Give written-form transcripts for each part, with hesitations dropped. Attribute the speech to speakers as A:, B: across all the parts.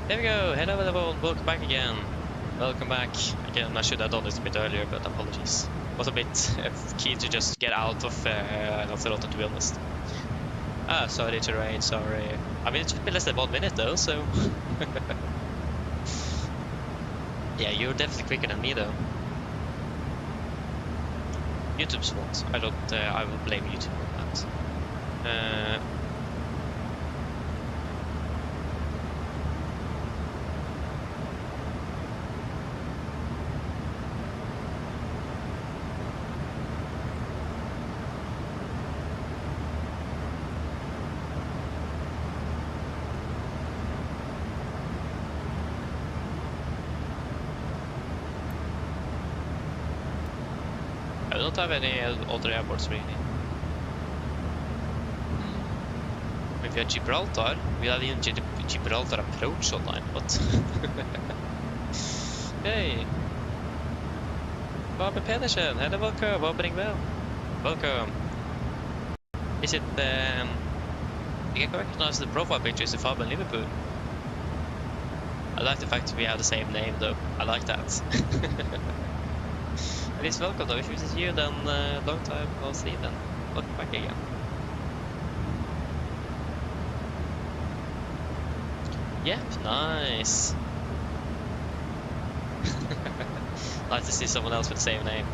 A: There we go. Hello everyone, welcome back again. Welcome back again. I should have done this a bit earlier, but apologies. Was a bit keen to just get out of Lanzarote, to be honest. Sorry to rain, sorry. I mean, it should be less than 1 minute though, so... Yeah, you're definitely quicker than me though. YouTube's fault. I will blame YouTube on that. I don't have any other airports really. Maybe at Gibraltar? We have even Gibraltar approach online, but... Hey! Bobby Pedersen, hello, welcome, opening bell. Welcome. Is it, I can recognize the profile pictures of Fab in Liverpool. I like the fact that we have the same name though, I like that. At least welcome though, if it is you then long time no see then. Welcome back again. Yep, nice. Nice to see someone else with the same name.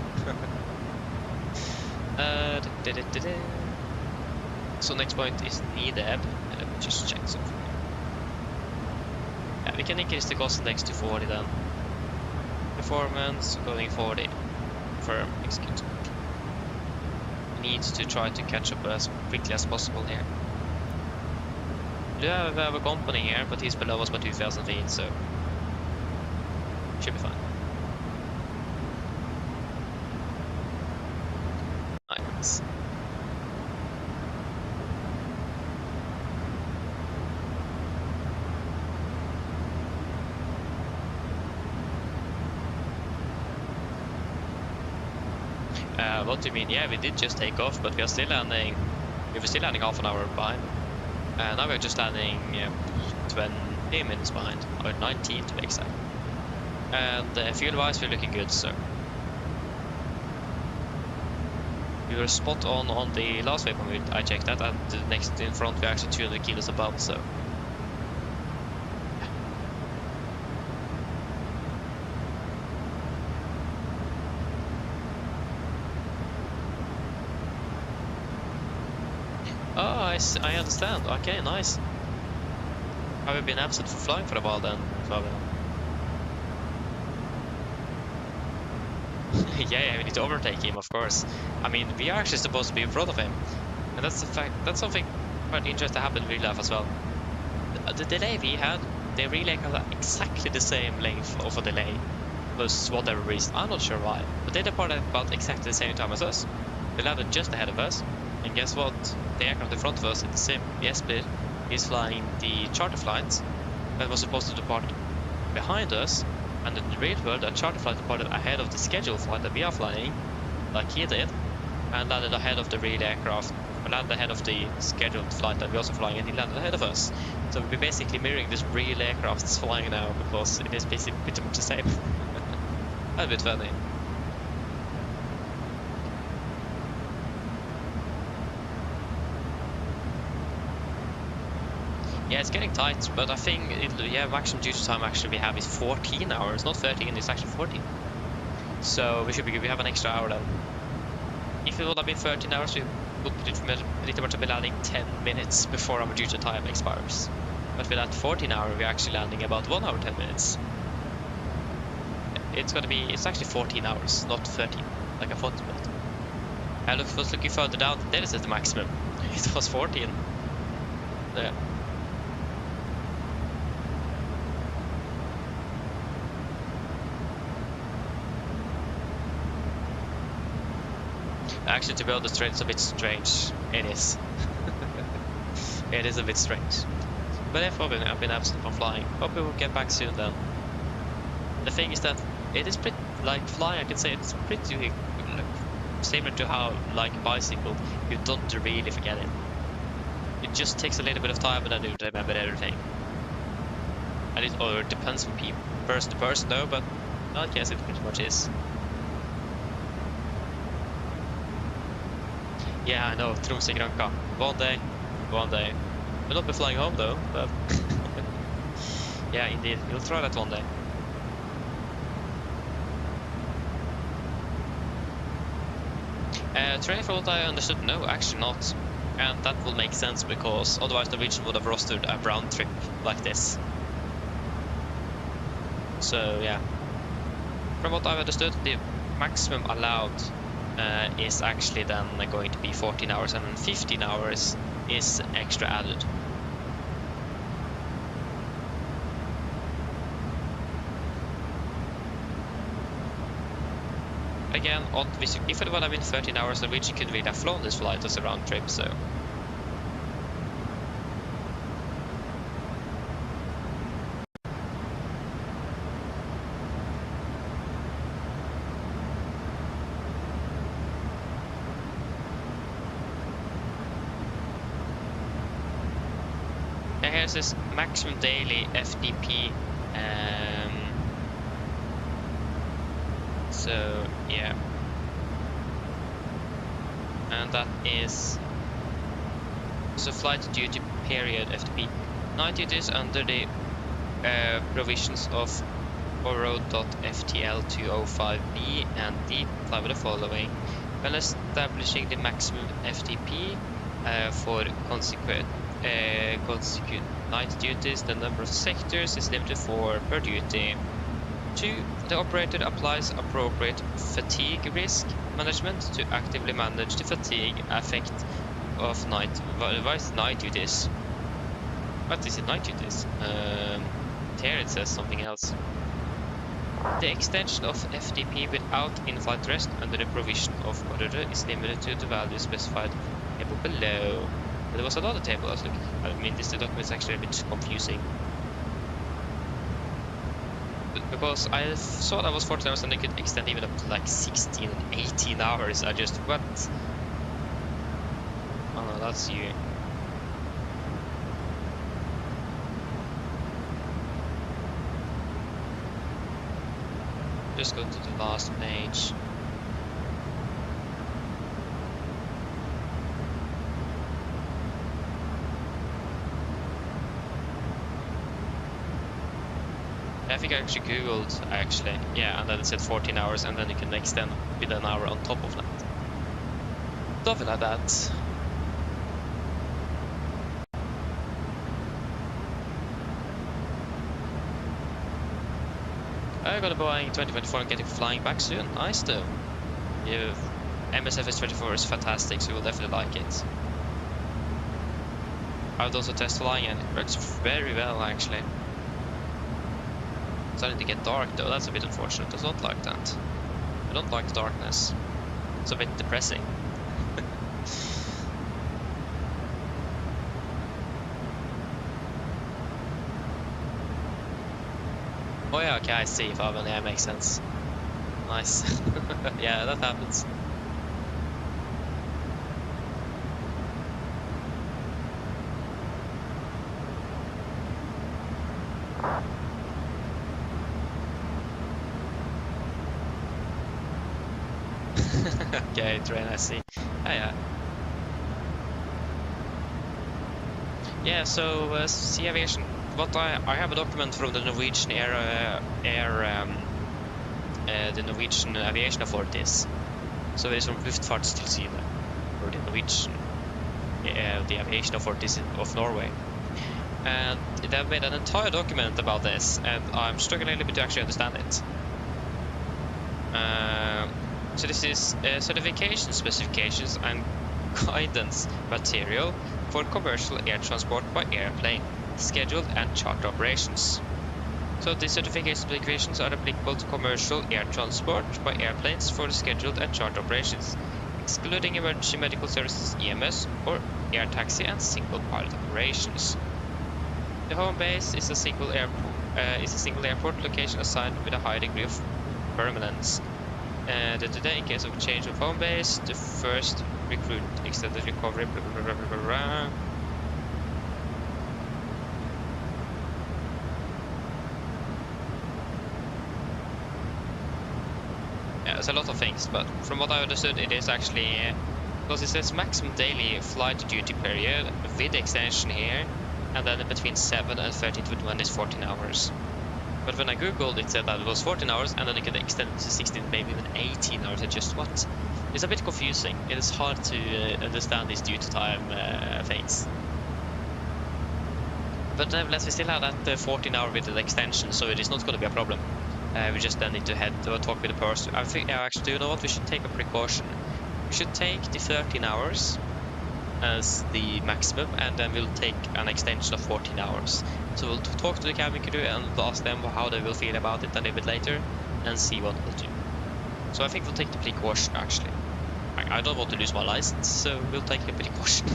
A: So next point is Nedeb. Let me just check something. Yeah, we can increase the cost index to 40 then. Performance going 40. Firm, execute. Need to try to catch up as quickly as possible here. We have a company here, but he's below us by 2,000 feet, so should be fine. Nice. What do you mean? Yeah, we did just take off, but we are still landing. We were still landing half an hour behind. Now we're just landing 20 minutes behind, or 19 to be exact. And fuel-wise, we're looking good, so we were spot on the last waypoint. I checked that, and the next in front we're actually 200 kilos above, so. Oh, I understand. Okay, nice. Have you been absent from flying for a while then, Fabian? Yeah, we need to overtake him, of course. I mean, we are actually supposed to be in front of him. And that's the fact. That's something quite interesting happened in real life as well. The delay we had, they really had exactly the same length of a delay. For whatever reason. I'm not sure why. But they departed about exactly the same time as us. They landed just ahead of us. And guess what? The aircraft in front of us in the sim, Jesper, is flying the charter flights that was supposed to depart behind us, and in the real world, a charter flight departed ahead of the scheduled flight that we are flying, like he did, and landed ahead of the real aircraft, or landed ahead of the scheduled flight that we're also flying, and he landed ahead of us. So we're basically mirroring this real aircraft that's flying now, because it is basically pretty much the same. That's a bit funny. Yeah, it's getting tight, but I think maximum duty time actually we have is 14 hours, not 13, it's actually 14. So we have an extra hour then. If it would have been 13 hours, we would pretty much be landing 10 minutes before our duty time expires. But with that 14 hour, we're actually landing about 1 hour 10 minutes. It's actually 14 hours, not 13, like I thought it was. I was looking further down, that is at the maximum. It was 14. Yeah. Actually, to be honest, it's a bit strange. It is. It is a bit strange. But I've been absent from flying. Hope we will get back soon then. The thing is that it is pretty, like flying, I can say it's pretty similar to how, like a bicycle, you don't really forget it. It just takes a little bit of time and then you remember everything. And it all depends from person to person though, but I guess it pretty much is. Yeah, I know, Tromsø Granca. One day. We'll not be flying home though, but yeah, indeed, we'll try that one day. Train for what I understood, no, actually not. And that will make sense because otherwise Norwegian would have rostered a round trip like this. So yeah, from what I've understood, the maximum allowed is actually then going to be 14 hours, and then 15 hours is extra added. Again, if it would have been 13 hours, Norwegian could really have flown this flight as a round trip, so. And here's this maximum daily FDP. So yeah, and that is the flight duty period FTP. Night duties under the provisions of Oro.FTL 205B and D apply with the following. When establishing the maximum FTP for consequent night duties, the number of sectors is limited per duty. 2. The operator applies appropriate fatigue risk management to actively manage the fatigue effect of night duties. What is it, night duties? Here it says something else. The extension of FTP without in-flight rest under the provision of order is limited to the value specified table below. But there was another table I was looking. I mean, this document is actually a bit confusing. Because I thought I was 14 hours and they could extend even up to like 16 and 18 hours. I just, what? Oh no, that's you. Just go to the last page. I think I actually googled, yeah, and then it said 14 hours, and then you can extend with an hour on top of that. Something like that. I got a Boeing 2024 and getting flying back soon. Nice though. Yeah, MSFS2020 is fantastic, so you'll definitely like it. I would also test flying and it works very well actually. Starting to get dark though, that's a bit unfortunate. I don't like that. I don't like the darkness. It's a bit depressing. Oh yeah, okay, I see. Fabian, yeah, makes sense. Nice. Yeah, that happens. Okay, train, I see. Yeah. Yeah, so Sea Aviation. What I have a document from the Norwegian the Norwegian aviation authorities. So it is from Luftfartstilsynet, or the Norwegian, the aviation authorities of Norway. And they have made an entire document about this, and I'm struggling a little bit to actually understand it. So this is certification specifications and guidance material for commercial air transport by airplane, scheduled and charter operations. So these certification specifications are applicable to commercial air transport by airplanes for scheduled and charter operations, excluding emergency medical services, EMS, or air taxi and single pilot operations. The home base is a single airport location assigned with a high degree of permanence. In case of change of home base, the first recruit extended recovery, blah, blah, blah, blah, blah. it's a lot of things, but from what I understood, it is actually because it says maximum daily flight duty period with the extension here, and then between 7 and 13/21 is 14 hours. But when I googled, it said that it was 14 hours, and then you can extend it to 16, maybe even 18 hours. It's just what? It's a bit confusing. It is hard to understand these duty time things. But nevertheless, we still have that 14 hour with the extension, so it is not going to be a problem. We just then need to head to talk with the person. I think, actually, do you know what? We should take a precaution. We should take the 13 hours as the maximum, and then we'll take an extension of 14 hours. So we'll talk to the cabin crew and ask them how they will feel about it a little bit later, and see what we'll do. So I think we'll take the precaution, actually. I don't want to lose my license, so we'll take the precaution.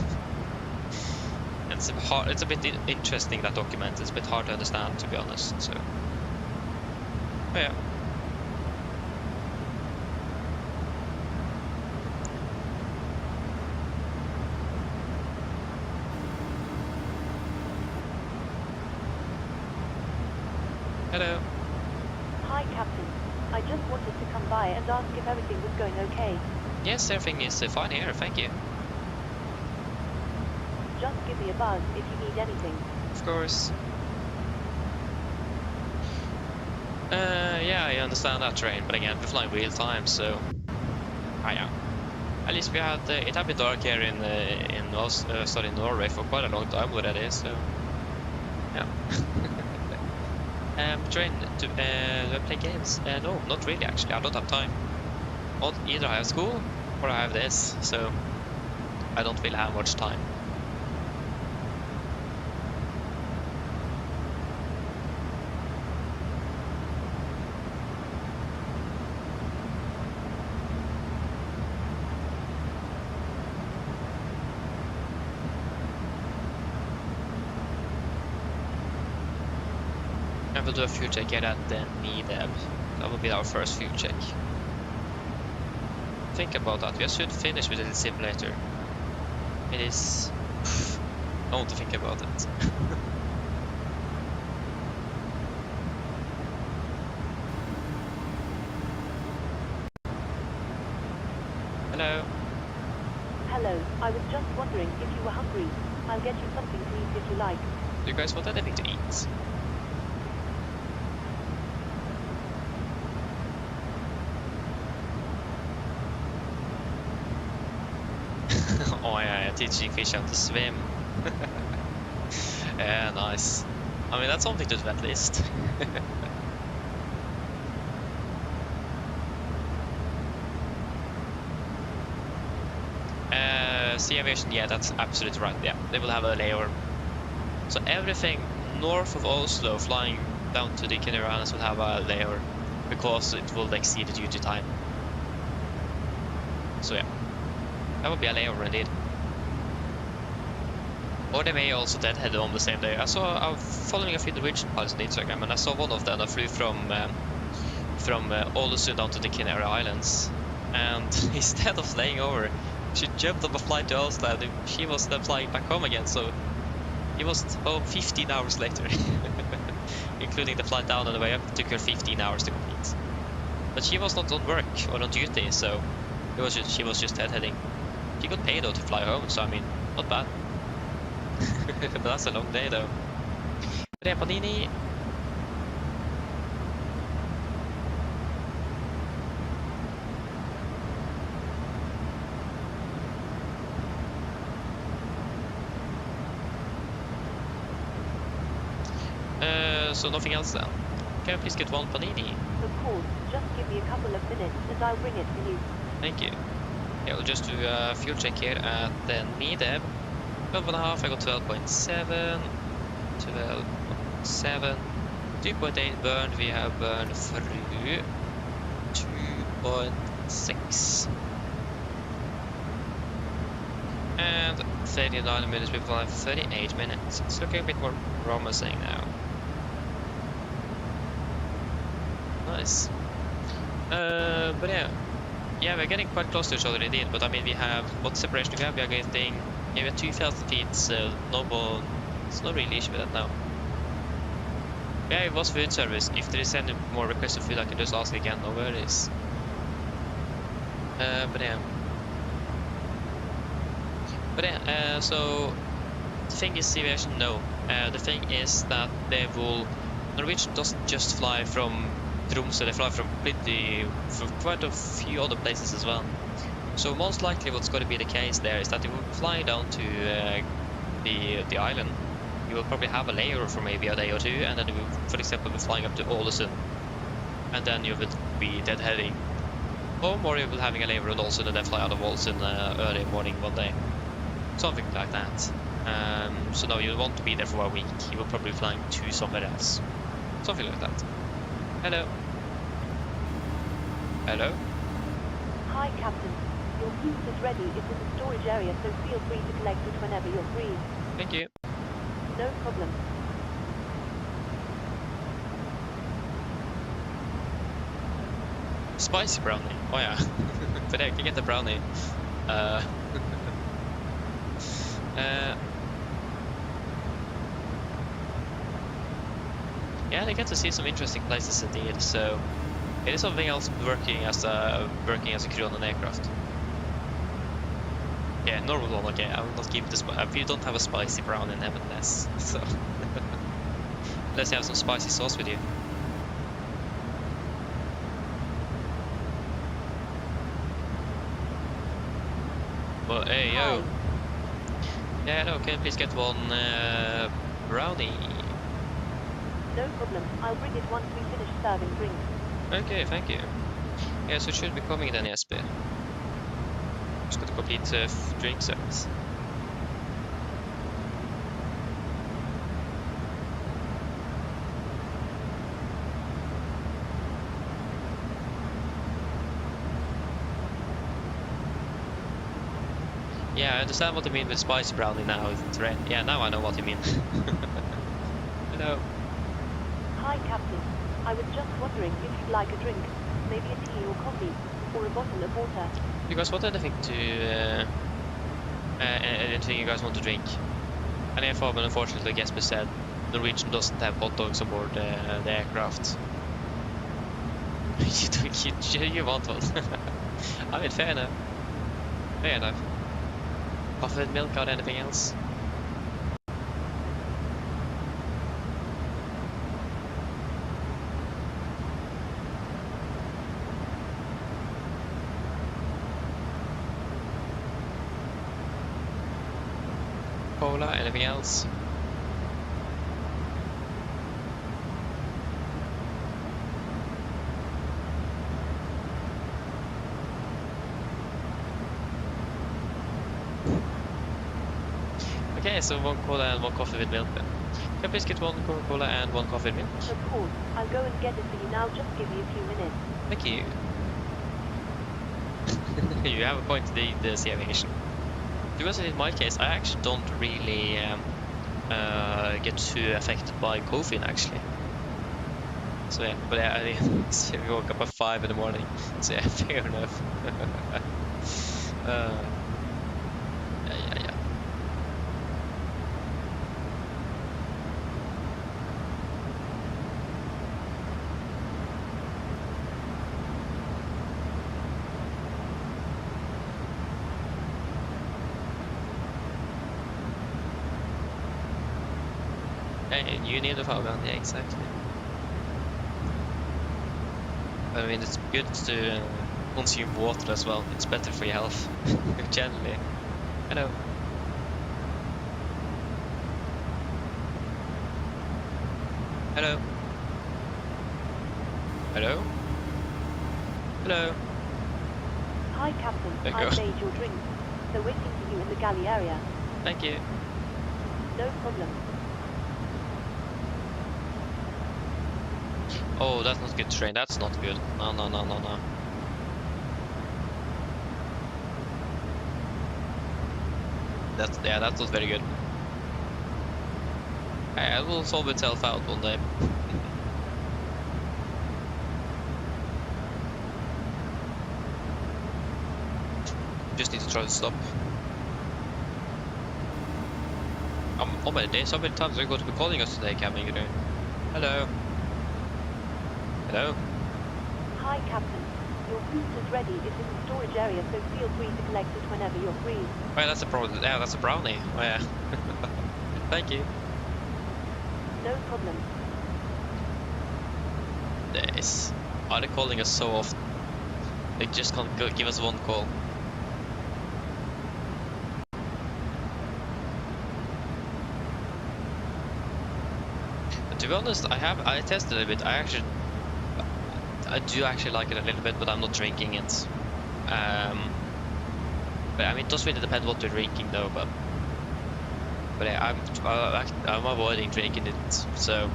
A: It's a bit interesting, that document. It's a bit hard to understand, to be honest. So, but yeah. Hello.
B: Hi, Captain. I just wanted to come by and ask if everything was going okay.
A: Yes, everything is fine here. Thank you.
B: Just give me a buzz if you need anything.
A: Of course. Yeah, I understand that, train, but again, we're flying real time, so yeah. At least we had it had been dark here in Norway for quite a long time already, so yeah. Train, do I play games? No, not really. Actually, I don't have time. Either I have school or I have this, so I don't really have much time. And we'll do a fuel check here at the Nideb. That will be our first fuel check. Think about that. We should finish with the simulator. It is... I want to think about it. Hello.
B: Hello. I was just wondering if you were hungry. I'll get you something to eat if you like.
A: Do you guys want anything to eat? Oh yeah, teaching fish how to swim. Yeah, nice. I mean, that's something to do at least. Sea Aviation, yeah, that's absolutely right. Yeah, they will have a layover. So everything north of Oslo flying down to the Canary Islands will have a layover because it will exceed the duty time. So yeah. That would be a layover indeed. Or they may also deadhead on the same day. I'm following a few Norwegian pilots on Instagram, and I saw one of them that flew from Ålesund down to the Canary Islands. And instead of laying over, she jumped on a flight to Oslo, and she was then flying back home again. So he was home 15 hours later, including the flight down and the way up. It took her 15 hours to complete. But she was not on work or on duty, so she was just deadheading. She got paid though to fly home, so I mean, not bad. But that's a long day though. Repanini. So nothing else then. Can I please get one panini?
B: Of course, just give me a couple of minutes and I'll bring it for you.
A: Thank you. Yeah, we'll just do a fuel check here at the Nideb. 12.5, I got 12.7, 12.7, 2.8 burned, we have burned through 2.6. And 39 minutes, we've gone 38 minutes. It's looking a bit more promising now. Nice. But yeah, we're getting quite close to each other indeed, but I mean, we have, what separation do we have? We are getting, yeah, we have 2,000 feet, so it's no real issue with that now. Yeah, it was food service. If there is any more requests of food, I can just ask again, no worries. But yeah, so the thing is deviation, no. The thing is that they will, Norwegian doesn't just fly from Tromsø, they fly from quite a few other places as well. So most likely what's going to be the case there is that you will fly down to the island. You will probably have a layover for maybe a day or two, and then you will, for example, be flying up to Ålesund, and then you will be dead heading home, or you will having a layover in Ålesund and then fly out of Ålesund early morning one day. Something like that. So no, you won't be there for a week. You will probably be flying to somewhere else. Something like that. Hello. Hello.
B: Hi, Captain. Your food is ready. It's in the storage area, so feel free to collect it whenever you're free.
A: Thank you.
B: No problem.
A: Spicy brownie. Oh yeah. But I can get the brownie. Yeah, they get to see some interesting places indeed. So it is something else working as a crew on an aircraft. Yeah, normal one. Okay, I will not give this. You don't have a spicy brown in M&S, so let's have some spicy sauce with you. Well, hey yo. Yeah, no, can I please get one brownie?
B: No problem. I'll bring it once we finish serving drinks.
A: Okay, thank you. Yeah, so it should be coming then, Jesper. Just got to complete drink service. Yeah, I understand what you mean with spicy brownie now. Yeah, now I know what you mean. Hello.
B: Hi, Captain. I was just wondering if you'd like a drink, maybe a tea or coffee, or a bottle of water.
A: You guys want anything anything you guys want to drink? And if unfortunately, Jesper said Norwegian doesn't have hot dogs aboard the aircraft. you want one? I mean, fair enough. Fair enough. Coffee with milk or anything else? Cola, anything else? Okay, so one cola and one coffee with milk then. Can I please get one Coca-Cola and one coffee with milk?
B: Of course. I'll go and get it for you now. Just give me a few minutes.
A: Thank you. You have a point to the sea aviation. Because in my case, I actually don't really get too affected by caffeine actually. So yeah, but yeah, I woke up at 5 in the morning. So yeah, fair enough. Yeah. And you need a power gun, yeah, exactly. I mean, it's good to consume water as well. It's better for your health, generally. Hello. Hello. Hello. Hello.
B: Hi, Captain. I've made your drink. They're waiting for you in the galley area.
A: Thank you.
B: No problem.
A: Oh, that's not good train. That's not good. No. That's not very good. It will solve itself out one day. Just need to try to stop. Oh my days, how many times are you going to be calling us today, Cameron? Hello. Hello?
B: Hi, Captain. Your food is ready. It's in the storage area, so feel free to collect it whenever you're free.
A: Well, that's a problem. Yeah, that's a brownie. Oh yeah. Thank you.
B: No problem.
A: This. Are they calling us so often? They just can't give us one call. But to be honest, I tested it a bit. I do actually like it a little bit, but I'm not drinking it. But I mean, it does really depend what you're drinking though. But yeah, I'm avoiding drinking it, so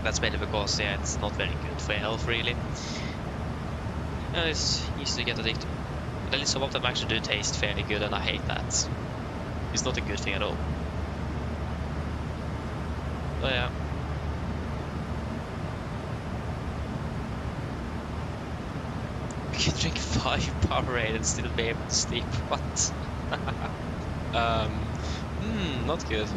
A: that's mainly because yeah, it's not very good for your health really. And it's easy to get addicted. But at least some of them actually do taste fairly good, and I hate that. It's not a good thing at all. So yeah. You can drink 5 Powerade and still be able to sleep. What? Not good.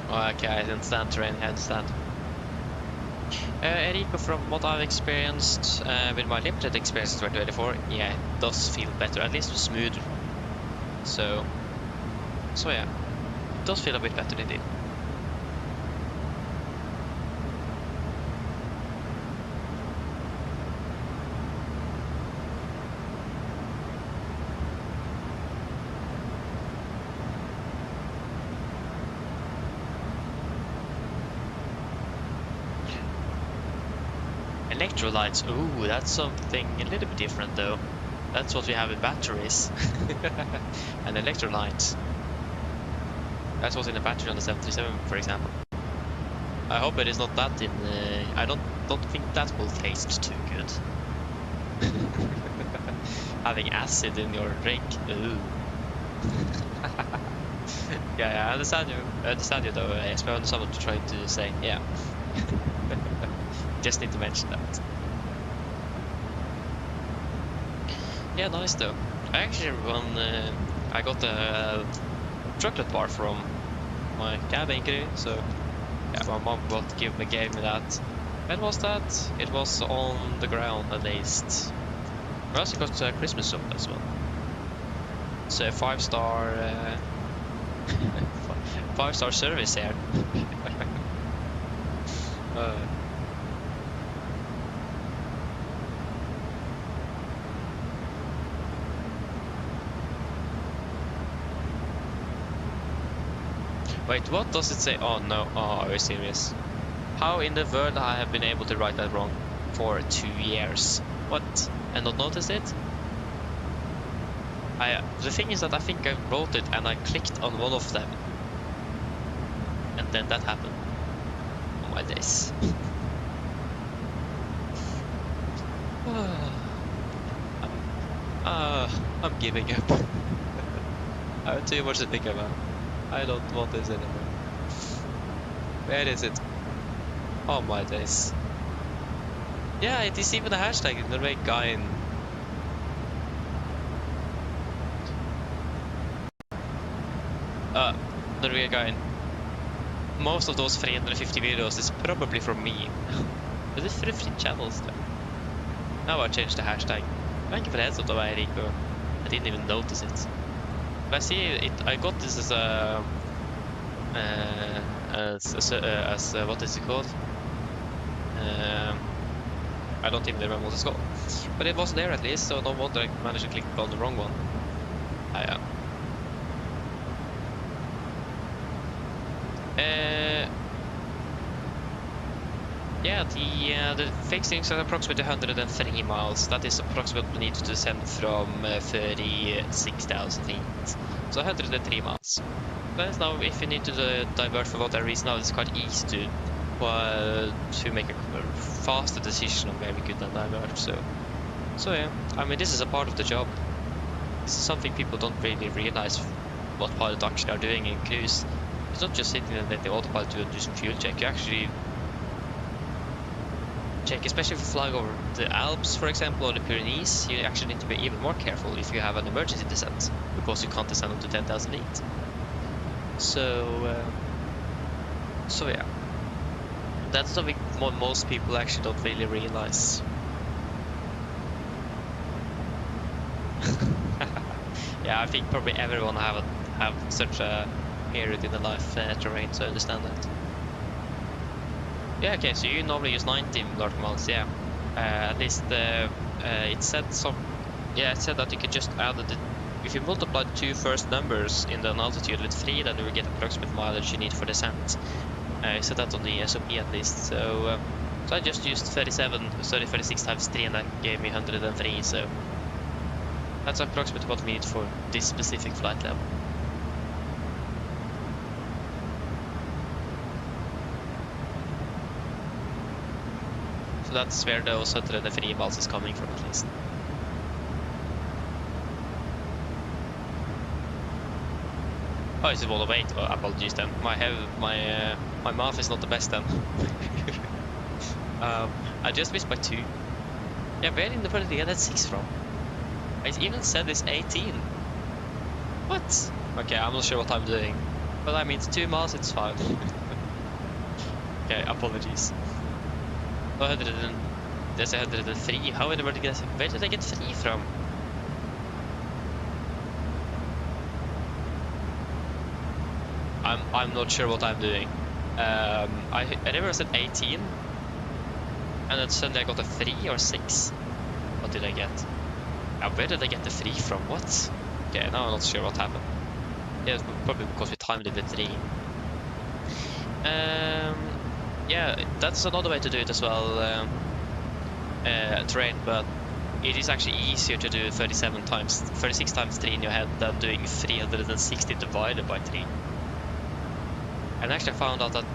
A: Okay, I understand terrain, I understand. Enrico, from what I've experienced with my limited experience in 2024, yeah, it does feel better, at least smoother. So yeah, it does feel a bit better indeed. Electrolytes, ooh, that's something a little bit different though. That's what we have in batteries. An electrolyte. That's what's in the battery on the 737, for example. I hope it is not that in the... I don't think that will taste too good. Having acid in your drink, ooh. Yeah, I understand you though, Jesper. I understand what you're trying to say, yeah. Just need to mention that. Yeah, nice though. I actually I got a chocolate bar from my cabin crew, so yeah, my mom gave me that. When was that? It was on the ground at least. I also got a Christmas soda as well. So 5-star 5-star service here. Wait, what does it say? Oh no, oh, are you serious? How in the world I have been able to write that wrong for 2 years? What? And not notice it? The thing is that I think I wrote it and I clicked on one of them. And then that happened. Oh my days. I'm giving up. I have too much to think about. I don't want this anymore. Where is it? Oh my days. Yeah, it is even a hashtag, Norwegian. Norwegian. Most of those 350 videos is probably from me. But it's 15 channels though. Now I changed the hashtag. Thank you for the heads up though, Rico. I didn't even notice it. I see it. I got this as a what is it called? I don't even remember what it's called. But it was there at least, so no wonder I managed to click on the wrong one. Yeah, the fixing is approximately 103 miles. That is approximately what we need to descend from 36,000 feet. So 103 miles. But now, if you need to divert for whatever reason, now it's quite easy to make a faster decision on where we could divert. So yeah, I mean, this is a part of the job. This is something people don't really realize what pilots actually are doing in cruise. It's not just sitting and let the autopilot do some fuel check. You actually check, especially if you fly over the Alps, for example, or the Pyrenees. You actually need to be even more careful if you have an emergency descent, because you can't descend up to 10,000 feet. So yeah, that's something most people actually don't really realize. Yeah, I think probably everyone have such a period in the life terrain to understand that. Yeah, okay, so you normally use 90 dark miles, yeah. At least it said it said that you could just add if you multiply the two first numbers in the altitude with 3, then you will get approximate mileage you need for descent. I said that on the SOP at least, so I just used 36 times 3, and that gave me 103, so that's approximately what we need for this specific flight level. So that's where those 103 miles is coming from, at least. Oh, it's 108. Oh, apologies then. My math is not the best then. I just missed by 2. Yeah, where in the world did I get that 6 from? I even said it's 18. What? Okay, I'm not sure what I'm doing. But I mean, it's 2 miles, it's fine. Okay, apologies. Oh, there's 103. How in the world did I get? Where did I get 3 from? I'm not sure what I'm doing. I never said 18, and then suddenly I got a 3 or 6. What did I get? Where did I get the 3 from? What? Okay, now I'm not sure what happened. Yeah, probably because we timed it with 3. Yeah, that's another way to do it as well. Terrain, but it is actually easier to do 36 times 3 in your head than doing 360 divided by 3. And actually I found out that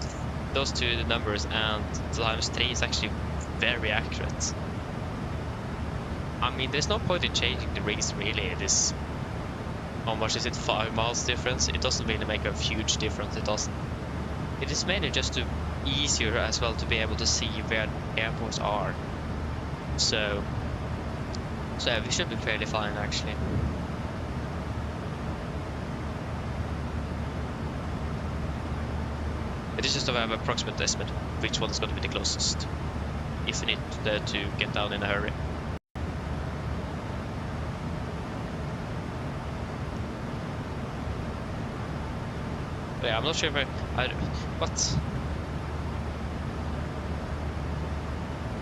A: those two numbers and times 3 is actually very accurate. I mean, there's no point in changing the rings really. It is, how much is it, 5 miles difference? It doesn't really make a huge difference, it doesn't. It is mainly just to easier as well to be able to see where airports are. So yeah, we should be fairly fine actually. It is just to have an approximate estimate which one is going to be the closest if you need to get down in a hurry. But yeah, I'm not sure if what?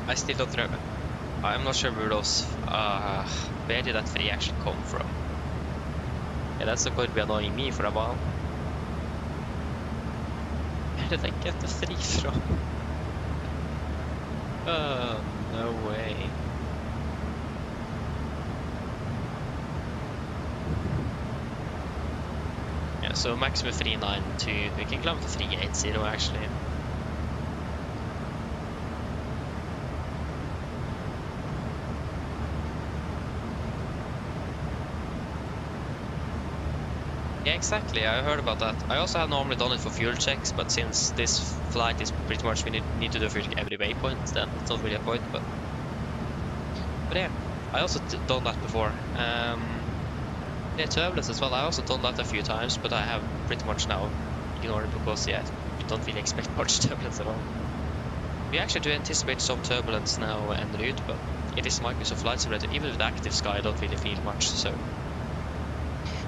A: I still don't know. I'm not sure where those where did that 3 actually come from? Yeah, that's going to be annoying me for a while. Where did I get the 3 from? Oh, no way. Yeah, so maximum 392. We can climb to 380 actually. Yeah, exactly. I heard about that. I also have normally done it for fuel checks, but since this flight is pretty much we need to do a fuel check every waypoint, then it's not really a point. But yeah, I also done that before. Yeah, turbulence as well. I also done that a few times, but I have pretty much now ignored it because yeah, we don't really expect much turbulence at all. We actually do anticipate some turbulence now en route, but it is Microsoft Flight Simulator. Even with active sky, I don't really feel much. So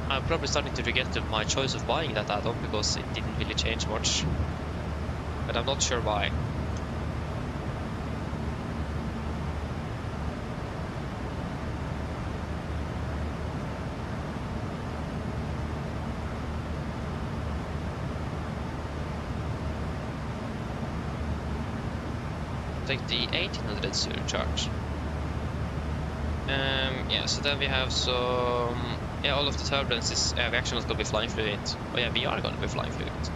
A: I'm probably starting to regret my choice of buying that add-on because it didn't really change much. But I'm not sure why. Take the 1800 surcharge. Yeah, so then we have some. Yeah, all of the turbulence is we're actually not going to be flying through it. Oh yeah, we are going to be flying through it.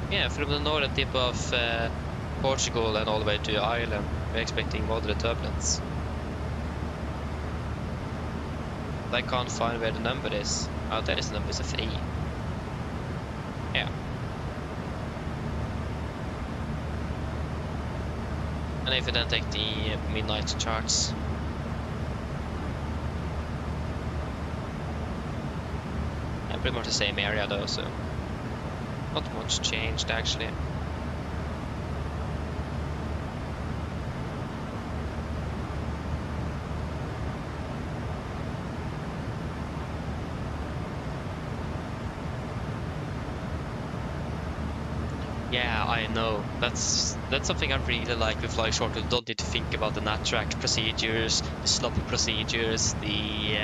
A: Yeah, from the northern tip of Portugal and all the way to Ireland, we're expecting moderate turbulence. I can't find where the number is. Oh, there is the number, it's a 3. Yeah. And if you then take the midnight charts, pretty much the same area though, so not much changed actually. Yeah, I know. That's something I really like with Fly Short. You don't need to think about the NatTrack procedures, the sloppy procedures, the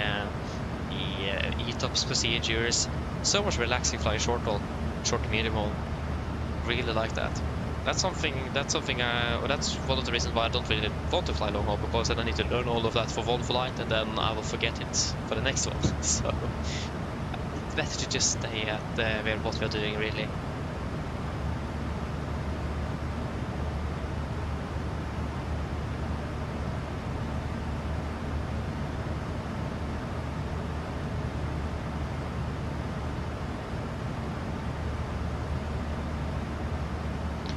A: ETOPS procedures. So much relaxing flying short to medium haul. Really like that. That's one of the reasons why I don't really want to fly long haul, because then I need to learn all of that for one flight and then I will forget it for the next one. So it's better to just stay at what we are doing really.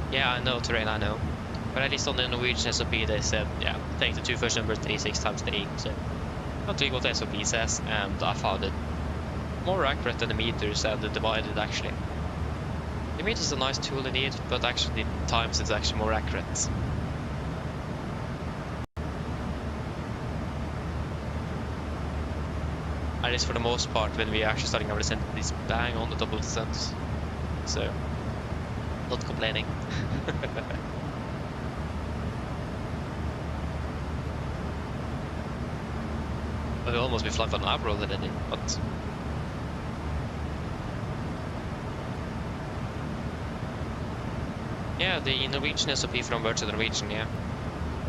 A: Yeah, I know terrain, I know. But at least on the Norwegian SOP they said, yeah, take the two first numbers 36 times 3. So not doing what the SOP says, and I found it more accurate than the meters and the divided actually. The meters is a nice tool indeed, but actually times it's actually more accurate. At least for the most part, when we are actually starting our descent, it's bang on the double descent. So not complaining. But we'll almost be flying for an Avro already, but yeah, the Norwegian SOP from Virtual Norwegian, yeah.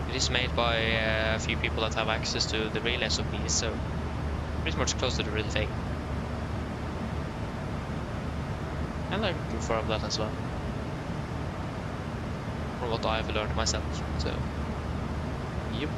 A: It is made by a few people that have access to the real SOP, so pretty much close to the real thing. And I can confirm that as well, from what I've learned myself, so yep.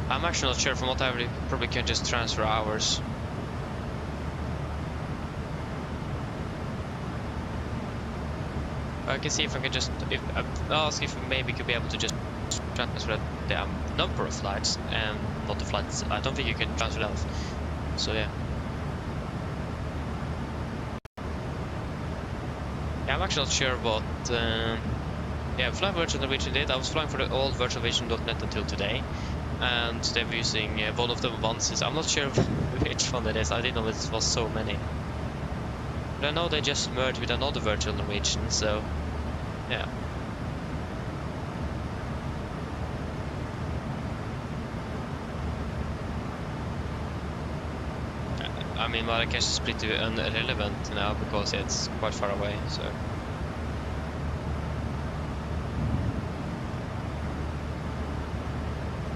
A: I'm actually not sure. From what I probably can just transfer hours. I can see if I can just I'll ask if maybe could be able to just transfer the number of flights and not the flights. I don't think you can transfer that. So yeah. Yeah, I'm actually not sure what yeah, flying Virtual Norwegian did. I was flying for the old virtualvision.net until today. And they're using one of the ones. I'm not sure which one it is. I didn't know it was so many. But I know they just merged with another Virtual Norwegian, so yeah. I mean, Marrakesh is pretty irrelevant now because it's quite far away, so.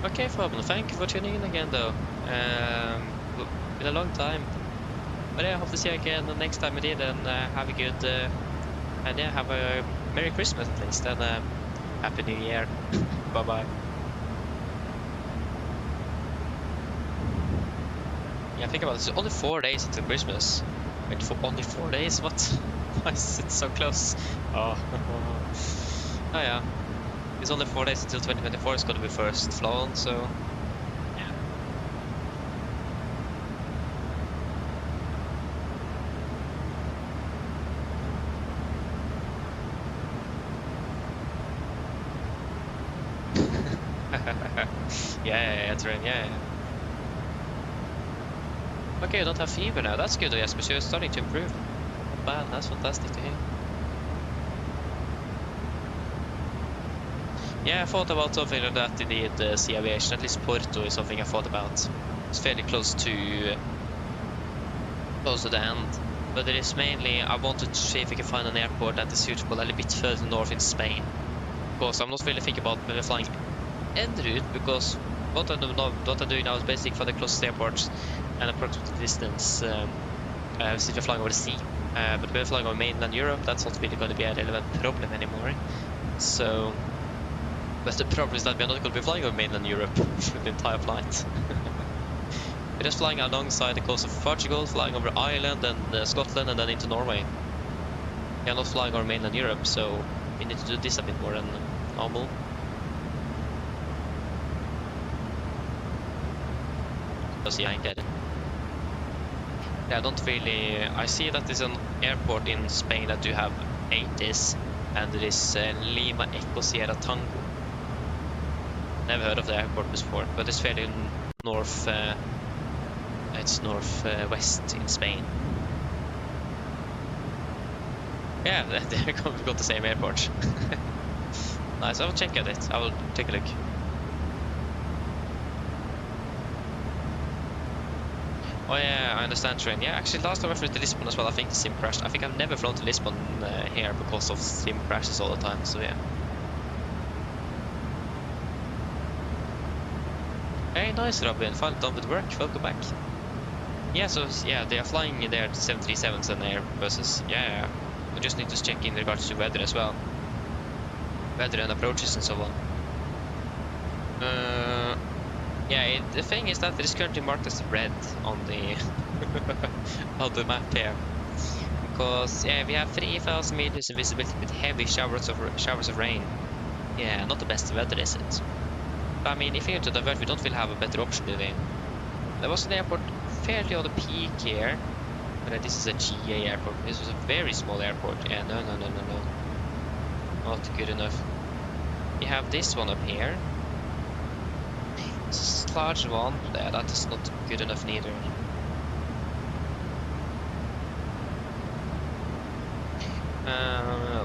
A: Okay, Fabio, thank you for tuning in again though. Been a long time. But yeah, I hope to see you again the next time we did, and have a good and yeah, have a Merry Christmas at least, and Happy New Year. Bye bye. Yeah, think about it, it's only 4 days until Christmas. Wait, for only 4 days? What? Why is it so close? Oh, oh yeah. It's only 4 days until 2024 is going to be first flown, so yeah. Yeah, terrain, yeah. Okay, you don't have fever now. That's good, yes, but you're starting to improve. Not bad, that's fantastic to hear. Yeah, I thought about something like that indeed, Sea Aviation. At least Porto is something I thought about. It's fairly close to the end. But it is mainly, I wanted to see if we can find an airport that is suitable a little bit further north in Spain. Because I'm not really thinking about maybe flying en route, because what I'm doing now is basically for the closest airports and approximate distance since we're flying over the sea. But we're flying over mainland Europe, that's not really going to be a relevant problem anymore. So, but the problem is that we're not going to be flying over mainland Europe for the entire flight. We're just flying alongside the coast of Portugal, flying over Ireland and Scotland and then into Norway. We are not flying over mainland Europe, so we need to do this a bit more than normal. Yeah, I get it. Yeah, I don't really... I see that there's an airport in Spain that you have 80s, and there is Lima Echo Sierra Tango. Never heard of the airport before, but it's fairly north... it's northwest in Spain. Yeah, we've got the same airport. Nice, I will check at it. I will take a look. Oh yeah, I understand train. Yeah, actually last time I flew to Lisbon as well, I think the sim crashed. I think I've never flown to Lisbon here because of sim crashes all the time, so yeah. Hey, nice Robin, finally done with work, welcome back. Yeah, so yeah, they are flying there 737s and Airbuses. Yeah, we just need to check in regards to weather as well. Weather and approaches and so on. Yeah, the thing is that it is currently marked as red on the on the map here, because yeah, we have 3,000 meters of visibility with heavy showers of rain. Yeah, not the best weather, is it? But I mean, if you're to divert, we don't really have a better option, do we? There was an airport fairly on the peak here, but this is a GA airport. This was a very small airport. Yeah, no, not good enough. We have this one up here. This large one, yeah, that is not good enough neither.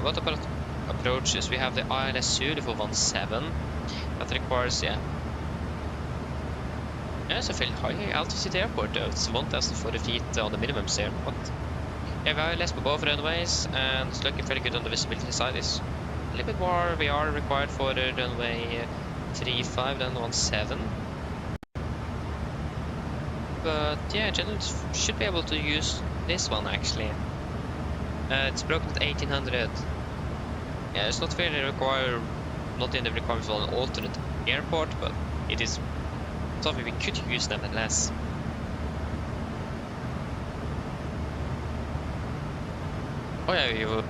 A: What about approaches? We have the ILS Zulu for 17. That requires, yeah. Yeah, it's a fairly high altitude airport though. It's 1,040 feet on the minimum there. What? Yeah, we have ILS for both runways, and it's looking fairly good on the visibility side. It's a little bit more VR required for the runway 35 than 17. But yeah, generally should be able to use this one actually. It's broken at 1800. Yeah, it's not really required, not in the requirements for an alternate airport, but it is something we could use nevertheless. Oh yeah, we were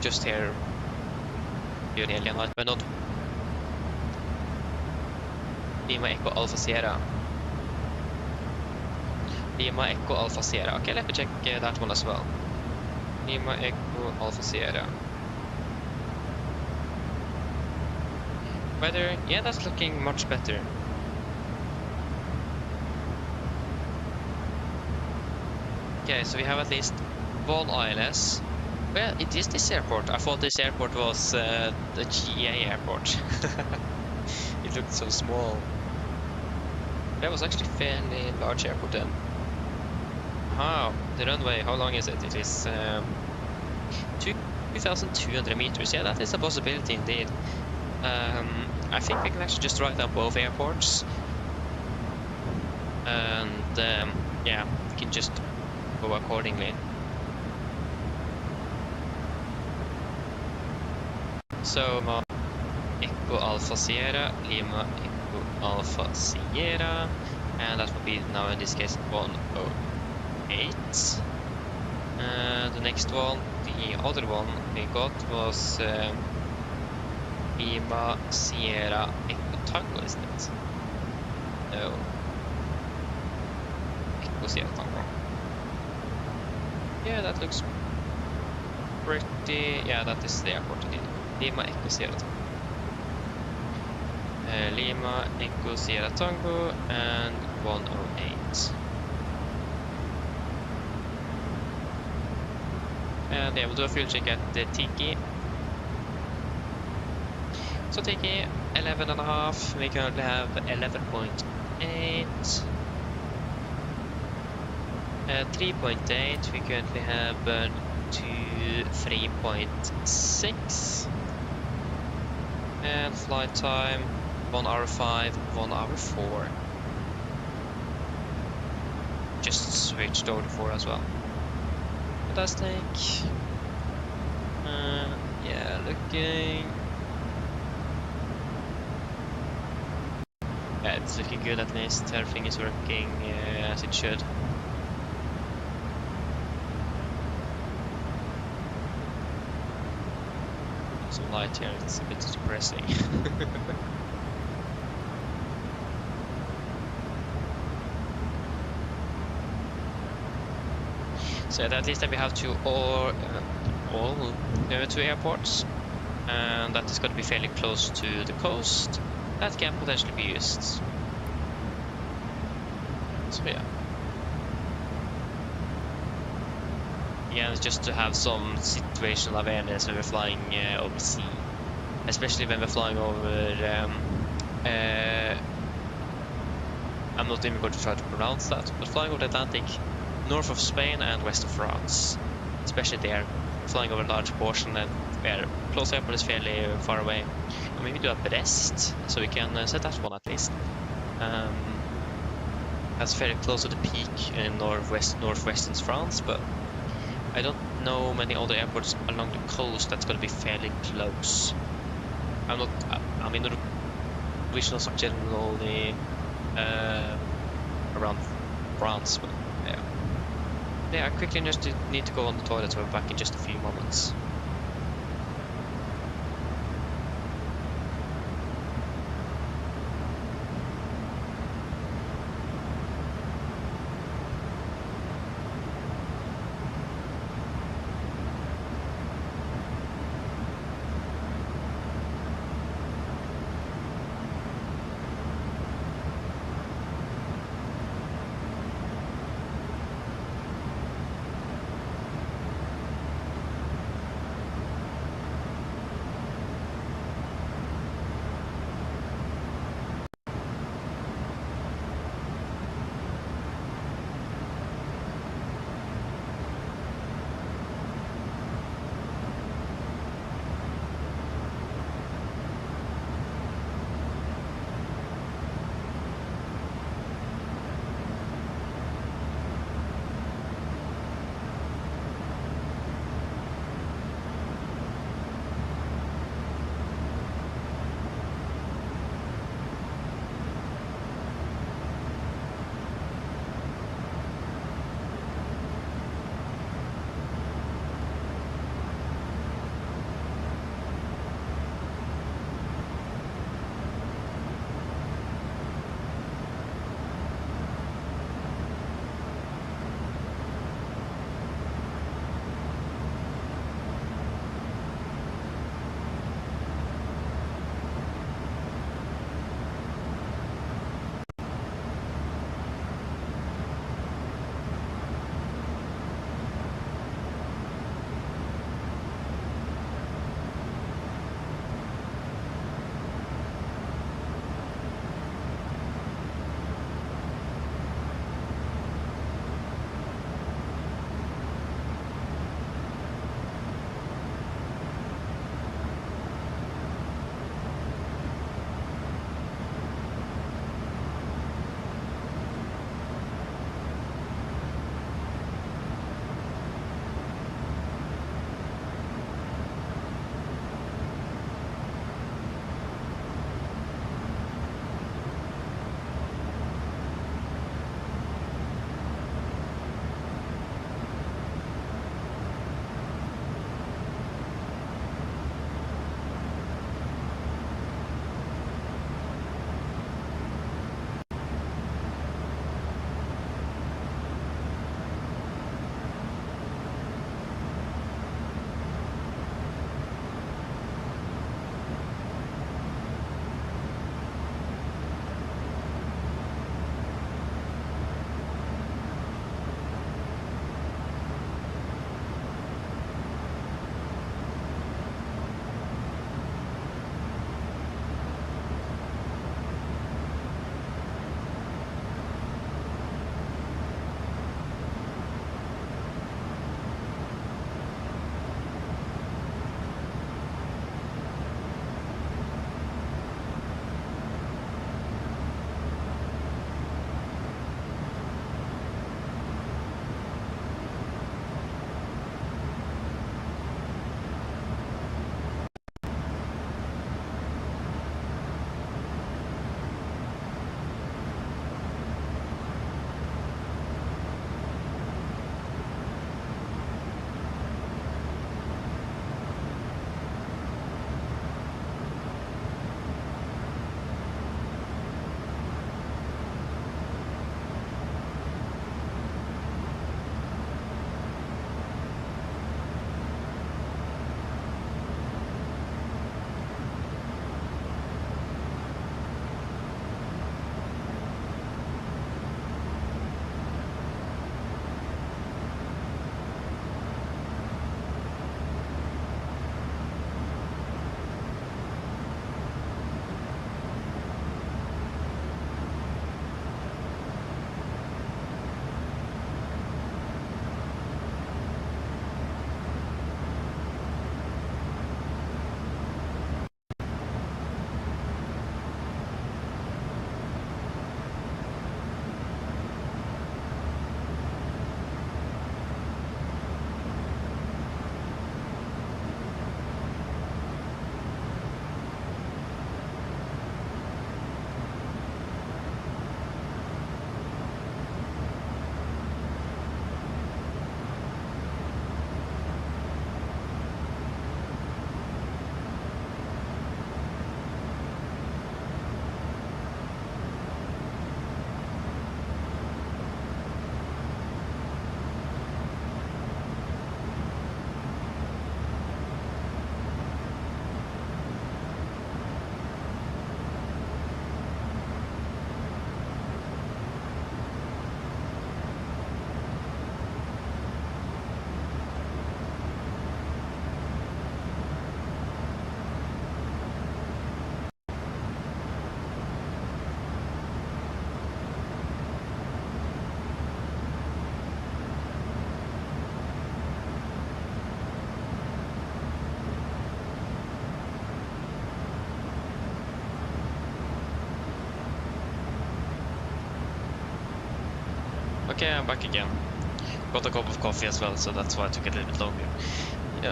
A: just here. But not Lima Echo Alpha Sierra. Lima Echo Alpha Sierra. Okay, let me check that one as well. Lima Echo Alpha Sierra. Weather, yeah, that's looking much better. Okay, so we have at least one ILS. Well, it is this airport. I thought this airport was the GA airport. It looked so small. That was actually a fairly large airport then. Wow, the runway, how long is it? It is 2,200 meters. Yeah, that is a possibility indeed. I think we can actually just write down both airports. And yeah, we can just go accordingly. So, Echo Alpha Sierra, Lima Echo Alpha Sierra, and that would be now in this case 108. The next one, the other one we got was Lima Sierra Echo Tango, isn't it? No. Echo Sierra Tango. Yeah, that looks pretty. Yeah, that is the airport indeed. Lima Echo Sierra Tango. Lima Echo Sierra Tango and 108. And yeah, we'll do a fuel check at the Tiki. So Tiki 11.5. We currently have 11.8. 3.8. We currently have to 3.6. And flight time 1 hour 5, 1 hour 4. Just switched over to 4 as well. Fantastic. Yeah, looking. Yeah, it's looking good at least. Everything is working as it should. Some light here, it's a bit depressing. So at least we have all two airports, and that is going to be fairly close to the coast. That can potentially be used. So yeah. Again, just to have some situational awareness when we're flying over sea, especially when we're flying over. I'm not even going to try to pronounce that, but flying over the Atlantic, north of Spain and west of France, especially there, flying over a large portion and where close airport is fairly far away. And maybe do a Brest, so we can set that one at least. That's fairly close to the peak in northwestern France, but I don't know many other airports along the coast that's going to be fairly close. I mean, the Norwegian are generally around France, but yeah. Yeah, I quickly just need to go on the toilet, so we're back in just a few moments. Okay, I'm back again. Got a cup of coffee as well, so that's why it took a little bit longer. Yeah.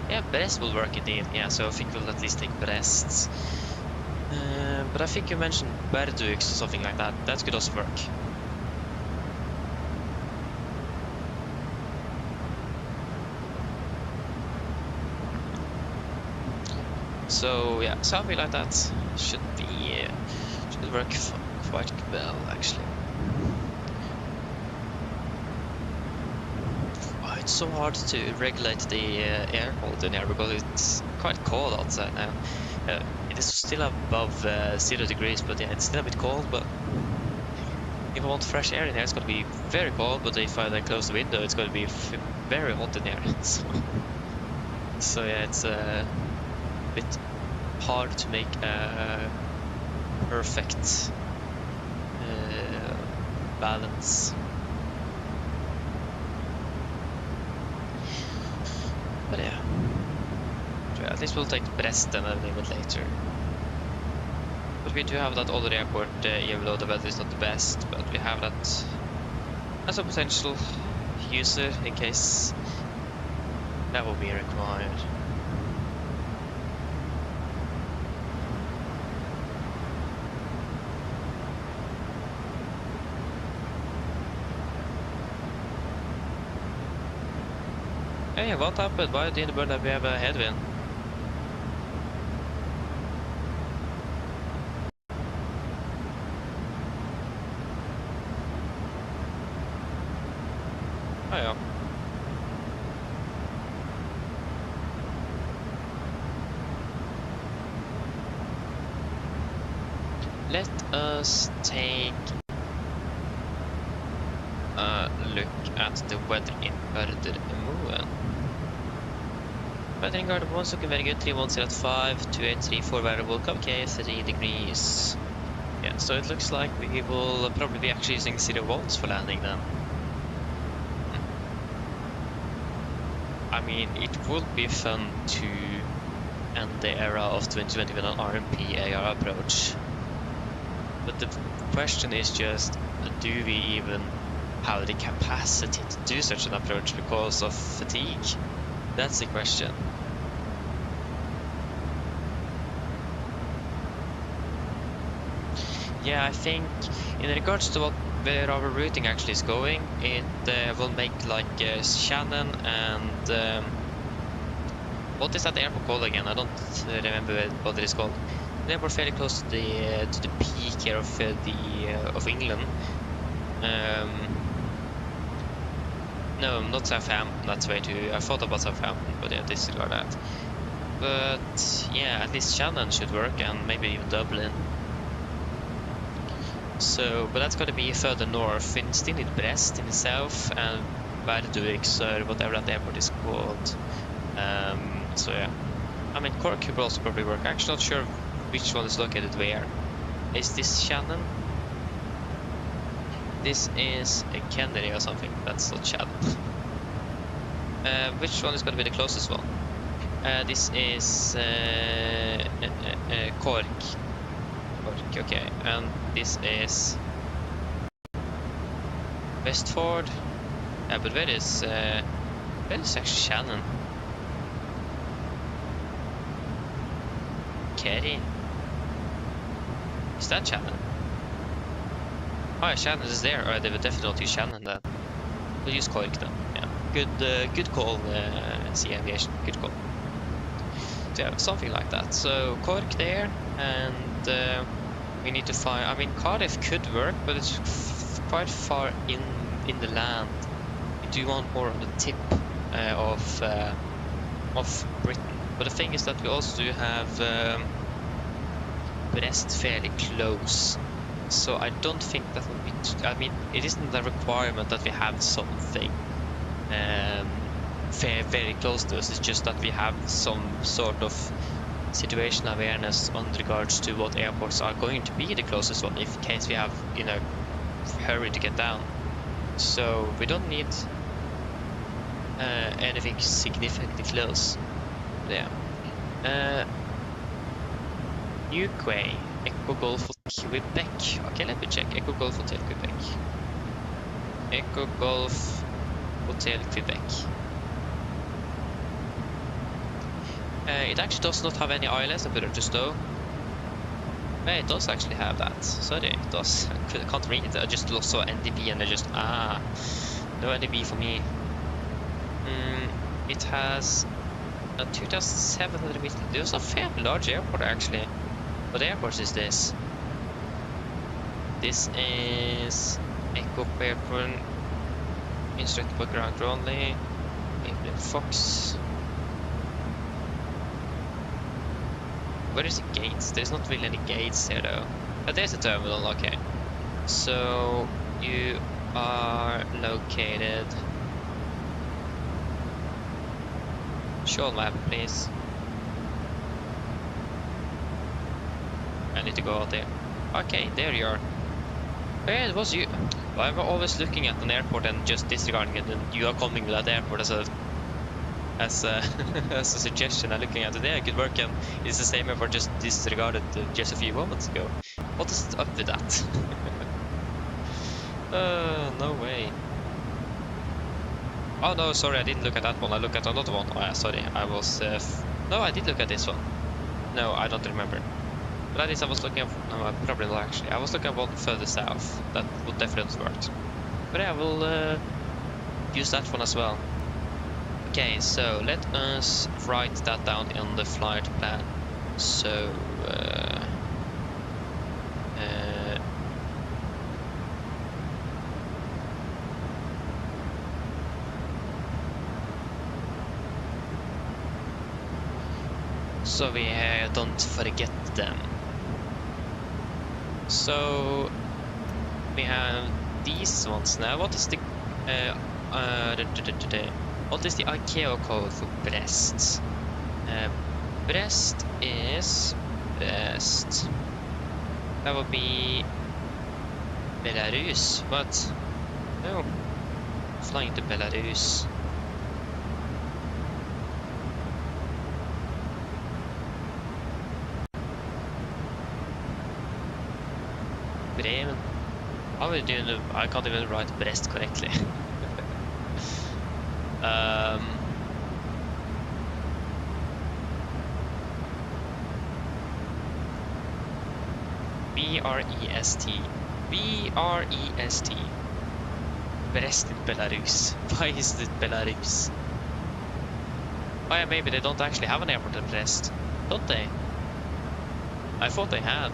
A: Yeah, Brest will work indeed. Yeah, so I think we'll at least take Brest. But I think you mentioned Berdux or something like that. That could also work. So yeah, something like that should work quite well actually. Oh, it's so hard to regulate the air quality in here because it's quite cold outside now. It is still above 0 degrees, but yeah, it's still a bit cold. But if I want fresh air in here, it's gonna be very cold. But if I then close the window, it's gonna be very hot in here. So yeah, it's a bit hard to make a perfect balance. But yeah, at least we'll take Brest then a little bit later. But we do have that other airport, even though the weather is not the best, but we have that as a potential user in case that will be required. Hey, what happened? Why didn't we have a headwind? Oh yeah. Let us take a look at the weather in Perfermance. Weather in Garden 1 looking very good, 310 at 5, 2834 variable, okay, 3 degrees. Yeah, so it looks like we will probably be actually using 01s for landing then. I mean, it would be fun to end the era of 2020 with an RMP AR approach. But the question is just, do we even have the capacity to do such an approach because of fatigue? That's the question. Yeah, I think in regards to where our routing actually is going, it will make like Shannon and what is that airport called again? I don't remember what it is called. They were fairly close to the peak here of England. No, not Southampton. That's way too. I thought about Southampton, but yeah, disregard that. But yeah, at least Shannon should work, and maybe even Dublin. So, but that's going to be further north. We still need Brest in the south and Berdux or whatever that airport is called. So yeah, I mean Cork could also probably work. Actually, not sure which one is located where. Is this Shannon? This is a Kennedy or something. That's not Shannon. Which one is going to be the closest one? This is Cork. Okay, and this is Westford. Yeah, but where is actually Shannon? Kerry? Is that Shannon? Oh, yeah, Shannon is there. Alright, they would definitely not use Shannon then. We'll use Cork then. Yeah, good call, Sea Aviation. Good call. So yeah, something like that. So Cork there, and we need to find. I mean, Cardiff could work, but it's quite far in the land. We do want more on the tip of Britain. But the thing is that we also do have Brest fairly close. So I don't think that will be. I mean, it isn't a requirement that we have something very close to us. It's just that we have some sort of situation awareness on regards to what airports are going to be the closest one, if in case we have hurry to get down. So we don't need anything significantly close. Yeah. UK, Echo Golf Quebec. Okay, let me check. Echo Golf Hotel Quebec. Echo Golf Hotel Quebec. It actually does not have any ILS apparatus though. It does actually have that. Sorry, it does. I can't read it. I just saw NDB and I just no NDB for me. It has a 2,700 meters. It was a fairly large airport actually. What airport is this? This is Echo Airport. Instructed by ground crew only. Fox. Where is the gates? There's not really any gates here though. But there's a terminal, okay. So you are located. Show map, please. I need to go out there. Okay, there you are. Yeah, it was you. I'm always looking at an airport and just disregarding it, and you are coming with that airport as a as a suggestion. I'm looking at it. Yeah, good work, and it's the same airport just disregarded just a few moments ago. What is up with that? No way. Oh no, sorry, I didn't look at that one. I looked at another one. Oh yeah, sorry, I was. No, I did look at this one. No, I don't remember. But at least I was looking at. No, probably not actually. I was looking at one further south. That would definitely work. But yeah, we'll use that one as well. Okay, so let us write that down on the flight plan. So. So we don't forget them. So we have these ones now. What is the what is the ICAO code for Brest? Brest is Brest. That would be Belarus. What? No, flying to Belarus. Bremen. How would you do? I can't even write Brest correctly. B-R-E-S-T. B-R-E-S-T. Brest in Belarus. Why is it Belarus? Oh yeah, maybe they don't actually have an airport in Brest. Don't they? I thought they had.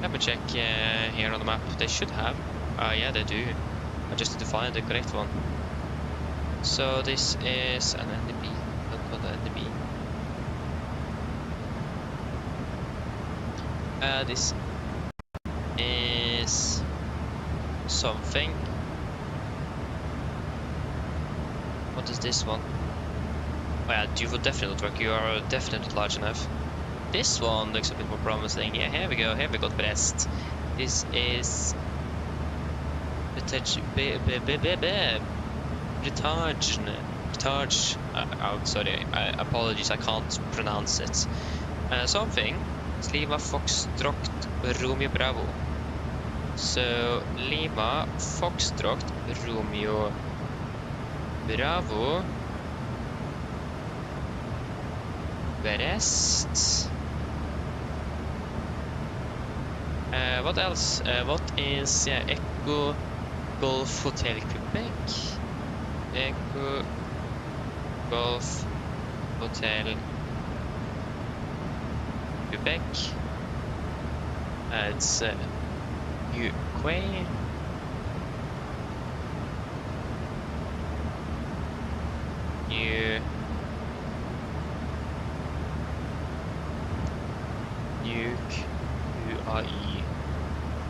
A: Let me check here on the map. They should have. Yeah, they do. I just need to find the correct one. So this is an NDB. Not an NDB. This is something. What is this one? Oh yeah, you would definitely not work. You are definitely not large enough. This one looks a bit more promising. Yeah, here we go. Here we got Brest. This is Britage. Oh, sorry. Apologies, I can't pronounce it. Something. Lima Foxtrot Romeo Bravo. So Lima Foxtrot Romeo Bravo. Brest. What else? What is Echo Golf Hotel Quebec? Echo Golf Hotel Quebec. It's Uquay.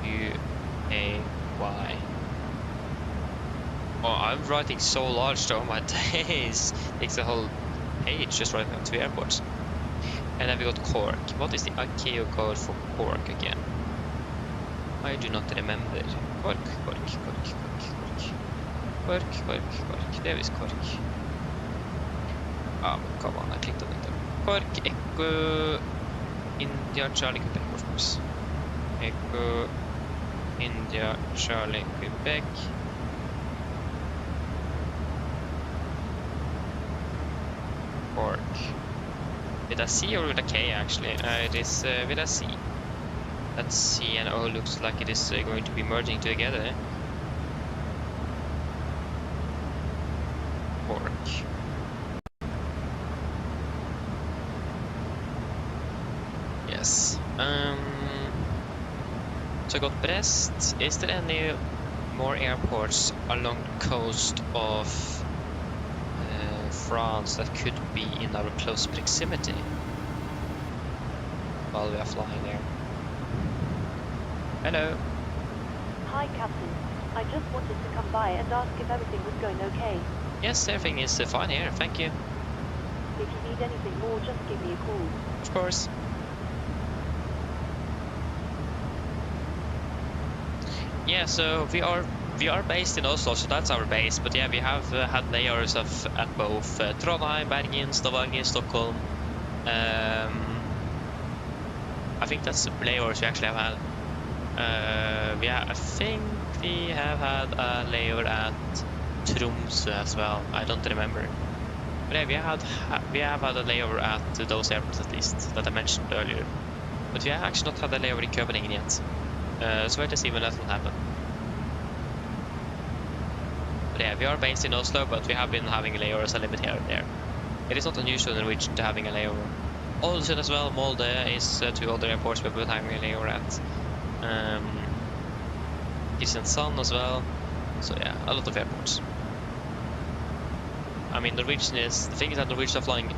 A: U-A-Y. Oh, I'm writing so large though, my days. Takes the whole page just writing down 2 airports. And then we got Cork. What is the ICAO code for Cork again? I do not remember. Cork. Kork. There is Kork. Oh, come on, I clicked on it. Kork, Echo, India, Charlie, Quebec, of course. Echo, India, Charlie, Quebec. Kork. With a C or with a K actually? It is with a C. Let's see, and oh, looks like it is going to be merging together. Kork. Yes. So I got Brest. Is there any more airports along the coast of France that could be in our close proximity while we are flying there? Hello.
B: Hi, Captain. I just wanted to come by and ask if everything was going okay.
A: Yes, everything is fine here, thank you.
B: If you need anything more, just give me a call.
A: Of course. Yeah, so we are based in Oslo, so that's our base. But yeah, we have had layers of at both Trondheim, Bergen, Stavanger, Stockholm. I think that's the layers we actually have had. Yeah, I think we have had a layer at Tromsø as well. I don't remember. But yeah, we have had a layer at those airports at least that I mentioned earlier. But we have actually not had a layer in Copenhagen yet. So let's see when that will happen. But yeah, we are based in Oslo, but we have been having layers a little bit here and there. It is not unusual in Norwegian to having a layover. Ålesund as well, Molde is two other airports we've been having a layover at. Kristiansand as well. So yeah, a lot of airports. I mean, Norwegian is the thing is that Norwegian are flying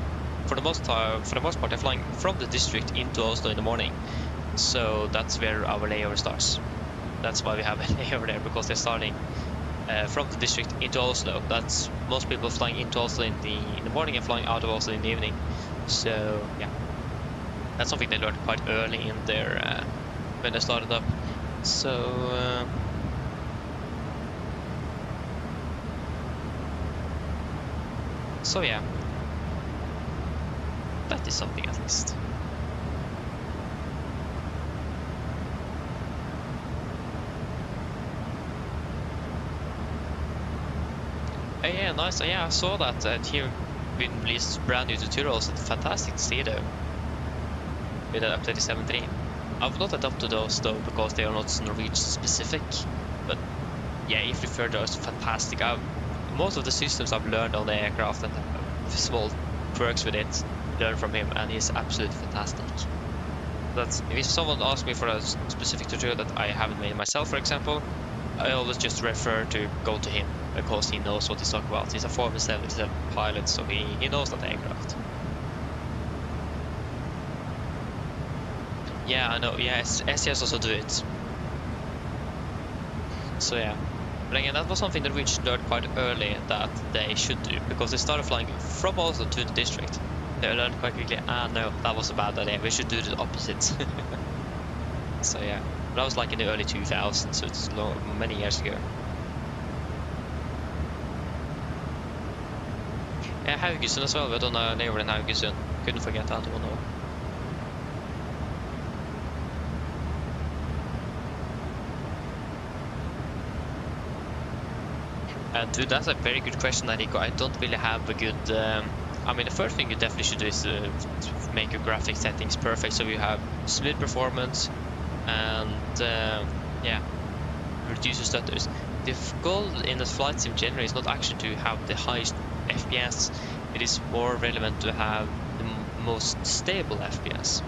A: for the most part. They're flying from the district into Oslo in the morning. So that's where our layover starts. That's why we have a layover there, because they're starting from the district into Oslo. That's most people flying into Oslo in the morning and flying out of Oslo in the evening. So yeah, that's something they learned quite early in their when they started up. So so yeah, that is something at least. Yeah, nice. Yeah, I saw that here been released brand new tutorials. It's fantastic to see though. With the update 7.3. I've not adopted those though because they are not Norwegian specific. But yeah, if you refer to those, fantastic. Most of the systems I've learned on the aircraft and small quirks with it, learned from him, and he's absolutely fantastic. That's if someone asks me for a specific tutorial that I haven't made myself, for example, I always just refer to go to him because he knows what he's talking about. He's a former 77 pilot, so he knows that aircraft. Yeah, I know. Yeah, SCS also do it. So yeah, but again, that was something that we learned quite early that they should do, because they started flying from Oslo to the district. They learned quite quickly. No, that was a bad idea. We should do the opposite. So yeah, but that was like in the early 2000s, so it's many years ago. Yeah, Haugesund as well. We done a layover in Haugesund. Couldn't forget that one though. Dude, that's a very good question, Enrico. I don't really have a good... I mean, the first thing you definitely should do is make your graphic settings perfect, so you have smooth performance and yeah, reduce your stutters. The goal in a flight sim generally is not actually to have the highest FPS. It is more relevant to have the most stable FPS,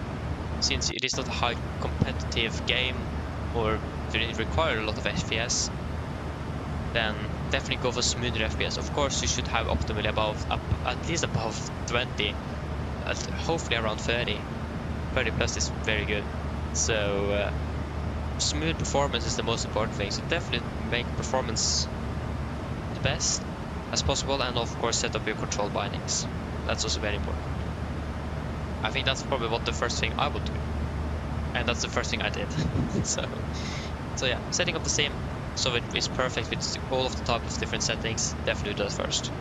A: since it is not a high competitive game or it require a lot of FPS. Then definitely go for smoother FPS. Of course, you should have optimally above, at least above 20, hopefully around 30. 30 plus is very good. So smooth performance is the most important thing. So definitely make performance the best as possible, and of course set up your control bindings. That's also very important. I think that's probably what the first thing I would do, and that's the first thing I did. So yeah, setting up the sim, so it is perfect with all of the type of different settings. Definitely do that first.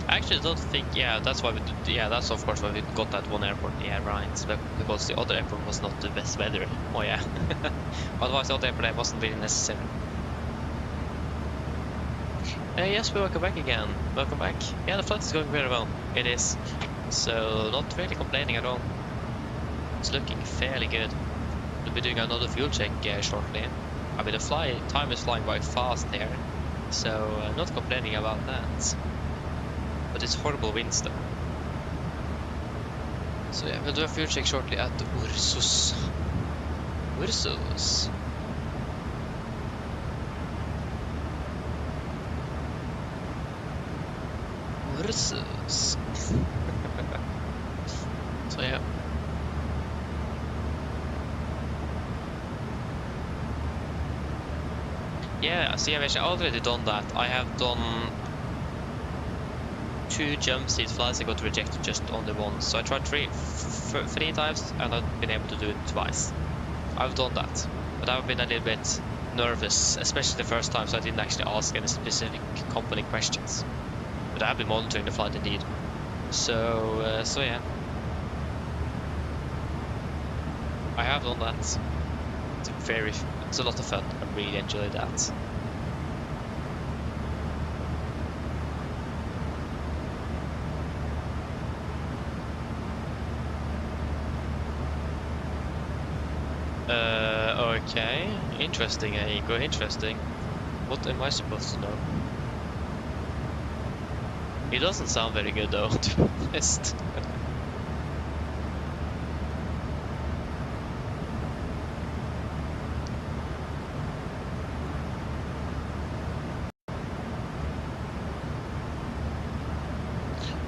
A: I actually don't think, yeah, that's why that's of course why we got that one airport, yeah, right, because the other airport was not the best weather. Oh yeah. Otherwise the other airport wasn't really necessary. Yes, we welcome back again. Welcome back. Yeah, the flight is going very well. It is. So not really complaining at all. It's looking fairly good. We'll be doing another fuel check shortly. I mean, the time is flying by fast here, so not complaining about that. But it's horrible winds though. So yeah, we'll do a fuel check shortly at Ursus. Ursus. Ursus. So yeah. Yeah, see, I've actually already done that. I have done 2 jump seat flights. I got rejected just on the one, so I tried 3 times and I've been able to do it twice. I've done that, but I've been a little bit nervous, especially the first time, so I didn't actually ask any specific company questions. But I've been monitoring the flight indeed. So yeah, I have done that. It's a lot of fun. I really enjoyed that. Okay, interesting, Ego, interesting. What am I supposed to know? It doesn't sound very good though, to be honest.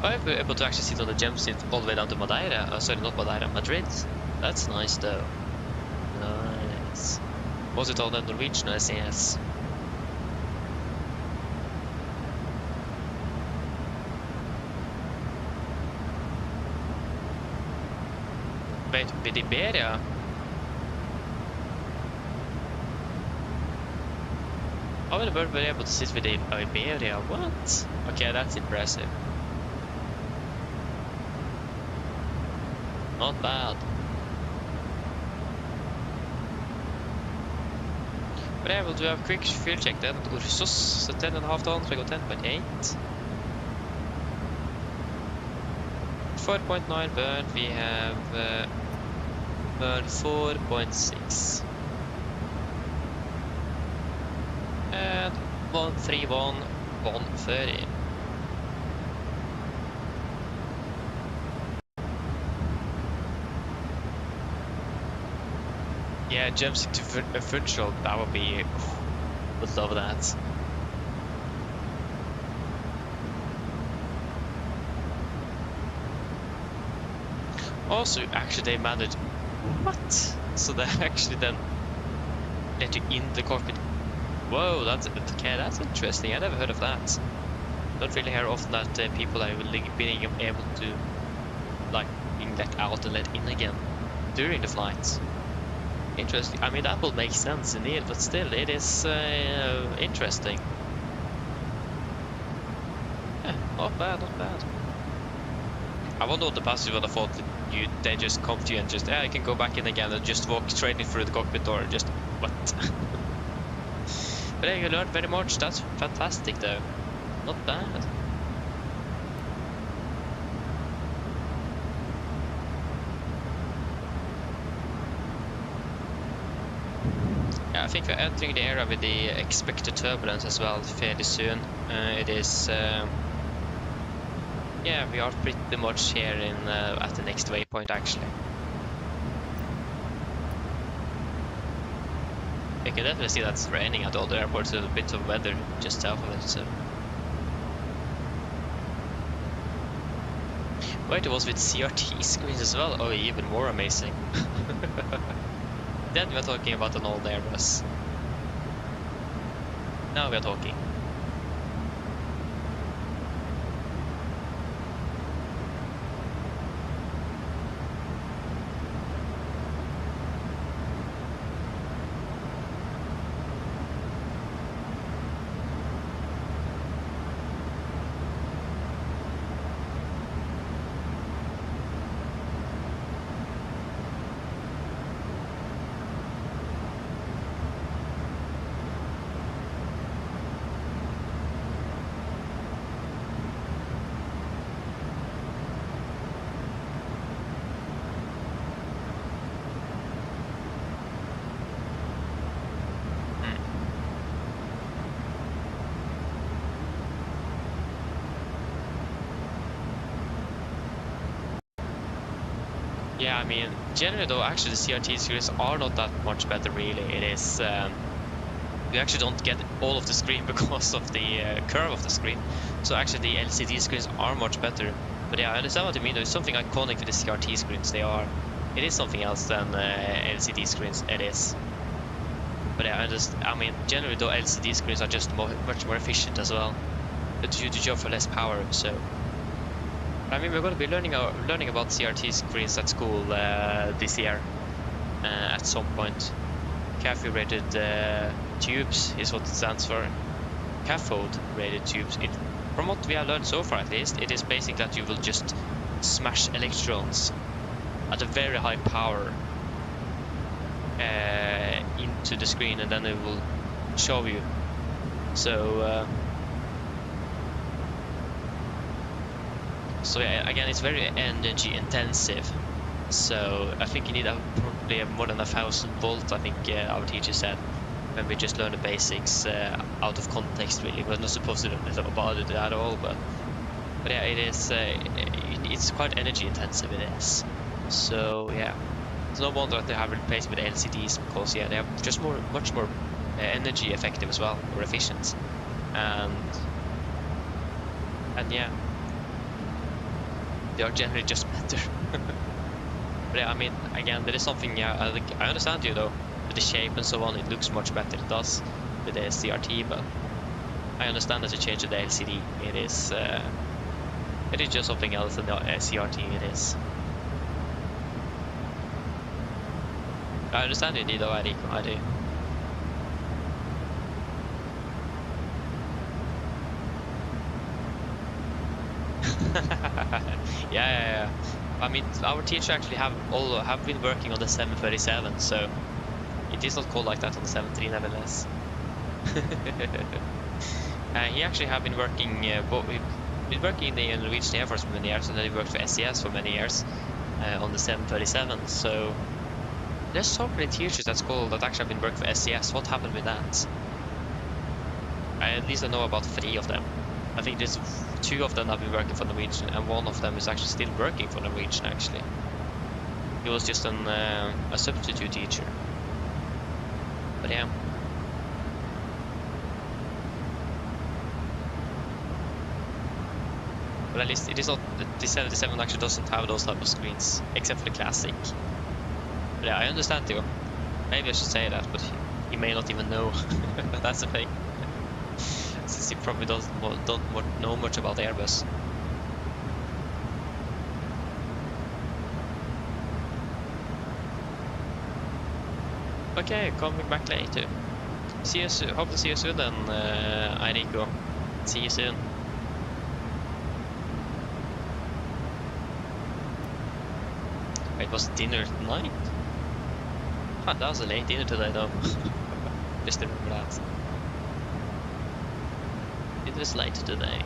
A: I've been able to actually sit on the jump seat all the way down to Madeira. Sorry, not Madeira, Madrid. That's nice though. Nice. Was it all the Norwegian SAS? Wait, with Iberia? I would have been able to sit with Iberia. What? Okay, that's impressive. Not bad. But yeah, we'll do a quick fuel check then at Ursus. So 10.5 tons, we got 10.8. 4.9 burn, we have burn 4.6. And 131, 130. Yeah, jumps into virtual, that would be, would love that. Also, actually they managed, what? So they actually then let you in the cockpit. Whoa, that's okay, that's interesting, I never heard of that. Don't really hear often that people are being able to, like, being let out and let in again during the flights. Interesting. I mean, that will make sense indeed, but still, it is interesting. Yeah, not bad, not bad. I wonder what the passengers would have thought that they just come to you and just, yeah, you can go back in again and just walk straight in through the cockpit door. Just, what? But yeah, you learned very much. That's fantastic, though. Not bad. I think we're entering the area with the expected turbulence as well fairly soon. It is, yeah, we are pretty much here in at the next waypoint actually. You can definitely see that it's raining at all the airports, so a bit of weather just south of it, so. Wait, it was with CRT screens as well? Oh, even more amazing. Then we're talking about an old Airbus. Now we're talking. Yeah, I mean, generally though, actually the CRT screens are not that much better really. It is, you actually don't get all of the screen because of the curve of the screen. So actually the LCD screens are much better. But yeah, I understand what you mean. There's something iconic with the CRT screens. It is something else than LCD screens, it is. But yeah, I mean, generally though, LCD screens are just much more efficient as well. They do the job for less power, so. I mean, we're going to be learning about CRT screens at school this year at some point. Cathode rated tubes is what it stands for. Cathode rated tubes. From what we have learned so far, at least, it is basic that you will just smash electrons at a very high power into the screen, and then it will show you. So. So yeah, again, it's very energy intensive. So I think you need probably more than 1,000 volts. I think our teacher said when we just learn the basics out of context. Really, we're not supposed to know about it at all. But yeah, it is. It's quite energy intensive. It is. So yeah, it's no wonder that they have replaced with LCDs, because yeah, they are just much more energy effective as well, or efficient, and yeah. They are generally just better. But yeah, I mean, again, there is something, yeah, I understand you though, with the shape and so on, it looks much better, it does, with the CRT, but I understand that you change to the LCD, it is just something else than the CRT, it is. I understand you need though, Enrico, I do. Yeah. I mean, our teacher actually have been working on the 737, so it is not called like that on the 73 nevertheless. He actually have been working, been working in the Norwegian Air Force for many years, and then he worked for SES for many years on the 737. So there's so many teachers at school that actually have been working for SES. What happened with that? At least I know about 3 of them. I think there's 2 of them have been working for Norwegian, and 1 of them is actually still working for Norwegian. Actually, he was just a substitute teacher. But yeah. But at least it is not. The 77 actually doesn't have those type of screens, except for the classic. But yeah, I understand you. Maybe I should say that, but he may not even know. That's the thing. Since he probably don't know much about Airbus. Okay, coming back later. See you soon. Hope to see you soon then, Enrico. See you soon. It was dinner tonight? Huh, that was a late dinner today though. Just remember that. It was late today.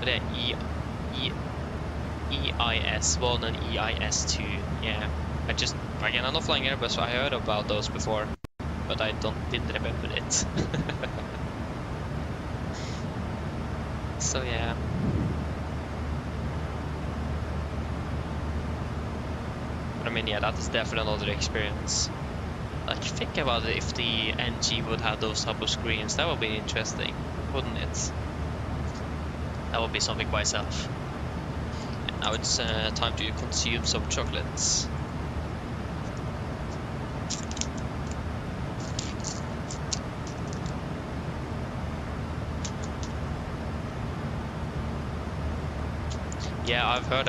A: But EIS1 and EIS2, yeah. Again, I'm not flying Airbus, so I heard about those before, but I didn't remember it. So yeah. But I mean, yeah, that is definitely another experience. Like, think about it, if the NG would have those type of screens, that would be interesting, wouldn't it? That would be something by itself. And now it's time to consume some chocolates. Yeah, I've heard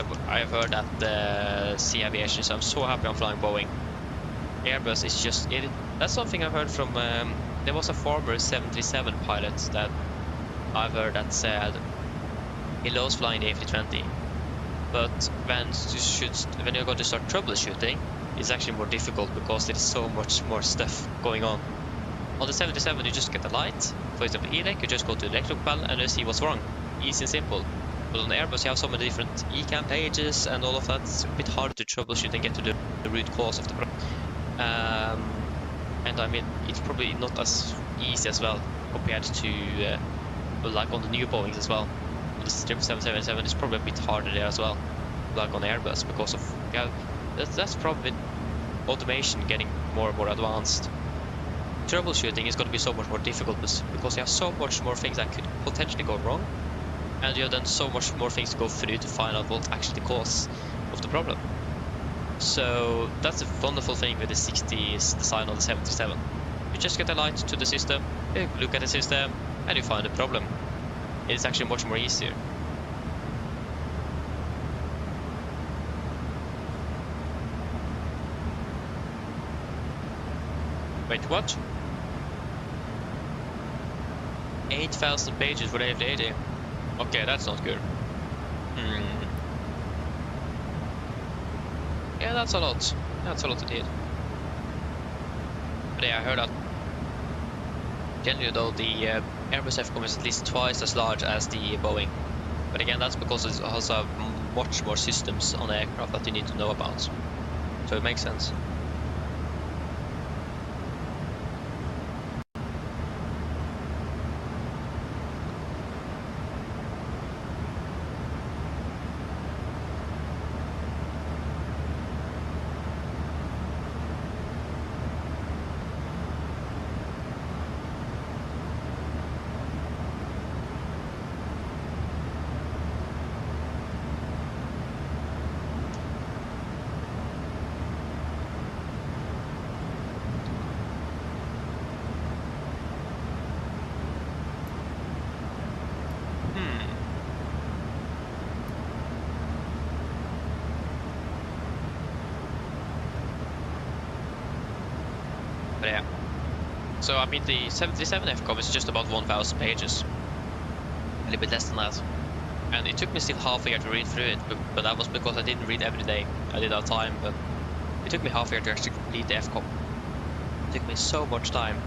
A: that Sea Aviation, so I'm so happy I'm flying Boeing. Airbus is just it. That's something I've heard from. There was a former 737 pilot that I've heard that said he loves flying the A320, but when you're going to start troubleshooting, it's actually more difficult because there is so much more stuff going on. On the 737, you just get a light, for example, ELEC, you just go to the electrical panel and you see what's wrong. Easy and simple. But on the Airbus, you have so many different ECAM pages and all of that. It's a bit hard to troubleshoot and get to the root cause of the problem. And I mean, it's probably not as easy as well compared to like on the new Boeings as well. On the 777, it's probably a bit harder there as well, like on Airbus, because of that's probably automation getting more and more advanced. Troubleshooting is going to be so much more difficult because you have so much more things that could potentially go wrong, and you have done so much more things to go through to find out what actually the cause of the problem. So that's a wonderful thing with the 60s design on the 737. You just get a light to the system, you look at the system, and you find the problem. It's actually much more easier. Wait, what? 8,000 pages for the AMD. Okay, that's not good. Yeah, that's a lot. That's a lot to read. But yeah, I heard that generally though the Airbus FCOM is at least twice as large as the Boeing. But again, that's because it also have much more systems on the aircraft that you need to know about. So it makes sense. But yeah. So I mean the 737 FCOM is just about 1,000 pages. A little bit less than that. And it took me still half a year to read through it, but that was because I didn't read every day. I did have time, but it took me half a year to actually complete the FCOM. It took me so much time.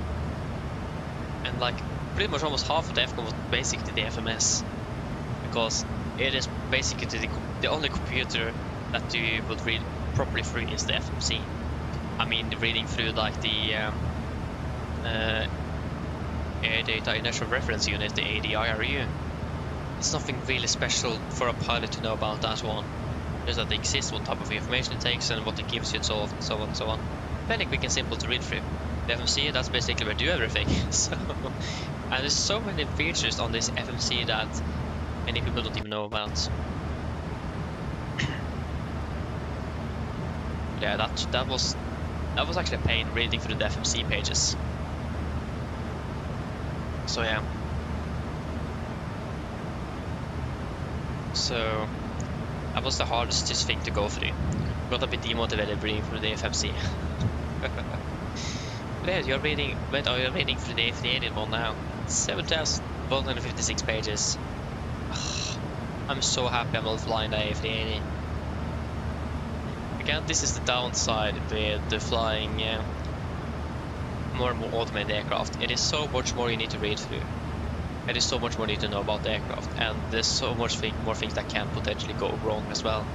A: And like pretty much almost half of the FCOM was basically the FMS. Because it is basically the only computer that you would read properly through is the FMC. I mean, reading through like the Air Data Inertial Reference Unit, the ADIRU. It's nothing really special for a pilot to know about that one. Just that it exists, what type of information it takes, and what it gives you, and so on and so on. Fairly quick and simple to read through. The FMC, that's basically where you do everything. So, and there's so many features on this FMC that many people don't even know about. Yeah, that was actually a pain reading through the FMC pages. So yeah. So that was the hardest thing to go through. Got a bit demotivated reading through the FMC. But yeah, you're reading through the A380 one now. 7,156 pages. I'm so happy I'm not flying the A380. Again, this is the downside with the flying more and more automated aircraft. It is so much more you need to read through. It is so much more you need to know about the aircraft, and there's so much more things that can potentially go wrong as well.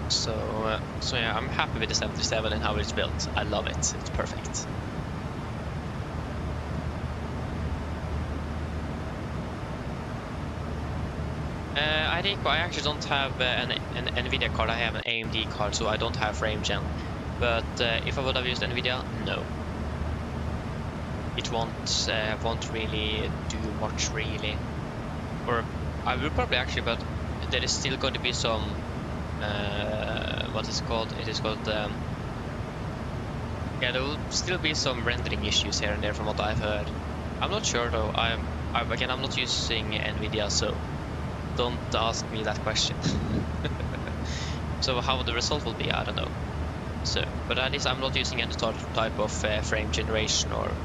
A: So yeah, I'm happy with the 737 and how it's built. I love it. It's perfect. I actually don't have an NVIDIA card. I have an AMD card, so I don't have frame gen. But if I would have used NVIDIA, no. It won't really do much, really. Or I will probably actually, but there is still going to be some what is it called? It is called yeah, there will still be some rendering issues here and there from what I've heard. I'm not sure though. Again, I'm not using NVIDIA, so don't ask me that question. So how the result will be, I don't know. So, but at least I'm not using any type of frame generation or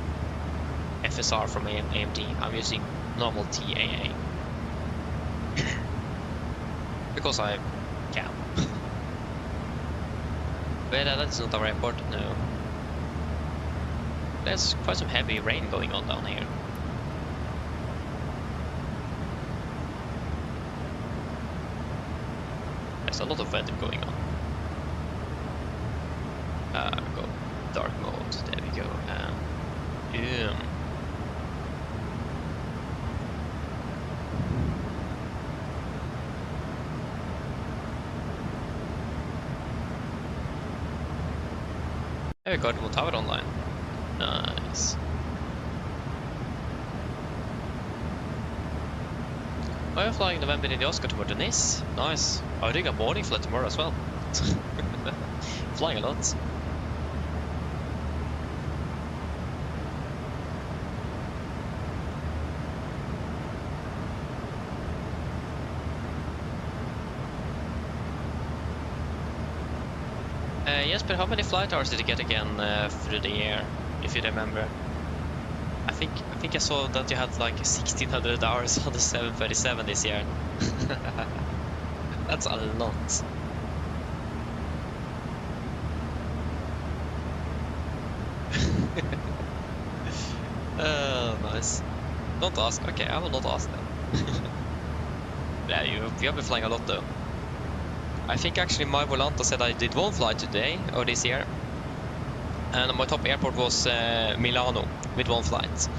A: FSR from AMD. I'm using normal TAA because I can. But that's not very important, no. There's quite some heavy rain going on down here. There's a lot of weather going on. Go dark mode. There we go. There we go. We'll have it online. Nice. I'm flying November in the Oscar tomorrow to Nice. Nice. I'm doing a morning flight tomorrow as well. Flying a lot. Yes, but how many flight hours did you get again through the year, if you remember? I think I saw that you had like 1600 hours on the 737 this year. That's a lot. Oh, nice. Don't ask. Okay, I will not ask then. Yeah, you have been flying a lot though. I think actually my Volanta said I did one flight today or this year, and my top airport was Milano with one flight.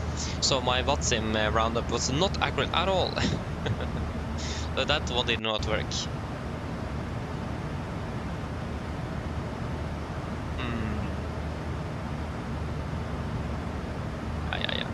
A: So my VATSIM roundup was not accurate at all. So that one did not work. Yeah.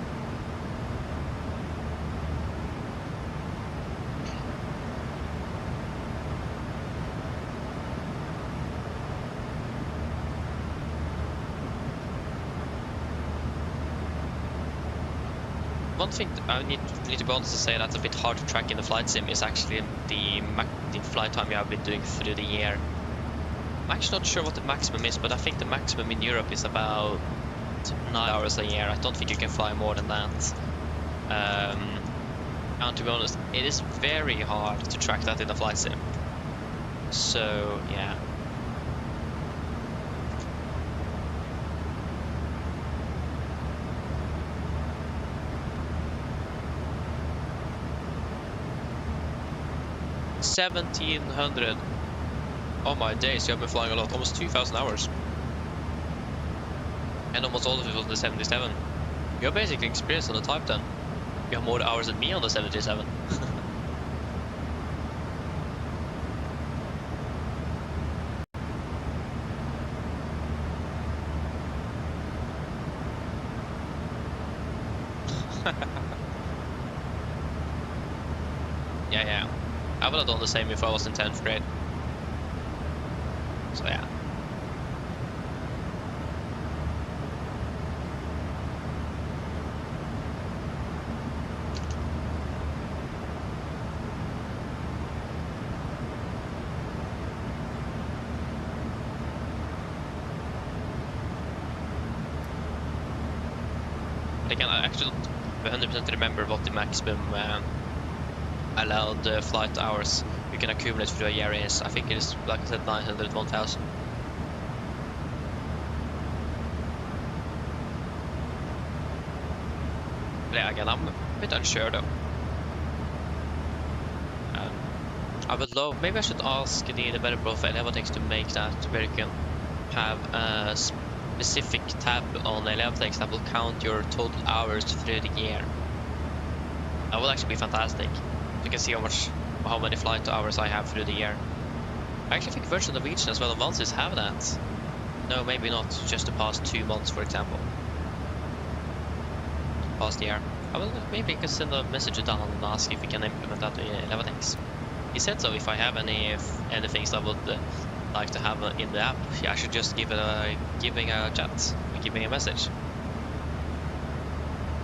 A: One thing I need to be honest to say that's a bit hard to track in the flight sim is actually the flight time you have been doing through the year. I'm actually not sure what the maximum is, but I think the maximum in Europe is about 9 hours a year. I don't think you can fly more than that. And to be honest, it is very hard to track that in the flight sim. So yeah. $1,700. Oh my days, you have been flying a lot. Almost 2,000 hours. And almost all of it was on the 77. You're basically experienced on the Type 10. You have more hours than me on the 77. Yeah. I would have done the same if I was in 10th grade. So yeah. But again, I actually don't 100% remember what the maximum allowed flight hours you can accumulate through a year is. I think it is, like I said, 900, 1000. Yeah, again, I'm a bit unsure though. I would love, maybe I should ask the developer of Elevatex to make that where you can have a specific tab on Elevatex that will count your total hours through the year. That would actually be fantastic. You can see how many flight hours I have through the year. I actually think Virtual Norwegian as well as Avances have that. No, maybe not. Just the past 2 months, for example. Past year. I will maybe could send a message to Dan and ask if we can implement that in Elevatex. He said so. If I have any things I would like to have in the app, yeah, I should just give a chat, give me a message.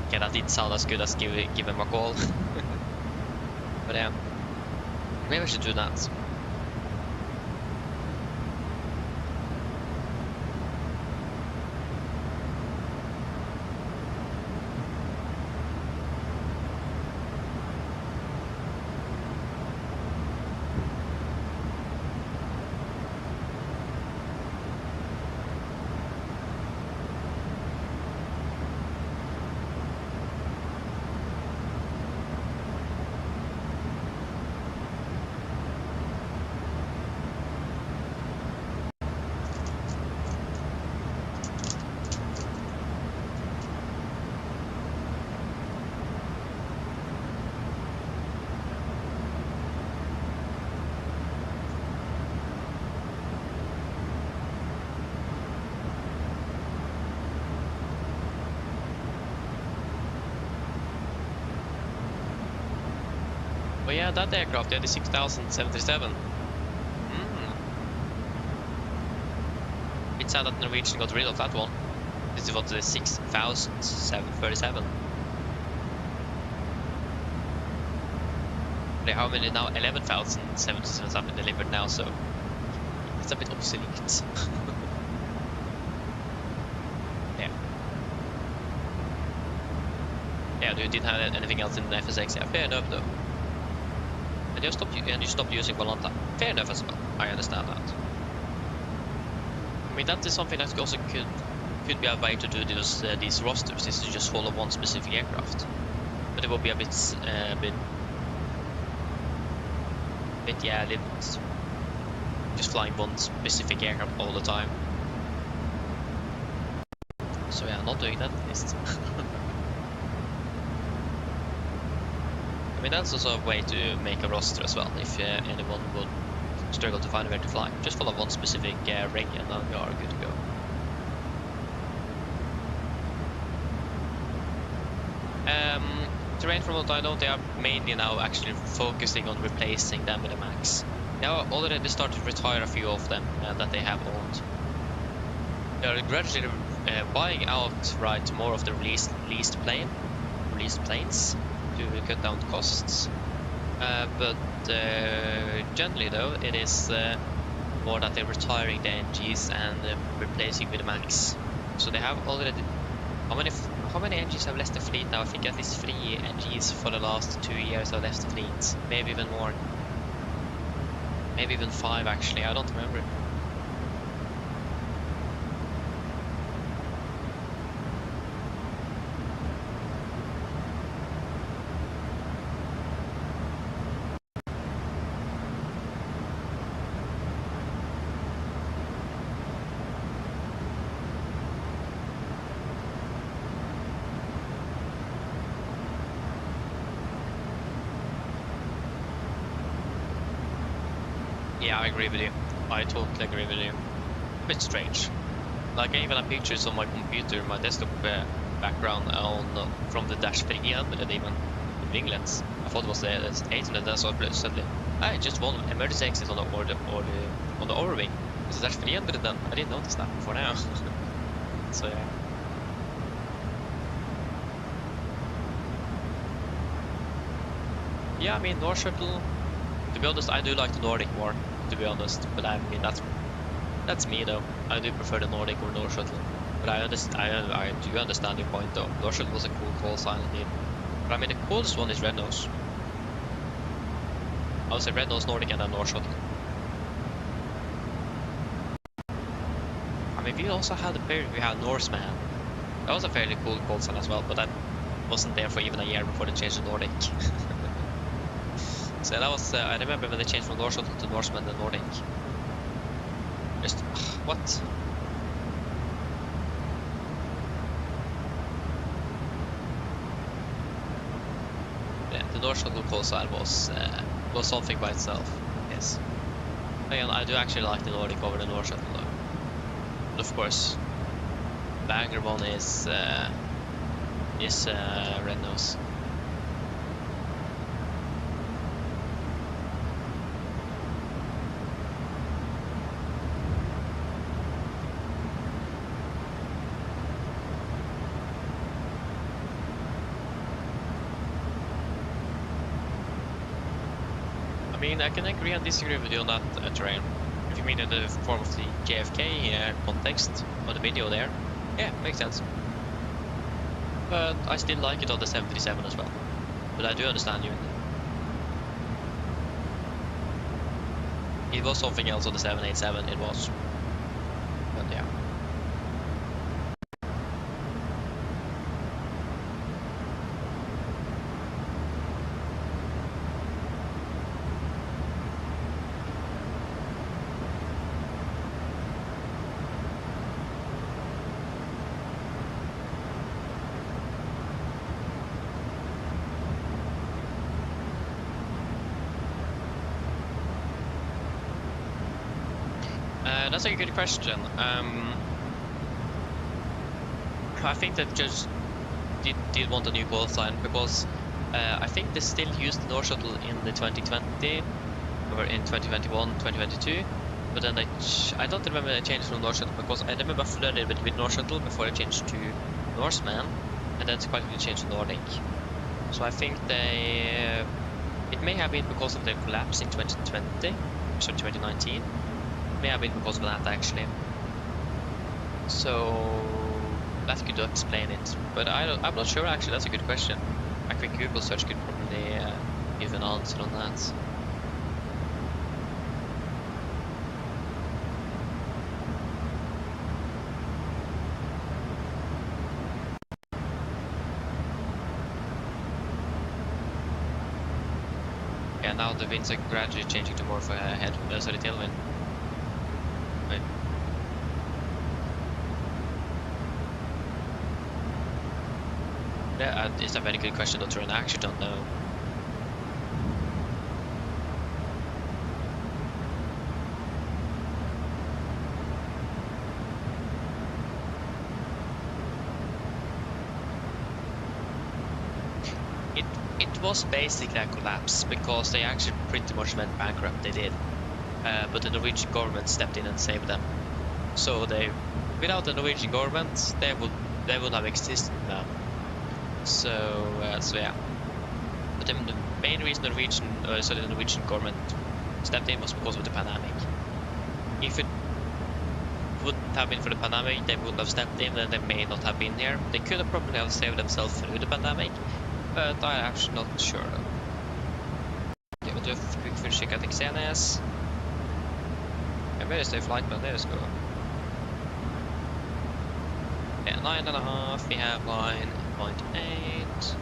A: Okay, that didn't sound as good as give him a call. But yeah, maybe I should do that. But yeah, that aircraft, the 6077. It's sad that Norwegian got rid of that one. This is what the 6737. How many now? 11,077 have been delivered now, so it's a bit obsolete. Yeah. Yeah, you didn't have anything else in the FSX. Yeah, fair enough though. And you stopped using Volanta. Fair enough as well. I understand that. I mean, that is something that also could be a way to do these rosters, is to just follow one specific aircraft. But it will be a bit just flying one specific aircraft all the time. So yeah, not doing that at least. I mean, that's also a way to make a roster as well, if anyone would struggle to find where to fly. Just follow one specific rig and then you are good to go. Terrain, from what I know, they are mainly now actually focusing on replacing them with a MAX. They have already started to retire a few of them that they have owned. They are gradually buying outright more of the released planes to cut down costs. But generally though, it is more that they're retiring the NGs and replacing with the MAX. So they have already... How many NGs have left the fleet now? I think at least 3 NGs for the last 2 years have left the fleet. Maybe even more. Maybe even 5 actually, I don't remember. Yeah, I agree with you. I totally agree with you. A bit strange. Like, I even have pictures on my computer, my desktop background from the Dash 300 even in winglets. I thought it was the 800, then I saw it suddenly. I just won emergency exit on the overwing. Is it Dash 300 then? I didn't notice that before now. So yeah. Yeah, I mean, North Shuttle. To be honest, I do like the Nordic more, to be honest. But I mean, that's me though. I do prefer the Nordic or North Shuttle. But I do understand your point though. North Shuttle was a cool call sign indeed. But I mean, the coolest one is Red Nose. I would say Red Nose, Nordic, and then North Shuttle. I mean, we also had a period we had Norseman. That was a fairly cool call sign as well, but that wasn't there for even a year before they changed to Nordic. So that was, I remember when they changed from North Shuttle to Norseman and Nordic. Just, what? Yeah, the North Shuttle call sign was something by itself, yes. Again, I do actually like the Nordic over the North Shuttle though. The of course, the angry one is Red Nose. I mean, I can agree and disagree with you on that terrain. If you mean in the form of the JFK context of the video there, yeah, makes sense. But I still like it on the 737 as well. But I do understand you. It was something else on the 787, it was. But yeah. That's a good question. I think that just did want a new call sign because I think they still used the North Shuttle in the 2020 or in 2021, 2022. But then I don't remember they changed from North Shuttle because I remember flooded a bit with North Shuttle before they changed to Norseman, and then quite quickly changed to Nordic. So I think they it may have been because of the collapse in 2020, so 2019. May have been because of that actually. So that could explain it, but I'm not sure actually. That's a good question. A quick Google search could probably give an answer on that. Yeah, now the winds are gradually changing to more of a head, sorry, tailwind. Right. Yeah, it's a very good question, Doctor, and I actually don't know. It was basically a collapse because they actually pretty much went bankrupt. They did. But the Norwegian government stepped in and saved them. So without the Norwegian government, they would have existed now. So yeah. But the main reason the Norwegian government stepped in was because of the pandemic. If it wouldn't have been for the pandemic, they wouldn't have stepped in, and they may not have been here. They could have probably have saved themselves through the pandemic, but I'm actually not sure. Okay, we'll do a quick fuel check at Xenes. Where is the flight plan? Let's go. Yeah, 9.5. We have 9.8.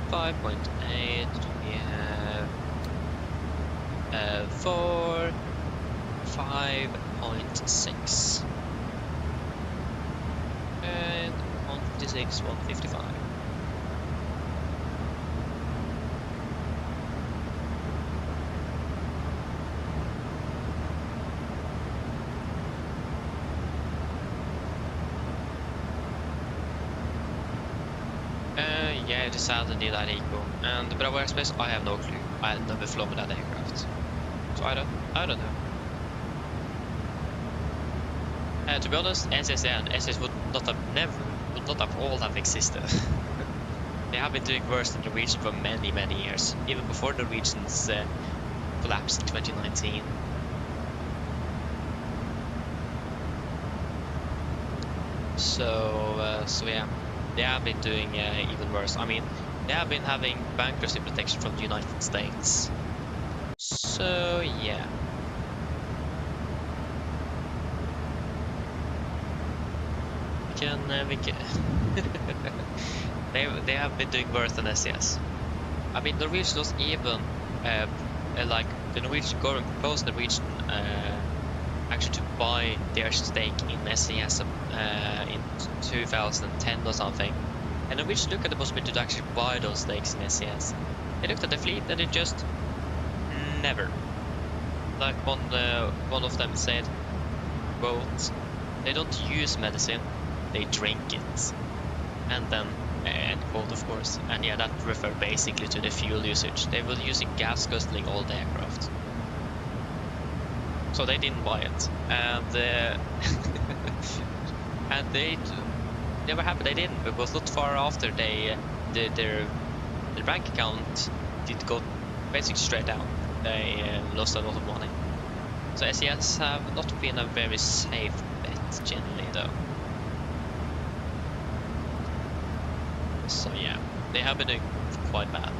A: 5.8. We have 4. 5.6. And 156, 155. Yeah, it is sad indeed that eco. And the Bravo Airspace, I have no clue. I have never flown with that aircraft, so I don't know. To be honest, SS and SS would not have all have existed. They have been doing worse than the Norwegian for many years, even before the Norwegians collapsed in 2019. So yeah. They have been doing even worse. I mean, they have been having bankruptcy protection from the United States. So yeah. We can they have been doing worse than SES. I mean, Norwegian was even like the Norwegian government proposed Norwegian actually to buy their stake in SES in 2010 or something. And Norwegian looked at the possibility to actually buy those stakes in SES. They looked at the fleet and it just never. Like one of them said, quote, they don't use medicine, they drink it. And then, end quote of course, and yeah, that referred basically to the fuel usage. They were using gas guzzling all the aircraft. So they didn't buy it. And and they were happy they didn't, because not far after their bank account did go basically straight down. They lost a lot of money. So SES have not been a very safe bet generally though. So yeah, they have been doing quite bad.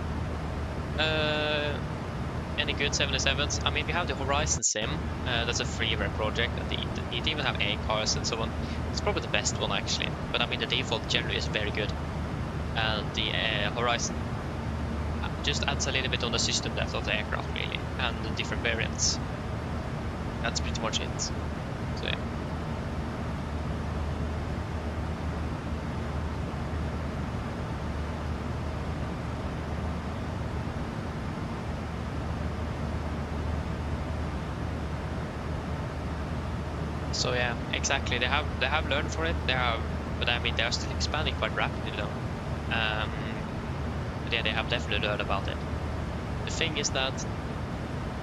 A: Any good 77s? I mean, we have the Horizon Sim, that's a freeware project, and it even have A cars and so on. It's probably the best one actually, but I mean the default generally is very good. And the Horizon just adds a little bit on the system depth of the aircraft really, and the different variants. That's pretty much it. So yeah. So yeah, exactly. They have learned for it. But I mean they are still expanding quite rapidly though. But yeah, they have definitely learned about it. The thing is that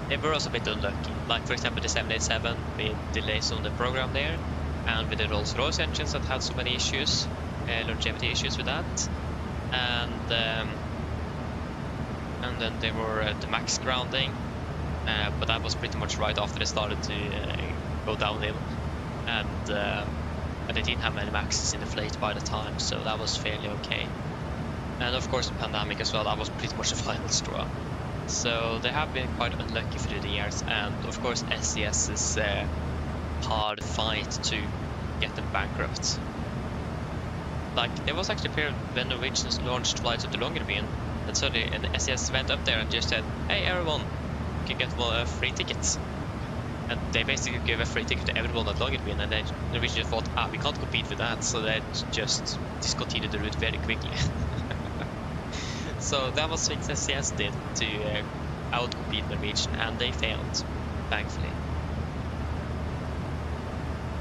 A: they were also a bit unlucky. Like for example the 787 with delays on the program there, and with the Rolls-Royce engines that had so many issues, longevity issues with that, and then there were the MAX grounding, but that was pretty much right after they started to go downhill, and they didn't have many MAXs in the fleet by the time, so that was fairly okay. And of course the pandemic as well, that was pretty much the final straw. So they have been quite unlucky through the years, and of course SES's hard fight to get them bankrupt. Like there was actually a period when Norwegian launched flights to the Longyearbyen, and suddenly an SES went up there and just said, "Hey everyone, you can get free tickets." And they basically gave a free ticket to everyone at Longyearbyen, and then Norwegian thought, we can't compete with that, so they just discontinued the route very quickly. So that was what SES did to outcompete Norwegian, and they failed, thankfully.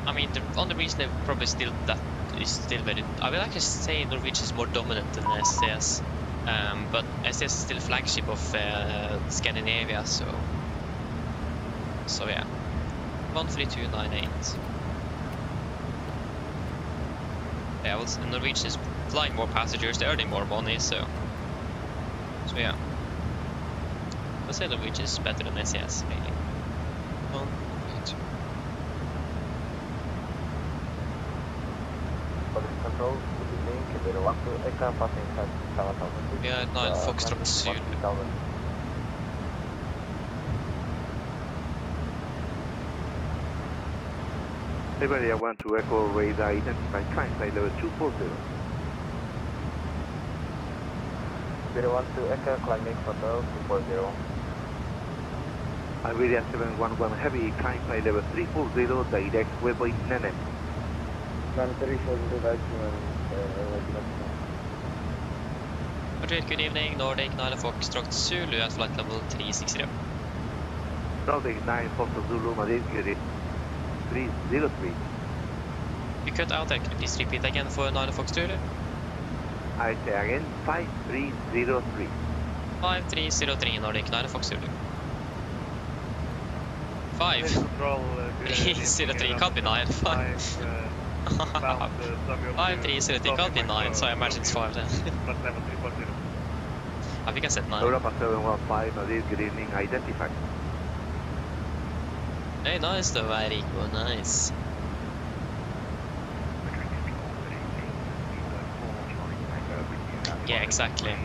A: I mean, the only reason they probably still is still very. I will actually say Norwegian is more dominant than SES, but SES is still flagship of Scandinavia, so yeah. 13298. Yeah, well, Norwegian is flying more passengers, they're earning more money, so yeah. I'd say Norwegian is better than SES, maybe.
C: Control, good evening, we want to Eka passing at 7000.
A: We are at 9 Foxtrot soon.
D: Everybody, I want to echo radar identify climb side level 240.
C: 01 to Eka climbing hotel 240.
D: Iberia 711 heavy climb side level 340 direct waypoint Nene.
C: 340
A: Madrid, good evening, Nordic 9 Foxtrot Zulu at flight level 360.
D: Nordic 9 Foxtrot Zulu Madrid, good evening. 303.
A: You cut out there, can you please repeat again for 9 Fox Zulu?
D: I say again, 5303.
A: 5303 Nordic 9 Fox Zulu. 5303 can't be 9. 5303 can't be 9, so I imagine it's 5 then. I think I said 9.
D: Europa 715 Madrid, good evening, identify.
A: Hey, nice though, Rico, nice. Yeah, exactly.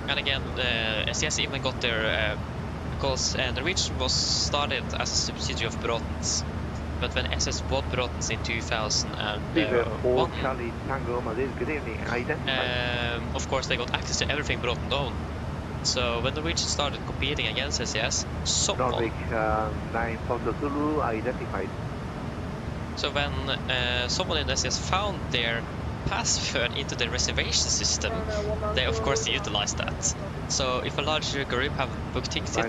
A: And again, the SES even got their, because Norwegian was started as a subsidiary of Braathens, but when SS bought Braathens in 2001,
D: Charlie Tango Madrid, good evening, identify.
A: of course they got access to everything Braathens owned. So when Norwegian started competing against SES, someone...
D: Nordic 9 Foxtrot Zulu identified.
A: So when someone in SES found their password into the reservation system, they of course utilized that. So if a larger group have booked tickets on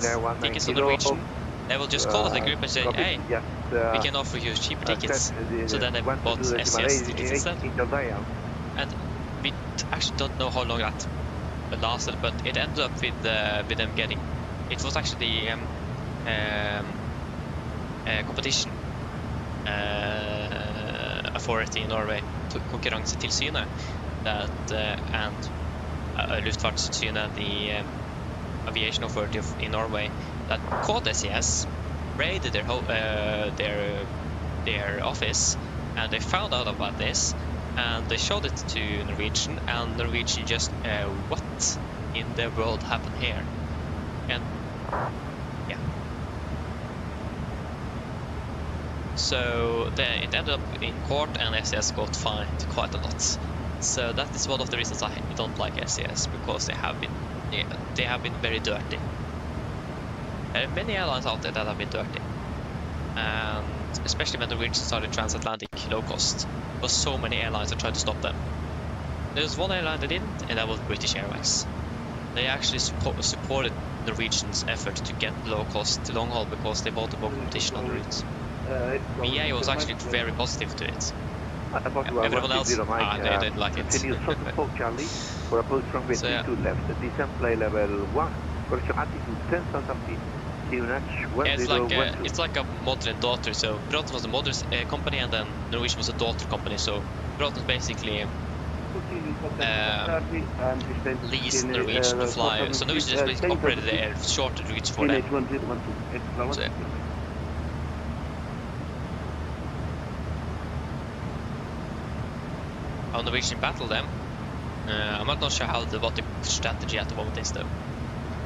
A: Norwegian, they will just call the group and say, hey, we can offer you cheaper tickets. So then they bought SES tickets instead. And we actually don't know how long that lasted, but it ended up with them getting. It was actually competition authority in Norway, Konkurransetilsynet, that and Luftfartstilsynet, the aviation authority in Norway, that caught SES, raided their office, and they found out about this, and they showed it to Norwegian, and Norwegian just what in the world happened here? And yeah, so then it ended up in court, and SES got fined quite a lot. So that is one of the reasons I don't like SES, because they have been very dirty. There are many airlines out there that have been dirty, and especially when Norwegian started transatlantic low cost, there was so many airlines that tried to stop them. There was one airline that didn't, and that was British Airways. They actually supported Norwegian's effort to get low cost long haul because they wanted more competition on the routes. BA was actually very positive to it. Everyone else, they didn't like it.
D: Continue short Charlie for approach from
A: So, yeah.
D: to left. Descent fly level 1. Correction altitude 10,000 feet.
A: It's like a mother and daughter. So Broughton was the mother's company, and then Norwegian was a daughter company. So Broughton basically leased Norwegian to fly. So Norwegian just basically operated the shorter routes for them. So, yeah. How Norwegian battle them, I'm not sure what the strategy at the moment is though.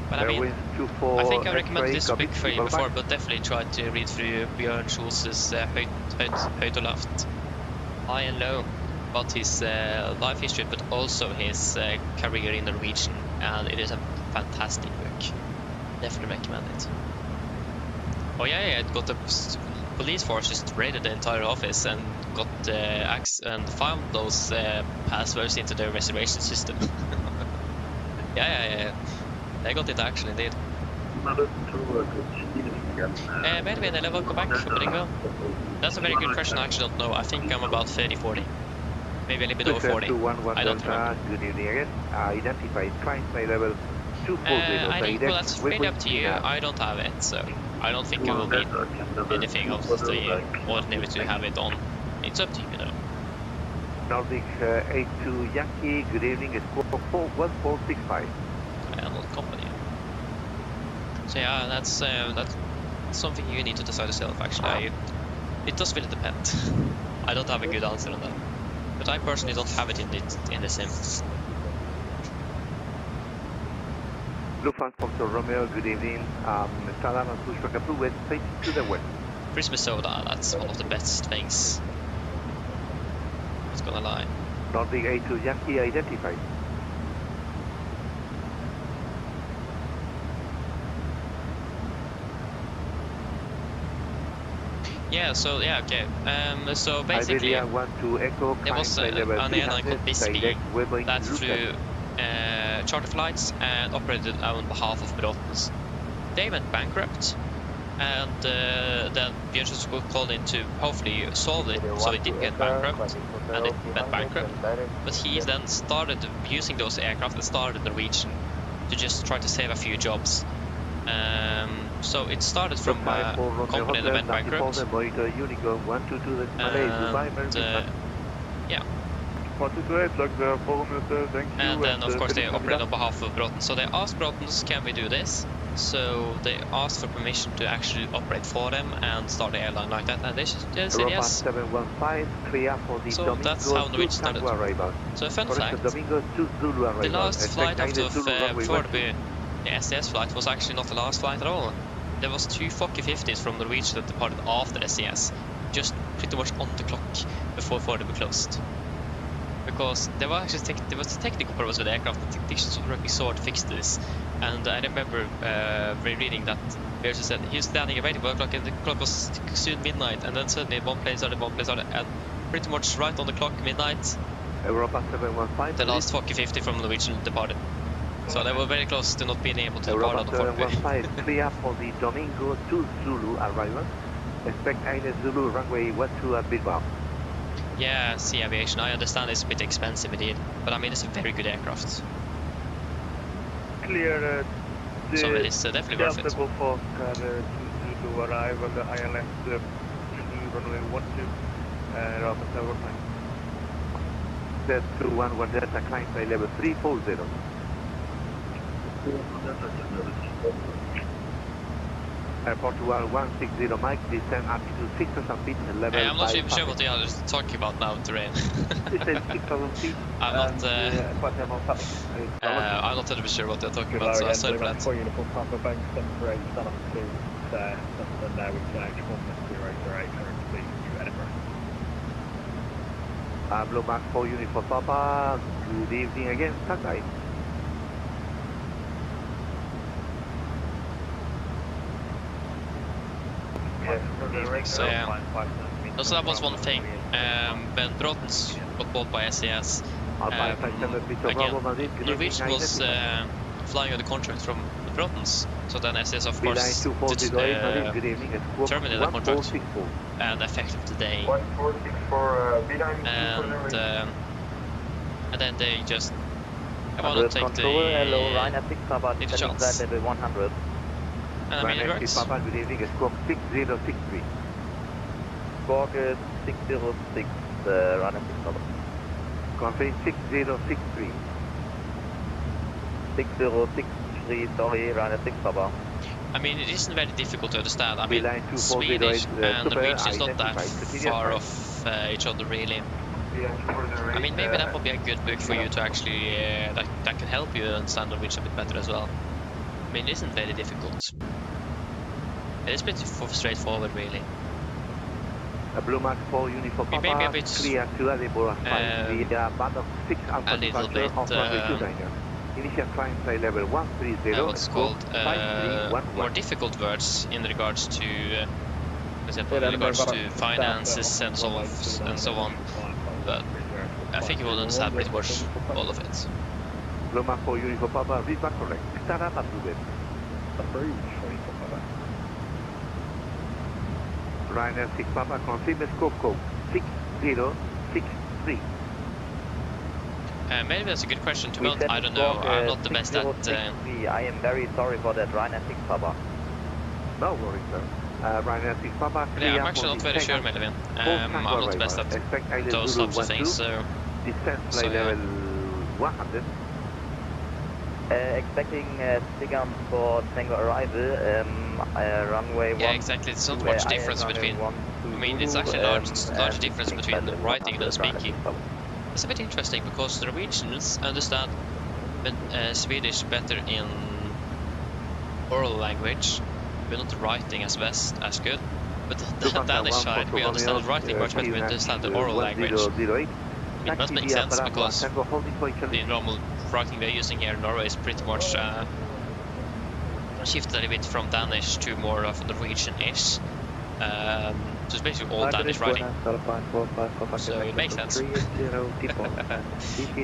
A: But I mean, I think I recommended this book for you before, but definitely try to read through Bjørn Schulz's Høyt og Lavt, High and Low, about his life history, but also his career in Norwegian, and it is a fantastic book. Definitely recommend it. Oh yeah, it got the police force just raided the entire office and got and found those passwords into their reservation system. yeah. They got it actually, indeed. Maybe an 11 go back from Ringo. That's a very good question, I actually don't know. I think I'm about 30-40. Maybe a little bit over 40. I don't remember.
D: Good evening again. Identify climb by level 240.
A: I think, well, that's really up to you. I don't have it, so I don't think it will be anything else the ordinary to have it on. It's up to you, though.
D: Nordic 82 Yankee, good evening, score 1465.
A: I'm not company. So yeah, that's something you need to decide yourself, actually. It does really depend. I don't have a good answer on that. But I personally don't have it in the sim.
D: Lufthansa Romeo, good evening. Salam and pushback approved, facing to the west.
A: Christmas soda, that's one of the best things. Not gonna lie.
D: Nordic 82 Yankee identified.
A: Yeah, so yeah, okay. So basically,
D: Iberia 1 to Echo,
A: there was an airline called Bisbee that flew charter flights and operated on behalf of Broughton's. They went bankrupt, and then Bjørn was called in to hopefully solve it, so it didn't get bankrupt, and it went bankrupt. But he then started using those aircraft and started Norwegian to just try to save a few jobs. So it started from a company that went bankrupt, and yeah. And then of course they operated on behalf of Broughton. So they asked Broughton's, can we do this? So they asked for permission to actually operate for them and start the airline like that, and they said yes. So that's how Norwegian started. So a fun fact, the last flight out of Fornebu, the SES flight, was actually not the last flight at all. There was 2 Fokker 50s from Norwegian that departed after SES, just pretty much on the clock before Fornebu closed. Because there was technical problems with the aircraft, the technicians were working so hard to fix this. And I remember reading that Boris said he was standing and waiting for the clock, and the clock was soon midnight, and then suddenly one plane started, and pretty much right on the clock, midnight, the last Fokker 50 from Norwegian departed. So they were very close to not being able to depart on the Fornebu.
D: Clear for the Domingo to Zulu arrival. Expect Island Zulu runway 12 at Bilbao.
A: Yeah, Sea Aviation, I understand it's a bit expensive indeed, but I mean it's a very good aircraft.
E: Clear
A: So it is definitely worth it.
E: Delta Golf Oscar to arrive on the ILS runway 12, Robert Tower time.
D: That's 21 Delta climb by level 340. Airport 160 Mike, descend altitude 6,000 feet, level
A: I'm not
D: 5
A: even sure what they are talking about now, terrain.
D: Descend 6,000 feet.
A: I'm not 100% sure what they're talking about, so I sorry for that.
E: For uniform Papa Bank 748, stand up to London now with flag 1008, currently New Edinburgh.
D: Blue Mark 4 uniform Papa, good evening again, stand by.
A: So yeah, so that was one thing. When Brotens got bought by SAS, again, Norwegian was flying on the contract from the Brotens, so then SAS of course terminated the contract and effective today. And then they just want to take the chance. And I mean it works.
D: Papa, good evening, squawk 6063.
C: Squawk 606, runner 6 Papa.
D: Confirm 6063.
C: 6063, sorry, runner 6 Papa.
A: I mean, it isn't very difficult to understand. I mean, Swedish and Norwegian is not that far off each other, really. I mean, maybe that would be a good book for you to actually, that can help you understand Norwegian a bit better as well. I mean, it isn't very difficult. It is pretty straightforward, really.
D: A Blue Mark 4 uniform Papa,
A: maybe a bit,
D: clear to Edinburgh 5, the band of 6 Alpha
A: a little bit,
D: initial climb by level 130,
A: what's called more difficult words in regards to, for example, in regards to finances and so on. But I think you will understand pretty much all of it.
D: Blue Mark 4 uniform Papa, read back correct. Start up and do it.
E: Approved for uniform Papa.
D: Ryanair 6 Papa, confirm scope code 6063.
A: Maybe that's a good question to build. I don't know. I'm not the best at.
C: I am very sorry for that, Ryanair 6 Papa.
D: No worries, sir. Ryanair 6 Papa.
A: Yeah, I'm actually not very sure, Melvin. I'm not the best at those types of things, so.
D: Descent flight level 100.
C: Expecting SIGAM for Tango arrival, runway 1.
A: Yeah, exactly. It's not much difference between. I mean, it's actually large difference between writing and speaking. It's a bit interesting because the Norwegians understand Swedish better in oral language, but not the writing as good. But the Danish side, we understand the writing much better, we understand the oral language. It must make sense because the normal writing we're using here in Norway is pretty much shifted a little bit from Danish to more of Norwegian-ish. So it's basically all Danish writing. So it makes sense.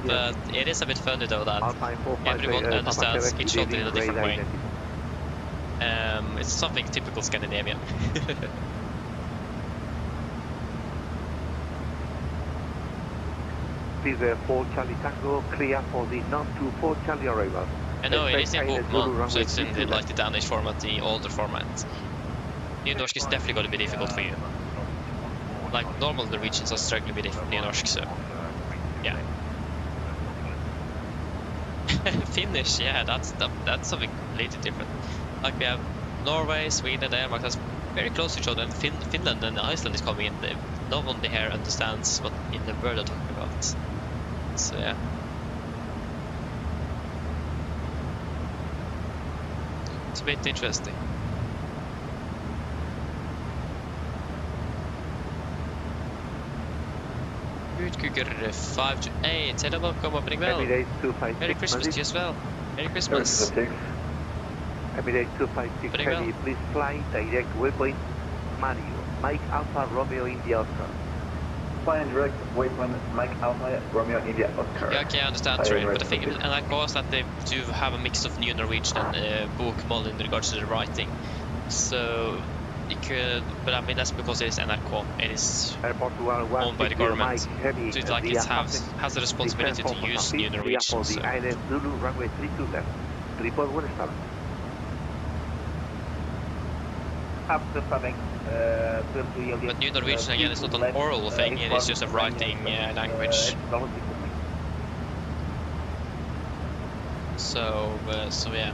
A: But it is a bit funny though that everyone understands each other in a different way. It's something typical Scandinavian.
D: Please 4 Charlie Tango, clear for the non-24 Charlie arrival.
A: I know it is in Bokmål, so it's in like the Danish format, the older format. Nynorsk is definitely going to be difficult for you. Like normal Norwegians are struggling with Nynorsk, so yeah. Finnish, yeah, that's something completely different. Like we have Norway, Sweden, Denmark, that's very close to each other, and Finland and Iceland is coming in. No one here understands what in the world they're talking about. So yeah. It's a bit interesting. Utkuker 5 to 8. Hello, welcome, opening bell. Merry Christmas to you as well. Merry Christmas.
D: Emirates 256 Heavy, please fly direct waypoint Mario, Mike Alpha Romeo India Oscar.
C: Fly direct waypoint Mike Alpha Romeo India Oscar.
A: Yeah, okay, I understand, terrain, but the thing, and I cause that they do have a mix of New Norwegian and Bokmål in regards to the writing. So It could, but I mean that's because it is NRK. It is
D: Airport
A: owned by the government. So it's like it has the responsibility to use New Norwegian.
D: For the ILS Zulu runway 32 left. Report 1 star.
A: But New Norwegian again is not an oral thing, it is just a writing language. So yeah.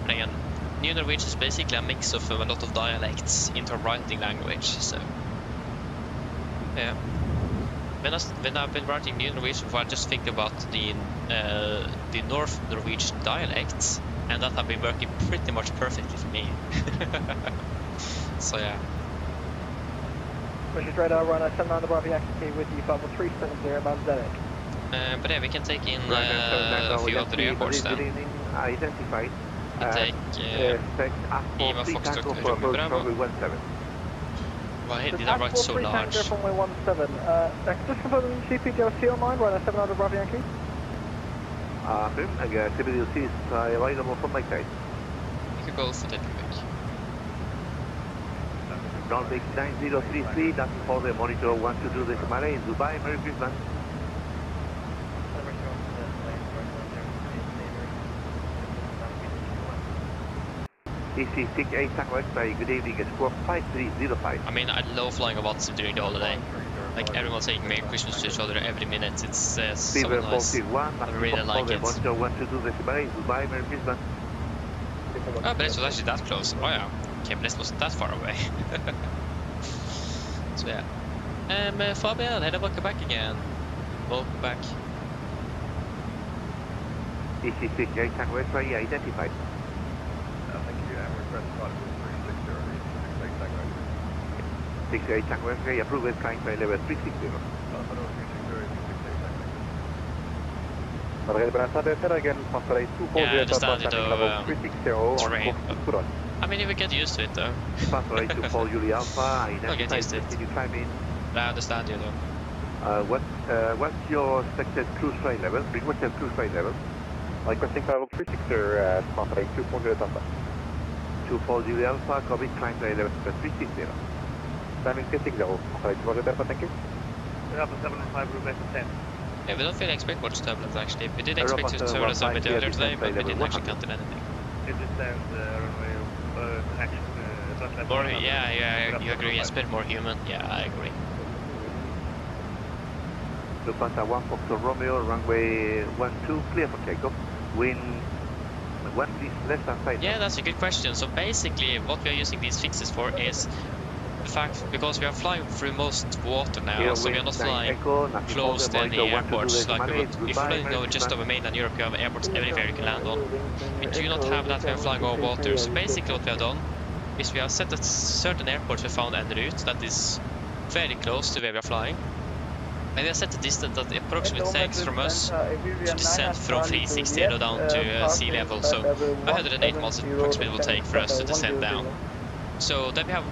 A: And again, New Norwegian is basically a mix of a lot of dialects into a writing language. So yeah. When I've been writing New Norwegian before, I just think about the North Norwegian dialects, and that have been working pretty much perfectly for me. So yeah.
C: British radar runner 79 Bravo Yankee with you 5370 Lanzarote.
A: But yeah, we can take in a few other airports then.
D: Identified.
A: We can take Lima Foxtrot Romeo Bravo. Why did I write so large?
C: Runway 17. Just confirm CPGLC online, runner 700 Bravo Yankee.
D: CPGLC is available from my side.
A: You can go for that quick.
D: Nordic 9033, that's for the monitor 122 decimal in Dubai, Merry Christmas. DC68 Tango X-Ray, good evening, it's squawk 5305.
A: I mean, I love flying a WhatsApp during the holiday. Like everyone's saying Merry Christmas to each other every minute, it's so nice. I really like it.
D: Monitor 122 decimal in Dubai, Merry Christmas.
A: Oh, but this was actually that close. Oh yeah. Okay, but this wasn't that far away. So yeah. Fabian, welcome back again. Welcome back.
D: DC68 Tango X-Ray identified.
E: Thank you. Request flight 360
D: 68 Tango X-Ray, approved with flying by level 360.
A: Yeah, I understand it though, terrain. I mean, you will get used to it though.
D: I'll
A: get used to it. I understand you though.
D: What's your expected cruise flight level? Requested cruise flight level?
C: Requesting level 36er, Spartan 240 Alpha.
D: 240 Alpha, copy, climb to level 360.
C: Timing 360, Spartan 240 Alpha, thank you.
E: Alpha 705, room 10.
A: Yeah, we don't really expect much turbulence actually. We did expect to turbulence a bit earlier today, but we didn't actually count on anything.
E: It is runway action.
A: More, yeah, you agree, it's a bit more human. Yeah, I agree.
D: Lufthansa 1 Foxtrot Romeo, runway 12, clear for takeoff. Wind 1 is left hand side.
A: Yeah, that's a good question. So basically, what we are using these fixes for is the fact because we are flying through most water now, so we are not flying close to any airports like we would. If we're flying just over mainland Europe, you have airports everywhere you can land on. We do not have that when flying over water. So basically, what we have done is we have set at certain airports we found en route that is very close to where we are flying. And we have set the distance that approximately takes from us to descend from 360 down to sea level. So 108 miles approximately will take for us to descend down. So then we have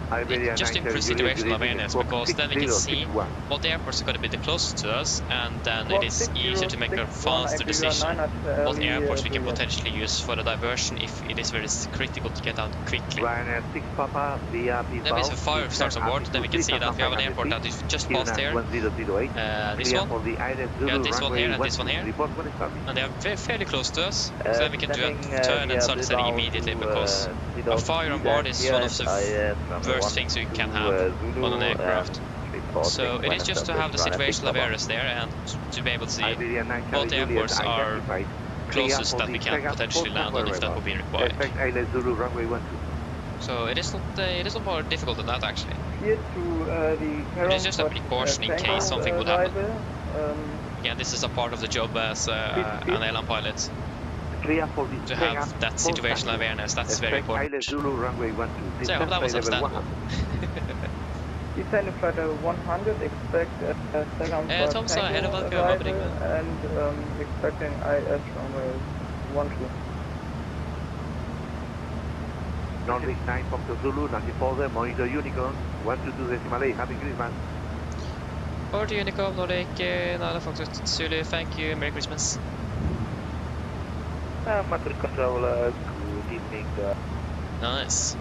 A: just improved situational awareness, because then we can see what airports are going to be the closest to us, and then it is easier to make a faster decision what airports we can potentially use for the diversion if it is very critical to get out quickly. Then if the fire starts on board, then we can see that we have an airport that is just past here, this one, we have this one here and this one here, and they are fairly close to us, so then we can do a turn and start descending immediately, because a fire on board is one of the worst things you can have on an aircraft. So it is just to have the situational awareness there and to be able to see what airports are closest that we can potentially land on if that would be required. So it is not more difficult than that actually. It is just a precaution in case something would happen. Again, this is a part of the job as an airline pilot. To have that situational awareness, that's very important. So I hope that was understandable.
C: Descending flight 100, expect second
A: Tom's ahead of welcome,
C: and expecting IS runway 12.
D: Nordic 9 Foxtrot Zulu, 94 there, monitor Unicorn, 122 decimal 8, happy Christmas.
A: Over to Unicorn, Nordic 9 Foxtrot Zulu, thank you, Merry Christmas.
C: Matrix control, good evening.
A: Nice.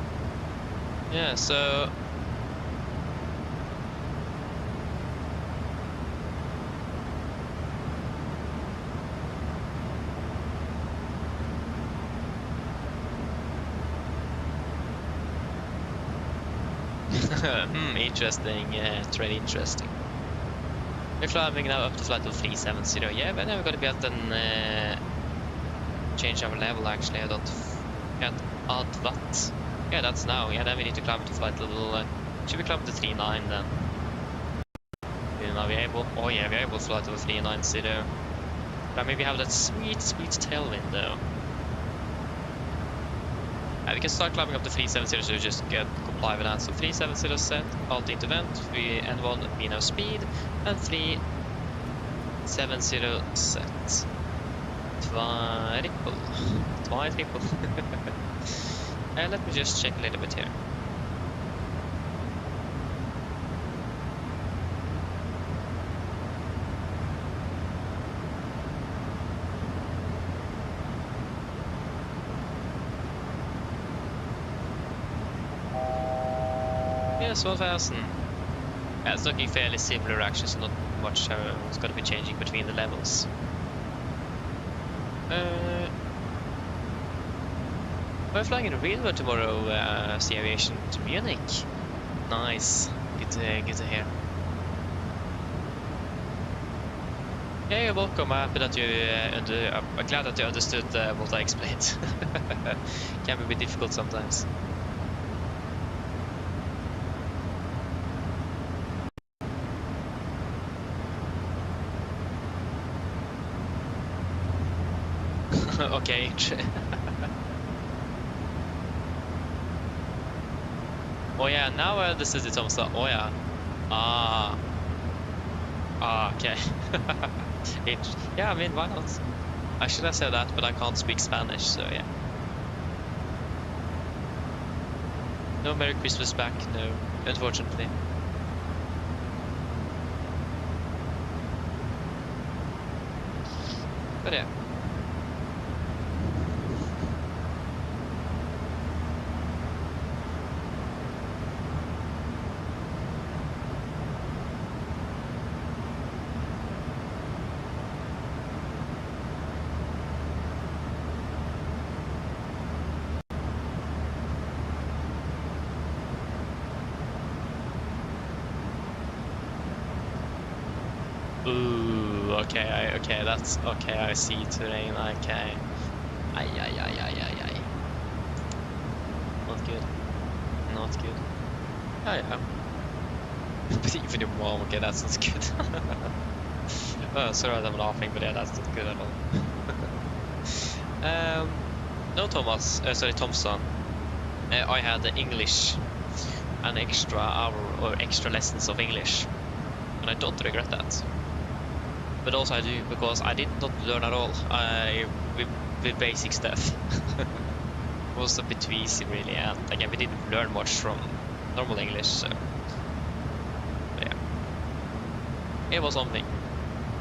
A: Yeah, so interesting. Yeah, it's really interesting. We're climbing now up to flight level 370. Yeah, but now we're gonna be at an change our level actually. I don't get odd what. Yeah, that's now. Yeah, then we need to climb to flight level. Should we climb to 39 then? Will now be able? Oh yeah, we're able to flight level 390. But maybe have that sweet tailwind though. We can start climbing up to 370, so we just comply with that. So 370 set, alt into vent, N1 be now speed, and 370 set. Triple. Let me just check a little bit here. Yes, 1000. Yeah, it's looking fairly similar actually, so not much is going to be changing between the levels. We're flying in Riedberg tomorrow, Sea Aviation to Munich. Nice. Good to hear. Yeah, you're welcome. I'm happy that you I'm glad that you understood what I explained. Can be a bit difficult sometimes. Okay. Oh yeah, now I understood it, Tom. So, oh yeah. Okay. Yeah, I mean, why not? I should have said that, but I can't speak Spanish, so yeah. No Merry Christmas back, no, unfortunately. But yeah. Ooh, okay, that's okay. I see terrain. Okay, ay. Not good. Yeah. But even your mom. Okay, that's not good. Oh, sorry, I'm laughing, but yeah, that's not good at all. No, Thompson. I had English, an extra hour or extra lessons of English, and I don't regret that. But also I do, because I did not learn at all with basic stuff. It was a bit too easy really, and again we didn't learn much from normal English, so but yeah. It was something.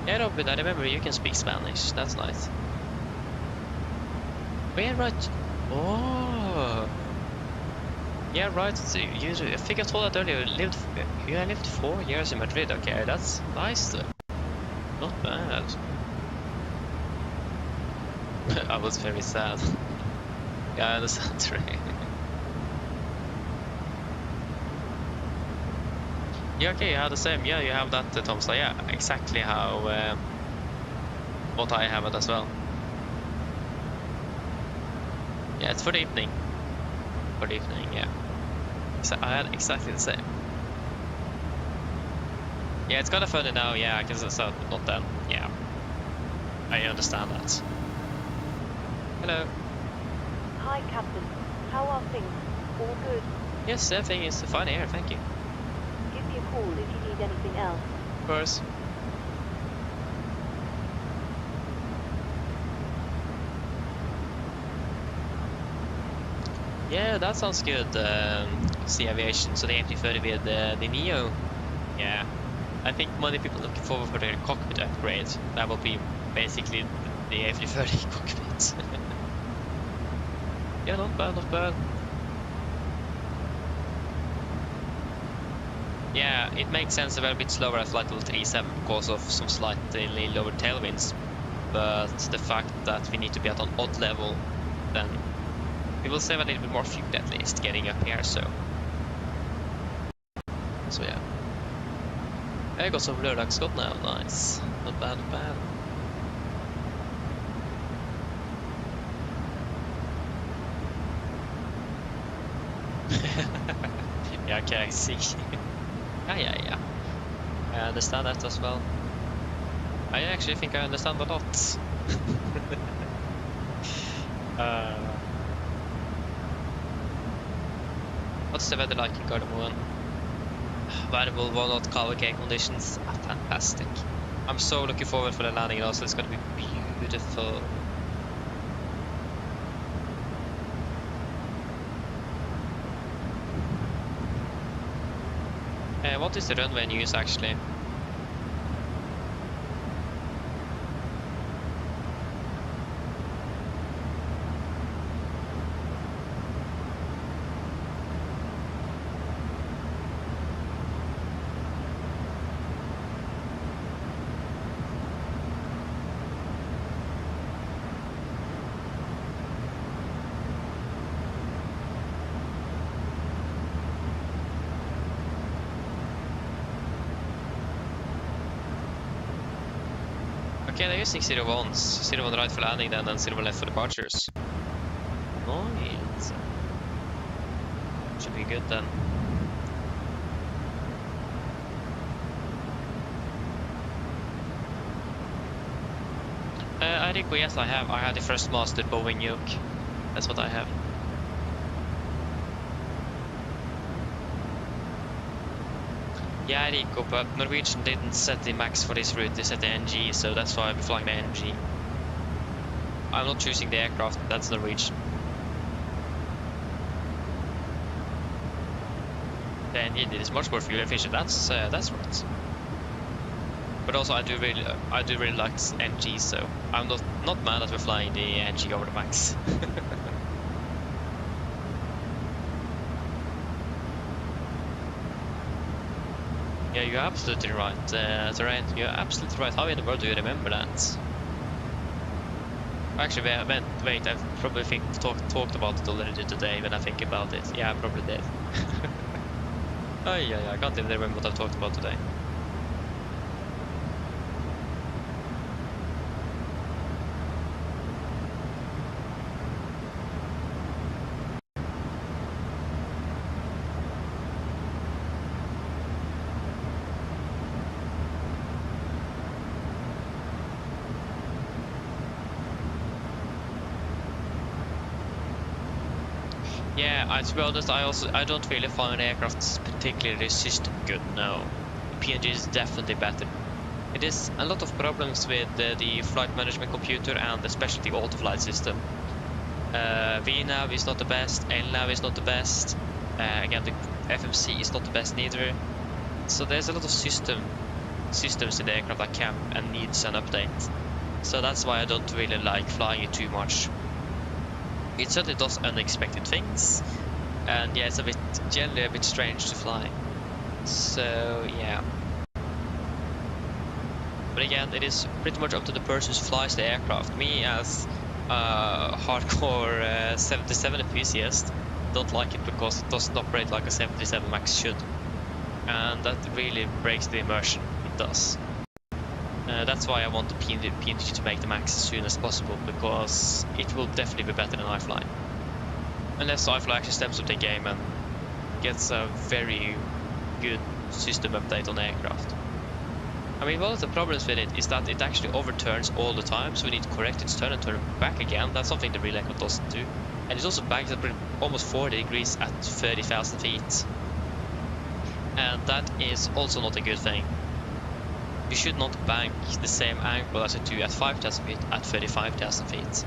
A: Yeah, Robin, I remember you can speak Spanish, that's nice. Oh yeah, right. Oh yeah, right. So I think I told that earlier. You lived 4 years in Madrid. Okay, that's nice though. Not bad. I was very sad. Yeah, I understand. Yeah, okay, you have the same. Yeah, you have that, Tom. So yeah, exactly how what I have it as well. Yeah, it's for the evening. Yeah. I had exactly the same. Yeah, it's kind of funny now, yeah, because it's not then. Yeah, I understand that. Hello.
B: Hi, Captain. How are things? All good?
A: Yes, everything is fine here, thank you.
B: Give me a call if you need anything else.
A: Of course. Yeah, that sounds good. Sea Aviation, so the AMD30 with the Neo. Yeah. I think many people looking forward for their cockpit upgrade. That will be basically the AFLY30 cockpit. Yeah, not bad. Yeah, it makes sense a little bit slower at flight level 37 because of some slightly lower tailwinds. But the fact that we need to be at an odd level, then we will save a little bit more fuel at least getting up here. So yeah. I got some lördagsgott now, nice. Not bad, not bad. Yeah, okay, I see. Yeah. I understand that as well. I actually think I understand a lot. What's the weather like in Gardermoen? Variable walnut cavalcade conditions are fantastic. I'm so looking forward for the landing also. It's gonna be beautiful. What is the runway news actually? Okay, they're using 01s. 01 right for landing then, and 01 left for departures. Nice. Should be good then. I think, yes, I have. I have the first mastered Boeing yoke. That's what I have. Yeah, Rico, but Norwegian didn't set the max for this route, they set the NG, so that's why I'll be flying the NG. I'm not choosing the aircraft, that's Norwegian. The NG is much more fuel efficient, that's right. But also I do really like NG, so I'm not mad that we're flying the NG over the max. Yeah, you're absolutely right, Terrain. You're absolutely right. How in the world do you remember that? Actually, wait, I probably talked about it already today when I think about it. Yeah, I probably did. Oh yeah, I can't even remember what I've talked about today. Yeah, to be honest, I don't really find aircraft particularly system good. No, the PNG is definitely better. It is a lot of problems with the flight management computer and especially the auto-flight system. VNAV is not the best, LNAV is not the best. Again, the FMC is not the best neither. So there's a lot of systems in the aircraft that can and needs an update. So that's why I don't really like flying it too much. It certainly does unexpected things, and yeah, it's generally a bit strange to fly. So yeah. But again, it is pretty much up to the person who flies the aircraft. Me, as a hardcore 77 enthusiast, don't like it because it doesn't operate like a 77 Max should, and that really breaks the immersion. It does. That's why I want the PNG to make the max as soon as possible, because it will definitely be better than IFLY. Unless IFLY actually steps up the game and gets a very good system update on the aircraft. I mean, one of the problems with it is that it actually overturns all the time, so we need to correct its turn and turn it back again. That's something the real aircraft doesn't do. And it also banks up almost 40 degrees at 30,000 feet. And that is also not a good thing. You should not bank the same angle as you do at 5,000 feet at 35,000 feet.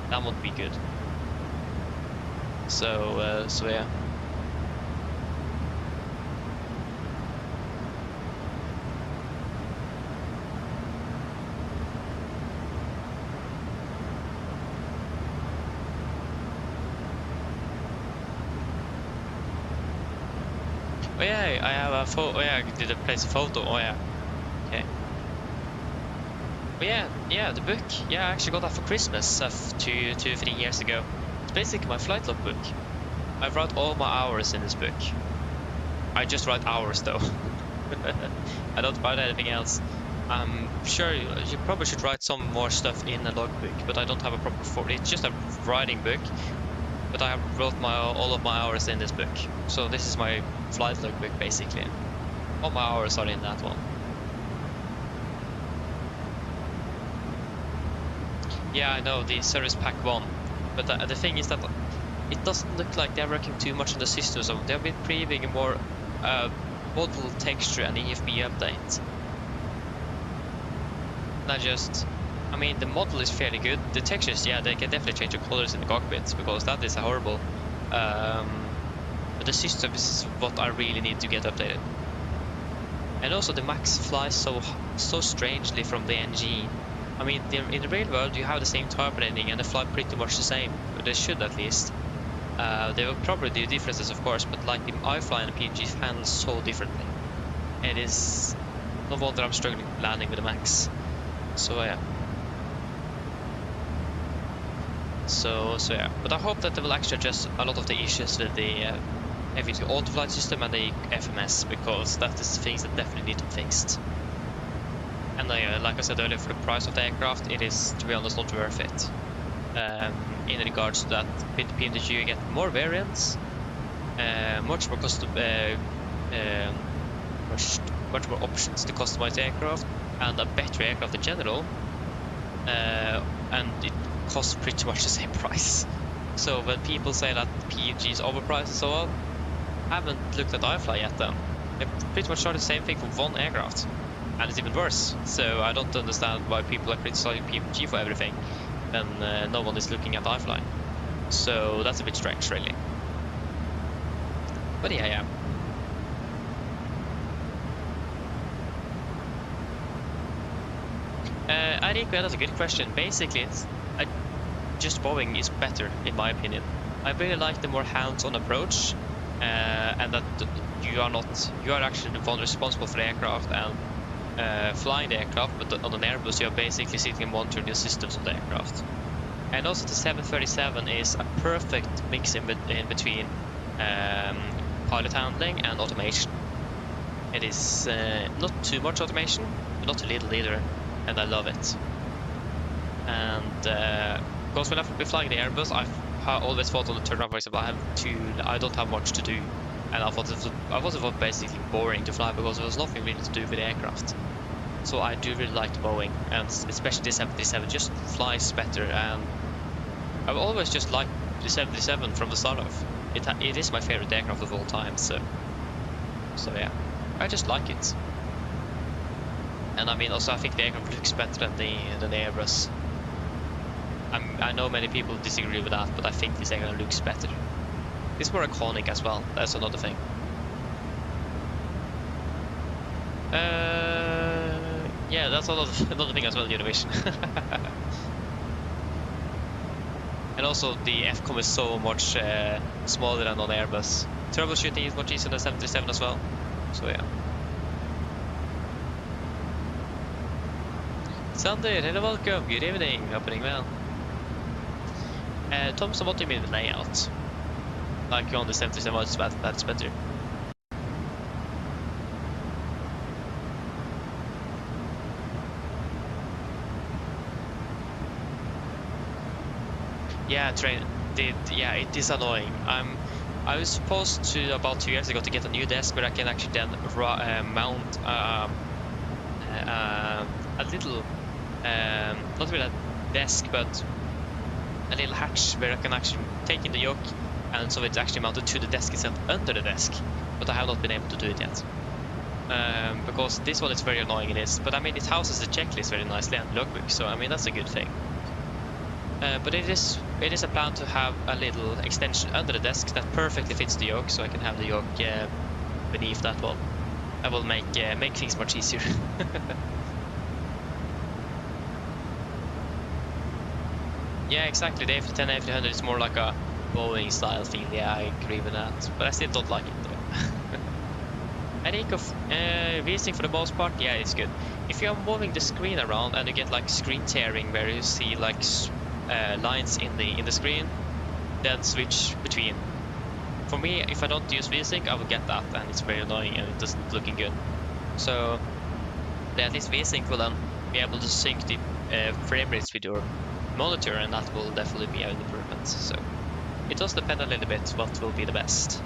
A: That won't be good. So yeah. Oh yeah, I have a photo. Oh yeah, I did place a photo. Oh yeah. Okay. But yeah, the book. Yeah, I actually got that for Christmas 3 years ago. It's basically my flight log book. I wrote all my hours in this book. I just write hours though. I don't write anything else. I'm sure you probably should write some more stuff in a logbook, but I don't have a proper form. It's just a writing book, but I wrote all of my hours in this book. So this is my flight logbook basically. All my hours are in that one. Yeah, I know, the service pack 1, but the thing is that it doesn't look like they're working too much on the system, so they've been previewing a more model texture and EFB update. I mean, the model is fairly good. The textures, yeah, they can definitely change the colors in the cockpit, because that is a horrible. But the system is what I really need to get updated. And also the Max flies so strangely from the NG. I mean, in the real world you have the same type rating and they fly pretty much the same, but they should at least. They will probably do differences, of course, but like the IFLY and the PMDG handle so differently. It is no wonder I'm struggling landing with the Max. So yeah. So yeah. But I hope that they will actually address a lot of the issues with the FSLTL autoflight system and the FMS, because that is things that definitely need to be fixed. And like I said earlier, for the price of the aircraft, it is, to be honest, not worth it. In regards to that, with the PMDG you get more variants, much more custom, much more options to customize the aircraft, and a better aircraft in general, and it costs pretty much the same price. So when people say that PMG is overpriced and so on, I haven't looked at IFLY yet then. They pretty much charge the same thing for one aircraft, and it's even worse. So I don't understand why people are criticizing PMG for everything, and no one is looking at IFLY. So that's a bit strange, really. But yeah. I think that's a good question. Basically, it's just Boeing is better, in my opinion. I really like the more hands-on approach, and that you are actually the one responsible for the aircraft and flying the aircraft, but on an Airbus you are basically sitting and monitoring the systems of the aircraft. And also the 737 is a perfect mix in between pilot handling and automation. It is not too much automation, but not too little either, and I love it. And because when I've been flying the Airbus, I've always thought on the turnaround, for example, I don't have much to do, and I thought it was basically boring to fly because there was nothing really to do with the aircraft. So I do really like the Boeing, and especially the 737 just flies better, and I've always just liked the 737 from the start of. It is my favorite aircraft of all time, so yeah, I just like it. And I mean, also I think the aircraft looks better than the Airbus. I know many people disagree with that, but I think this aircraft looks better. It's more iconic as well, that's another thing. Yeah, that's another thing as well, the innovation. And also the FCOM is so much smaller than on Airbus. Troubleshooting is much easier than the 737 as well, so yeah. Sander, hello, welcome, good evening, happening well. Thompson, what do you mean with layout? Like on the 737, that's better. Yeah, it is annoying. I was supposed to, about 2 years ago, to get a new desk where I can actually then mount a little, not really a desk, but a little hatch where I can actually take in the yoke, and so it's actually mounted to the desk itself under the desk. But I have not been able to do it yet. Because this one is very annoying, it is. But I mean, it houses the checklist very nicely and logbook, so I mean, that's a good thing. But it is a plan to have a little extension under the desk that perfectly fits the yoke, so I can have the yoke beneath that one. That will make things much easier. Yeah, exactly. The A310, A300 is more like a Boeing style feel. Yeah, I agree with that. But I still don't like it though. I think of VSync for the most part, yeah, it's good. If you're moving the screen around and you get like screen tearing where you see like lines in the screen, then switch between. For me, if I don't use VSync, I will get that, and it's very annoying and it doesn't looking good. So at least VSync will then be able to sync the frame rates with your monitor, and that will definitely be an improvement. So it does depend a little bit what will be the best.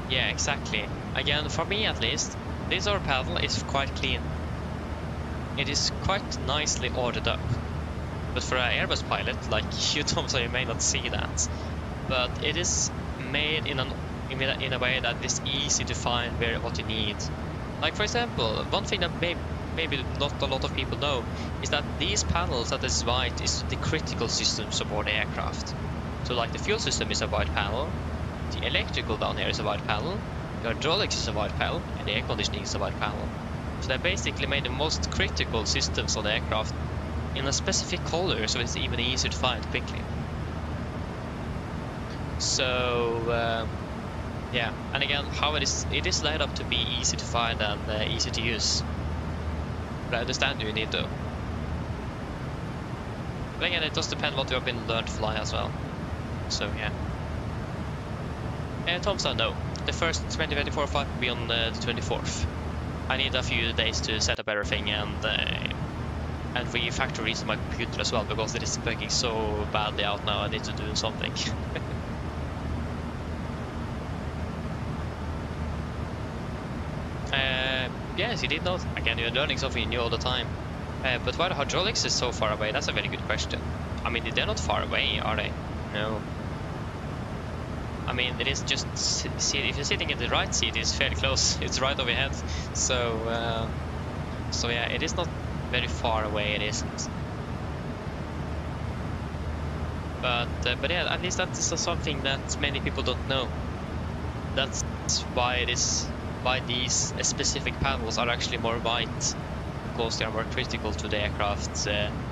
A: Yeah, exactly. Again, for me at least, this door panel is quite clean. It is quite nicely ordered up. But for an Airbus pilot, like you, Tom, so you may not see that. But it is made in a way that is easy to find what you need. Like for example, one thing that maybe not a lot of people know is that these panels that is white is the critical systems aboard the aircraft. So like the fuel system is a white panel, the electrical down here is a white panel, the hydraulics is a white panel, and the air conditioning is a white panel. So they basically made the most critical systems on the aircraft in a specific color, so it's even easier to find quickly. So yeah, and again, how it is laid up to be easy to find and easy to use. But I understand you need to. But again, it does depend what you have been learned to fly as well. So yeah. Thompson, no. The first 2024 flight will be on the 24th. I need a few days to set up everything and refactor into my computer as well, because it is bugging so badly out now. I need to do something. Yes, you did know. Again, you're learning something new all the time. But why the hydraulics is so far away? That's a very good question. I mean, they're not far away, are they? No. I mean, it is just, if you're sitting in the right seat, it's fairly close. It's right over your head. So yeah, it is not very far away. It isn't. But yeah, at least that is something that many people don't know. That's why these specific panels are actually more white, because they are more critical to the aircraft,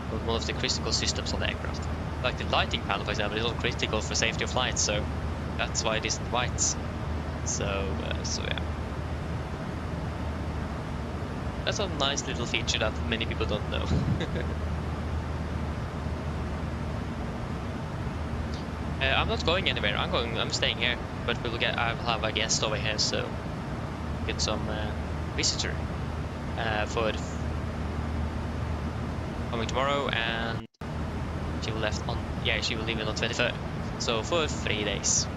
A: one of the critical systems on the aircraft. Like the lighting panel, for example, is not critical for safety of flight, so that's why it isn't white. So yeah. That's a nice little feature that many people don't know. I'm not going anywhere. I'm staying here, but I will have a guest over here, so get some visitor for coming tomorrow, and she will she will leave on 23rd. So for 3 days.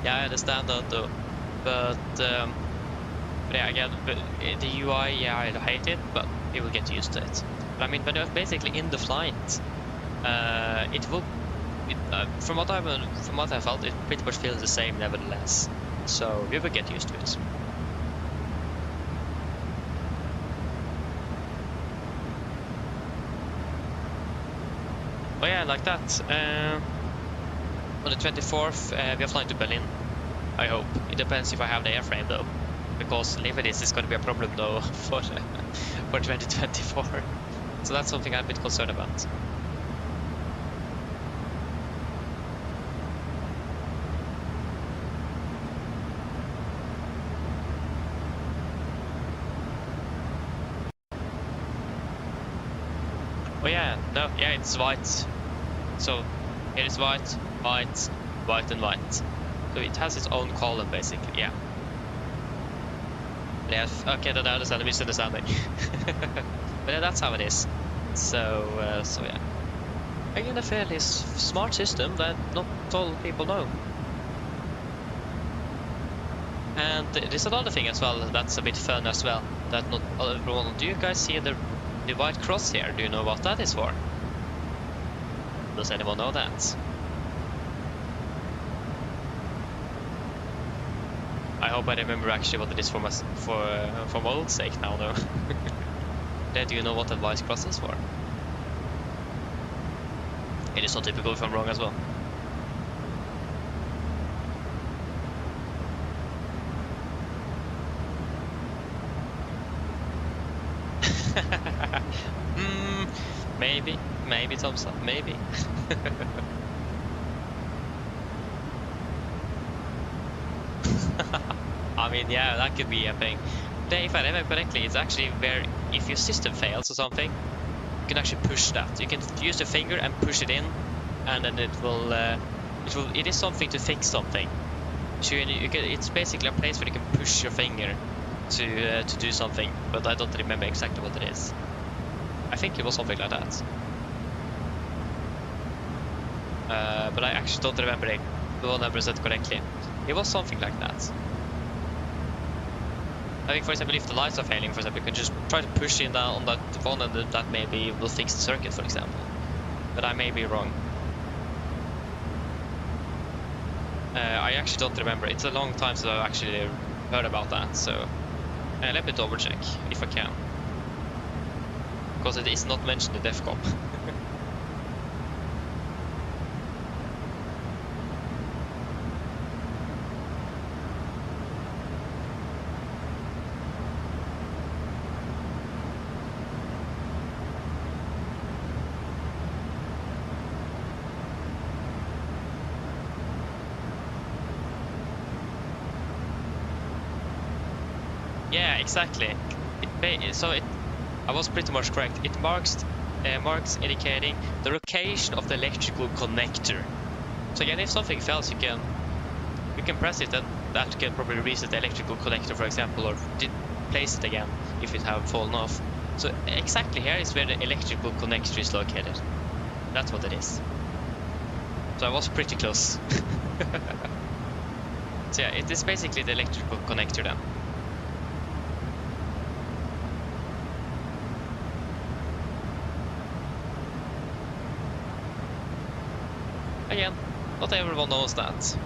A: Yeah, I understand that though, but yeah, again, the UI, yeah, I hate it, but you will get used to it. But I mean, when you're basically in the flight, from what I felt, it pretty much feels the same nevertheless. So you will get used to it. Oh yeah, like that. On the 24th, we are flying to Berlin. I hope. It depends if I have the airframe though, because Elevatex is going to be a problem though for 2024. So that's something I'm a bit concerned about. Oh yeah, no, yeah, it's white. So it is white, white, white, and white. So it has its own column basically. Yeah. Yeah. Okay, then I understand the misunderstanding. But yeah, that's how it is. So yeah. Again, a fairly smart system that not all people know. And there's another thing as well that's a bit fun as well. That not everyone. Do you guys see the white cross here? Do you know what that is for? Does anyone know that? I hope I remember actually what it is for my old sake now though. Do you know what the white cross is for? It is not typical if I'm wrong as well. Maybe thumbs up, maybe. I mean, yeah, that could be a thing. But if I remember correctly, it's actually where if your system fails or something, you can actually push that. You can use the finger and push it in, and then it is something to fix something. So it's basically a place where you can push your finger to do something, but I don't remember exactly what it is. I think it was something like that. But I actually don't remember it 100% correctly. It was something like that. I think, for example, if the lights are failing, for example, you can just try to push in down on that one, and that maybe will fix the circuit, for example. But I may be wrong. I actually don't remember. It's a long time since I've actually heard about that, so let me double check if I can. Because it is not mentioned in DEFCON. Yeah, exactly. I was pretty much correct. It marks indicating the location of the electrical connector. So again, if something fails, you can press it, and that can probably reset the electrical connector, for example, or place it again if it have fallen off. So exactly here is where the electrical connector is located. That's what it is. So I was pretty close. So yeah, it is basically the electrical connector then. Again, not everyone knows that.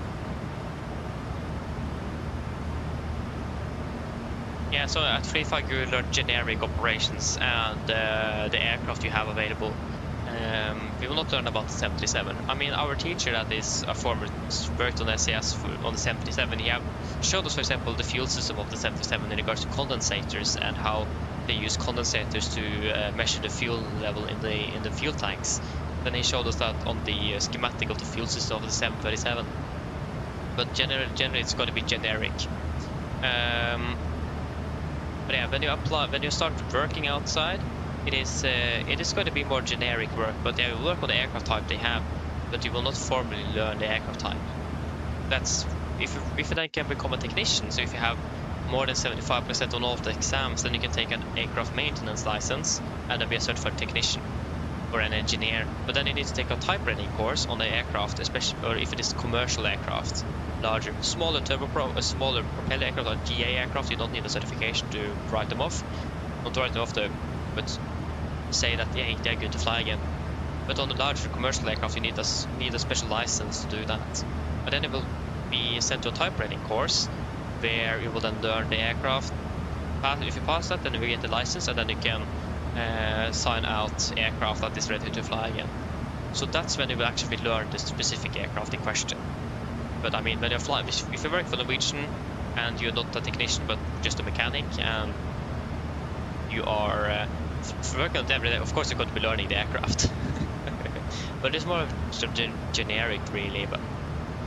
A: Yeah, so at FSIPanel you learn generic operations and the aircraft you have available. We will not learn about the 737. I mean, our teacher that is a former worked on SAS on the 737, he showed us, for example, the fuel system of the 737 in regards to condensators and how they use condensators to measure the fuel level in the fuel tanks. Then he showed us that on the schematic of the fuel system of the 737. But generally it's going to be generic. But yeah, when you start working outside, it is going to be more generic work. But yeah, you work on the aircraft type they have, but you will not formally learn the aircraft type. That's if you then can become a technician. So if you have more than 75% on all of the exams, then you can take an aircraft maintenance license and then be a certified technician or an engineer. But then you need to take a type rating course on the aircraft, especially or if it is commercial aircraft, larger, smaller smaller propeller aircraft or GA aircraft. You don't need a certification to write them off. Not to write them off, but say that yeah, they're good to fly again. But on the larger commercial aircraft, you need a special license to do that. And then it will be sent to a type rating course where you will then learn the aircraft. If you pass that, then you will get the license, and then you can sign out aircraft that is ready to fly again. So that's when you will actually learn the specific aircraft in question. But I mean, when you're flying, if you work for Norwegian and you're not a technician but just a mechanic, and you are working on it every day, of course you're going to be learning the aircraft. But it's more sort of generic, really. But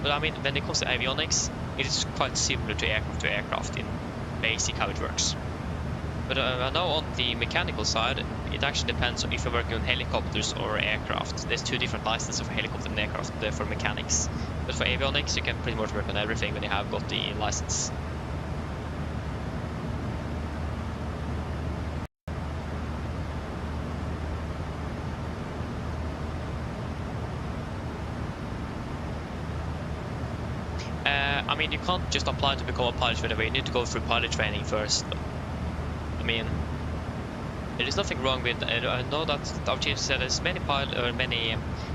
A: I mean, when it comes to avionics, it is quite similar to aircraft in basic how it works. But I know on the mechanical side, it actually depends on if you're working on helicopters or aircraft. There's two different licenses for helicopter and aircraft for mechanics. But for avionics, you can pretty much work on everything when you have got the license. I mean, you can't just apply to become a pilot straight away. You need to go through pilot training first. I mean, there is nothing wrong with. I know that our teacher said there's many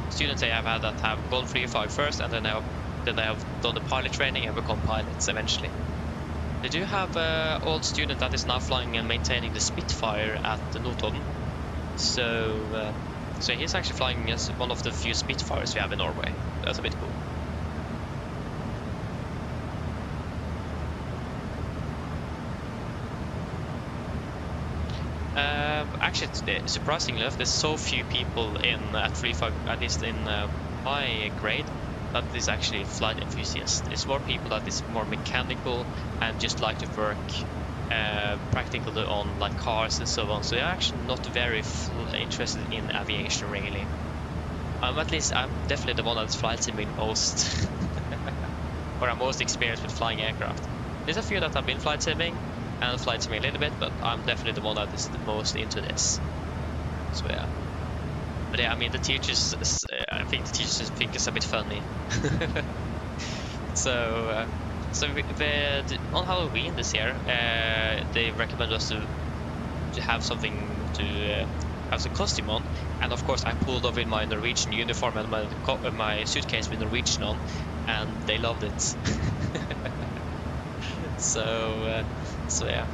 A: students I have had that have gone through IFLY first, and then they have done the pilot training and become pilots eventually. They do have an old student that is now flying and maintaining the Spitfire at the Notodden. So So he's actually flying as one of the few Spitfires we have in Norway. That's a bit cool. Actually, surprisingly enough, there's so few people in at 3.5, at least in my grade, that is actually flight enthusiast. It's more people that is more mechanical and just like to work practically on like cars and so on. So they're actually not very interested in aviation really. At least I'm definitely the one that's flight simming most, or I'm most experienced with flying aircraft. There's a few that have been flight simming and flight simming a little bit, but I'm definitely the one that is the most into this. So yeah. But yeah, I mean the teachers, I think the teachers think it's a bit funny. So on Halloween this year, they recommend us to have something to have some costume on, and of course I pulled off in my Norwegian uniform and my suitcase with Norwegian on, and they loved it. So yeah,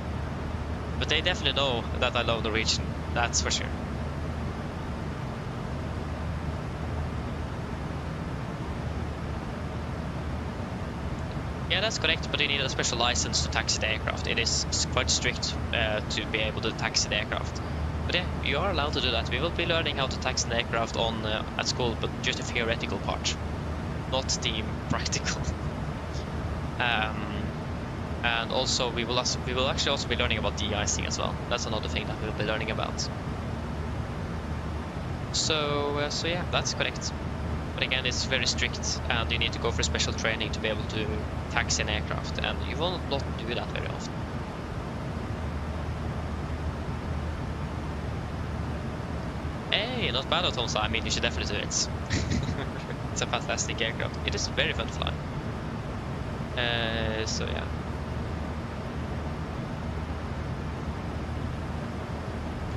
A: but they definitely know that I love Norwegian, that's for sure. Yeah, that's correct, but you need a special license to taxi the aircraft. It is quite strict to be able to taxi the aircraft. But yeah, you are allowed to do that. We will be learning how to taxi an aircraft on at school, but just the theoretical part, not the practical. And also we will actually also be learning about de-icing as well. That's another thing that we'll be learning about. So yeah, that's correct. But again, it's very strict, and you need to go for special training to be able to taxi an aircraft, and you will not do that very often. Hey, not bad, Tomsa. I mean, you should definitely do it. It's a fantastic aircraft. It is very fun to fly. So yeah.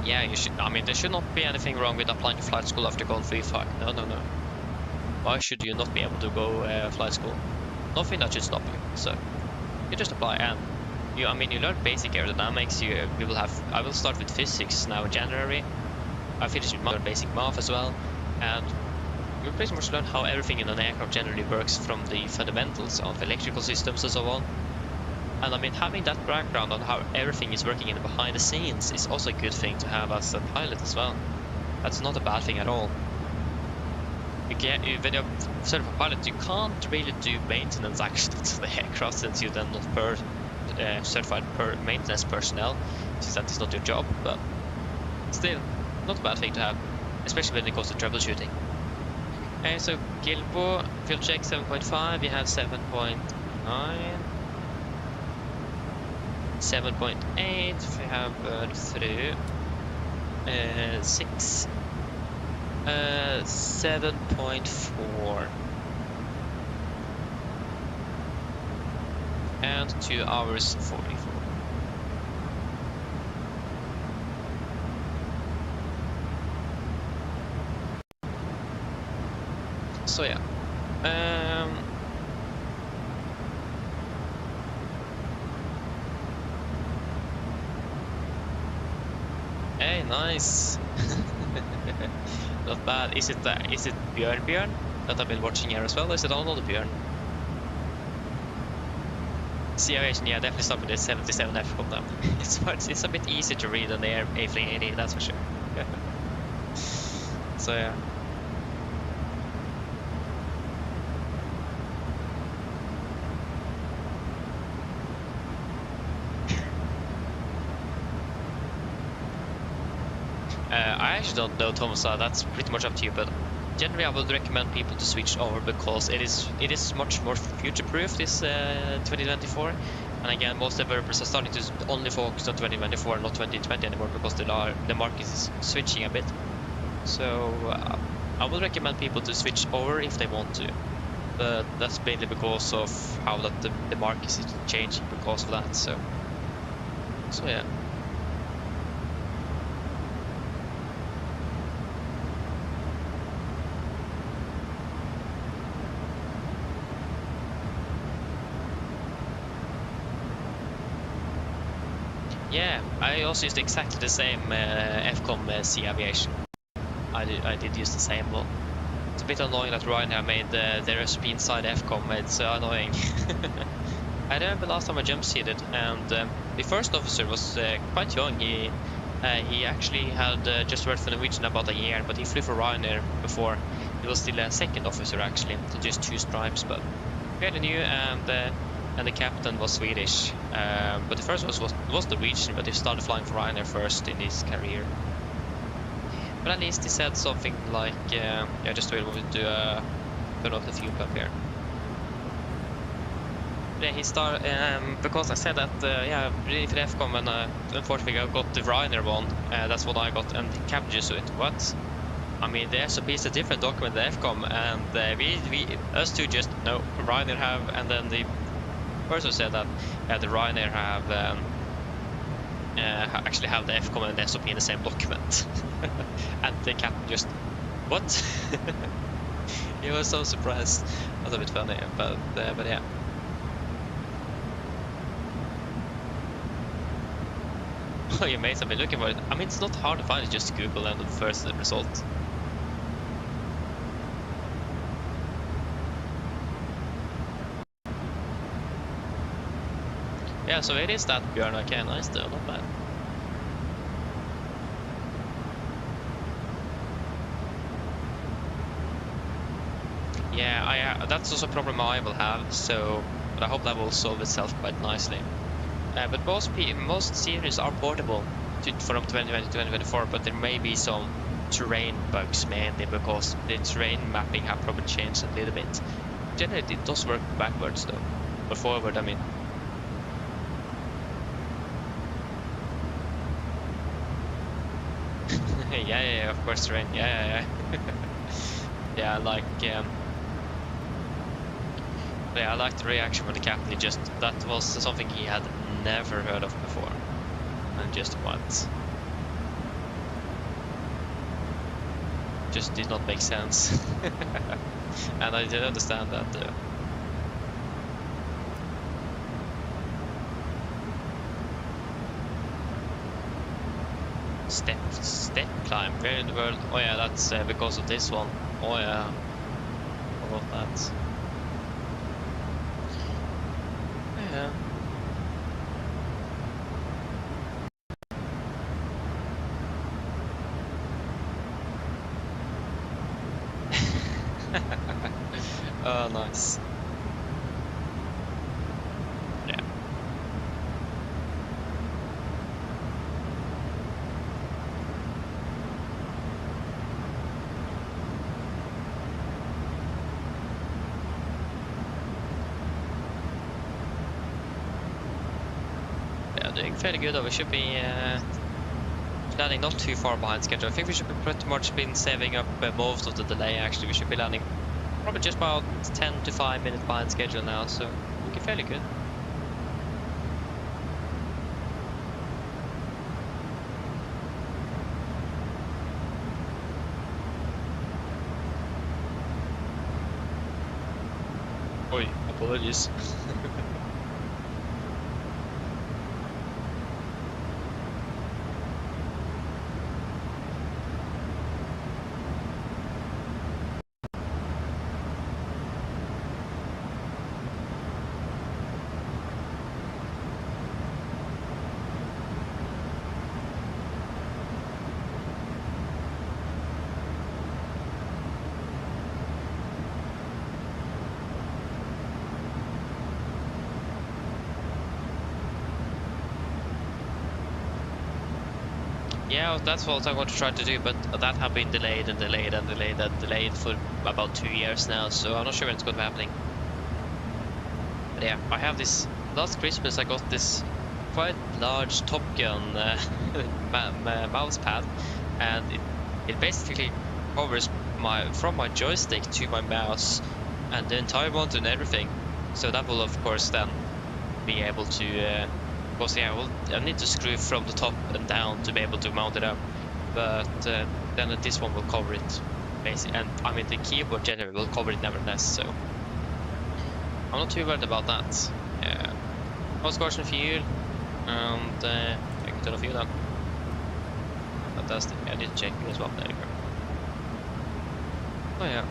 A: Yeah, you should. I mean, there should not be anything wrong with applying to flight school after going 3.5. No. Why should you not be able to go flight school? Nothing that should stop you. So you just apply, and you learn basic aerodynamics. I will start with physics now in January. I finished with my basic math as well, and you pretty much learn how everything in an aircraft generally works, from the fundamentals of electrical systems and so on. And I mean, having that background on how everything is working in the behind the scenes is also a good thing to have as a pilot as well. That's not a bad thing at all. When you're certified pilot, you can't really do maintenance actually to the aircraft, since you're then not certified maintenance personnel, since that is not your job. But still, not a bad thing to have, especially when it comes to troubleshooting. So Gilbo, fuel check 7.5, we have 7.9, 7.8, we have through 6, 7.4, and 2 hours 44. So yeah, hey, nice. Not bad. Is it Björn that I've been watching here as well? Or is it another Björn? Aviation, yeah, definitely start with the 77F from them. It's a bit easier to read than the AFLY 80, that's for sure. So yeah. I actually don't know, Thomas, that's pretty much up to you, but generally I would recommend people to switch over, because it is much more future-proof this 2024, and again, most developers are starting to only focus on 2024 and not 2020 anymore, because the market is switching a bit. So I would recommend people to switch over if they want to, but that's mainly because of how the market is changing because of that. So yeah. Yeah, I also used exactly the same FCOM C aviation. I I did use the same one. It's a bit annoying that Ryanair made their recipe inside FCOM. It's annoying. I remember last time I jump seated, and the first officer was quite young. He actually had just worked for Norwegian about a year, but he flew for Ryanair before. He was still a second officer actually, so just 2 stripes, but fairly new, and the captain was Swedish. But the first was Norwegian, but he started flying for Ryanair first in his career. But at least he said something like, yeah, just wait to turn off the fuel pump here. Yeah, he started, because I said that, yeah, really for FCOM, and unfortunately I got the Ryanair one, that's what I got, and the captain just said, what? I mean, the SOP is a different document than FCOM, and us two just, no, Ryanair have, and then the person said that, yeah, the Ryanair have, actually have the FCOM and the SOP in the same document. And the captain just, what? He was so surprised. That was a bit funny, but yeah. Oh, you amazed. I've been looking for it. I mean, it's not hard to find. It's just Google and the first result. Yeah, so it is that Björn. Okay, nice though, not bad. Yeah, that's also a problem I will have. So, but I hope that will solve itself quite nicely. But most series are portable from 2020 to 2024, but there may be some terrain bugs mainly because the terrain mapping have probably changed a little bit. Generally, it does work backwards though, or forward. I mean. yeah, of course, terrain. Yeah. Yeah, like. Yeah, I like the reaction from the captain. He just that was something he had never heard of before, and just what? Just did not make sense. And I didn't understand that. Step climb. Where in the world? Oh yeah, that's because of this one. Oh yeah, I love that. Yeah. Oh, nice. Yeah. Yeah, doing fairly good though. We should be landing not too far behind schedule. I think we should be pretty much been saving up most of the delay actually. We should be landing probably just about 10 to 5 minutes behind schedule now, so looking fairly good. Oi, apologies. Yeah, that's what I want to try to do, but that have been delayed and delayed and delayed and delayed for about 2 years now, so I'm not sure when it's going to be happening. But yeah, I have this, last Christmas I got this quite large Top Gun mouse pad, and it basically covers from my joystick to my mouse and the entire monitor and everything, so that will of course then be able to because yeah, I need to screw from the top and down to be able to mount it up, but then this one will cover it basically, and I mean the keyboard generally will cover it nevertheless, so I'm not too worried about that. I was scorching fuel, and I can turn off fuel now. Fantastic. I did check as well. There you go. Oh yeah.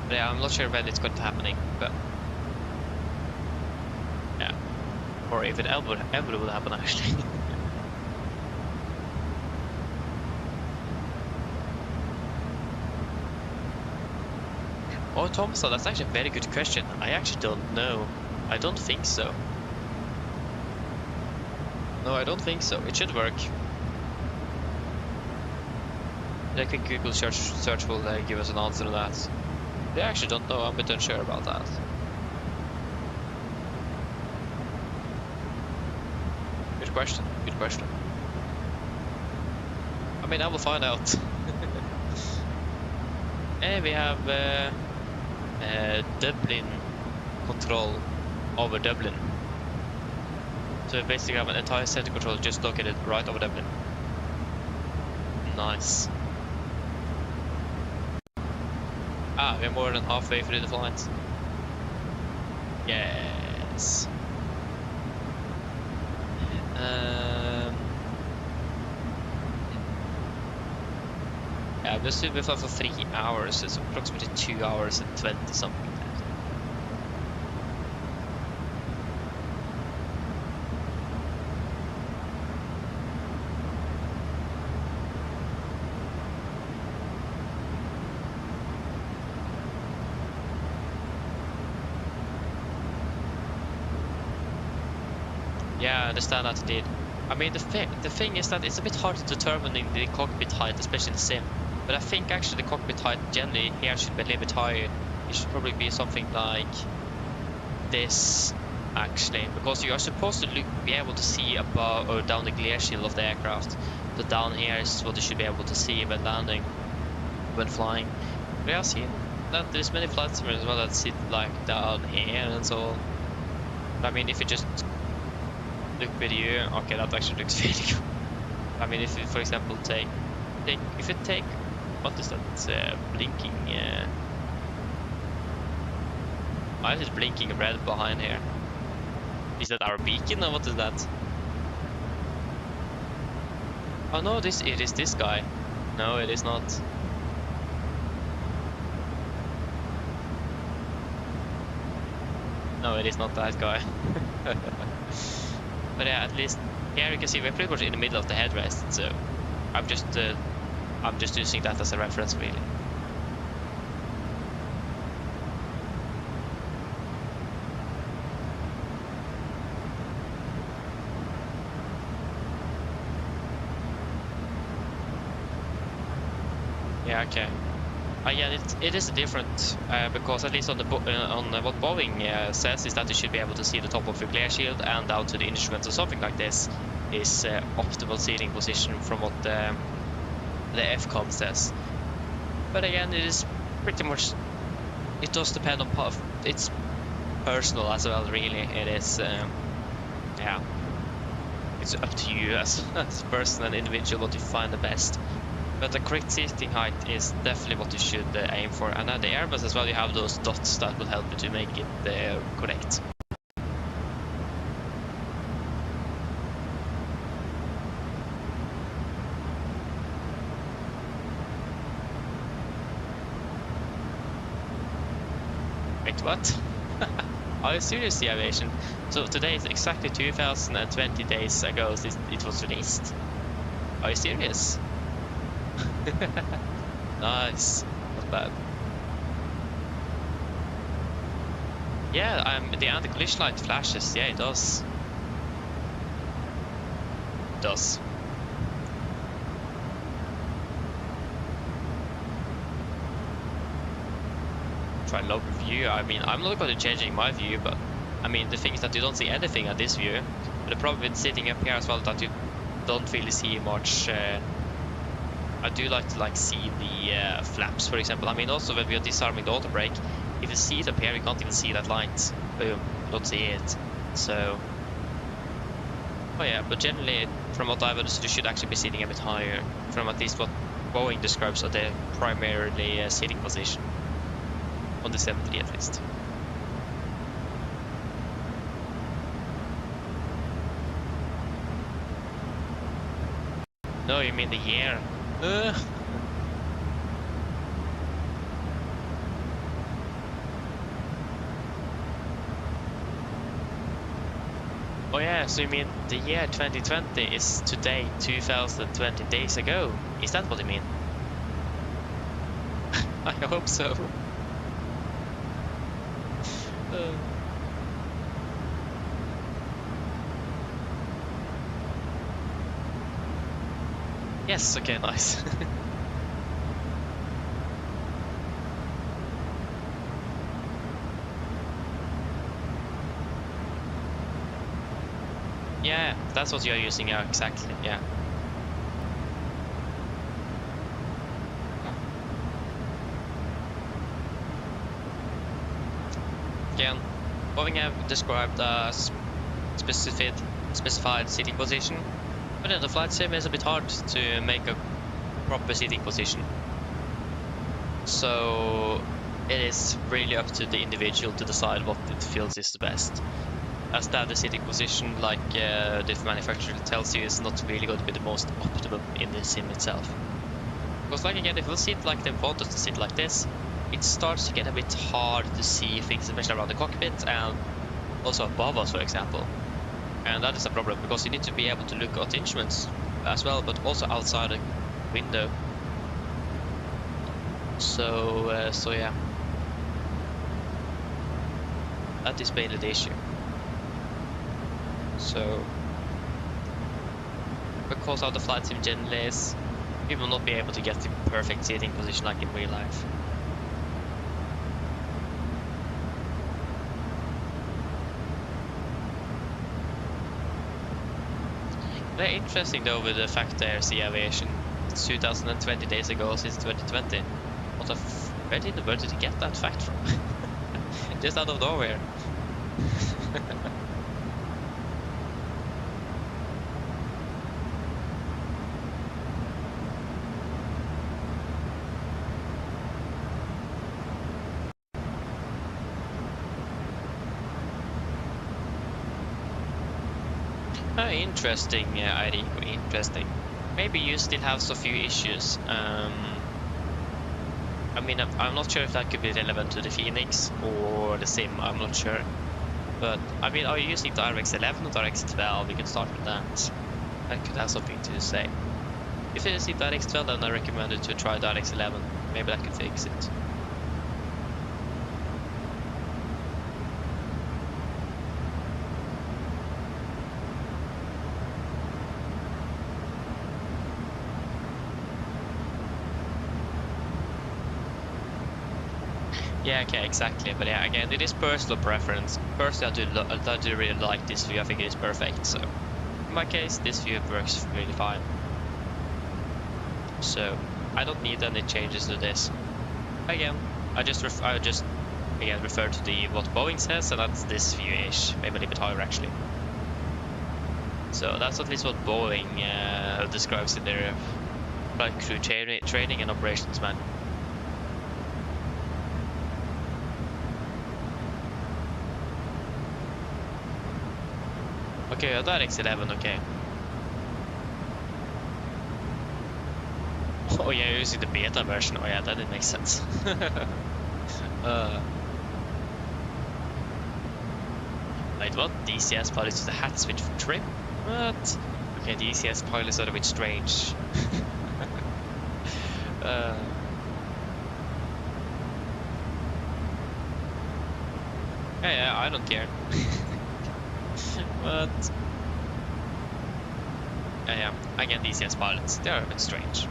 A: But yeah, I'm not sure when it's going to happening, but yeah. Or if it ever will happen actually. Oh, Thomas, that's actually a very good question. I actually don't know. I don't think so. No, I don't think so. It should work. I think Google search will give us an answer to that. I actually don't know. I'm a bit unsure about that. Good question. Good question. I mean, I will find out. And we have Dublin control over Dublin. So we basically have an entire center control just located right over Dublin. Nice. Ah, we're more than halfway through the flight. Yes. Yeah, we stood with for 3 hours. It's approximately 2 hours and 20 something. Yeah, I understand that indeed. I mean, the thing is that it's a bit hard to determine in the cockpit height, especially in the sim. But I think actually the cockpit height generally here should be a little bit higher. It should probably be something like this, actually, because you are supposed to be able to see above or down the glare shield of the aircraft. The down here is what you should be able to see when landing, when flying. We are seeing that there's many flight simulators as well that sit like down here and so on. I mean, if you just look with you, okay, that actually looks really good. I mean, if you, for example, take, what is that blinking? Why is it blinking red behind here? Is that our beacon or what is that? Oh no, it is this guy. No, it is not. No, it is not that guy. But yeah, at least here you can see we're pretty much in the middle of the headrest, so I'm just using that as a reference, really. Yeah, okay. Yeah, it is different because at least on the on what Boeing says is that you should be able to see the top of your glare shield and out to the instruments or something like this is optimal seating position from what the FCOM says. But again, it is pretty much, it does depend on it's personal as well, really. It is yeah, it's up to you as a person and individual what you find the best. But the correct seating height is definitely what you should aim for. And at the Airbus as well, you have those dots that will help you to make it correct. Wait, what? Are you serious, the aviation? So today is exactly 2020 days ago it was released. Are you serious? Nice, not bad. Yeah, the anti-collision light flashes. Yeah, it does. It does. Try low view. I mean, I'm not going to changing my view, but I mean, the thing is that you don't see anything at this view. But the problem with sitting up here as well that you don't really see much. I do like to see the flaps, for example. I mean, also when we are disarming the auto brake, if you see it up here, you can't even see that light. Boom, don't see it. So, oh yeah, but generally, from what I've understood, you should actually be sitting a bit higher, from at least what Boeing describes as their primarily sitting position on the 73 at least. No, you mean the year? Oh yeah, so you mean the year 2020 is today 2020 days ago? Is that what you mean? I hope so. Yes, okay, nice. Yeah, that's what you're using, yeah, exactly, yeah. Again, Boeing have described a specified seating position, but in the flight sim it's a bit hard to make a proper seating position. So it is really up to the individual to decide what it feels is the best. A standard seating position, like the manufacturer tells you, is not really going to be the most optimal in the sim itself. Because like again, if we sit like they want us to sit like this, it starts to get a bit hard to see things, especially around the cockpit and also above us, for example. And that is a problem, because you need to be able to look at instruments as well, but also outside the window. So yeah, that is mainly the issue. So because how the flight sim generally is, we will not be able to get the perfect seating position like in real life. Very interesting though with the fact there, Sea Aviation. It's 2020 days ago since 2020. Where in the world did you get that fact from? Just out of nowhere. Interesting, Eirico, interesting. Maybe you still have so few issues. I mean, I'm not sure if that could be relevant to the Phoenix or the Sim, I'm not sure. But, I mean, are you using the RX 11 or the RX 12? We can start with that. That could have something to say. If you see the RX 12, then I recommend you to try the RX 11. Maybe that could fix it. Yeah, okay, exactly. But yeah, again, it is personal preference. Personally, I do really like this view. I think it is perfect. So, in my case, this view works really fine. So, I don't need any changes to this. Again, I just refer to the what Boeing says, and that's this view-ish, maybe a little bit higher actually. So that's at least what Boeing describes in their flight crew training and operations manual. Okay, that X11, okay. Oh yeah, you're using the beta version. Oh yeah, that didn't make sense. Wait, what? DCS pilots use the hat switch for trim? What? Okay, the DCS pilots are a bit strange. Yeah, I don't care. What? Yeah, again, DCS pilots, they are a bit strange.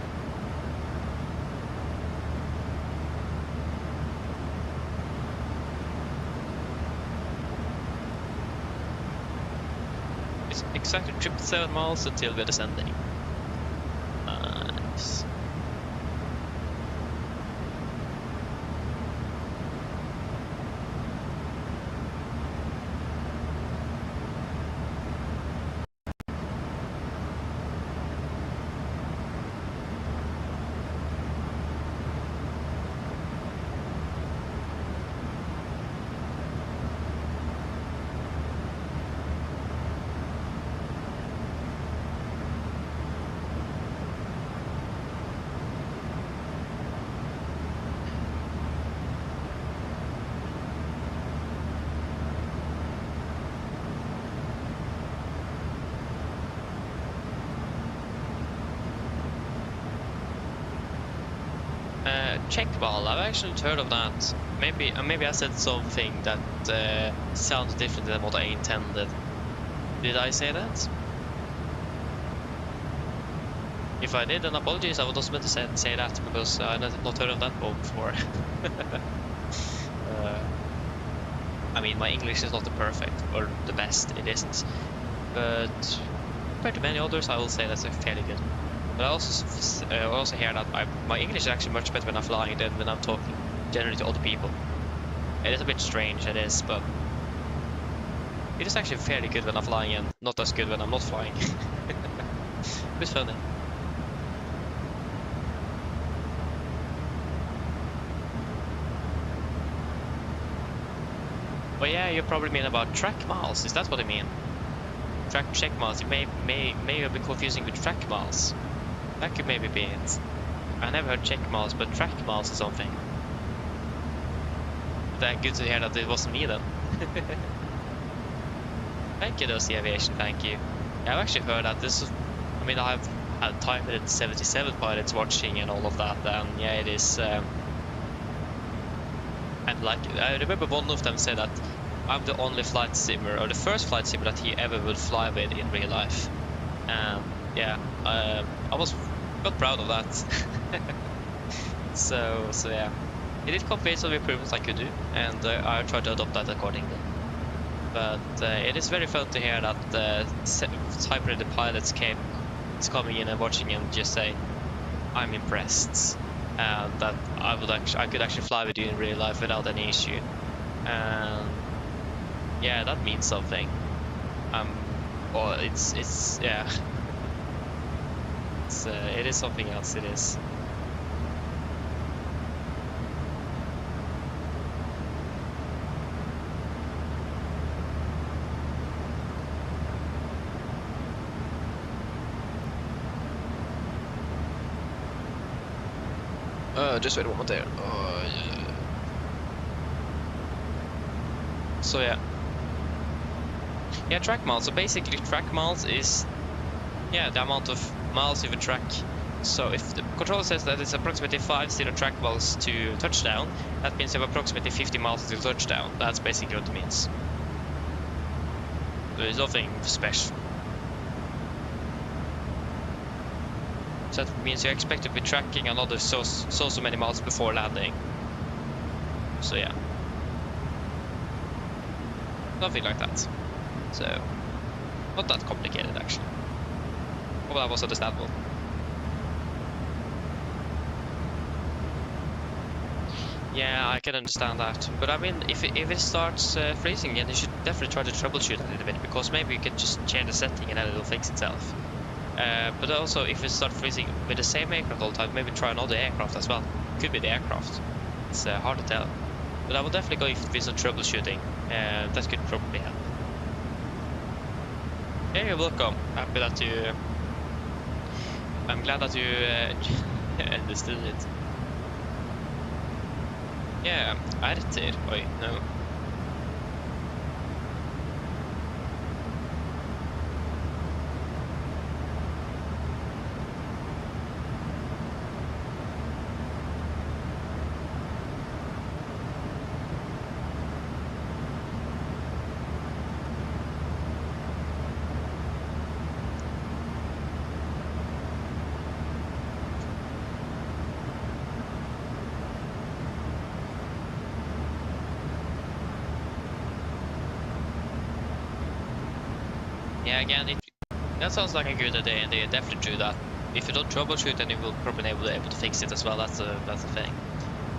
A: It's exactly 7 miles until we're descending. Nice. checkball. I've actually heard of that. Maybe I said something that sounded different than what I intended. Did I say that? If I did, then apologies. I would also meant to say that because I had not heard of that boat before. I mean, my English is not the perfect or the best. It isn't, but compared to many others, I will say that's fairly good. But I also hear that my English is actually much better when I'm flying than when I'm talking generally to other people. It is a bit strange, it is, but it is actually fairly good when I'm flying and not as good when I'm not flying. It's funny. But yeah, you probably mean about track miles. Is that what I mean? Check miles. You may have been confusing with track miles. That could maybe be it. I never heard check miles, but track miles or something. That good to hear that it wasn't me then. Thank you, Dusty Aviation. Thank you. Yeah, I've actually heard that this is. I mean, I've had time with 77 pilots watching and all of that, and yeah, it is. And like, I remember one of them said that I'm the only flight simmer, or the first flight simmer that he ever would fly with in real life. And yeah, I got proud of that. so yeah, it did convey some improvements I could do, and I tried to adopt that accordingly. But it is very fun to hear that the type-rated pilots is coming in and watching and just say, "I'm impressed." And that I could actually fly with you in real life without any issue, and yeah, that means something. Well, it's yeah, it is something else. It is. Just wait a moment there. Yeah. So yeah, track miles. So basically, track miles is the amount of miles you would track. So if the controller says that it's approximately 50 track miles to touchdown, that means you have approximately 50 miles to touchdown. That's basically what it means. There is nothing special. So that means you expect to be tracking another so many miles before landing. So yeah, nothing like that. So not that complicated actually. Well, that was understandable. Yeah, I can understand that. But I mean, if it starts freezing again, you should definitely try to troubleshoot a little bit, because maybe you can just change the setting and then it'll fix itself. But also, if it starts freezing with the same aircraft all the time, maybe try another aircraft as well. Could be the aircraft. It's hard to tell. But I will definitely go if there's some troubleshooting. That could probably help. Yeah, you're welcome. Happy that you... I'm glad that you understood it. Yeah, Arter. Oi, no. Yeah, again, that sounds like a good idea, and they definitely do that. If you don't troubleshoot, then you will probably be able to fix it as well. That's the thing.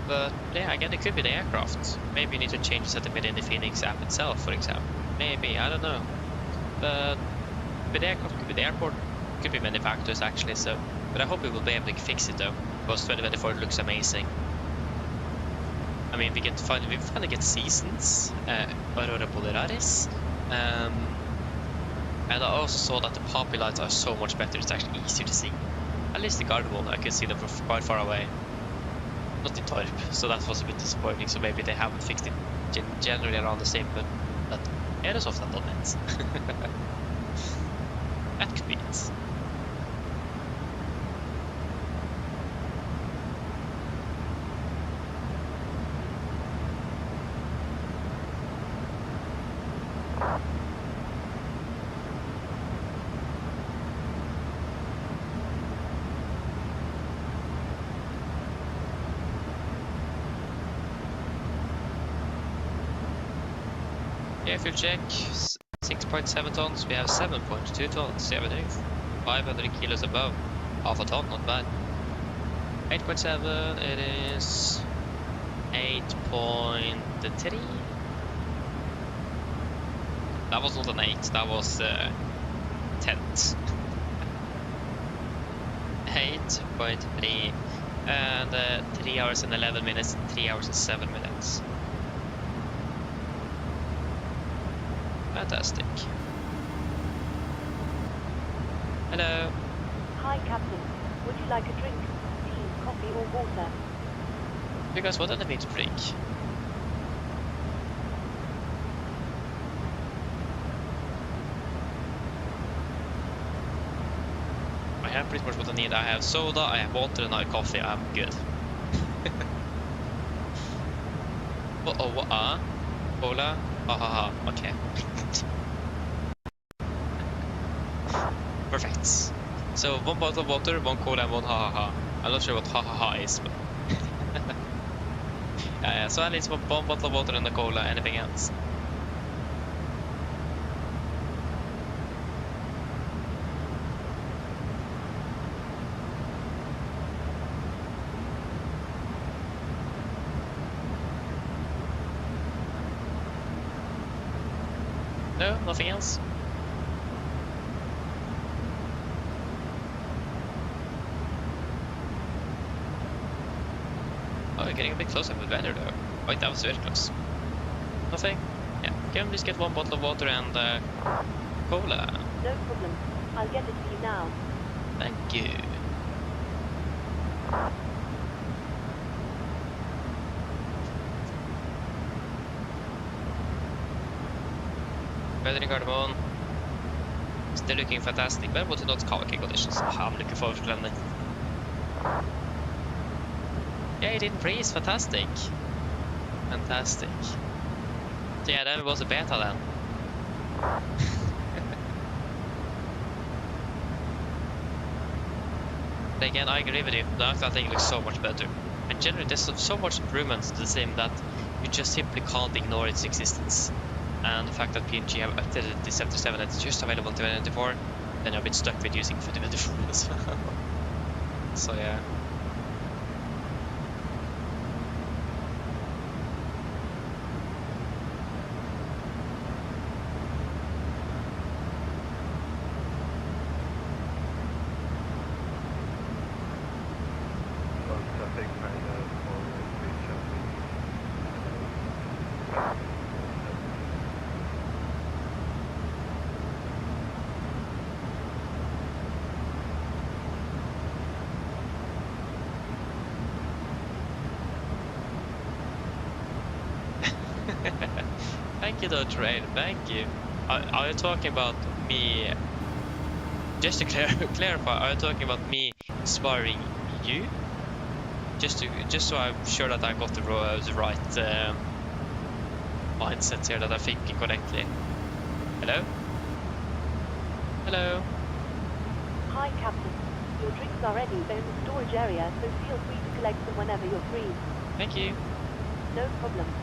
A: But yeah, again, it could be the aircraft. Maybe you need to change the setting within the Phoenix app itself, for example. Maybe, I don't know. But with the aircraft, could be the airport, could be many factors actually. So, but I hope we will be able to fix it though, because 2024 looks amazing. I mean, we finally get seasons, Aurora Borealis. And I also saw that the poppy lights are so much better. It's actually easier to see. At least the guard one, I can see them from quite far away. Not in Torp, so that was a bit disappointing. So maybe they haven't fixed it generally around the same, but Airsoft have done it. That could be it. Yeah, fuel check. 6.7 tons. We have 7.2 tons. Yeah, we're doing 500 kilos above half a ton. Not bad. 8.7. It is 8.3. That was not an 8. That was 10th. 8.3. And 3 hours and 11 minutes. 3 hours and 7 minutes. Fantastic. Hello.
B: Hi, Captain. Would you like a drink? Tea, coffee, or water?
A: You guys want anything to drink? I have pretty much what I need. I have soda, I have water, and I have coffee. I'm good. Cola? Okay. Perfect. So 1 bottle of water, 1 cola, and 1 ha. I'm not sure what ha is, but yeah, so at least 1 bottle of water and a cola. Anything else? No, nothing else. Oh, we're getting a bit closer with weather though. Wait, that was very close. Nothing? Yeah, can we just get 1 bottle of water and cola?
B: No problem. I'll get it for you now.
A: Thank you. Weather in Gardermoen. Still looking fantastic, but what not car conditions. I'm looking forward to landing. Yeah, it didn't freeze. Fantastic. Fantastic. So yeah, that was a beta then. But again, I agree with you. The actual thing looks so much better. And generally, there's so much improvements to the sim that you just simply can't ignore its existence. And the fact that PNG have updated the 77 and it's just available in 2024, then I've been stuck with using 2024 as well. So yeah. Thank you, though, Train. Thank you. Are you talking about me? Just to clarify, are you talking about me inspiring you? Just so I'm sure that I got the right mindset here, that I'm thinking correctly. Hello? Hello?
B: Hi, Captain. Your drinks are ready. They're in the storage area, so feel free to collect them whenever you're free.
A: Thank you.
B: No problem.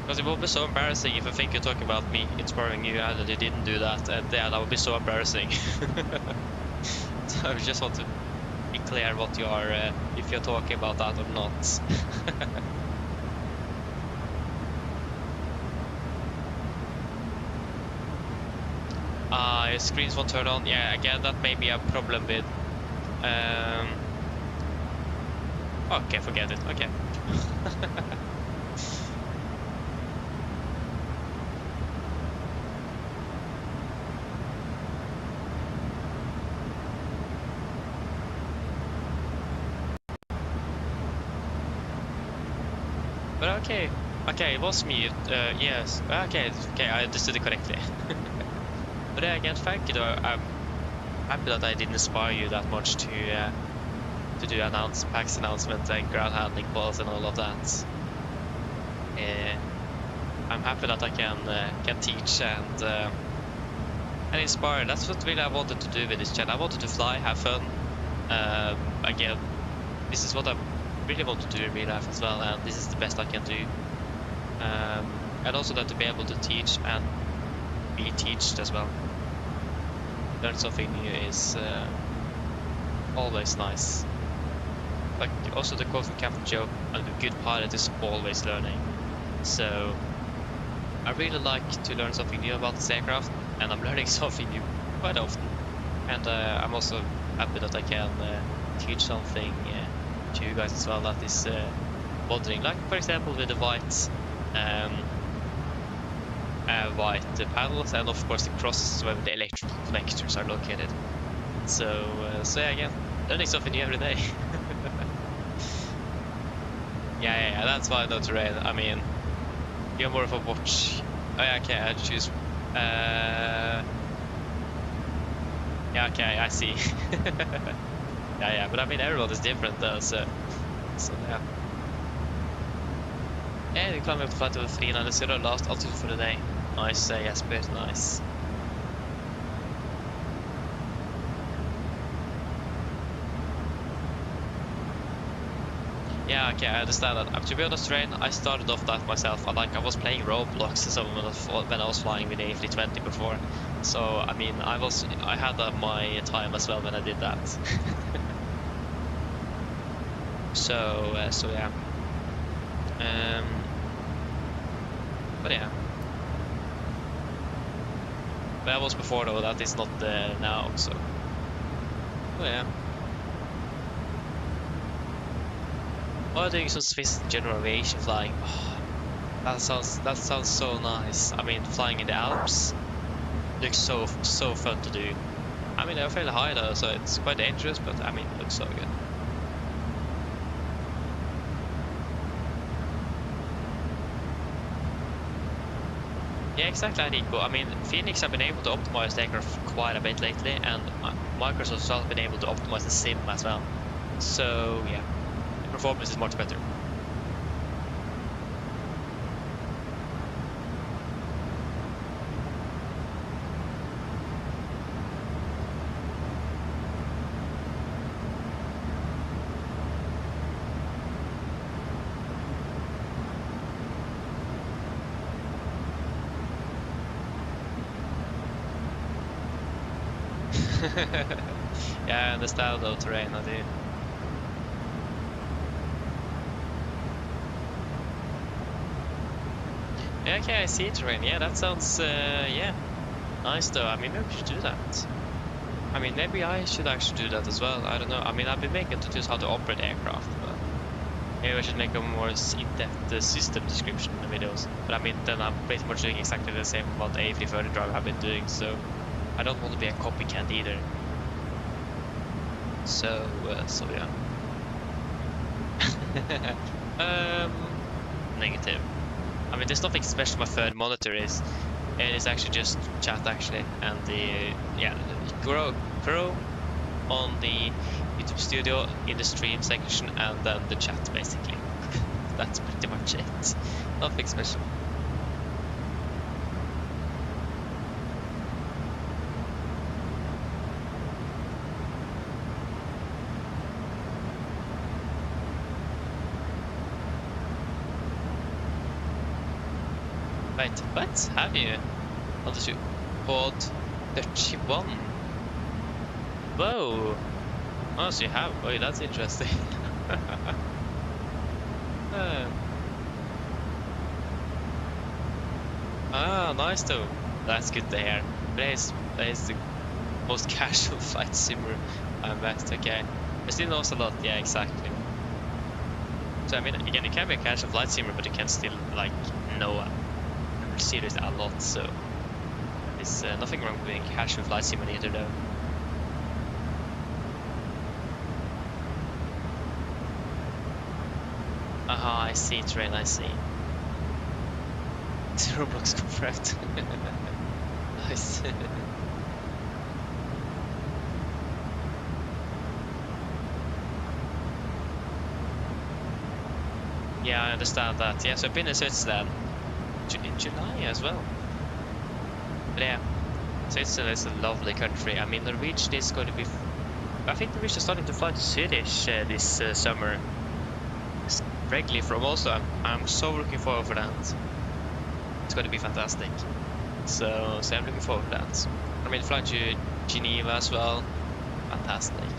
A: Because it would be so embarrassing if I think you're talking about me inspiring you and you didn't do that, and yeah, that would be so embarrassing. So I just want to be clear what you are, if you're talking about that or not. Your screens won't turn on. Yeah, again, that may be a problem with. Okay, forget it. Okay. But okay, it was mute. Yes. Okay, I understood it correctly. But again, thank you. Though I'm happy that I didn't inspire you that much to do PAX announcement and ground handling balls and all of that. I'm happy that I can teach and inspire. That's what really I wanted to do with this channel. I wanted to fly, have fun. Again, this is what I really want to do in real life as well, and this is the best I can do. and also that to be able to teach and be taught as well. Learn something new is always nice. Like also the quote from Captain Joe, "A good pilot is always learning." So I really like to learn something new about this aircraft, and I'm learning something new quite often. And I'm also happy that I can teach something to you guys as well that is bothering. Like for example with the white panels, and of course the crosses where the electrical connectors are located. So yeah, again, learning something new every day. yeah, that's why I know terrain. I mean, you're more of a watch. Oh yeah, okay, I choose. Yeah, okay, I see. yeah, but I mean everyone is different though, so yeah. Yeah, we climbed up to flight level 390, last altitude for the day. Nice, yes, very nice. Yeah, okay, I understand that. To be honest, Rain, I started off that myself. I was playing Roblox when I was flying with the AFLY20 before. So I mean, I had my time as well when I did that. so yeah. But yeah. But that was before though. That is not now. So. Oh yeah. Oh, doing some Swiss general aviation flying. Oh, that sounds so nice. I mean, flying in the Alps looks so fun to do. I mean, they're fairly high though, so it's quite dangerous. But I mean, it looks so good. Yeah, exactly, Nico. I mean, Phoenix have been able to optimize the aircraft quite a bit lately, and Microsoft has also been able to optimize the sim as well. So yeah. Performance is much better. Yeah, I understand the terrain, I do. Okay, I see terrain. Yeah, that sounds yeah, nice though. I mean, maybe we should do that. I mean, maybe I should actually do that as well. I don't know. I mean, I've been making tutorials how to operate aircraft, but maybe I should make a more in-depth system description in the videos. But I mean, then I'm pretty much doing exactly the same what the AFLY further drive have been doing. So I don't want to be a copycat either. So yeah. Negative. I mean, there's nothing special. My third monitor is. It is actually just chat actually, and the grow on the YouTube studio in the stream section, and then the chat basically. That's pretty much it. Nothing special. Wait, what? Have you? Altitude pod 31. Whoa! Oh, so you have. Oh, that's interesting. Ah, nice though. That's good to hear. That is the most casual flight simmer I met. Okay, I still knows a lot. Yeah, exactly. So I mean, again, you can be a casual flight simmer, but you can still like know series a lot, so there's nothing wrong with being a casual flight simulator though. Aha, I see train, I see. Roblox confirmed. Nice. Yeah, I understand that. Yeah, so I've been in Switzerland in July as well. But yeah, Switzerland is a lovely country. I mean, Norwegian is going to be. I think Norwegian is starting to fly to Swedish this summer. Regularly from also. I'm so looking forward for that. It's going to be fantastic. So I'm looking forward to that. I mean, flying to Geneva as well. Fantastic.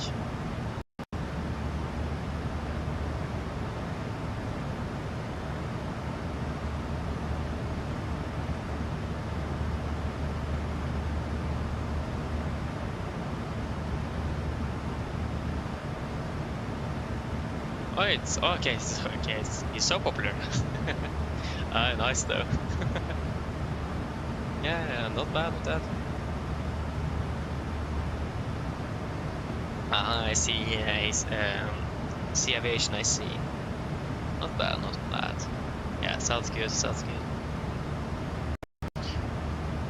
A: Oh, it's okay. He's so popular. Nice though. Yeah, not bad with that. I see. See aviation. I see. Not bad. Not bad. Yeah, sounds good. Sounds good.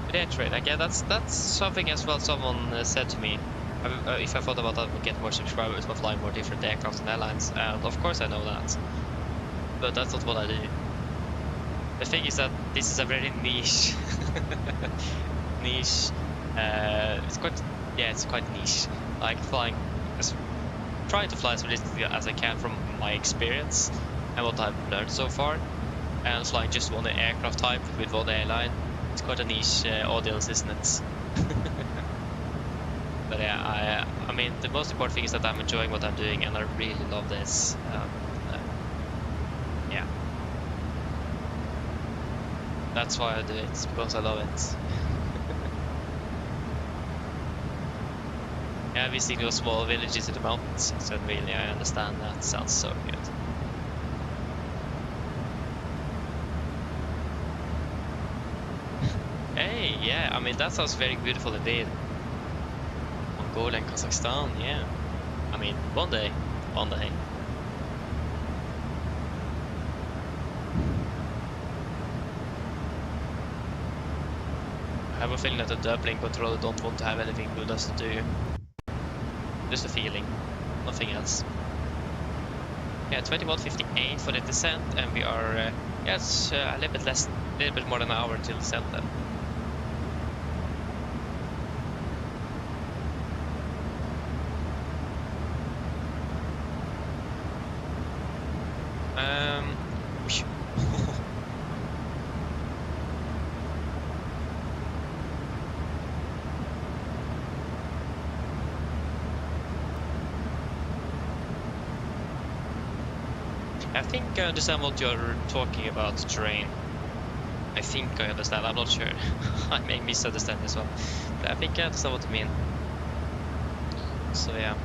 A: But yeah, trade. Like, yeah, that's something as well. Someone said to me. If I thought about that, I would get more subscribers by flying more different aircraft and airlines. And of course I know that, but that's not what I do. The thing is that this is a very niche, niche. It's quite niche. Like trying to fly as realistically as I can from my experience and what I've learned so far, and flying just one aircraft type with one airline. It's quite a niche audience, isn't it? But yeah, I mean, the most important thing is that I'm enjoying what I'm doing, and I really love this. Yeah, that's why I do it, because I love it. Yeah, visiting those small villages in the mountains, so really I understand that. Sounds so good. Hey, yeah, I mean, that sounds very beautiful indeed. Mongolia and Kazakhstan, yeah. I mean, one day. I have a feeling that the Dublin controller don't want to have anything with us to do. Just a feeling, nothing else. Yeah, 21:58 for the descent, and we are, yeah, it's a little bit more than an hour until descent then. I think I understand what you're talking about, terrain. I think I understand, I'm not sure. I may misunderstand as well. But I think I understand what you mean. So yeah.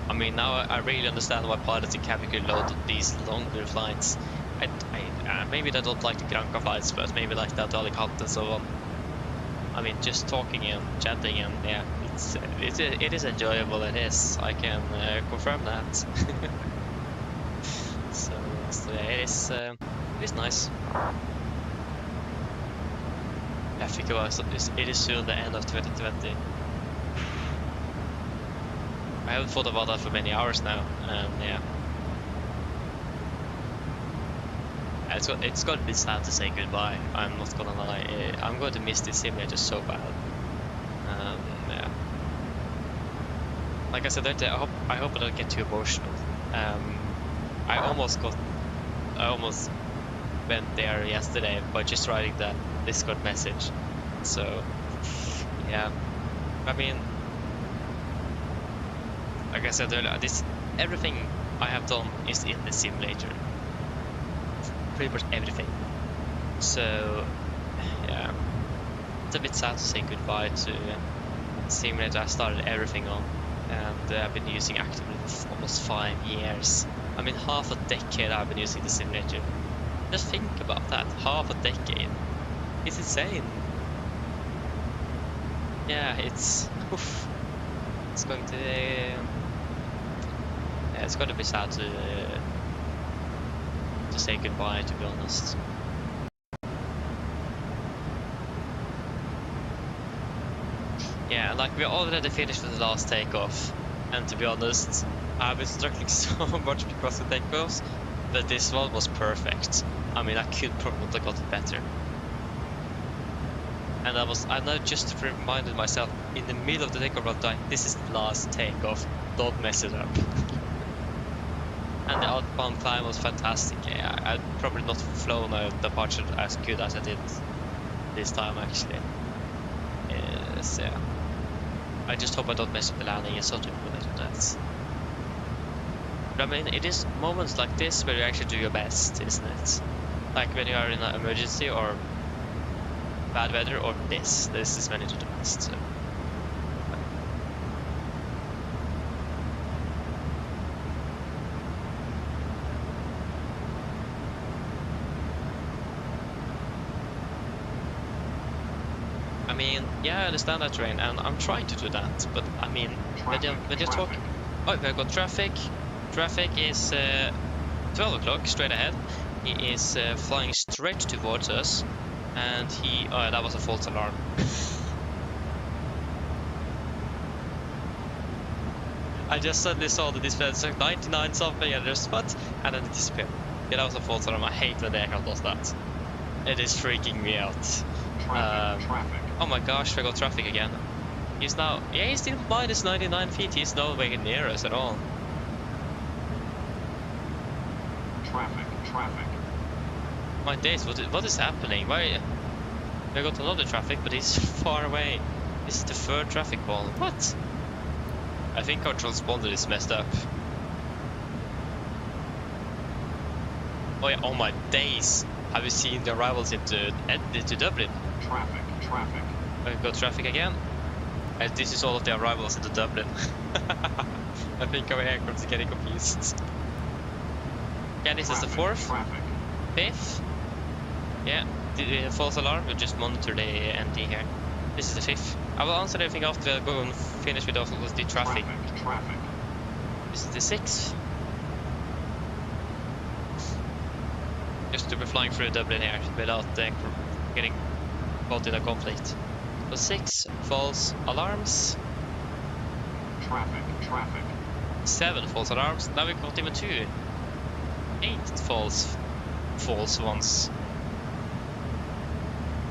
A: I mean, now I really understand why pilots in cabin could load these longer flights. Maybe they don't like the Granca flights, but maybe like that Alicante and so on. I mean, just talking and chatting, and yeah, it is enjoyable. It is. I can confirm that. so yeah, it is nice. I think it is soon the end of 2020. I haven't thought about that for many hours now, and yeah. It's going to be sad to say goodbye. I'm not gonna lie. I'm going to miss this simulator so bad. Yeah. Like I said, I hope I don't get too emotional. I almost went there yesterday by just writing that Discord message. So yeah, I mean, like I said earlier, everything I have done is in the simulator. Pretty much everything. So yeah, it's a bit sad to say goodbye to the simulator I started everything on, and I've been using actively for almost 5 years. I mean, half a decade I've been using the simulator. Just think about that, half a decade. It's insane. Yeah, it's oof. It's going to it's going to be sad to say goodbye, to be honest. Yeah, like we already finished with the last takeoff, and to be honest, I've been struggling so much because of takeoffs, but this one was perfect. I mean, I could probably not have got it better. And I now just reminded myself in the middle of the takeoff run time, this is the last takeoff, don't mess it up. And the outbound climb was fantastic. Yeah, I'd probably not flown a departure as good as I did this time actually. So yeah. I just hope I don't mess up the landing, it's something related to that. But I mean, it is moments like this where you actually do your best, isn't it? Like when you are in an emergency or bad weather, or this is when you do the best. So. I mean, yeah, I understand that terrain, and I'm trying to do that, but I mean, when you talk... Oh, we've got traffic. Traffic is 12 o'clock, straight ahead. He is flying straight towards us, and he... Oh, that was a false alarm. I just suddenly saw the display, it's like 99 something, and just what? And then it disappeared. Yeah, that was a false alarm. I hate when the aircraft does that. It is freaking me out. Oh my gosh, we got traffic again. He's now... Yeah, he's still minus 99 feet. He's nowhere near us at all.
F: Traffic.
A: My days, what is happening? Why? We got another traffic, but he's far away. This is the third traffic ball. What? I think our transponder is messed up. Oh yeah, oh my days. Have you seen the arrivals into Dublin?
F: Traffic.
A: We've got traffic again. And this is all of the arrivals into Dublin. I think our aircraft is getting confused. Yeah, this is the fourth. Fifth. Yeah, the false alarm. We'll just monitor the ND here. This is the fifth. I will answer everything after we'll go and finish with the traffic. This is the sixth. Just to be flying through Dublin here without getting caught in a conflict. So 6 false alarms.
F: Traffic.
A: 7 false alarms. Now we've got even 2. 8 false ones.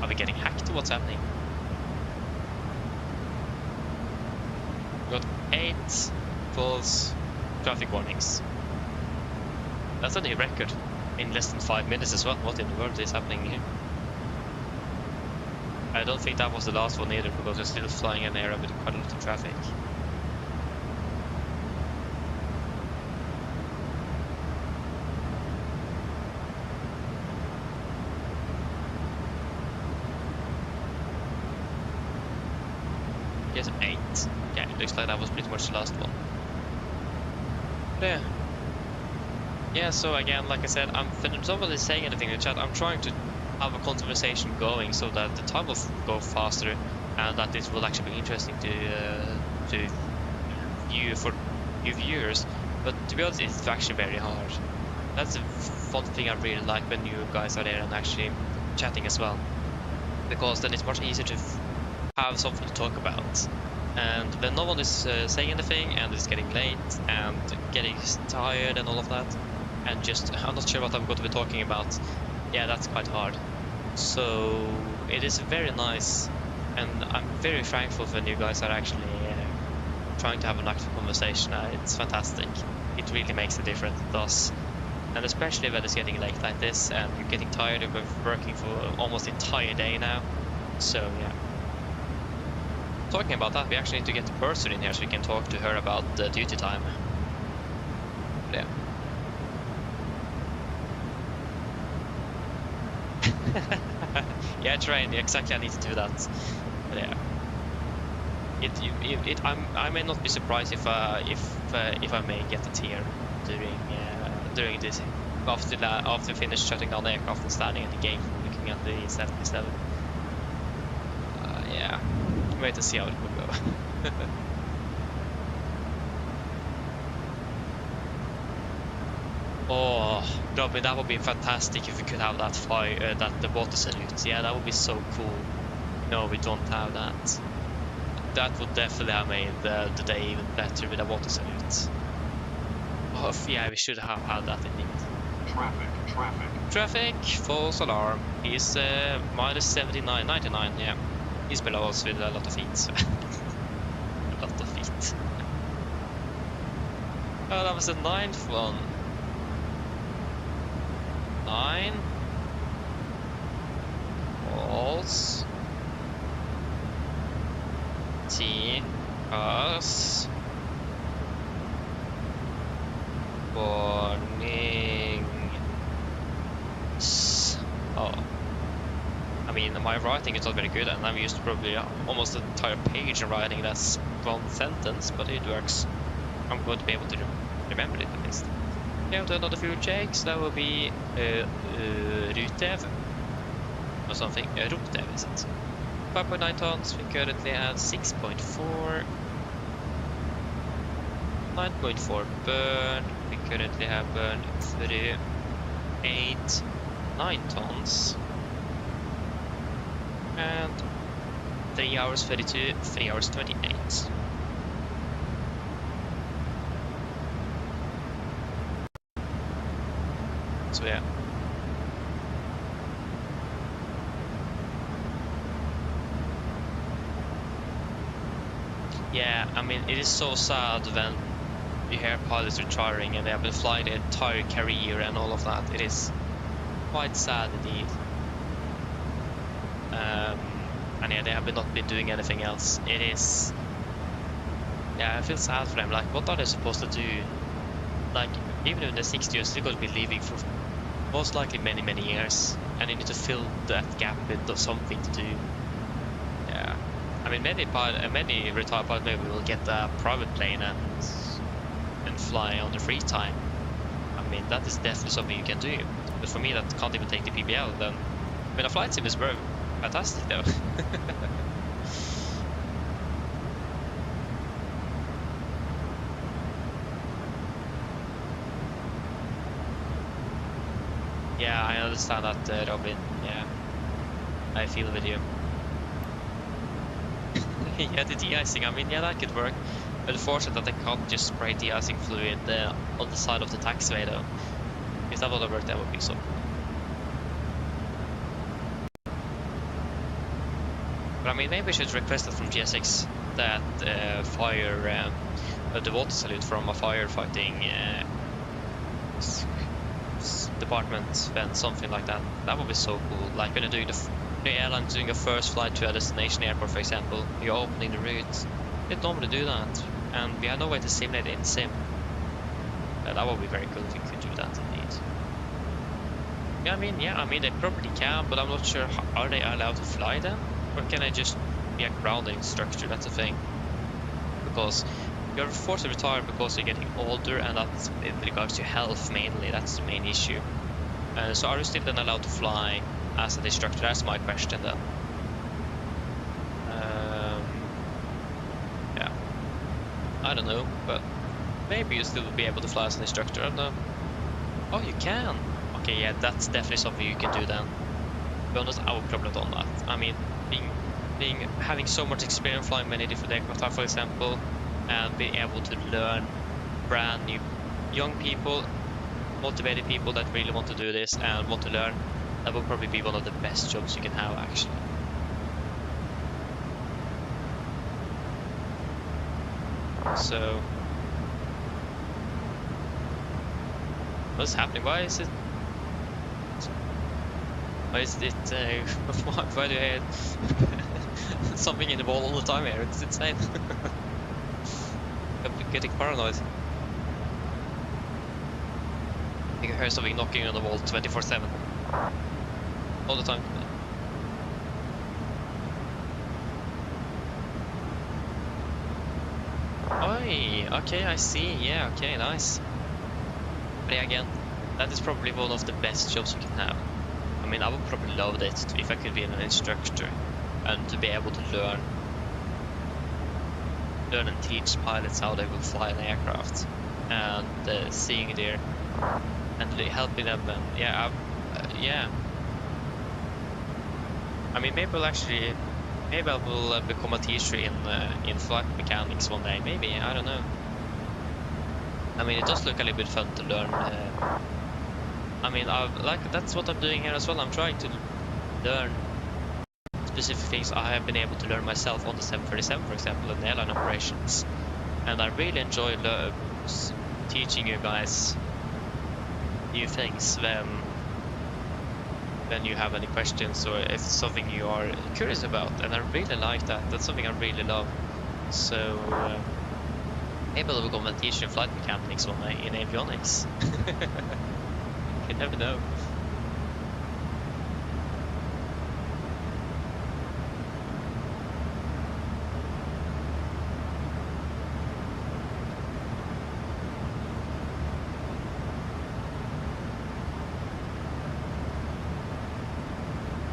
A: Are we getting hacked? What's happening? We got 8 false traffic warnings. That's a new record in less than 5 minutes as well. What in the world is happening here? I don't think that was the last one either, because we're still flying an area with quite a lot of traffic. Yes, 8. Yeah, it looks like that was pretty much the last one. But yeah, so again, like I said, when somebody is saying anything in the chat, I'm trying to have a conversation going so that the time will go faster and that it will actually be interesting to view for you viewers. But to be honest, it's actually very hard. That's the fun thing I really like when you guys are there and actually chatting as well, because then it's much easier to have something to talk about. And when no one is saying anything and it's getting late and getting tired and all of that, and just I'm not sure what I'm going to be talking about, yeah, that's quite hard. So it is very nice, and I'm very thankful when you guys are actually trying to have an active conversation. It's fantastic. It really makes a difference, it does. And especially when it's getting late like this and you're getting tired of working for almost the entire day now. So yeah. Talking about that, we actually need to get the purser in here so we can talk to her about the duty time. Yeah. Yeah, train. Exactly, I need to do that. But yeah. I may not be surprised if I may get a tier during this after we finish shutting down the aircraft and starting at the game, looking at the 77. Yeah. Wait to see how it will go. Oh, Robin, that would be fantastic if we could have that fire, the water salute. Yeah, that would be so cool. No, we don't have that. That would definitely have made the day even better with a water salute. Oh, yeah, we should have had that indeed.
F: Traffic.
A: False alarm. He's minus 99, yeah. He's below us with a lot of feet. So a lot of feet. Oh, that was the 9th one. 9. Walls. T. Us. Warning. Oh. I mean, my writing is not very good, and I've used probably almost an entire page in writing that's one sentence, but it works. I'm going to be able to remember it at least. Yeah, to another fuel check, so that will be Rutev or something. Rutev is it? 5.9 tons, we currently have 6.4. 9.4 burn, we currently have burn 38, 9 tons. And 3 hours 32, 3 hours 28. So yeah. Yeah, I mean, it is so sad when you hear pilots retiring and they have been flying their entire career and all of that. It is quite sad indeed. And yeah, they have not been doing anything else. It is... Yeah, I feel sad for them. Like, what are they supposed to do? Like, even in the 60s, you're still going to be leaving for most likely many, many years. And you need to fill that gap with something to do. Yeah. I mean, many retired pilots maybe will get a private plane and fly on the free time. I mean, that is definitely something you can do. But for me, that can't even take the PBL. Then, I mean, a flight sim is very fantastic, though. Yeah, I understand that, Robin. Yeah, I feel with you. Yeah, the de-icing, I mean, yeah, that could work. But unfortunately, that they can't just spray de-icing fluid on the side of the taxiway, though. If that would have worked, that would be so. But I mean, maybe we should request it from GSX that fire the water salute from a firefighting department event, something like that. That would be so cool. Like when you're doing the airline doing a first flight to a destination airport, for example, you're opening the route. They normally do that, and we have no way to simulate it in sim. That would be very cool if you could do that indeed. Yeah, I mean, they probably can, but I'm not sure. Are they allowed to fly then, or can I just be a grounding structure? That's the thing, because you're forced to retire because you're getting older, and that's in regards to health mainly. That's the main issue. So are you still then allowed to fly as an instructor? That's my question then. Yeah, I don't know, but maybe you still will be able to fly as an instructor. I don't know. Oh, you can. Okay, yeah, that's definitely something you can do then. To be honest, I would probably have done that. I mean, having so much experience flying many different aircraft, for example, and being able to learn brand new young people, motivated people that really want to do this and want to learn, that will probably be one of the best jobs you can have, actually. So, what's happening? Why is it? Why do I hear something in the wall all the time here? It's insane. I'm getting paranoid. I think I heard something knocking on the wall 24/7. All the time. Oi, okay, I see. Yeah, okay, nice. But yeah, again, that is probably one of the best jobs you can have. I mean, I would probably love it if I could be an instructor and to be able to learn and teach pilots how they will fly an aircraft, and seeing their and helping them. And yeah, yeah. I mean, maybe I will become a teacher in flight mechanics one day. Maybe, I don't know. I mean, it does look a little bit fun to learn. I mean, that's what I'm doing here as well. I'm trying to learn specific things I have been able to learn myself on the 737, for example, in airline operations. And I really enjoy teaching you guys new things when you have any questions or if it's something you are curious about. And I really like that. That's something I really love. So maybe I'll become a teacher in flight mechanics one day in avionics. You never know.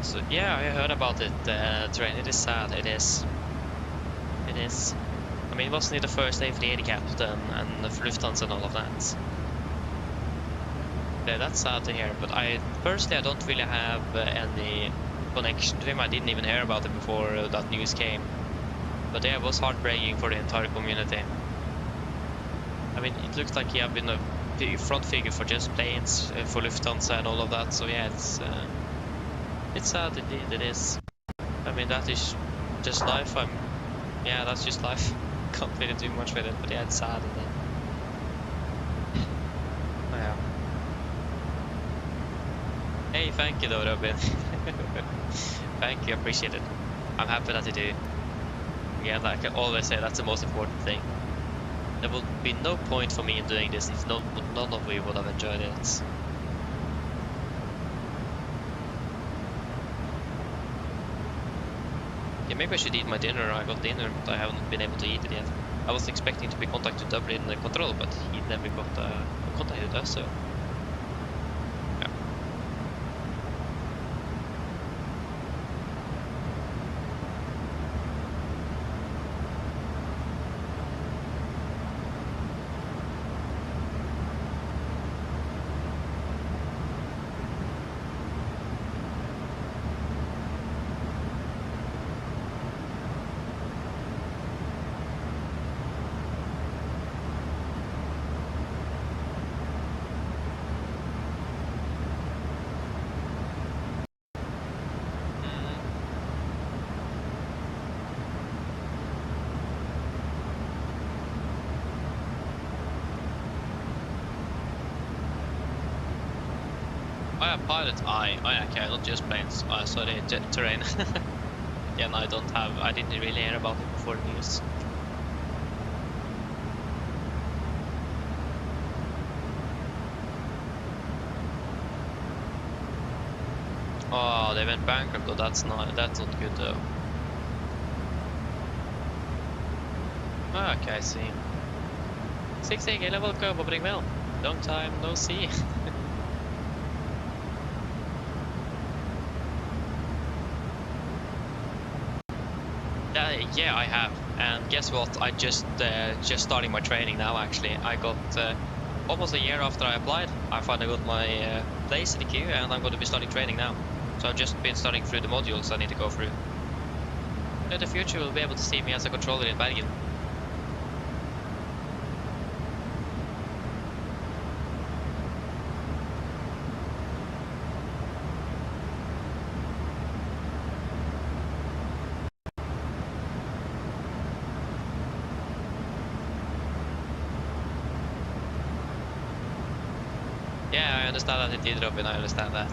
A: So yeah, I heard about it, terrain. It is sad, it is. It is. I mean, wasn't he the first AFLY captain and the Lufthansa and all of that? Yeah, that's sad to hear, but personally I don't really have any connection to him. I didn't even hear about him before that news came. But yeah, it was heartbreaking for the entire community. I mean, it looked like he had been a front figure for just planes, for Lufthansa and all of that, so yeah, it's sad indeed, it is. I mean, that is just life. Yeah, that's just life. Can't really do much with it, but yeah, it's sad indeed. Oh, yeah. Hey, thank you though, Robin. Thank you, appreciate it. I'm happy that you do. Again, like I always say, that's the most important thing. There would be no point for me in doing this if none of you would have enjoyed it. Yeah, maybe I should eat my dinner. I got dinner, but I haven't been able to eat it yet. I was expecting to be contacted Dublin control, but he never got contacted us, so yeah. Oh yeah, pilot eye. Oh yeah, okay, not just planes. Oh, sorry, terrain. Yeah, no, I didn't really hear about it before the news. Oh, they went bankrupt though, that's not good though. Oh, okay, I see. 6 level curve opening well. Long time no see. Yeah, I have, and guess what? I just starting my training now. Actually, I got almost a year after I applied. I finally got my place in the queue, and I'm going to be starting training now. So I've just been studying through the modules I need to go through. In the future, you'll be able to see me as a controller in Bergen. Yeah, I understand that it did, Robin, I understand that.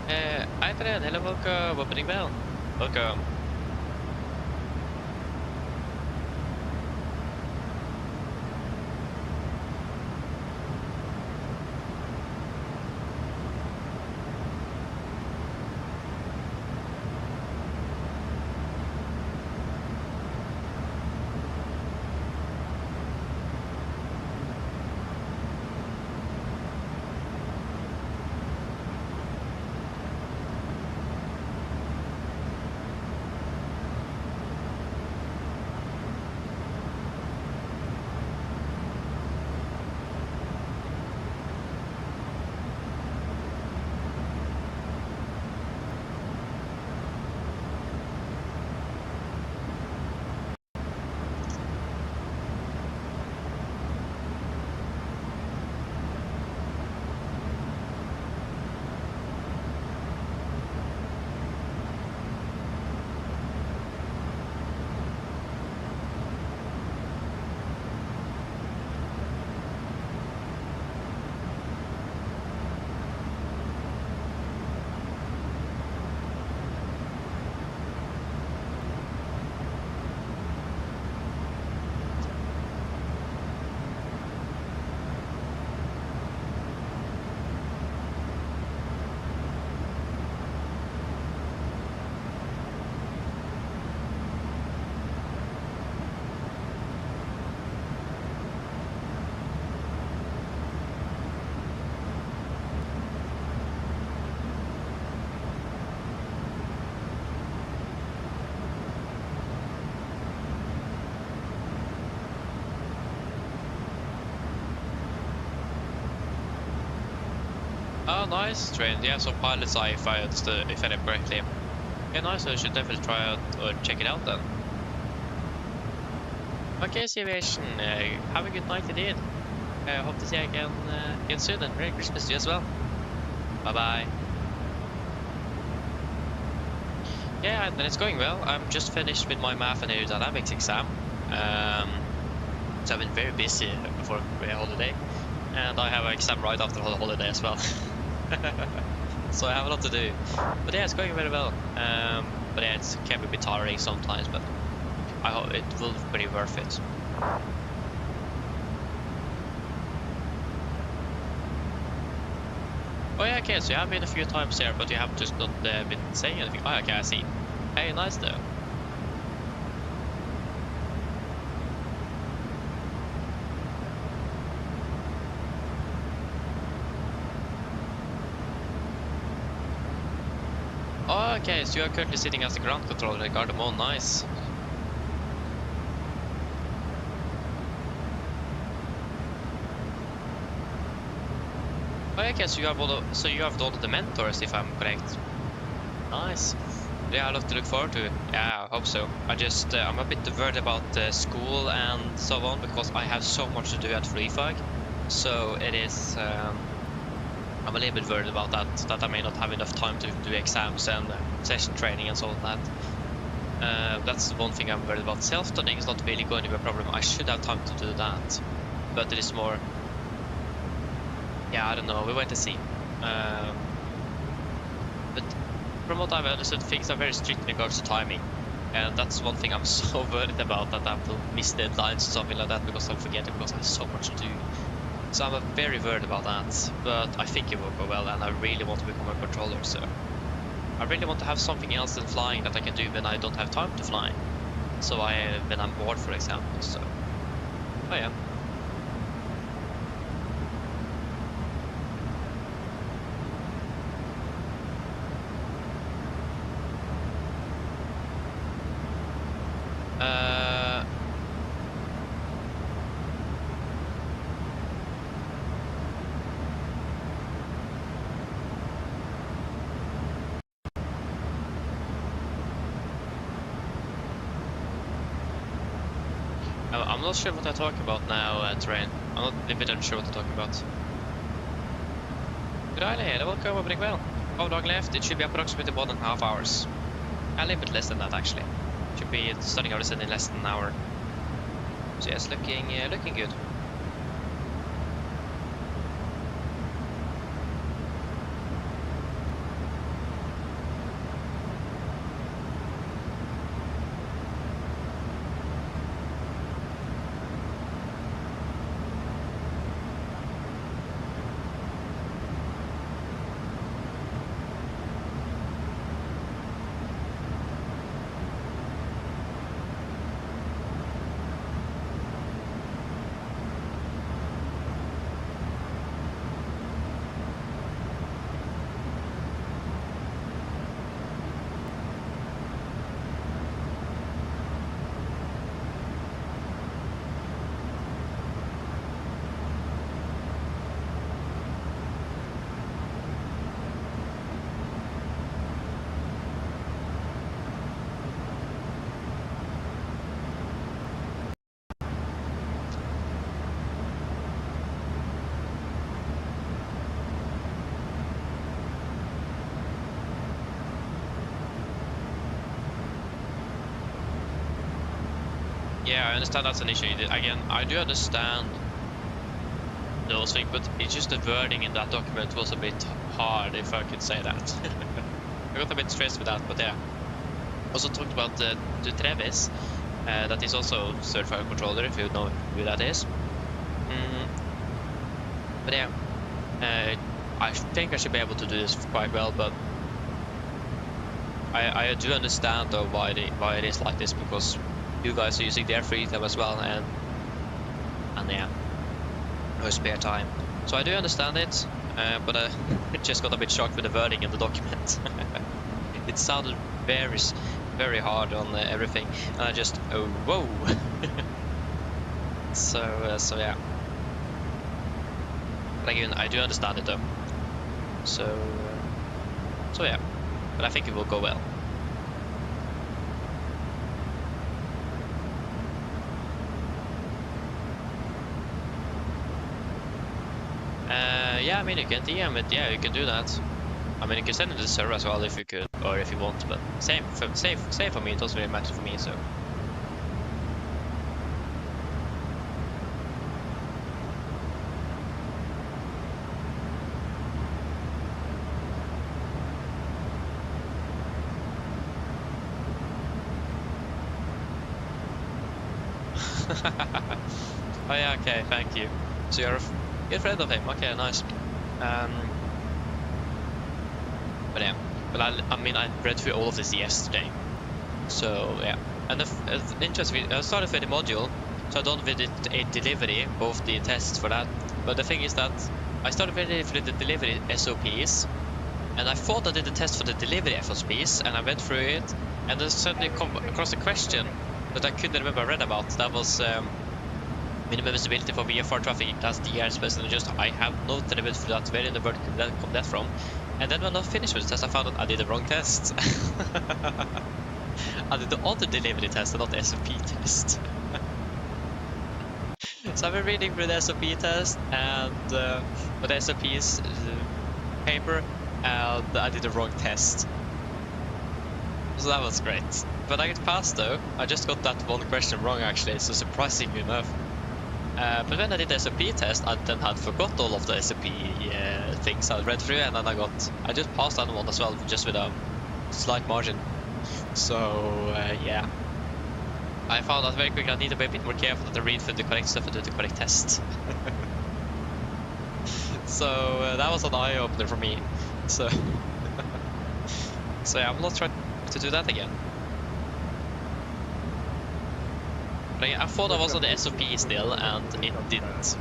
A: Hi Fred, hello, welcome, opening bell. Welcome. Oh, nice, trained. Yeah, so pilots IFLY, if I did correctly. Yeah, nice, so you should definitely try out or check it out then. Okay, Aviation, have a good night indeed. Hope to see you again soon, and Merry Christmas to you as well. Bye bye. Yeah, and it's going well. I'm just finished with my math and aerodynamics exam. So I've been very busy before the holiday, and I have an exam right after the holiday as well. So I have a lot to do. But yeah, it's going very well. But yeah, it can be a bit tiring sometimes, but I hope it will be pretty worth it. Oh yeah, okay, so you have been a few times here, but you have just not been saying anything. Oh, okay, I see. Hey, nice though. Oh, okay, so you are currently sitting as the ground controller at Gardermoen, nice. Oh, okay, so you have all the mentors, if I'm correct. Nice. Yeah, a lot to look forward to. Yeah, I hope so. I'm a bit worried about school and so on, because I have so much to do at FSIPanel. So it is, I'm a little bit worried about that I may not have enough time to do exams and session training and so on that. That's one thing I'm worried about. Self-studying is not really going to be a problem. I should have time to do that. But it is more, yeah, I don't know, we wait to see. But from what I've understood, things are very strict in regards to timing. And that's one thing I'm so worried about, that I will miss deadlines or something like that because I'll forget it, because I have so much to do. So I'm very worried about that, but I think it will go well, and I really want to become a controller, so I really want to have something else than flying that I can do when I don't have time to fly. So when I'm bored, for example, so oh yeah. I'm not sure what they're talking about now, Train. I'm not a bit unsure what they're talking about. Good day, welcome aboard well. How long left? It should be approximately 1.5 hours. A little bit less than that, actually. Should be starting hours in less than an hour. So yes, looking good. Yeah, I understand that's an issue. Again, I do understand those things, but it's just the wording in that document was a bit hard, if I could say that. I got a bit stressed with that, but yeah. Also talked about the Trevis, that is also certified controller, if you know who that is. But yeah, I think I should be able to do this quite well, but I do understand though why it is like this, because you guys are using their free time as well, and yeah, no spare time. So I do understand it, but I just got a bit shocked with the wording in the document. It sounded very hard on everything, and I just whoa. So yeah. But again, I do understand it though. So yeah, but I think it will go well. Yeah, I mean you can DM it. Yeah, you can do that. I mean you can send it to the server as well if you could, or if you want. But same for me. It doesn't really matter for me. So. Oh yeah, okay, thank you. So you're a friend of him. Okay, nice. But yeah, but I mean I read through all of this yesterday. So yeah, and it's interesting. I started with the module, so I done with it a delivery, both the tests for that. But the thing is that I started with the delivery SOPs, and I thought I did the test for the delivery FSPs, and I went through it, and then suddenly come across a question that I couldn't remember I read about. That was minimum visibility for VFR traffic in class D airspace, and just I have no delivery for that. Where in the world could that come that from? And then when I finished with the test, I found that I did the wrong test. I did the other delivery test and not the SOP test. So I've been reading through the SOP test and the SOP's paper, and I did the wrong test. So that was great. But I get passed though. I just got that one question wrong actually, so surprisingly enough. But when I did the SOP test, I then had forgot all of the SOP things I read through, and then I just passed that one as well, just with a slight margin. So yeah, I found out very quickly I need to be a bit more careful to read for the correct stuff and do the correct test. So that was an eye opener for me. So so yeah, I'm not trying to do that again. But yeah, I thought I was on the SOP still, and it didn't,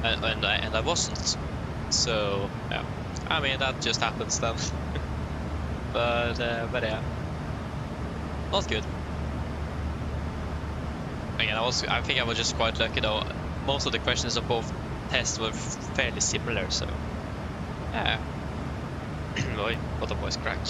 A: and I wasn't. So yeah, I mean that just happens then. but yeah, not good. Again, I think I was just quite lucky though. Most of the questions of both tests were fairly similar, so yeah. Boy, what a voice crack.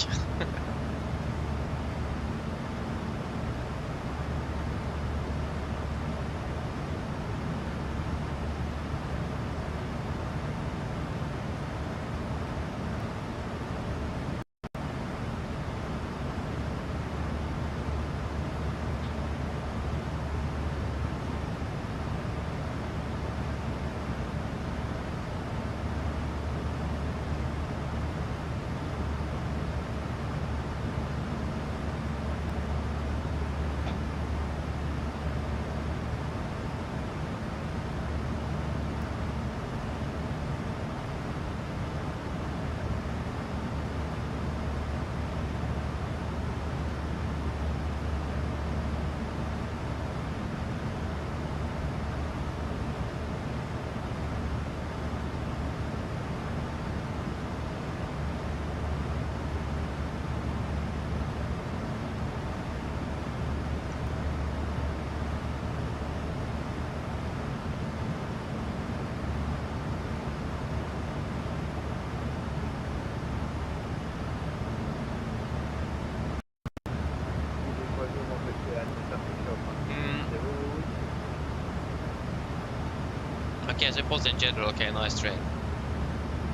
A: Okay, so it was in general, okay, nice train.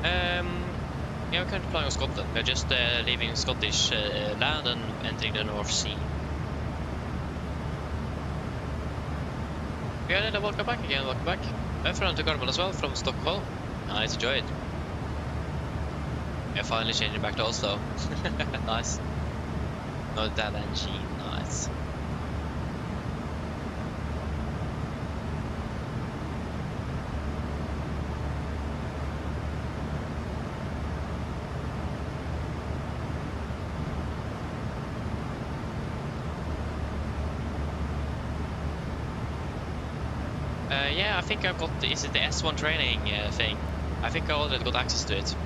A: Yeah, we're currently flying on Scotland. We're just leaving Scottish land and entering the North Sea. Yeah, welcome back again, welcome back. I'm from Garble as well, from Stockholm. Nice, enjoy it. Yeah, finally changing back to Oslo. Nice. No that engine, nice. Yeah, I think I've got, is it the S1 training thing? I think I already got access to it.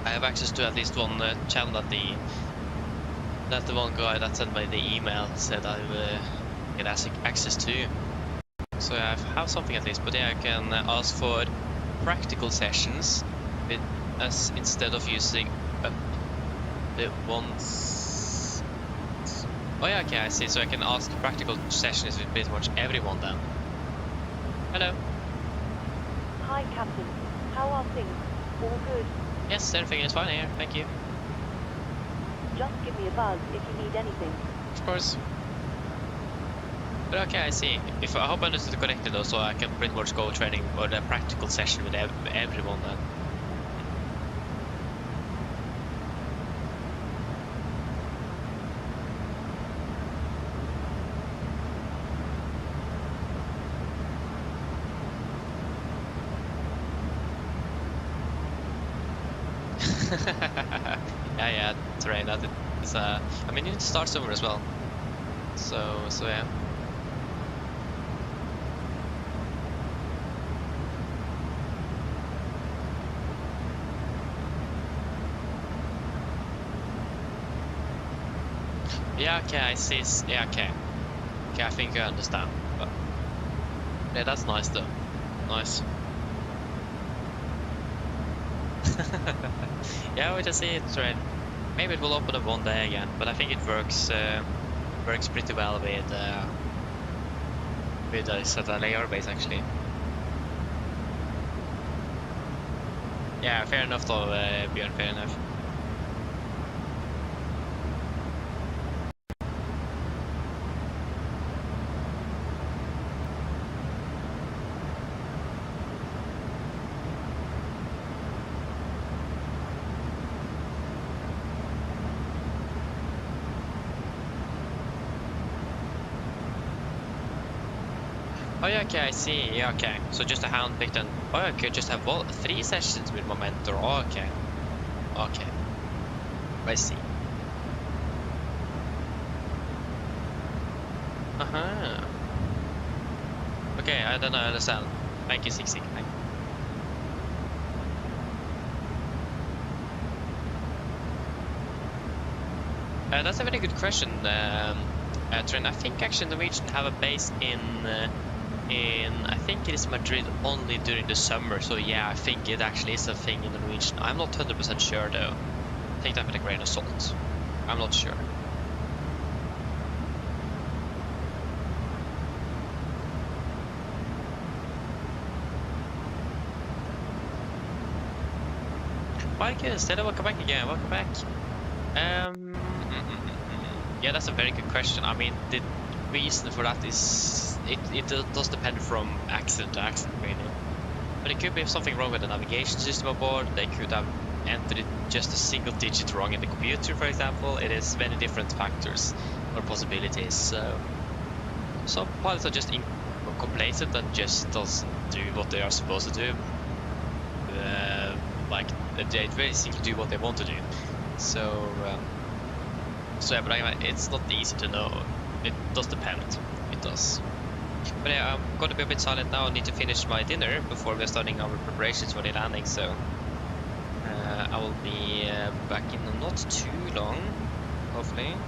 A: I have access to at least one channel that the one guy that sent me the email said I get access to. So I have something at least, but yeah, I can ask for practical sessions with us instead of using the ones. Oh yeah, okay, I see. So I can ask practical sessions with pretty much everyone then. Hello.
B: Hi, Captain. How are things? All good?
A: Yes, everything is fine here. Thank you.
B: Just give me a buzz if you need anything.
A: Of course. But okay, I see. If I hope I understood correctly though, so I can pretty much go training or the practical session with everyone then. yeah, terrain. That is. I mean, you need to start somewhere as well. So yeah. Yeah, okay, I see. Yeah, okay. Okay, I think I understand. But yeah, that's nice though. Nice. Yeah, we just see it train. Maybe it will open up one day again, but I think it works pretty well with the layer base actually. Yeah, fair enough though, Björn, fair enough. Oh yeah, okay, I see. Yeah, okay. So just a hand-picked and... Oh, okay, just have 3 sessions with my mentor. Oh, okay. Okay. I see. Uh-huh. Okay, I don't know, I understand. Thank you, 60. Thank you. That's a very good question, Trent. I think actually Norwegian have a base in I think it is Madrid only during the summer, so yeah, I think it actually is a thing in the Norwegian. I'm not 100% sure though. Take that with a grain of salt. I'm not sure. Marcus, hello, welcome back again, welcome back. Yeah, that's a very good question. I mean, the reason for that is it does depend from accident to accident, really. But it could be something wrong with the navigation system aboard. They could have entered just a single digit wrong in the computer, for example. It is many different factors or possibilities. So some pilots are just complacent and just doesn't do what they are supposed to do. Like they basically do what they want to do. So yeah, but it's not easy to know. It does depend. It does. But yeah, I'm going to be a bit silent now. I need to finish my dinner before we're starting our preparations for the landing. So I will be back in not too long, hopefully.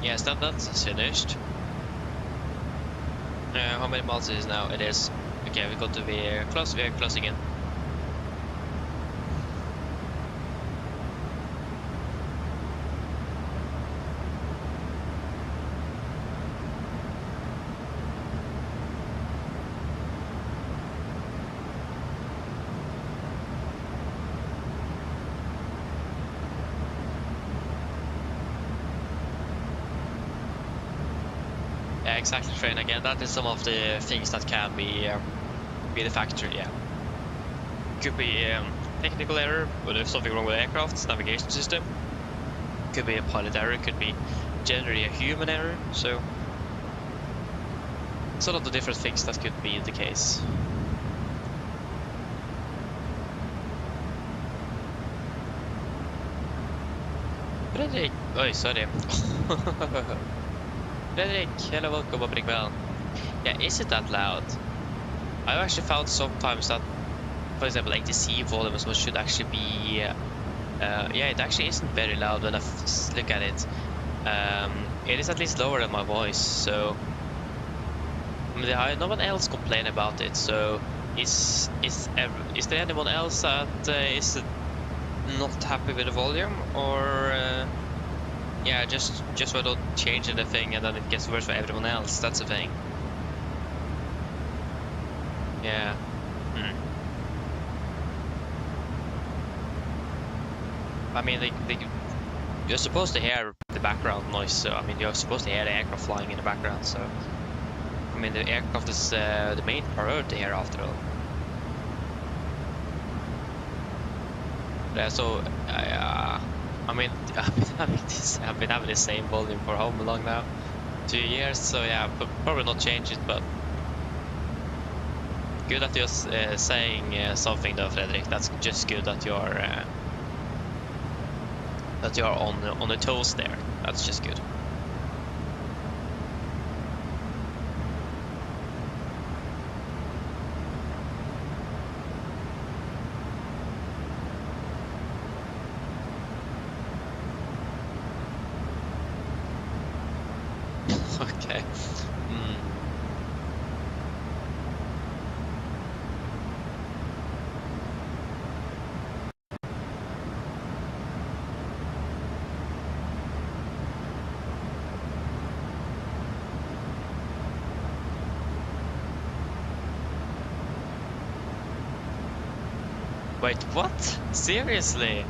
A: Yes, that's finished. How many miles is it now? It is. Okay, we got to be close. We are closing in. Yeah, exactly, train again. That is some of the things that can be the factor. Yeah, could be technical error, or there's something wrong with the aircraft's navigation system. Could be a pilot error. Could be generally a human error. So, it's a lot of different things that could be the case. Fredrik, oi, sorry. Fredrik, hello, welcome up, well. Yeah, is it that loud? I've actually found sometimes that, for example, ATC volume as well should actually be, yeah, it actually isn't very loud when I look at it. It is at least lower than my voice, so I mean, no one else complain about it. So is there anyone else that is not happy with the volume, or yeah, just without changing the thing and then it gets worse for everyone else? That's the thing. Yeah. I mean, you're supposed to hear the background noise, so I mean, you're supposed to hear the aircraft flying in the background, so I mean, the aircraft is the main priority here after all. Yeah, so I mean, I've been having the same volume for how long now? 2 years, so yeah, but probably not change it, but good that you're saying something though, Fredrik. That's just good that you're on the toes there. That's just good. Okay. Wait, what? Seriously?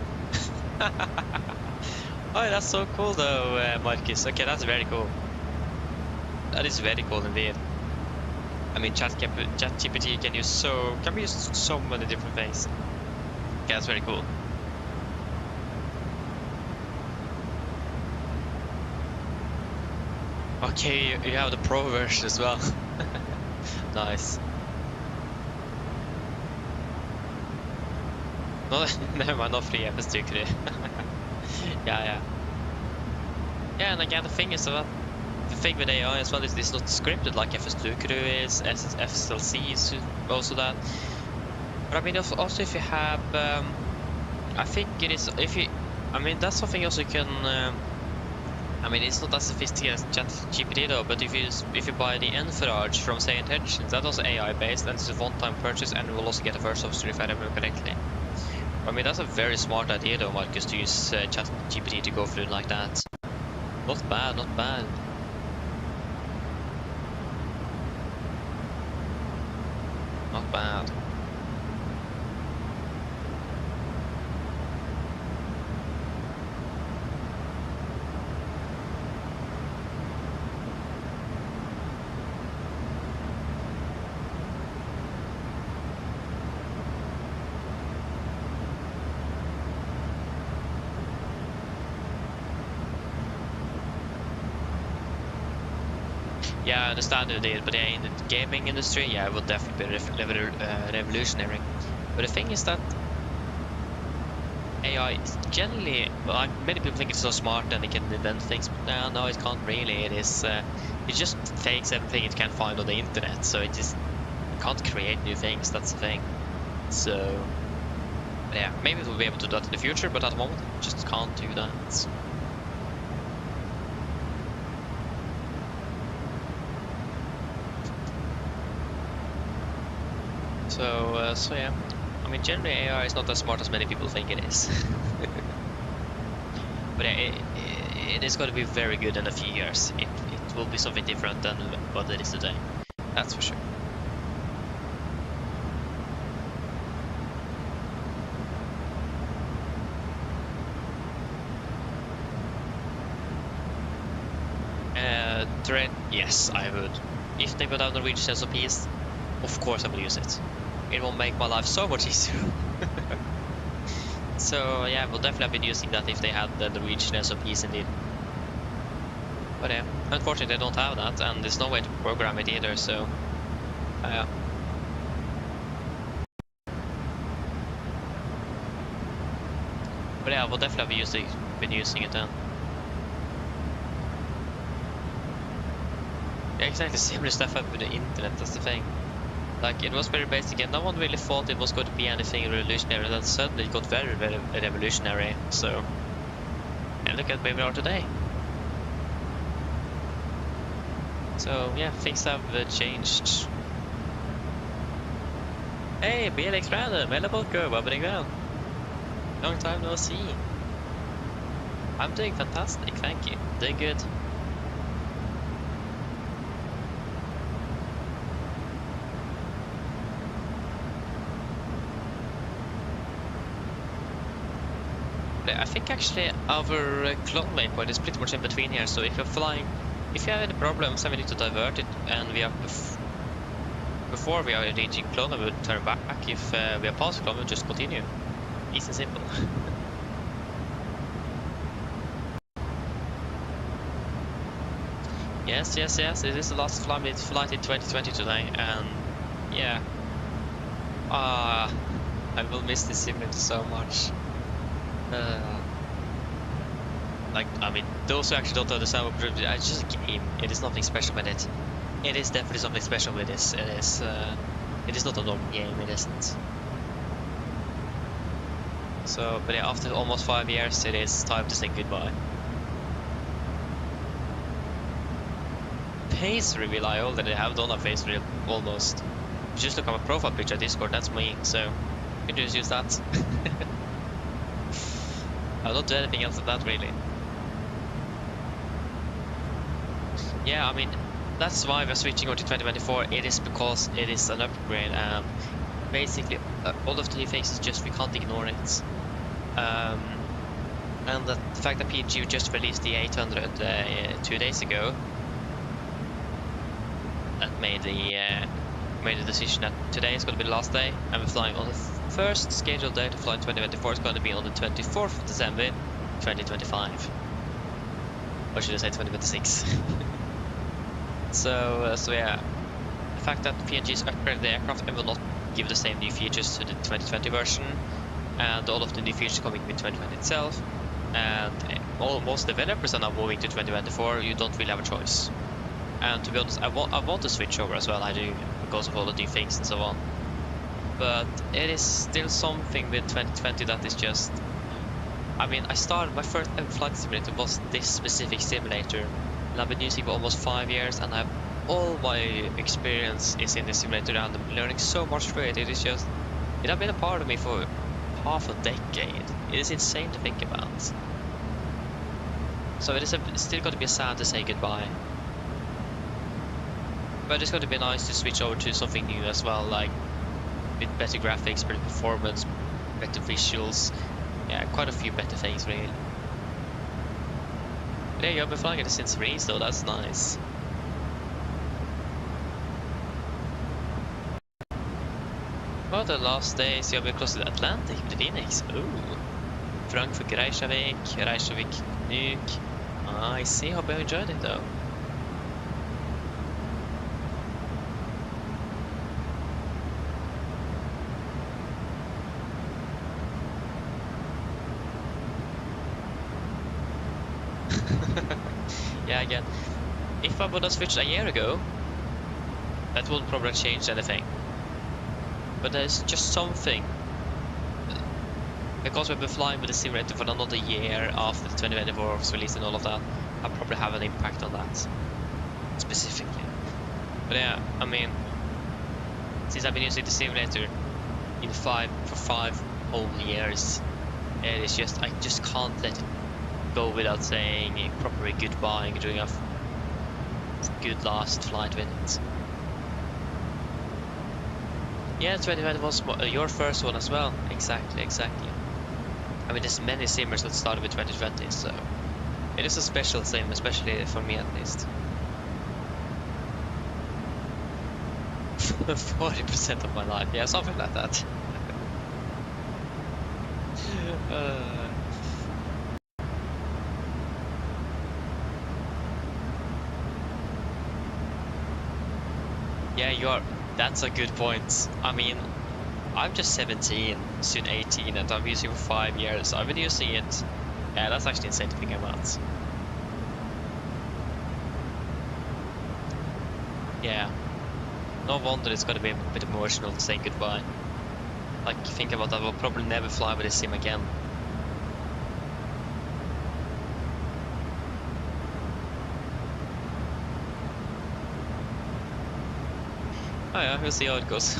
A: Oh, that's so cool though, Marcus. Okay, that's very cool. That is very cool indeed. I mean, ChatGPT can be used so many different things. Okay, that's very cool. Okay, you have the pro version as well. Nice. No, never mind, not free FS2 yeah. Yeah, and again, the thing is that the thing with AI as well is it's not scripted like FS2 is, FSLC is also that. But I mean, also if you have, I think it is, I mean, that's something also you can, I mean, it's not as sophisticated as ChatGPT though, but if you buy the Entourage from Say Intentions, that's also AI based, and it's a one-time purchase, and you will also get a first option if I remember correctly. I mean, that's a very smart idea though, Marcus, to use ChatGPT to go through like that. Not bad, not bad. Not bad. Yeah, I understand it did, but yeah, in the gaming industry, yeah, it would definitely be revolutionary. But the thing is that AI is generally, well, many people think it's so smart and it can invent things, but no, it can't really. It just takes everything it can find on the internet, so it can't create new things. That's the thing. So, yeah, maybe it will be able to do that in the future, but at the moment, it just can't do that. So yeah, I mean, generally AI is not as smart as many people think it is. But yeah, it is going to be very good in a few years. It will be something different than what it is today. That's for sure. Terrain, yes, I would. If they would have Norwegian SOPs, of course I would use it. It will make my life so much easier. So yeah, we'll definitely have been using that if they had the Norwegian SOPs indeed. But yeah, unfortunately they don't have that, and there's no way to program it either, so yeah. But yeah, we'll definitely have been using it then. Yeah, exactly, similar stuff happened with the internet, that's the thing. Like, it was very basic and no one really thought it was going to be anything revolutionary, and then suddenly it got very, very revolutionary, so... And look at where we are today. So, yeah, things have changed. Hey, BLX Random, Elevatex, what happening now? Long time no see. I'm doing fantastic, thank you. Doing good. I think actually our clone waypoint is pretty much in between here, so if you're flying, if you have any problems and we need to divert it and we are before we are reaching clone, we would turn back. If we are past clone, we'll just continue. Easy and simple. Yes, it is the last flight in 2020 today, and yeah. I will miss this simulator so much. Like, I mean, those who actually don't understand what it's just a game. It is nothing special with it. It is definitely something special with this. It is not a normal game, it isn't. So, but yeah, after almost 5 years, it is time to say goodbye. Face reveal, I already have done a face reveal, almost. Just look at my profile picture at Discord, that's me, so you can just use that. I don't do anything else than that, really. Yeah, I mean, that's why we're switching over to 2024. It is because it is an upgrade, and basically all of the new things is just we can't ignore it. And the fact that PMG just released the 800 2 days ago, that made the decision that today is going to be the last day, and we're flying on the first scheduled day to fly in 2024 is going to be on the 24th of December 2025. Or should I say 2026? So yeah, the fact that PNG's upgraded the aircraft and will not give the same new features to the 2020 version, and all of the new features coming with 2020 itself, and most developers are now moving to 2024, you don't really have a choice. And to be honest, I want to switch over as well, I do, because of all the new things and so on. But it is still something with 2020 that is just... I mean, I started, my first ever flight simulator was this specific simulator, and I've been using it for almost 5 years, and all my experience is in this simulator, and I'm learning so much through it. It is just... It has been a part of me for half a decade. It is insane to think about. So it is still going to be sad to say goodbye. But it's going to be nice to switch over to something new as well, like with better graphics, better performance, better visuals. Yeah, quite a few better things really. But there you go, I've been flying it since release, so that's nice. Well, the last days you've been close to the Atlantic with the Phoenix. Ooh. Frankfurt, Reykjavik, Nuuk. I see, hope you enjoyed it though. Yeah, again, if I would have switched a year ago, that would probably have changed anything. But there's just something, because we've been flying with the simulator for another year after the 2024 was released and all of that, I'll probably have an impact on that, specifically. But yeah, I mean, since I've been using the simulator for 5 whole years. It is just, I just can't let it go without saying a proper goodbye and doing a good last flight with it. Yeah, 2020 was your first one as well. Exactly. I mean, there's many simmers that started with 2020, so it is a special sim, especially for me at least. 40% of my life, yeah, something like that. Yeah, that's a good point. I mean, I'm just 17, soon 18, and I'm using it for 5 years. I've been using it. Yeah, that's actually insane to think about. Yeah. No wonder it's gonna be a bit emotional to say goodbye. Like, think about that, we'll probably never fly with this sim again. Oh yeah, we'll see how it goes.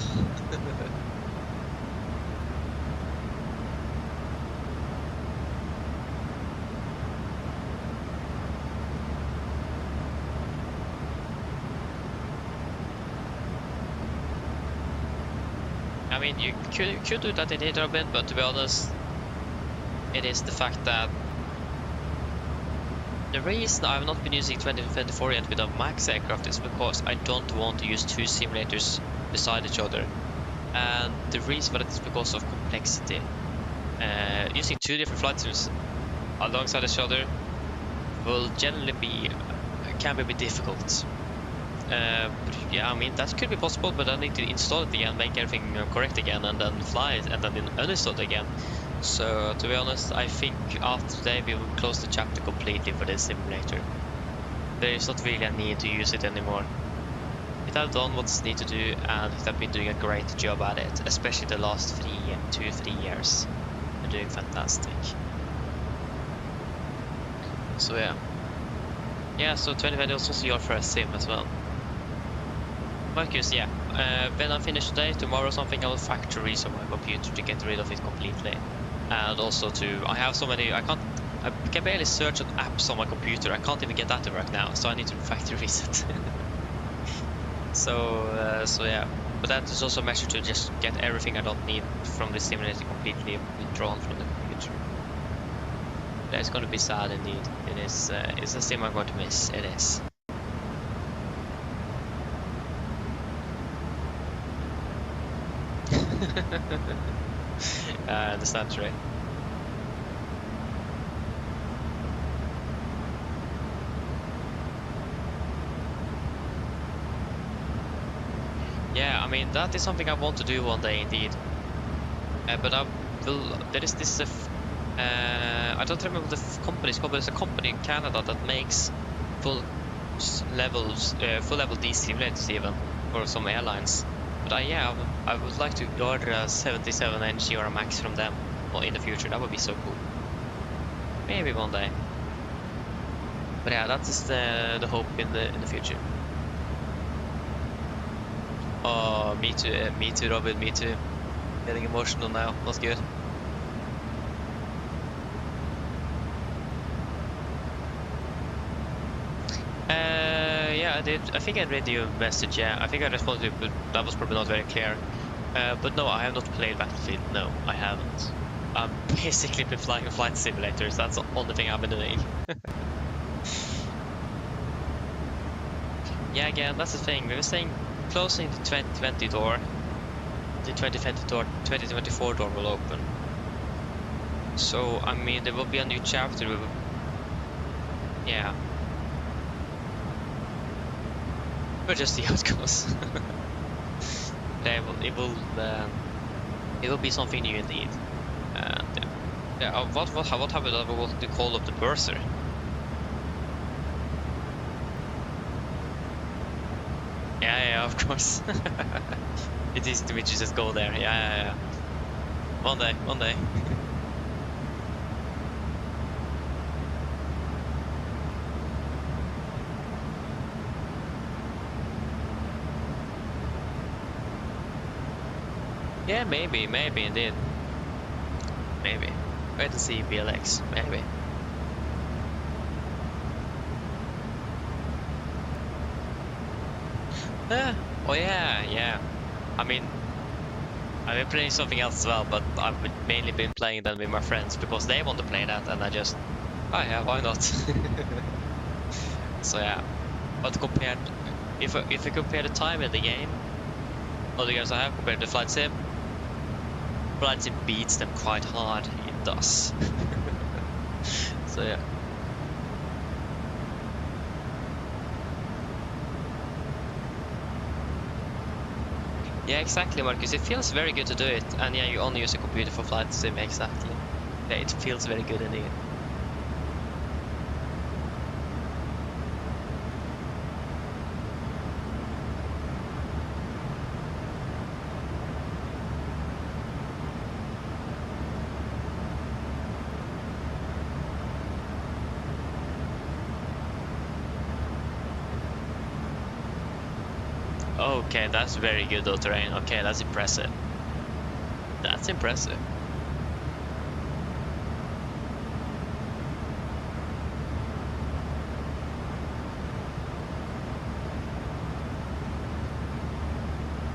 A: I mean, you could do that in it a bit, but to be honest, it is the fact that the reason I've not been using 2024 yet with a max aircraft is because I don't want to use 2 simulators beside each other, and the reason for that is because of complexity. Using 2 different flight sims alongside each other will generally can be a bit difficult. But yeah, I mean, that could be possible, but I need to install it again, make everything correct again, and then fly it, and then uninstall it again. So, to be honest, I think after today we will close the chapter completely for this simulator. There is not really a need to use it anymore. It has done what it needs to do, and it has been doing a great job at it, especially the last 2-3 years. They're doing fantastic. So yeah. Yeah, so 2020 was also your first sim as well. Marcus, yeah. When I finish today, tomorrow or something, I will factory reset my computer to get rid of it completely. And also I have so many, I can barely search on apps on my computer. I can't even get that to work now, so I need to factory reset. So yeah. But that is also a measure to just get everything I don't need from the simulator completely withdrawn from the computer. That's going to be sad indeed. It is. It's a sim I'm going to miss. It is. I understand, right? Yeah, I mean, that is something I want to do one day indeed. But I will. There is this. I don't remember the company's called, but there's a company in Canada that makes full level these simulators even for some airlines. But yeah, I would like to order a 77 NG or a Max from them in the future. That would be so cool. Maybe one day. But yeah, that is the hope in the future. Oh, me too, Robin, me too. Getting emotional now. That's good. Yeah, I did. I think I read your message. Yeah, I think I responded, but that was probably not very clear. But no, I have not played Battlefield. No, I haven't. I've basically been flying flight simulators. That's the only thing I've been doing. Yeah, again, that's the thing. We were saying closing the 2020 door. The 2024 door will open. So, I mean, there will be a new chapter. Yeah. We'll just see how it goes. It will be something new indeed. And yeah, what have we done to call up the bursar? Yeah, of course. It is to just go there. Yeah. One day. Yeah, maybe indeed. Maybe. Wait to see VLX, maybe. Oh yeah. I mean, I've been playing something else as well, but I've mainly been playing them with my friends because they want to play that, and I just, oh yeah, why not? So yeah, but compared, if I compare the time in the game, all the games I have compared to Flight Sim beats them quite hard. It does. So yeah. Yeah, exactly, Marcus. It feels very good to do it, and yeah, you only use a computer for Flight Sim. Exactly. Yeah, it feels very good indeed. Okay, that's very good though terrain. Okay, that's impressive. That's impressive.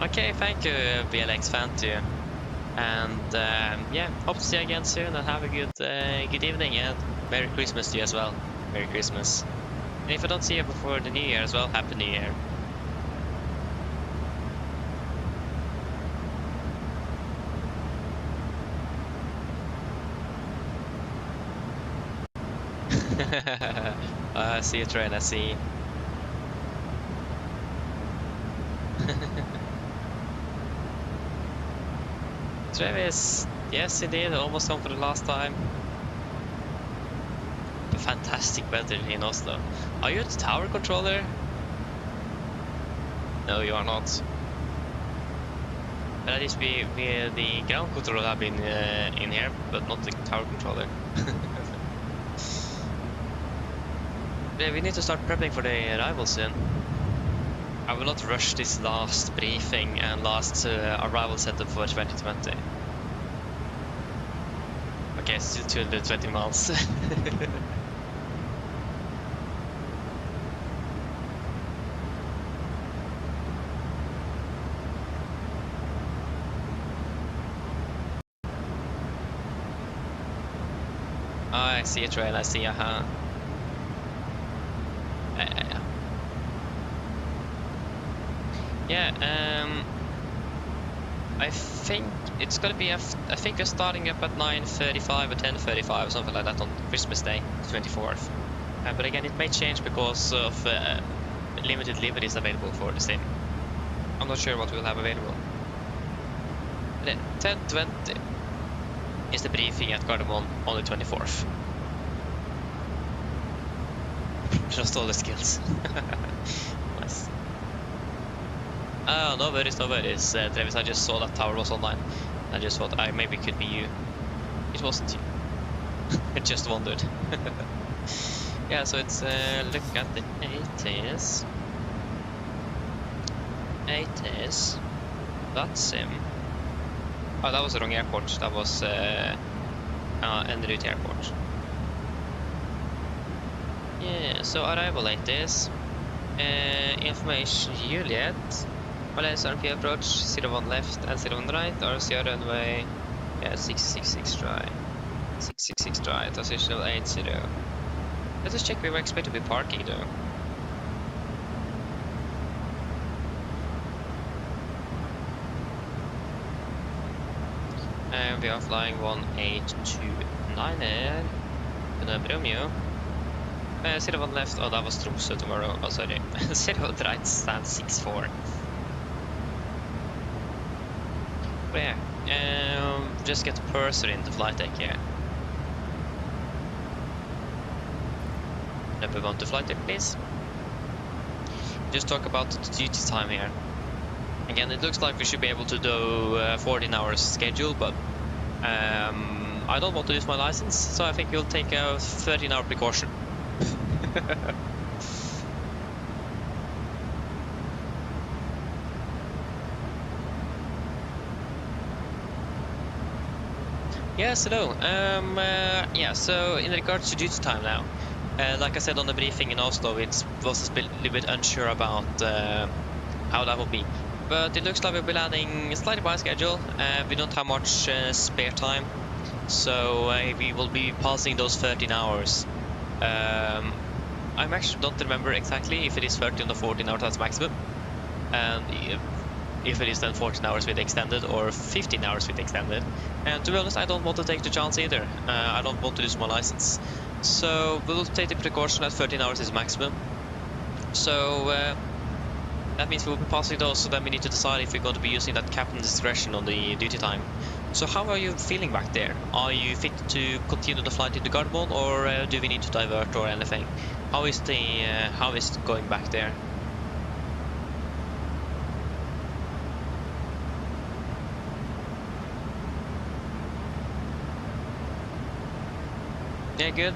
A: Okay, thank you, VLX fan too. And yeah, hope to see you again soon and have a good evening and Merry Christmas to you as well. Merry Christmas. And if I don't see you before the New Year as well, Happy New Year. I see you, train, I see. Travis, yes indeed, almost home for the last time. The fantastic weather in Oslo. Are you the tower controller? No, you are not. But at least the ground controller have been in here, but not the tower controller. Yeah, we need to start prepping for the arrival soon. I will not rush this last briefing and last arrival setup for 2020. Okay, still 220 miles. Oh, I see a train, I see, Yeah. Yeah, I think it's gonna be, I think we're starting up at 9:35 or 10:35 or something like that on Christmas Day, 24th. But again, it may change because of limited liveries available for the sim. I'm not sure what we'll have available. 10:20 is the briefing at Gardermoen on the 24th. Just all the skills. Nice. Oh, no worries. Travis, I just saw that tower was online. I just thought maybe it could be you. It wasn't you. I just wondered. Yeah, so it's look at the 80s. 80s. That's sim. Oh, that was the wrong airport. That was en route airport. Yeah, so arrival 80s. Information Juliet. Malaysia RP approach, 01 left and 01 right, RCR runway, yeah, 666 right, 666 right, positional 80. Let us check, we were expected to be parking though. And we are flying 1829 here, Romeo. 01 left, oh that was Tromsø tomorrow, oh sorry, 01 right, stand 64. Yeah, just get Purser into flight deck here. Number 1 to flight deck, please. Just talk about the duty time here. Again, it looks like we should be able to do 14 hours schedule, but I don't want to use my license, so I think we'll take a 13-hour precaution. Yes, hello. Yeah, so in regards to duty time now, like I said on the briefing in Oslo, it was a little bit unsure about how that will be. But it looks like we'll be landing slightly behind schedule. We don't have much spare time, so we will be passing those 13 hours. I actually don't remember exactly if it is 13 or 14 hours as maximum, and if it is then 14 hours with extended or 15 hours with extended. And to be honest, I don't want to take the chance either. I don't want to lose my license. So we'll take the precaution that 13 hours is maximum. So that means we'll be passing those, so then we need to decide if we're going to be using that captain discretion on the duty time. So how are you feeling back there? Are you fit to continue the flight into Gardermoen, or do we need to divert or anything? How is it going back there? Yeah, good.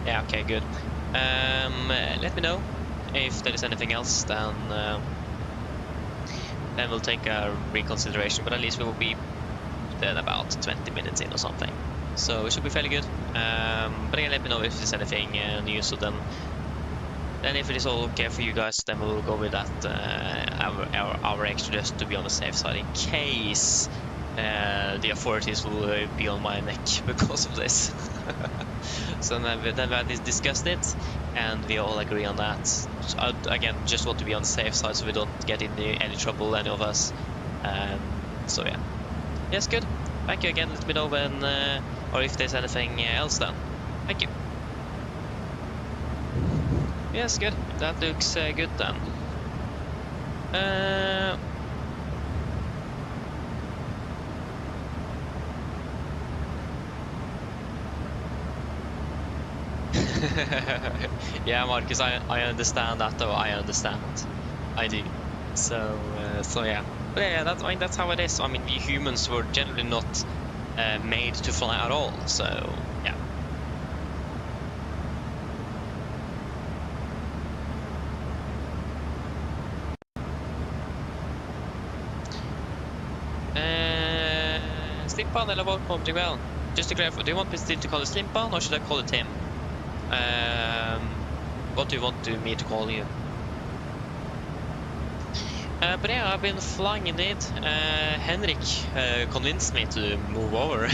A: Yeah, okay, good. Let me know if there is anything else, then we'll take a reconsideration, but at least we will be then about 20 minutes in or something. So it should be fairly good. But again, let me know if there's anything new, so then if it is all okay for you guys, then we'll go with that hour extra, just to be on the safe side in case the authorities will be on my neck because of this. So then we discussed it, and we all agree on that. So again, just want to be on the safe side so we don't get in any trouble, any of us. So yeah. Yes, good. Thank you again. Let me know when, or if there's anything else then. Thank you. Yes, good. That looks good then. Yeah, Marcus, I understand that though. I understand. I do. So yeah. But yeah, that's how it is. I mean, we humans were generally not made to fly at all. So yeah. Slimpan eller vad kommer väl? Just to clarify, do you want me still to call it Slimpan, or should I call it Tim? What do you want me to call you? But yeah, I've been flying indeed. Henrik convinced me to move over.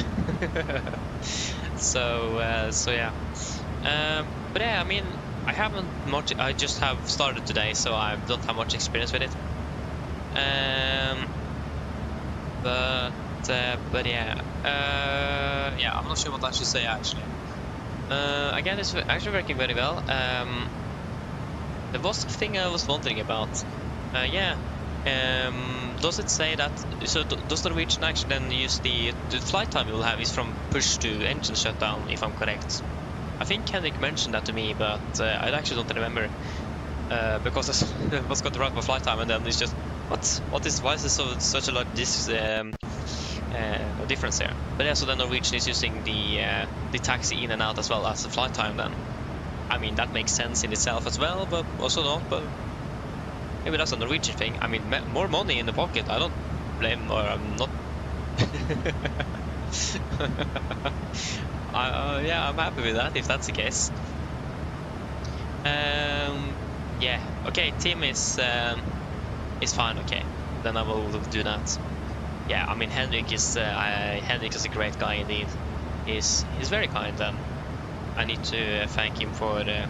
A: So yeah. But yeah, I mean, I haven't much. I just have started today, so I don't have much experience with it. But yeah, yeah, I'm not sure what I should say actually. Again, it's actually working very well. There was something I was wondering about. Yeah. Does it say that? So does the Norwegian actually then use the flight time you will have is from push to engine shutdown? If I'm correct, I think Henrik mentioned that to me, but I actually don't remember because I was going to write my flight time, and then it's just why is there such a lot difference here? But yeah, so then Norwegian is using the taxi in and out as well as the flight time. Then I mean that makes sense in itself as well, but also not. But maybe that's a Norwegian thing. I mean, more money in the pocket. I don't blame, or I'm not. Yeah, I'm happy with that if that's the case. Yeah. Okay, team is fine. Okay, then I will do that. Yeah, I mean Henrik is a great guy indeed. He's very kind, and I need to thank him for the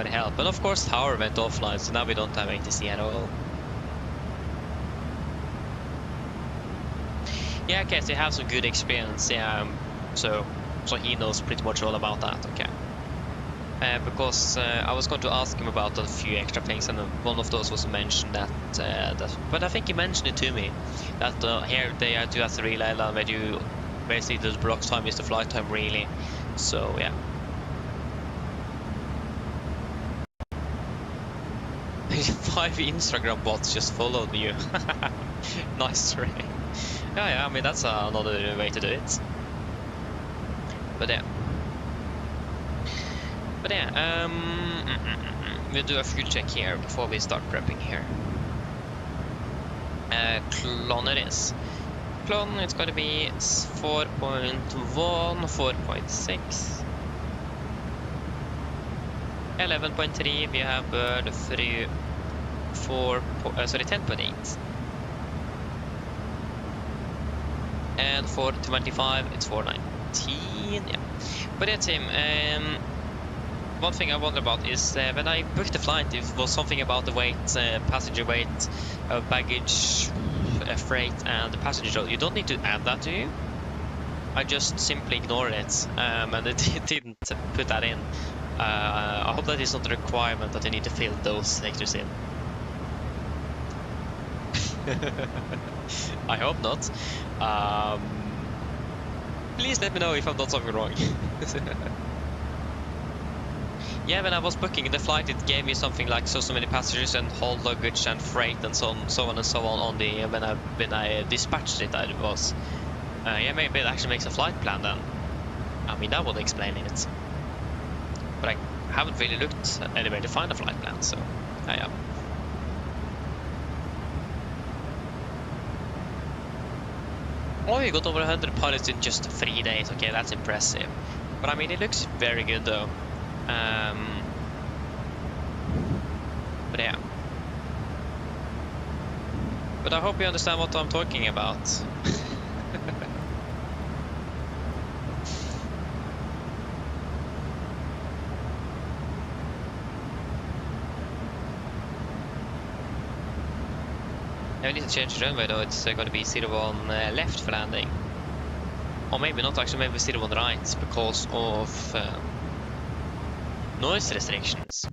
A: help. And of course Tower went offline, so now we don't have ATC at all. Yeah, okay, so he has some good experience. Yeah, so he knows pretty much all about that. Okay. Because I was going to ask him about a few extra things, and one of those was mentioned that but I think he mentioned it to me that here they do as a relay line where you basically the block time is the flight time really. So yeah. 5 Instagram bots just followed you. Nice try. Yeah, I mean that's another way to do it. But yeah. We'll do a fuel check here before we start prepping here. Clone it is. Clone, it's going to be 4.1, 4.6. 11.3, we have bird through 10.8. And for 25, it's 419. Yeah. But yeah, Tim, one thing I wonder about is when I booked the flight, it was something about the weight, passenger weight, baggage, freight, and the passenger load. You don't need to add that, do you? I just simply ignored it, and it didn't put that in. I hope that is not a requirement that you need to fill those sectors in. I hope not. Please let me know if I've done something wrong. Yeah, when I was booking the flight, it gave me something like so many passengers and whole luggage and freight and so on on the when I dispatched it. That it was. Yeah, maybe it actually makes a flight plan then. I mean, that would explain it. But I haven't really looked anywhere to find a flight plan, so yeah. Oh, you got over 100 pilots in just 3 days. Okay, that's impressive. But I mean, it looks very good though. But yeah. But I hope you understand what I'm talking about. I need to change the runway though. It's going to be 01 left for landing. Or maybe not actually, maybe 01 right because of noise restrictions.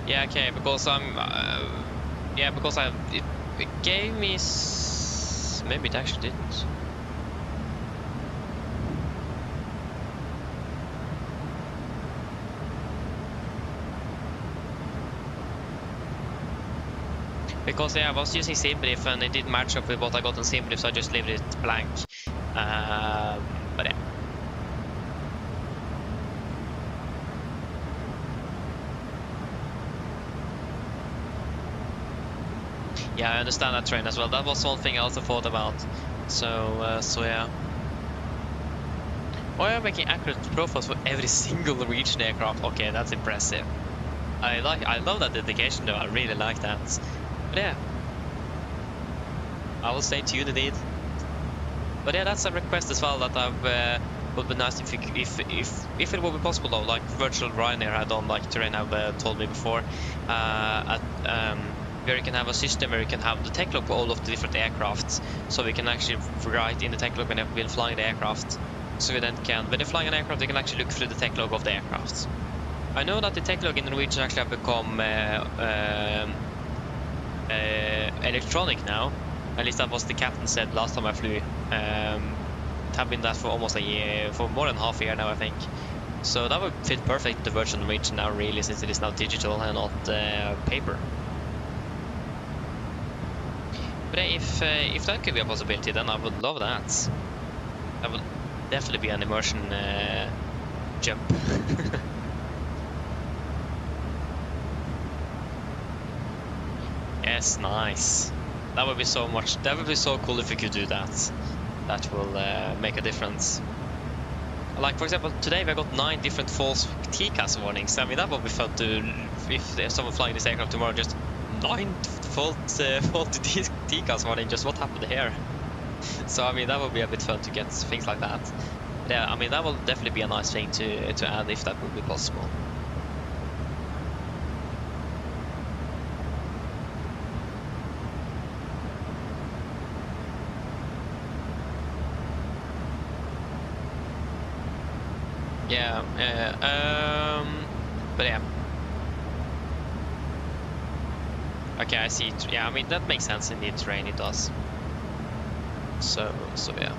A: Yeah, okay, because I'm yeah, because it gave me maybe it actually didn't. Because yeah, I was using SimBrief and it didn't match up with what I got on SimBrief, so I just left it blank. But yeah. Yeah, I understand that train as well. That was one thing I also thought about. So yeah. Why are you making accurate profiles for every single Norwegian aircraft? Okay, that's impressive. I love that dedication though. I really like that. But yeah, I will stay tuned indeed. But yeah, that's a request as well that would be nice if it would be possible though, like virtual Ryanair had done, like Terrain have told me before, where you can have a system where you can have the tech log for all of the different aircrafts, so we can actually write in the tech log when we've been flying the aircraft. So we then can, when you're flying an aircraft, you can actually look through the tech log of the aircraft. I know that the tech log in Norwegian actually have become electronic now. At least that was the captain said last time I flew. It have been that for almost a year, for more than half a year now, I think. So that would fit perfect with the virtual Norwegian now, really, since it is now digital and not paper. But if that could be a possibility, then I would love that. That would definitely be an immersion jump. Yes, nice. That would be so much. That would be so cool if we could do that. That will make a difference. Like for example, today we got 9 different false TCAS warnings. I mean, that would be fun to, if there's someone flying this aircraft tomorrow, just 9 faulty TCAS warning. Just what happened here? So I mean, that would be a bit fun to get things like that. But yeah, I mean, that will definitely be a nice thing to add if that would be possible. Yeah, but yeah. Okay, I see. Yeah, I mean, that makes sense in the terrain, it does. So yeah.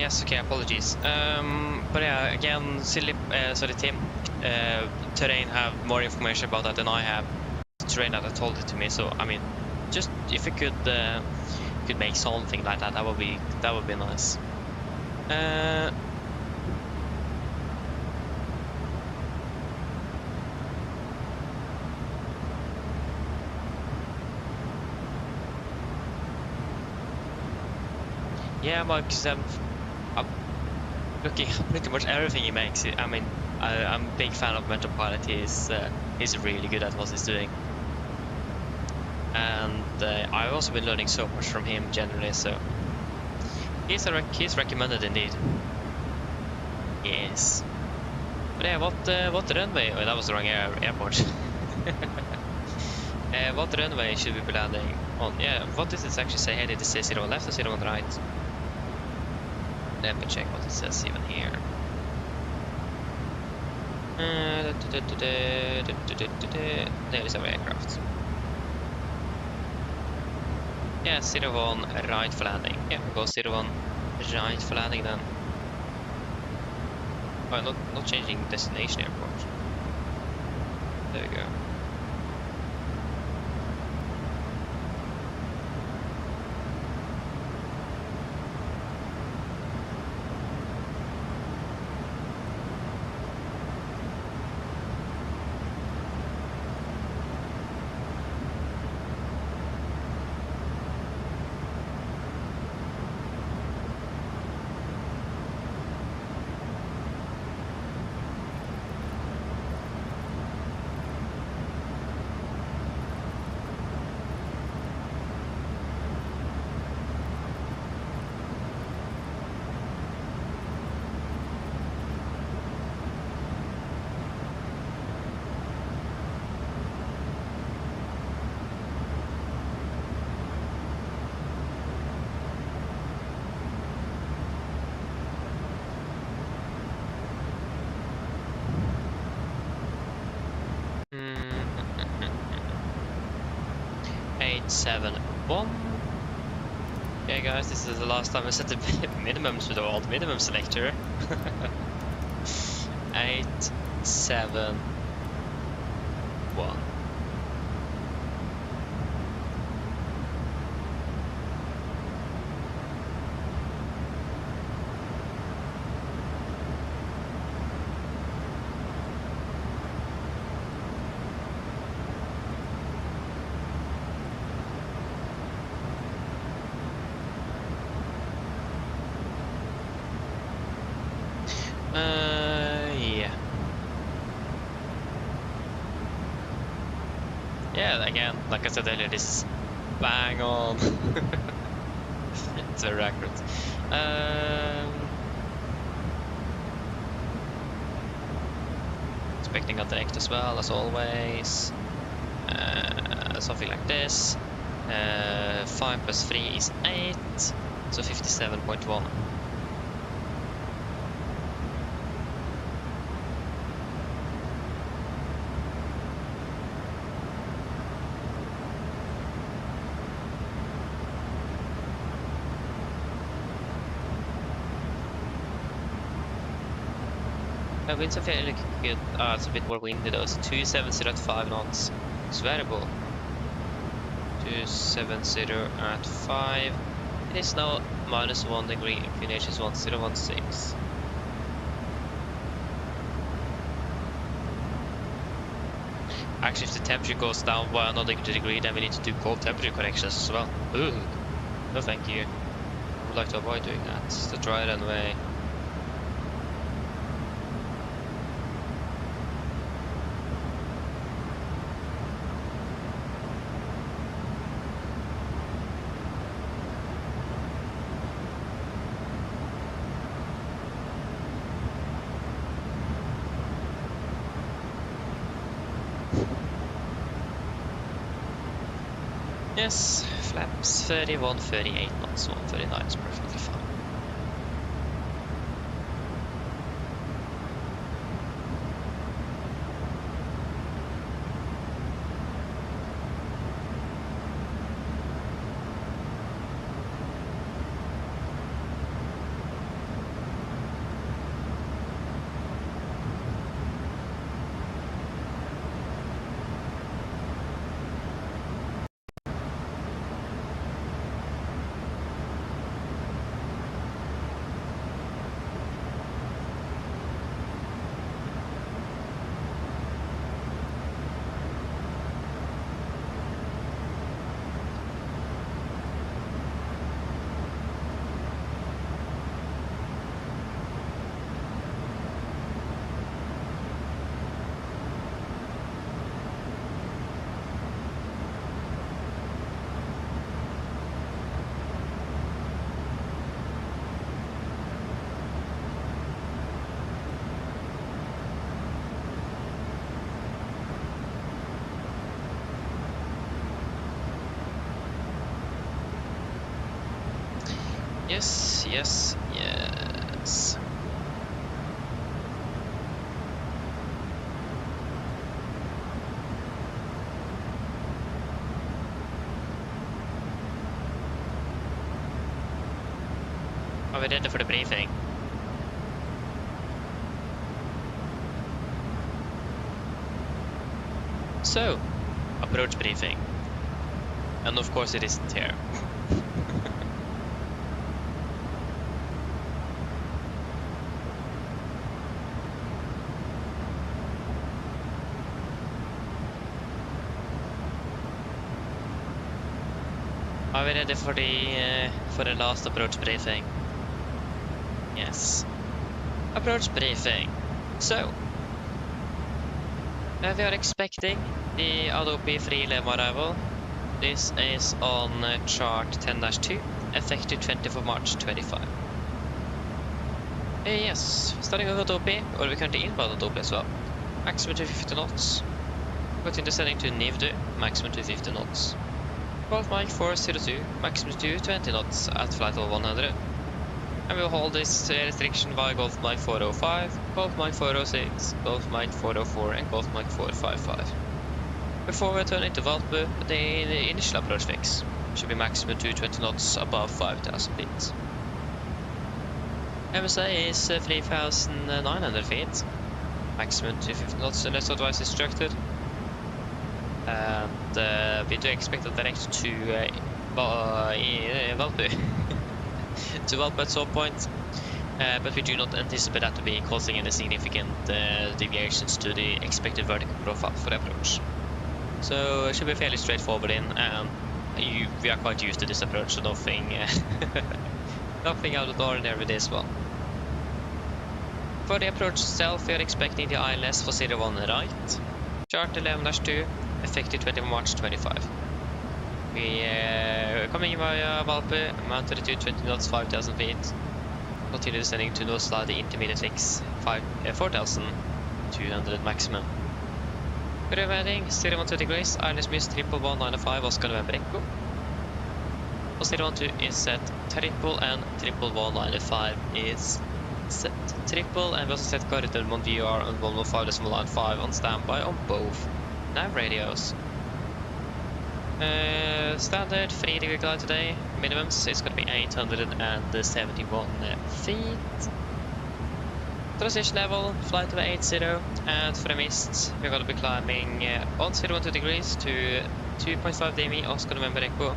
A: Yes, okay, apologies. But yeah, again, sorry Tim, Terrain have more information about that than I have. Terrain that told it to me, so I mean, just if you could make something like that, that would be nice. Yeah, because I'm looking at pretty much everything he makes. I mean, I'm a big fan of Metropilot. He's really good at what he's doing, and I've also been learning so much from him generally. So he's recommended indeed. Yes. But yeah, what runway? Oh, that was the wrong airport. What runway should we be landing on? Yeah, what does it actually say here? Did it say 0 on left or 0 on right? Let me check what it says even here. There is our aircraft. Yeah, 0 on right for landing. Yeah, we'll go 0 on right for landing then. Oh, not changing destination airport. There we go. .7.1. Okay guys, this is the last time I set the minimums with the old minimum selector. 8.7.1. Yeah. Yeah, again, like I said earlier, this is bang on. It's very accurate. Expecting a direct as well, as always. Something like this. 5 plus 3 is 8, so 57.1. Winds are fairly looking good. It's a bit more windy though. It's 270 at 5 knots. It's variable. 270 at 5. It is now -1 degree. Inclination is 1016. Actually, if the temperature goes down by another degree, then we need to do cold temperature corrections as well. Ooh. No thank you. I would like to avoid doing that. It's the dry runway. Yes, flaps 31, 38 knots, 139 is perfectly fine. Yes, yes, yes. Are we ready for the briefing? So, approach briefing. And of course it isn't here. Are we ready for the last approach briefing? Yes. Approach briefing. So, we are expecting the Adobe 311 arrival. This is on chart 10-2, effective 24 March 25. Yes, starting with Adobe, or we currently inbound Adobe as well. Maximum 250 knots. Continue descending to Nivdu, maximum 250 knots. Golf Mike 402, maximum 220 knots at flight level 100. And we'll hold this restriction via Golf Mike 405, Golf Mike 406, Golf Mike 404 and Golf Mike 455. Before we turn into Valpu, the initial approach fix should be maximum 220 knots above 5,000 feet. MSA is 3,900 feet, maximum 250 knots unless otherwise instructed. And we do expect a direct to Valpu. To Valpu at some point, but we do not anticipate that to be causing any significant deviations to the expected vertical profile for the approach. So it should be fairly straightforward in, and we are quite used to this approach, so nothing, nothing out of the ordinary with this one. For the approach itself, we are expecting the ILS for 01 right, chart 11-2, effective 20 March 25. We are coming via Valpu, mounted to 220 knots, 5,000 feet. Continue descending to no slide the intermediate fix, 4,200 maximum. Good heading, 012 degrees, ILS miss 11195, Oscar November Echo. For 012 is set triple and 11195 is set triple, and we also set corridor on VR and 115.95 on standby on both nav radios. Standard 3 degree glide today, minimums is going to be 871 feet. Transition level, flight level 80, and for the mist, we're going to be climbing on 012 degrees to 2.5 dmi, Oscar November Echo. Then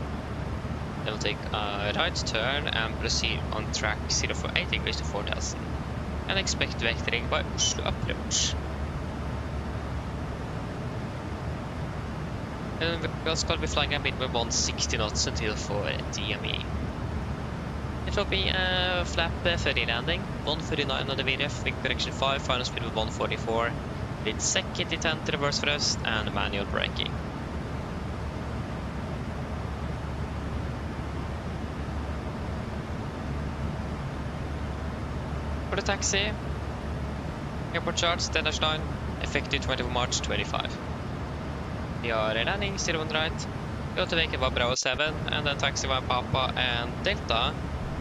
A: we'll take a right turn and proceed on track 048 degrees to 4000. And expect vectoring by Oslo approach. And we're also going to be flying a minimum 160 knots until for DME. It will be a flap 30 landing, 139 on the VRF, wing correction 5, final speed of 144, with second detent reverse thrust and manual braking. For the taxi, airport charts 10-9, effective 20 March 25. We are landing 01 right, go to Vake var Bravo 7, and then taxi via Papa and Delta,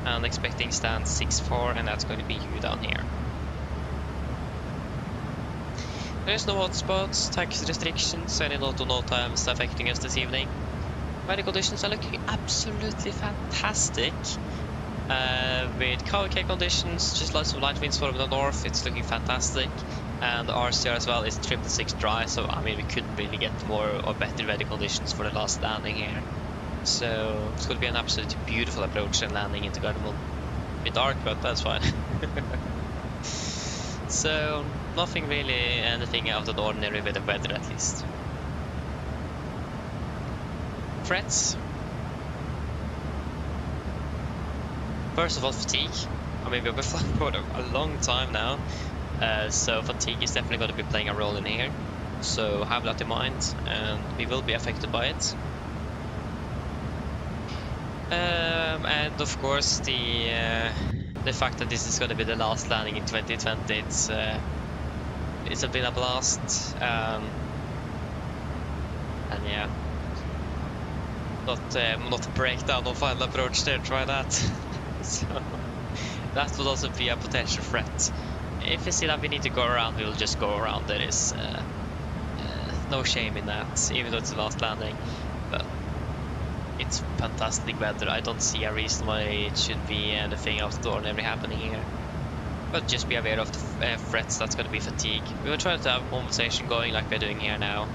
A: and expecting stand 64, and that's going to be you down here. There is no hotspots, taxi restrictions, any no times affecting us this evening. Weather conditions are looking absolutely fantastic. With cloudy conditions, just lots of light winds from the north, it's looking fantastic. And RCR as well is 666 dry, so I mean we couldn't really get more or better weather conditions for the last landing here. So it's going to be an absolutely beautiful approach and landing into Gardermoen. A bit dark, but that's fine. So nothing really, anything out of the ordinary with the weather at least. Threats. First of all, fatigue. I mean we've been flying for a long time now. So fatigue is definitely going to be playing a role in here, so have that in mind, and we will be affected by it. And of course the fact that this is going to be the last landing in 2020, it's been a blast, and yeah, not a breakdown on final approach there, try that. So that would also be a potential threat. If we see that we need to go around, we will just go around. There is no shame in that, even though it's the last landing. But it's fantastic weather. I don't see a reason why it should be anything out of the ordinary happening here. But just be aware of the threats. That's going to be fatigue. We will try to have a conversation going like we're doing here now,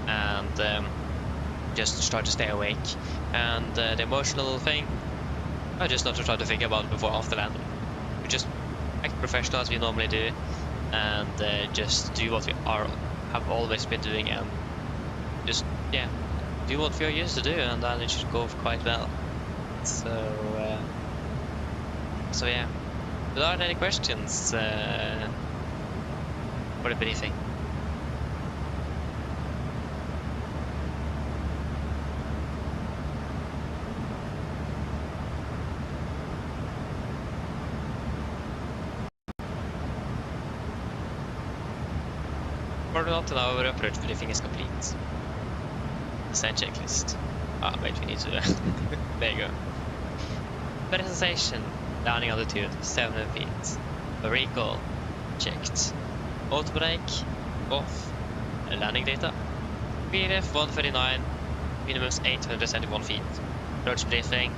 A: and just try to stay awake. And the emotional thing, I just not to try to think about it before after landing. We just act professional as we normally do, and just do what we have always been doing, and just do what we are used to do, and then it should go quite well. So yeah. Without any questions for the briefing. Coordinate and our approach briefing is complete. Send checklist. Wait, we need to... there you go. Presentation. Landing altitude 7 feet. Recall checked. Auto brake off. Landing data. VRF 139. Minimum 871 feet. Approach briefing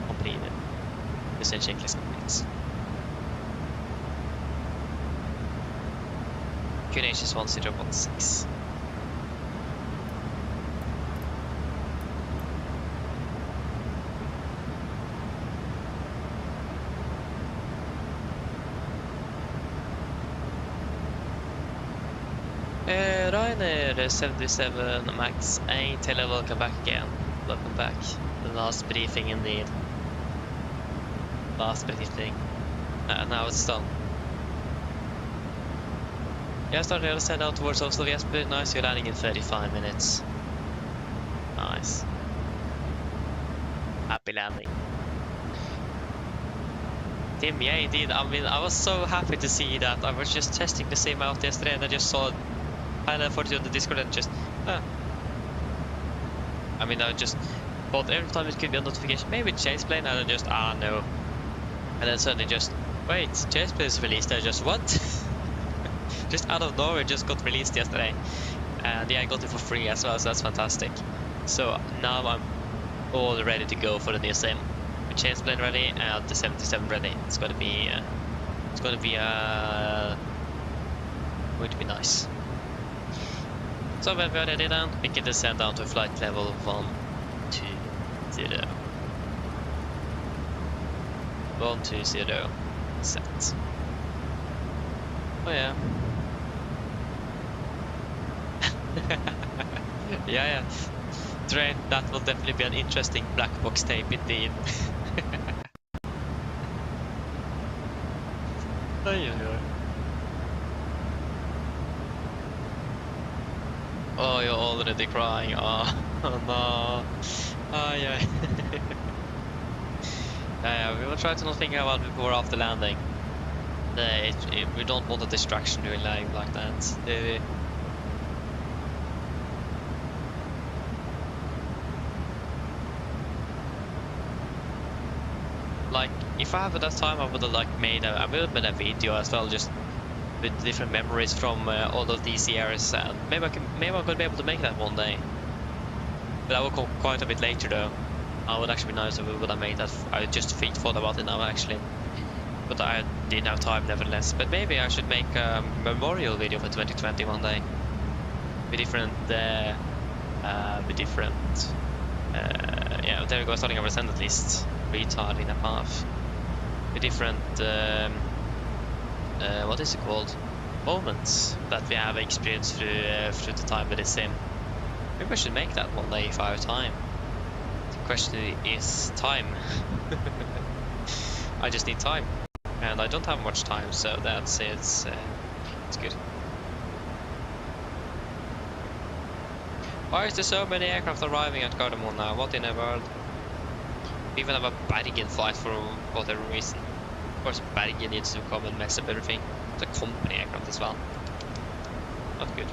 A: completed. Descent checklist complete. QNH is 1016. Ryanair 77 Max 8, hello, welcome back again. Welcome back. The last briefing indeed. Last briefing. Now it's done. Yeah, I started the other side out towards Oslo. Yes, but nice, you're landing in 35 minutes. Nice. Happy landing. Tim, yeah, indeed. I mean, I was so happy to see that. I was just testing the sim out yesterday and I just saw Highlight 40 on the Discord and just, I mean, I just thought every time it could be a notification, maybe chase plane, and I just, no. And then suddenly just, wait, chase plane is released. I just, what? Just out of nowhere, just got released yesterday. And yeah, I got it for free as well, so that's fantastic. So now I'm all ready to go for the new sim. The chase plane ready and the 77 ready. It's going to be nice. So when we're ready then, we can descend down to flight level 120. 120 set. Oh yeah. yeah. Train, that will definitely be an interesting black box tape indeed. Oh, you're already crying. Oh no. Oh yeah. We will try to not think about it before after landing. We don't want a distraction during landing like that. Like, if I had that time, I would have like made a video as well, just with different memories from all of these years, and maybe I'm gonna be able to make that one day. But that will come quite a bit later though. It would actually be nice if we would have made that. I just thought about it now actually, but I didn't have time nevertheless. But maybe I should make a memorial video for 2020 one day, with different, yeah, there we go, starting a rescent at least. Retard in a path. With different, what is it called? Moments that we have experienced through the time with this sim. Maybe I should make that one day if I have time. The question is time. I just need time, and I don't have much time, so that's it's good. Why is there so many aircraft arriving at Gardermoen now? What in the world? We even have a Bergen flight for whatever reason. Of course, Bergen needs to come and mess up everything. It's a company aircraft as well. Not good.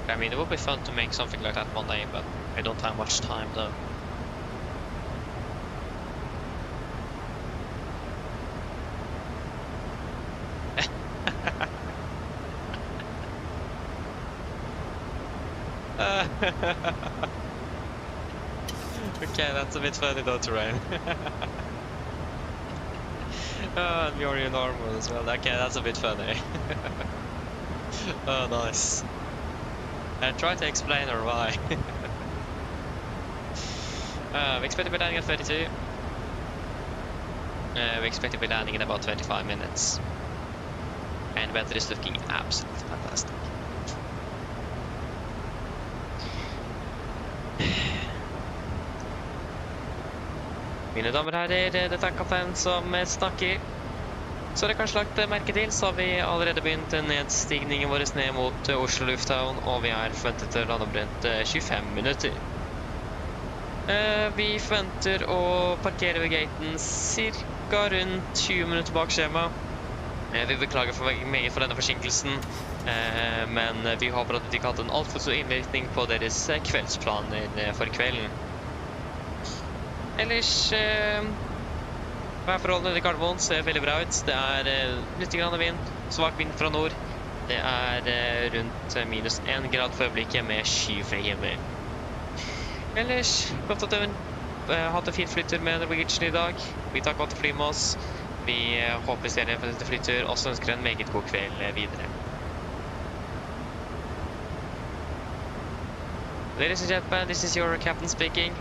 A: I mean, it would be fun to make something like that one day, but I don't have much time though. Okay, that's a bit funny though, terrain. And you're in normal as well. Okay, that's a bit funny. Oh, nice. And try to explain or why. We expect to be landing at 32. We expect to be landing in about 25 minutes. And weather is looking absolutely fantastic. Mine damer og herrer, dette er kapteinen som snakker. Så dere kanskje lagt merke til, så har vi allerede begynt nedstigningen vår ned mot Oslo lufthavn, og vi er forventet til å lande om rundt 25 minutter. Vi forventer å parkere ved gaten cirka rundt 20 minutter bak skjema. Vi beklager meget for denne forsinkelsen, men vi håper at de ikke har hatt en alt for stor innvirkning på deres kveldsplaner for kvelden. Ellers, værforholdene i Gardermoen ser veldig bra ut. Det er litt grann vind, svak vind fra nord. Det er rundt minus 1 grad for øyeblikket med skyfri himmel. Ellers, godt at dere hadde en fin flytur med Norwegian i dag. Vi tar godt fly med oss. Vi håper vi ser dere på dette flytur, og så ønsker en meget god kveld videre. Ladies and gentlemen, this is your captain speaking.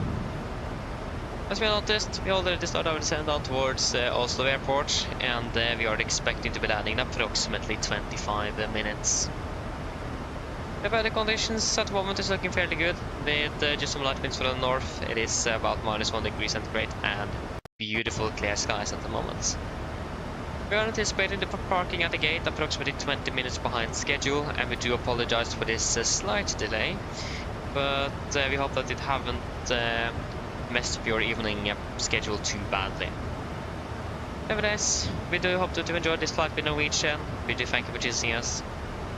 A: As we noticed, we already started our descent down towards Oslo Airport, and we are expecting to be landing in approximately 25 minutes. The weather conditions at the moment is looking fairly good, with just some light winds from the north. It is about minus 1 degree centigrade and beautiful clear skies at the moment. We are anticipating the parking at the gate approximately 20 minutes behind schedule, and we do apologize for this slight delay, but we hope that it haven't messed up your evening schedule too badly. Nevertheless, we do hope that you enjoyed this flight with Norwegian. We do thank you for choosing us.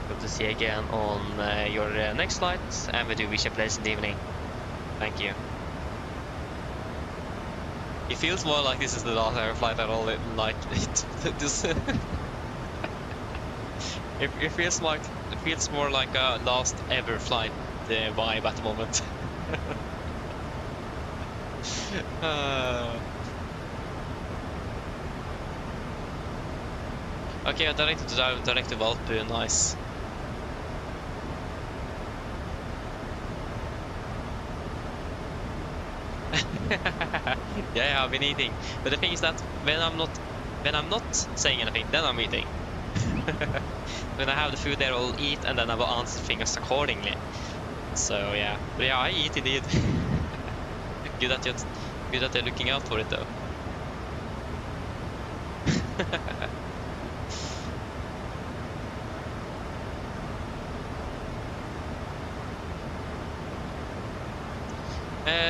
A: Hope to see you again on your next flight, and we do wish you a pleasant evening. Thank you. It feels more like this is the last air flight at all. Like this. It feels more like a last ever flight vibe at the moment. Okay, direct to Valpu, nice. Yeah, I've been eating. But the thing is that when I'm not saying anything, then I'm eating. When I have the food there, I'll eat, and then I will answer things accordingly. So yeah, but yeah, I eat indeed. Good that you're looking out for it though.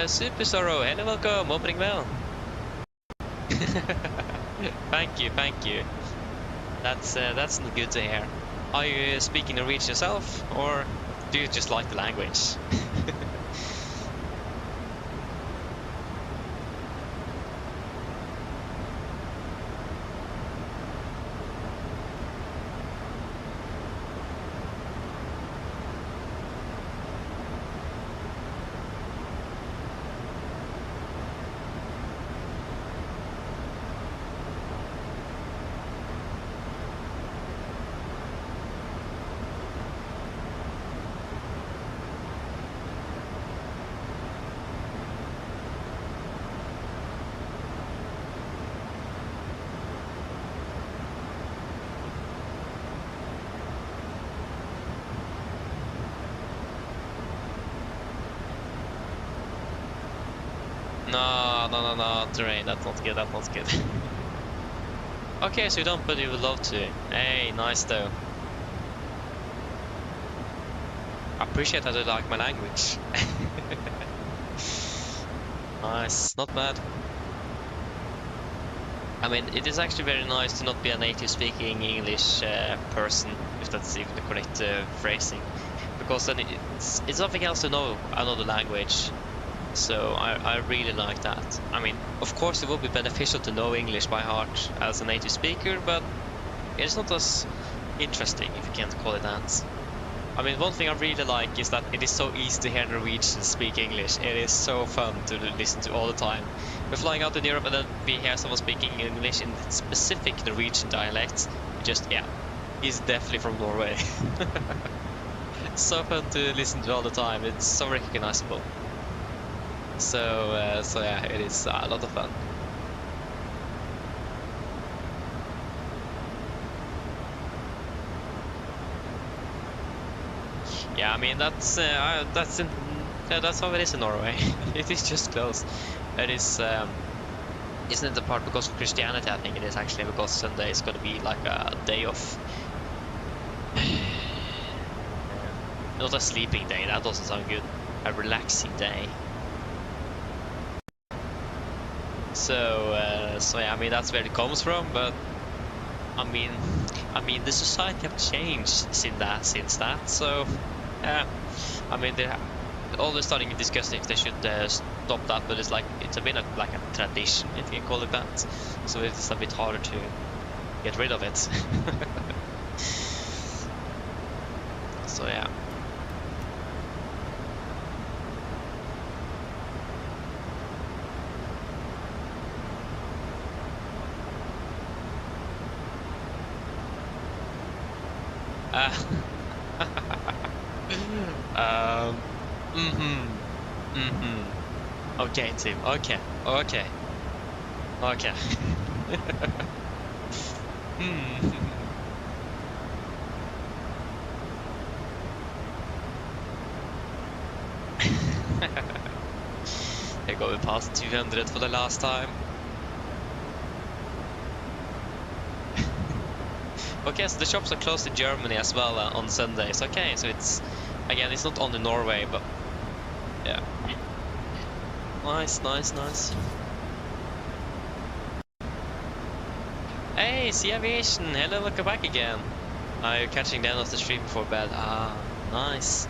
A: Super Sorrow, hello, welcome, opening bell. Thank you. That's good to hear. Are you speaking Norwegian yourself, or do you just like the language? No, terrain, that's not good. Okay, so you don't, but you would love to. Hey, nice though. I appreciate that you like my language. Nice, not bad. I mean, it is actually very nice to not be a native speaking English person, if that's even the correct phrasing. Because then it's something else to know another language. So I really like that. I mean, of course it would be beneficial to know English by heart as a native speaker, but it's not as interesting, if you can't call it that. I mean, one thing I really like is that it is so easy to hear Norwegians speak English. It is so fun to listen to all the time. We're flying out in Europe and then we hear someone speaking English in specific Norwegian dialect. Just, yeah, he's definitely from Norway. It's so fun to listen to all the time. It's so recognizable. So yeah, it is a lot of fun. Yeah, I mean that's how it is in Norway. It is just close. It is, isn't it the part because of Christianity? I think it is actually because Sunday is going to be like a day of, not a sleeping day. That doesn't sound good. A relaxing day. So yeah, I mean that's where it comes from. But I mean the society have changed since that. So. I mean, they're always starting to discuss if they should stop that, but it's been like a tradition, if you can call it that. So it's a bit harder to get rid of it. So yeah. Okay, Tim. Okay. They're going past 200 for the last time. Okay, so the shops are closed in Germany as well on Sundays. Okay, so it's not only Norway, but yeah. Nice. Hey, Sea Aviation! Hello, welcome back again. You're catching the end of the stream before bed. Ah, nice.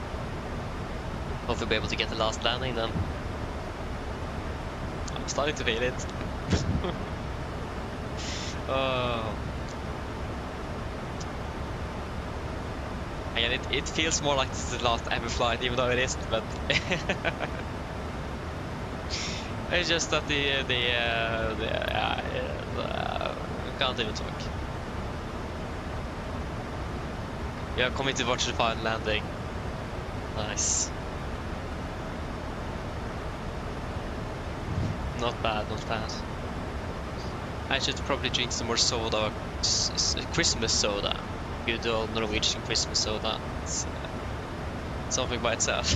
A: Hope you'll be able to get the last landing then. I'm starting to feel it. Oh. Again, it feels more like this is the last ever flight, even though it isn't, but it's just that I can't even talk. Yeah, coming to watch the final landing. Nice. Not bad. I should probably drink some more soda, Christmas soda. Good old Norwegian Christmas soda. It's something by itself.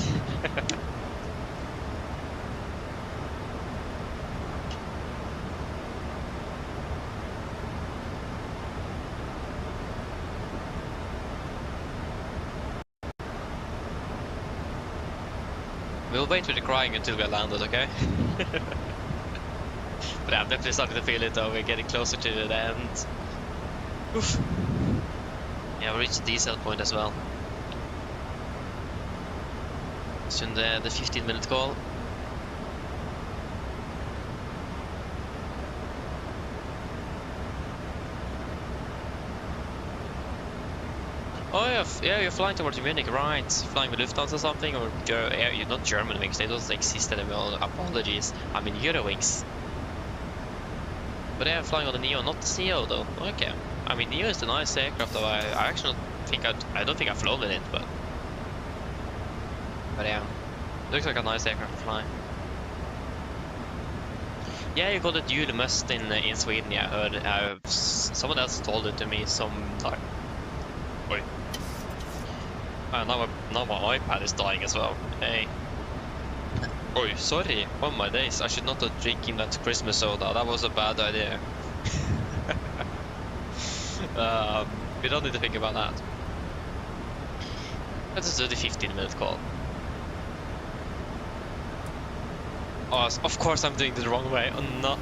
A: We'll wait with the crying until we are landed, okay? But I'm definitely starting to feel it though. We're getting closer to the end. Oof. Yeah, we reached the decel point as well. Soon the 15-minute call. Oh yeah, you're flying towards Munich, right? Flying with Lufthansa or something, or not Germanwings, they don't exist anymore, apologies. I mean Eurowings. But they are flying on the Neo, not the CEO though. Okay. I mean Neo is a nice aircraft though, I actually I don't think I've flown in it, but yeah. Looks like a nice aircraft to fly. Yeah, you call it Jule Must in Sweden, yeah, I heard. Someone else told it to me some time. Oi. Now my iPad is dying as well. Hey. Oi, sorry. Oh my days, I should not have drinking that Christmas soda. That was a bad idea. We don't need to think about that. Let's do the 15-minute call. Oh, of course I'm doing it the wrong way. Oh, no,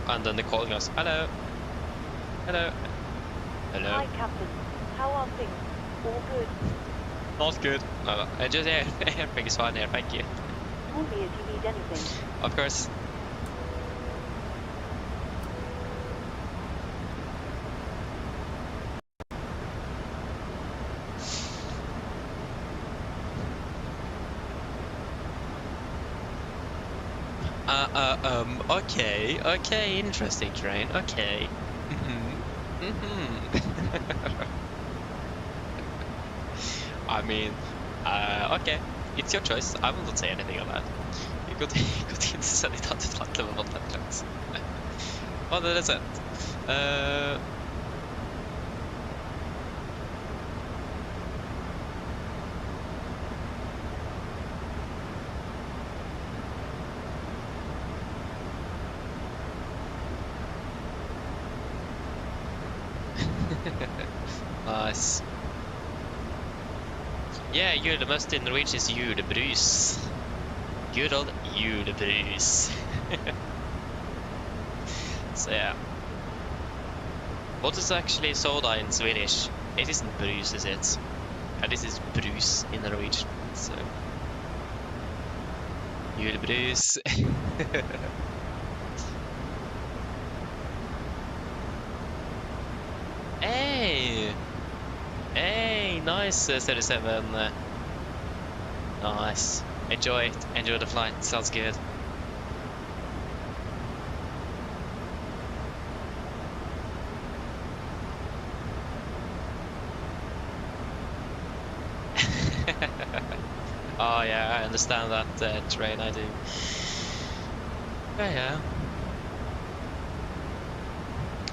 A: And then the call goes, hello. Hello. Hello.
B: Hi, Captain. How are things? All good?
A: Not good. No, just everything is fine here, thank you.
B: Call me if you need anything.
A: Of course. Okay, okay, interesting terrain, okay. I mean, okay, it's your choice, I will not say anything on that. You could inte sätta ditt antitratt eller vad det är. Vad är det sett? Nice. Yeah, you're the most in Norwegian is julebrus. Good old julebrus. So yeah. What is actually soda in Swedish? It isn't brus, is it? And this is brus in Norwegian. So julebrus. Hey! Hey, nice 37. Nice. Enjoy it. Enjoy the flight. Sounds good. Oh yeah, I understand that terrain. I do. Yeah.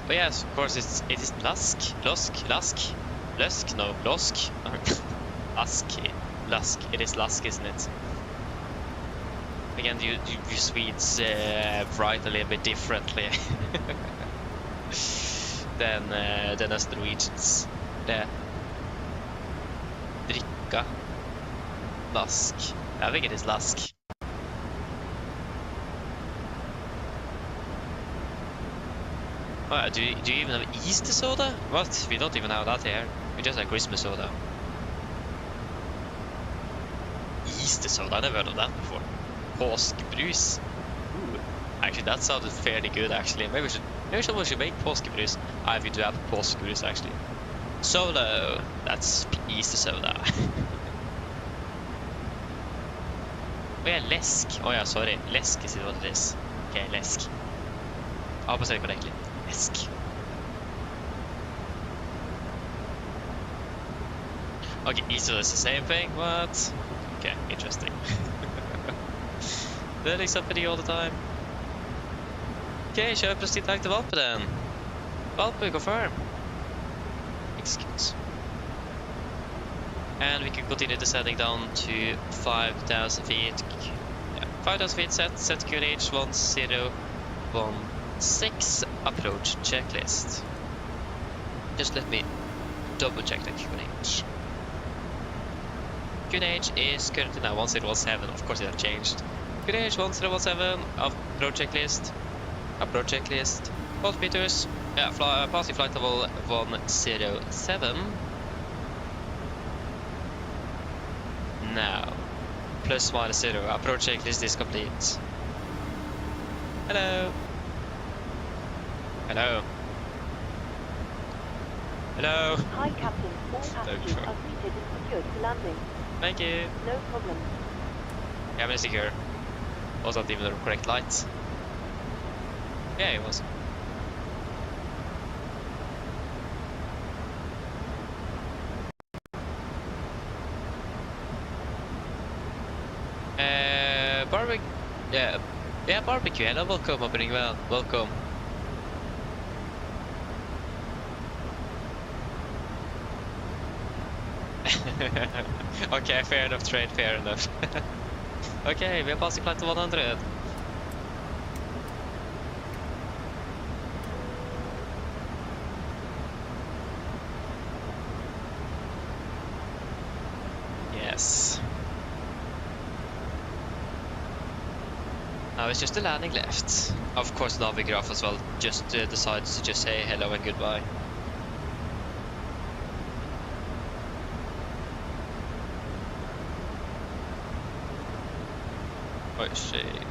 A: But yes, of course, it is Lusk. It is Lusk, isn't it? Again, you Swedes write a little bit differently than us Norwegians. There. Dricka. Lusk. I think it is Lusk. Oh, yeah, do you even have Easter soda? What? We don't even have that here. We just have Christmas soda. Easter soda? I never heard of that before. Påskbrus. Ooh. Actually, that sounded fairly good. Actually, maybe someone should make påskbrus. I do have påskbrus actually. Solo. That's Easter soda. Oh yeah, läsk. Oh yeah, sorry. Läsk is what it is. Okay, läsk. I'll say it correctly. Läsk. Okay, Easter is the same thing, but okay, interesting. Learning something new all the time. Okay, köp precis till vapen. Vapen confirm. Excuse. And we can continue descending down to 5,000 feet. Yeah, 5,000 feet set QNH 1016 approach checklist. Just let me double check the QNH. QNH is currently now 1017, of course it has changed. QNH 1017 approach checklist. Approach checklist. Both meters. Yeah, passing flight level 107. Now, plus minus 0. Approach checklist is complete. Hello. Hello. Hello.
B: Hi, Captain. All passengers are seated and secured for landing.
A: Thank you.
B: No problem.
A: Yeah, I'm secure. Was that even the correct light? Yeah, it was. Barbecue. Yeah, barbecue. Hello, welcome, opening well. Welcome. Okay, fair enough, trade, fair enough. Okay, we are passing flight to 100. Yes. Now it's just the landing left. Of course, Navigraph as well just decides to just say hello and goodbye. Oh shit.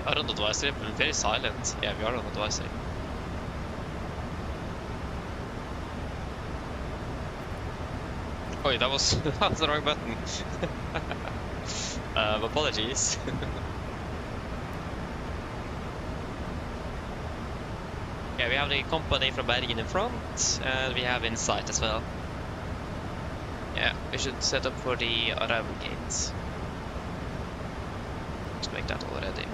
A: Are on advisory, but very silent. Yeah, we are on advisory. Oh, that was that was the wrong button. Apologies. Yeah, we have the company from Bergen in front, and we have in sight as well. Yeah, we should set up for the arrival gates. Let's make that already.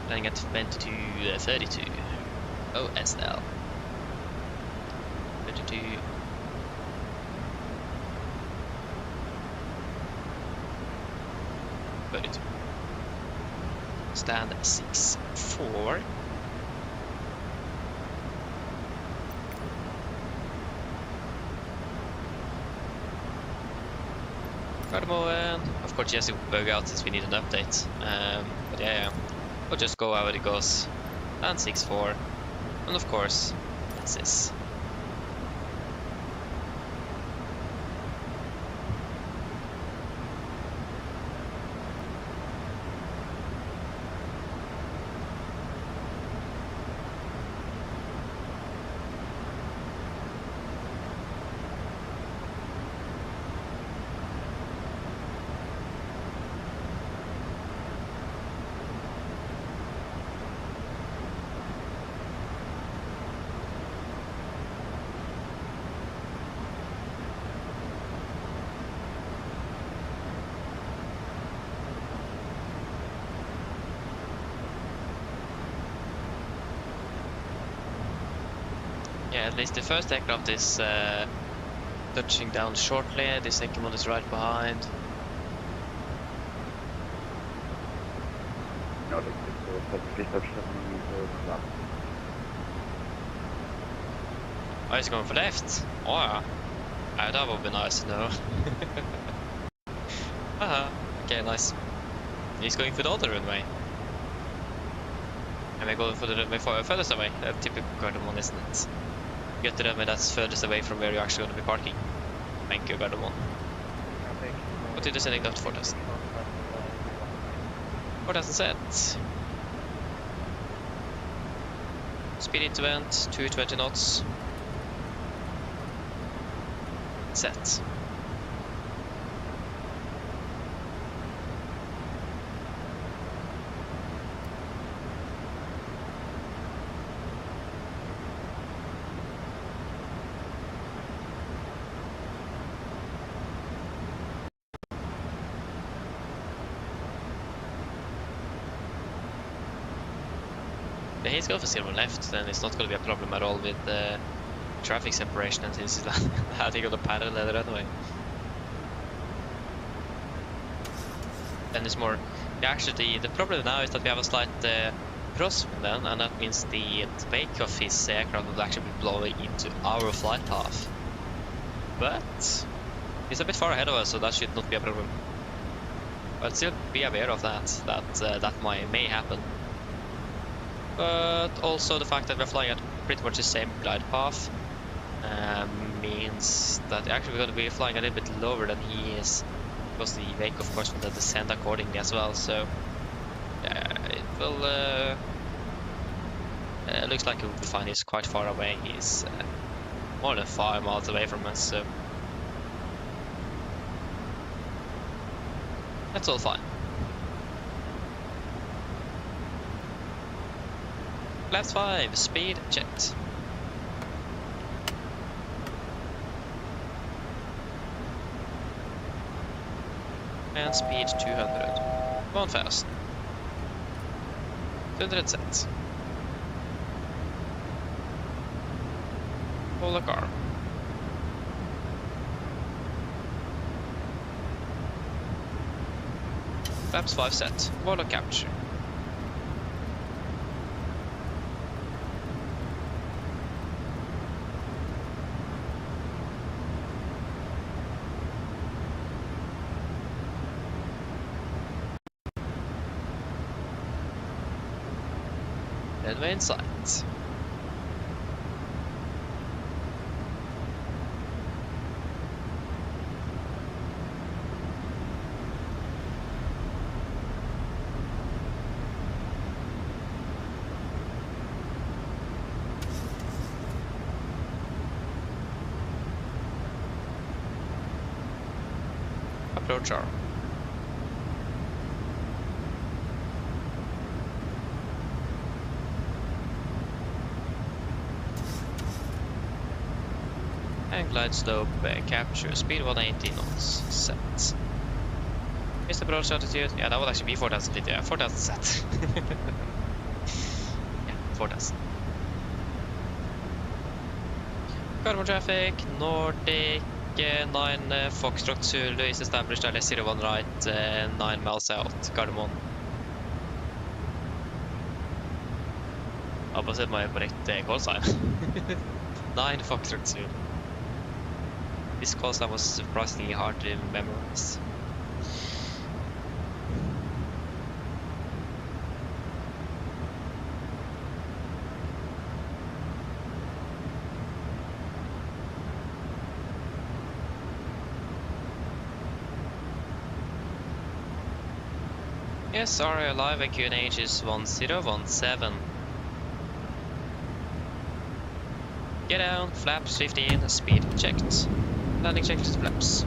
A: Landing at 22:32. OSL. 22. Stand 6-4. Gardermoen. Of course, yes, it will bug out since we need an update. But yeah, we'll just go how it goes. And 6-4. And of course, that's this. Yeah, at least the first aircraft is touching down shortly. The second one is right behind. Oh, he's going for left. Oh, yeah. That would be nice to know. Okay, nice. He's going for the other runway. And we're going for the runway furthest away. That's typical Gardermoen, isn't it? Get the runway that's furthest away from where you're actually going to be parking. Thank you, Gardermoen. What did you say that for us? 4000 set. Speed into vent, 220 knots. Set. He's going for 0 left, then it's not going to be a problem at all with traffic separation, and since he's heading on a parallel runway. Then it's more. Yeah, actually, the problem now is that we have a slight crosswind then, and that means the wake of his aircraft will actually be blowing into our flight path. But he's a bit far ahead of us, so that should not be a problem. But still be aware of that may happen. But also the fact that we're flying at pretty much the same glide path means that actually we're going to be flying a little bit lower than he is, because the wake of course will descend accordingly as well, so it will looks like it will be fine. He's quite far away. He's more than 5 miles away from us, so that's all fine. Left 5, speed checked. And speed 200. Come on fast. 200 set. Hold the car. Flaps 5 set. Water capture. Runway in sight. approacher. And glide slope, capture, speed 180 knots, set. Is the approach altitude? Yeah, that would actually be 4000 feet, yeah, 4000 set. Yeah, 4000. Carbon traffic, Nordic, 9 Foxtrot Zulu is established, LS 01 right, 9 miles out, Gardermoen. Opposite meg på riktig call sign. 9 Foxtrot Zulu. This call sign was surprisingly hard to memorize. Yes, sorry, live QNH is 1017. Get down, flaps 15, speed checked. Landing checklist flaps.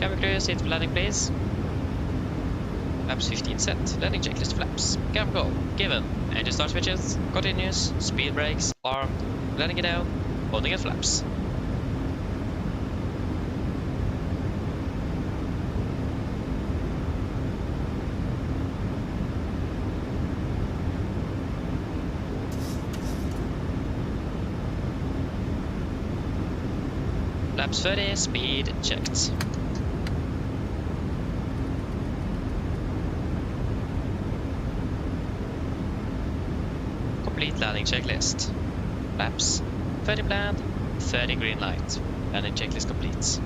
A: Cabin crew, seat for landing please. Flaps 15 set, landing checklist flaps. Cabin call, given. Engine start switches, continuous, speed brakes, armed, landing it down, holding at flaps. Flaps 30, speed checked. Complete landing checklist. Flaps 30 planned, 30 green light. Landing checklist complete.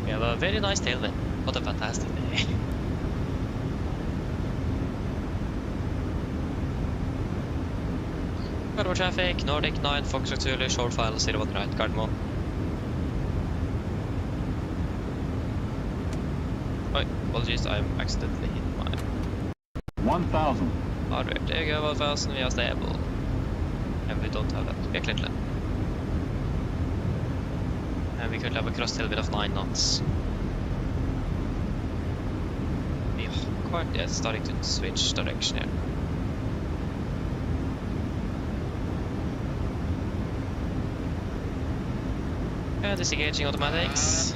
A: We have a very nice tailwind. What a fantastic day. Gardermoen traffic, Nordic 9, Foxtrot Zulu, short file 01 right, Gardermoen. Oh, apologies, I accidentally hit my
F: 1000.
A: hardware. There you go, 1000, we are stable. And we don't have that. We are clear. And we could have a cross tailwind of 9 knots. We are quite starting to switch direction here. Disengaging automatics.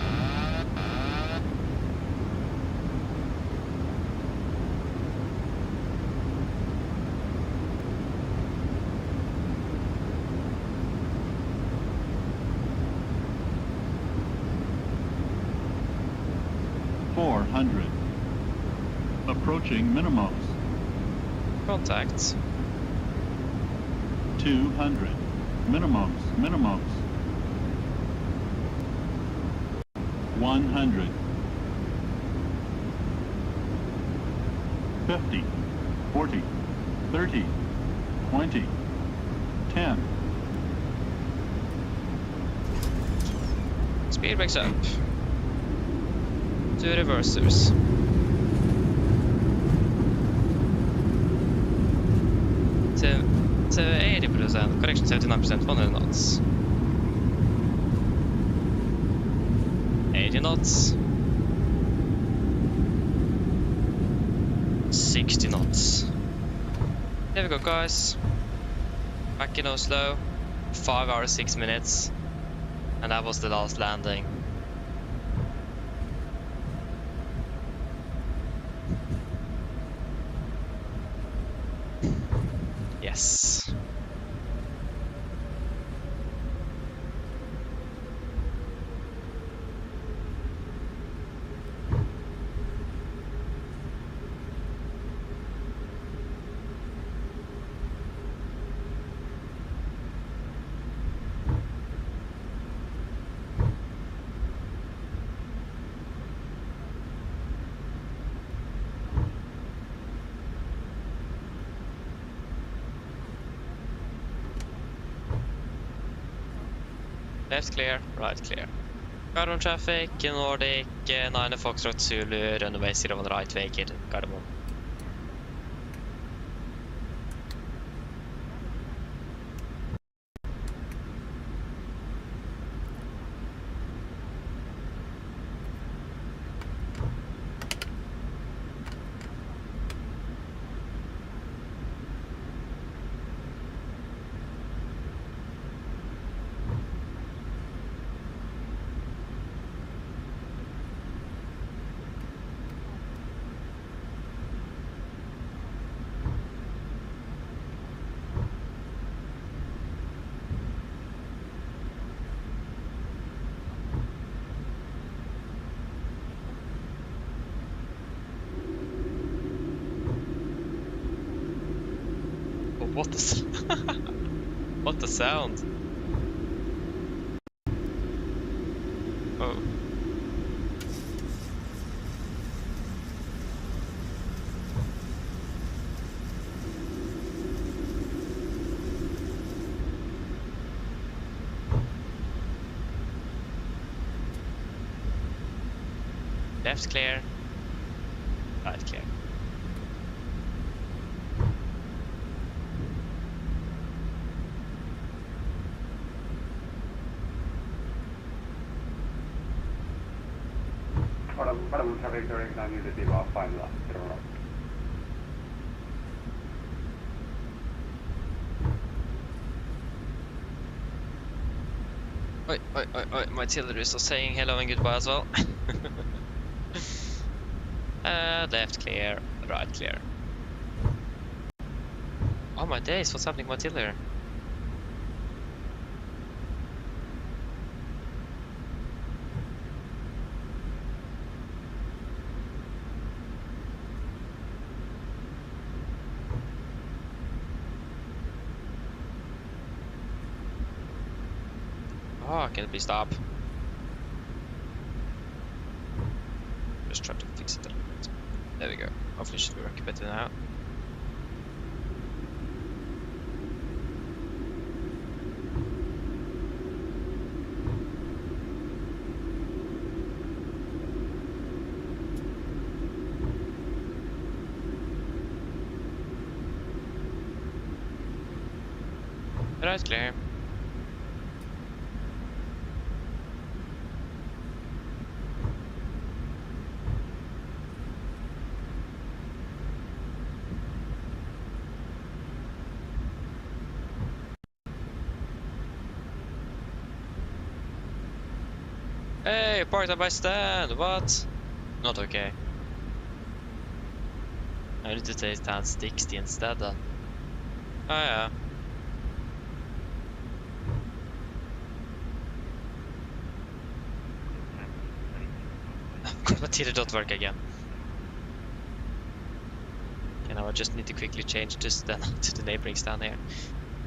F: Approaching minimums.
A: Contact.
F: 200. Minimums. 100. 50. 40. 30. 20. 10.
A: Speed brakes up. 2 reversers. So 80%, correction 79%, 100 knots. 80 knots. 60 knots. There we go, guys. Back in Oslo. 5 hours, 6 minutes. And that was the last landing. Yes. Left clear, right clear. Gardermoen traffic, Nordic, 9 Foxtrot Zulu, runway 01 right, vacate, Gardermoen. What the what the sound? Oh. Left clear. Right clear.
D: Varmuus trajectory on you the FSIPanel.
A: Oi, my artillery is saying hello and goodbye as well. Left clear, right clear. Oh my days, what's happening with my artillery? Oh, can it be stop? Just try to fix it a little bit. There we go. Hopefully it should be working better now. Right, clear. Hey, parked on my stand, what? Not okay. I need to take stand 60 instead then. Oh yeah. God, my tiller don't work again. Okay, now I just need to quickly change this then to the neighboring stand here.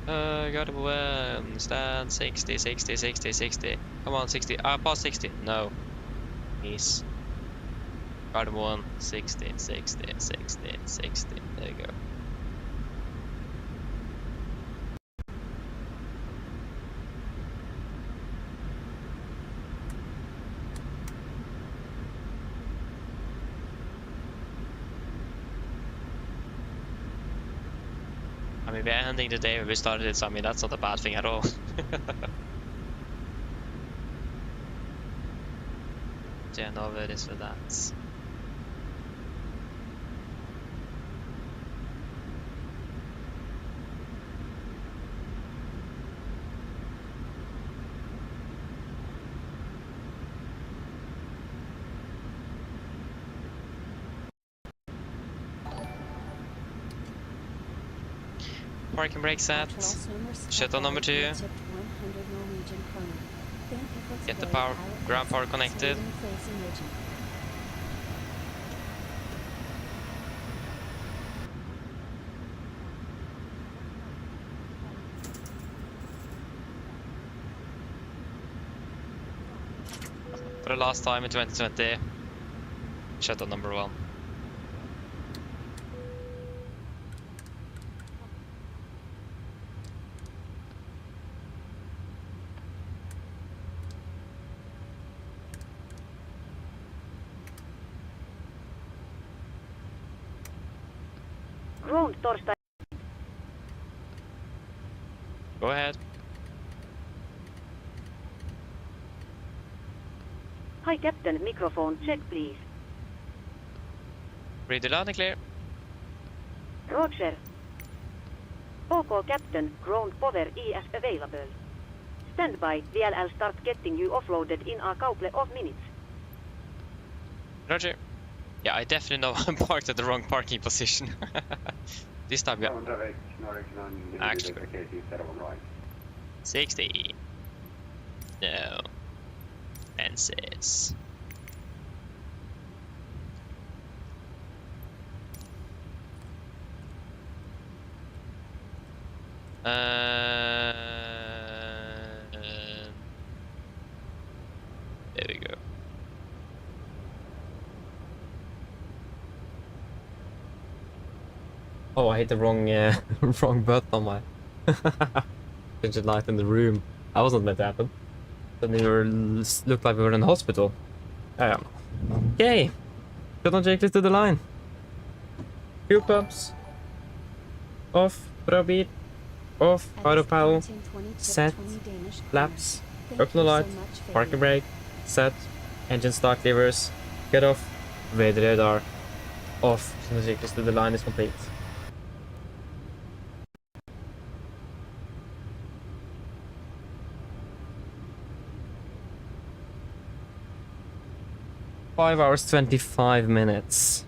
A: Got to win. Stand 60, 60, 60, 60. Come on, 60. Past 60. No. Please. Got him 1. 60, 60, 60, 60. There you go. I mean, we're ending the day where we started it, so I mean, that's not a bad thing at all. Yeah, no, it is for that. Parking brake set. Shuttle number 2. Get the ground power connected. For the last time in 2020, shuttle number 1.
B: Ground torstai.
A: Go ahead.
B: Hi Captain, microphone check please.
A: Read it loud and clear.
B: Roger. OK Captain, ground power is available. Stand by, VLL start getting you offloaded in a couple of minutes.
A: Roger. Yeah, I definitely know I'm parked at the wrong parking position. This time, yeah. Actually, 60. No. Fences. There we go.
G: Oh, I hit the wrong wrong button on my change the light in the room. That wasn't meant to happen. Then looked like we were in the hospital. Okay. Shutdown checklist to the line. Fuel pumps. Off. Browbeat. Off. Autopilot. Set. Flaps. Open light. Parking brake. Set. Engine start levers. Get off. Radar radar. Off. Shutdown checklist to the line is complete. Five hours 25 minutes.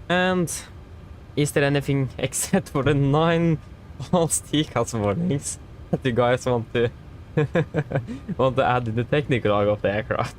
G: And is there anything except for the 9 false TCAS warnings that you guys want to want to add in the technical log of the aircraft?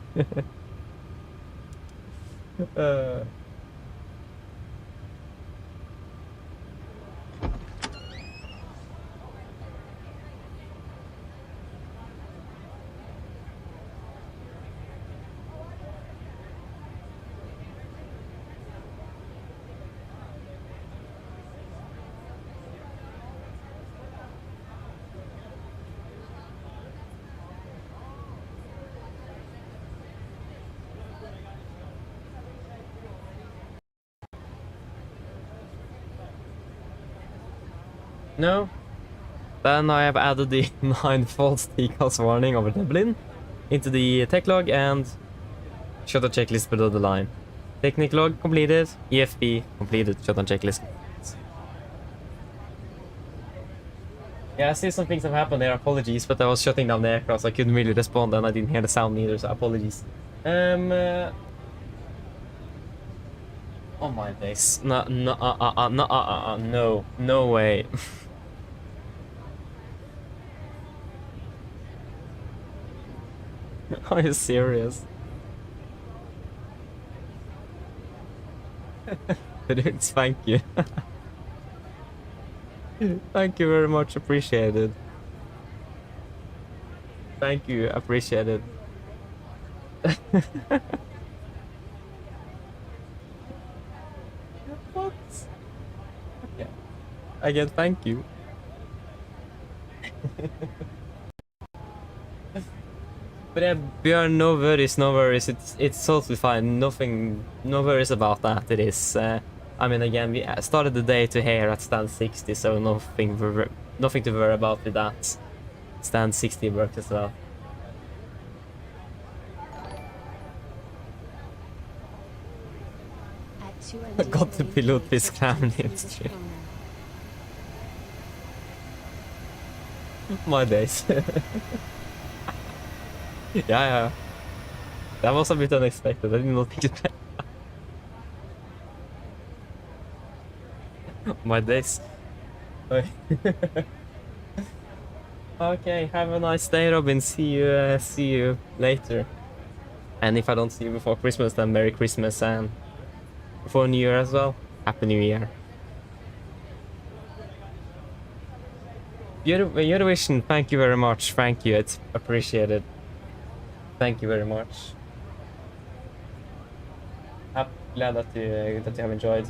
G: No. Then I have added the 9 false TCAS warning over Dublin into the tech log and shutdown checklist below the line. Technical log completed, EFB completed, shutdown checklist. Yeah, I see some things have happened there, apologies, but I was shutting down the aircraft so I couldn't really respond and I didn't hear the sound either, so apologies. Oh my days. No way. Are you serious? Dude, thank you. Thank you very much, appreciated. Thank you, appreciated. What? Okay. Again, thank you. But yeah, Björn, no worries, no worries. It's totally fine. Nothing, no worries about that. It is. I mean, again, we started the day to here at stand 60, so nothing to worry about with that. Stand 60 worked as well. I got the pilot this family industry. My days. Yeah. That was a bit unexpected. I did not think it. My days. Okay, have a nice day, Robin. See you later. And if I don't see you before Christmas, then Merry Christmas, and before New Year as well. Happy New Year. Eurovision, thank you very much. Thank you, it's appreciated. Thank you very much. I'm glad that you have enjoyed.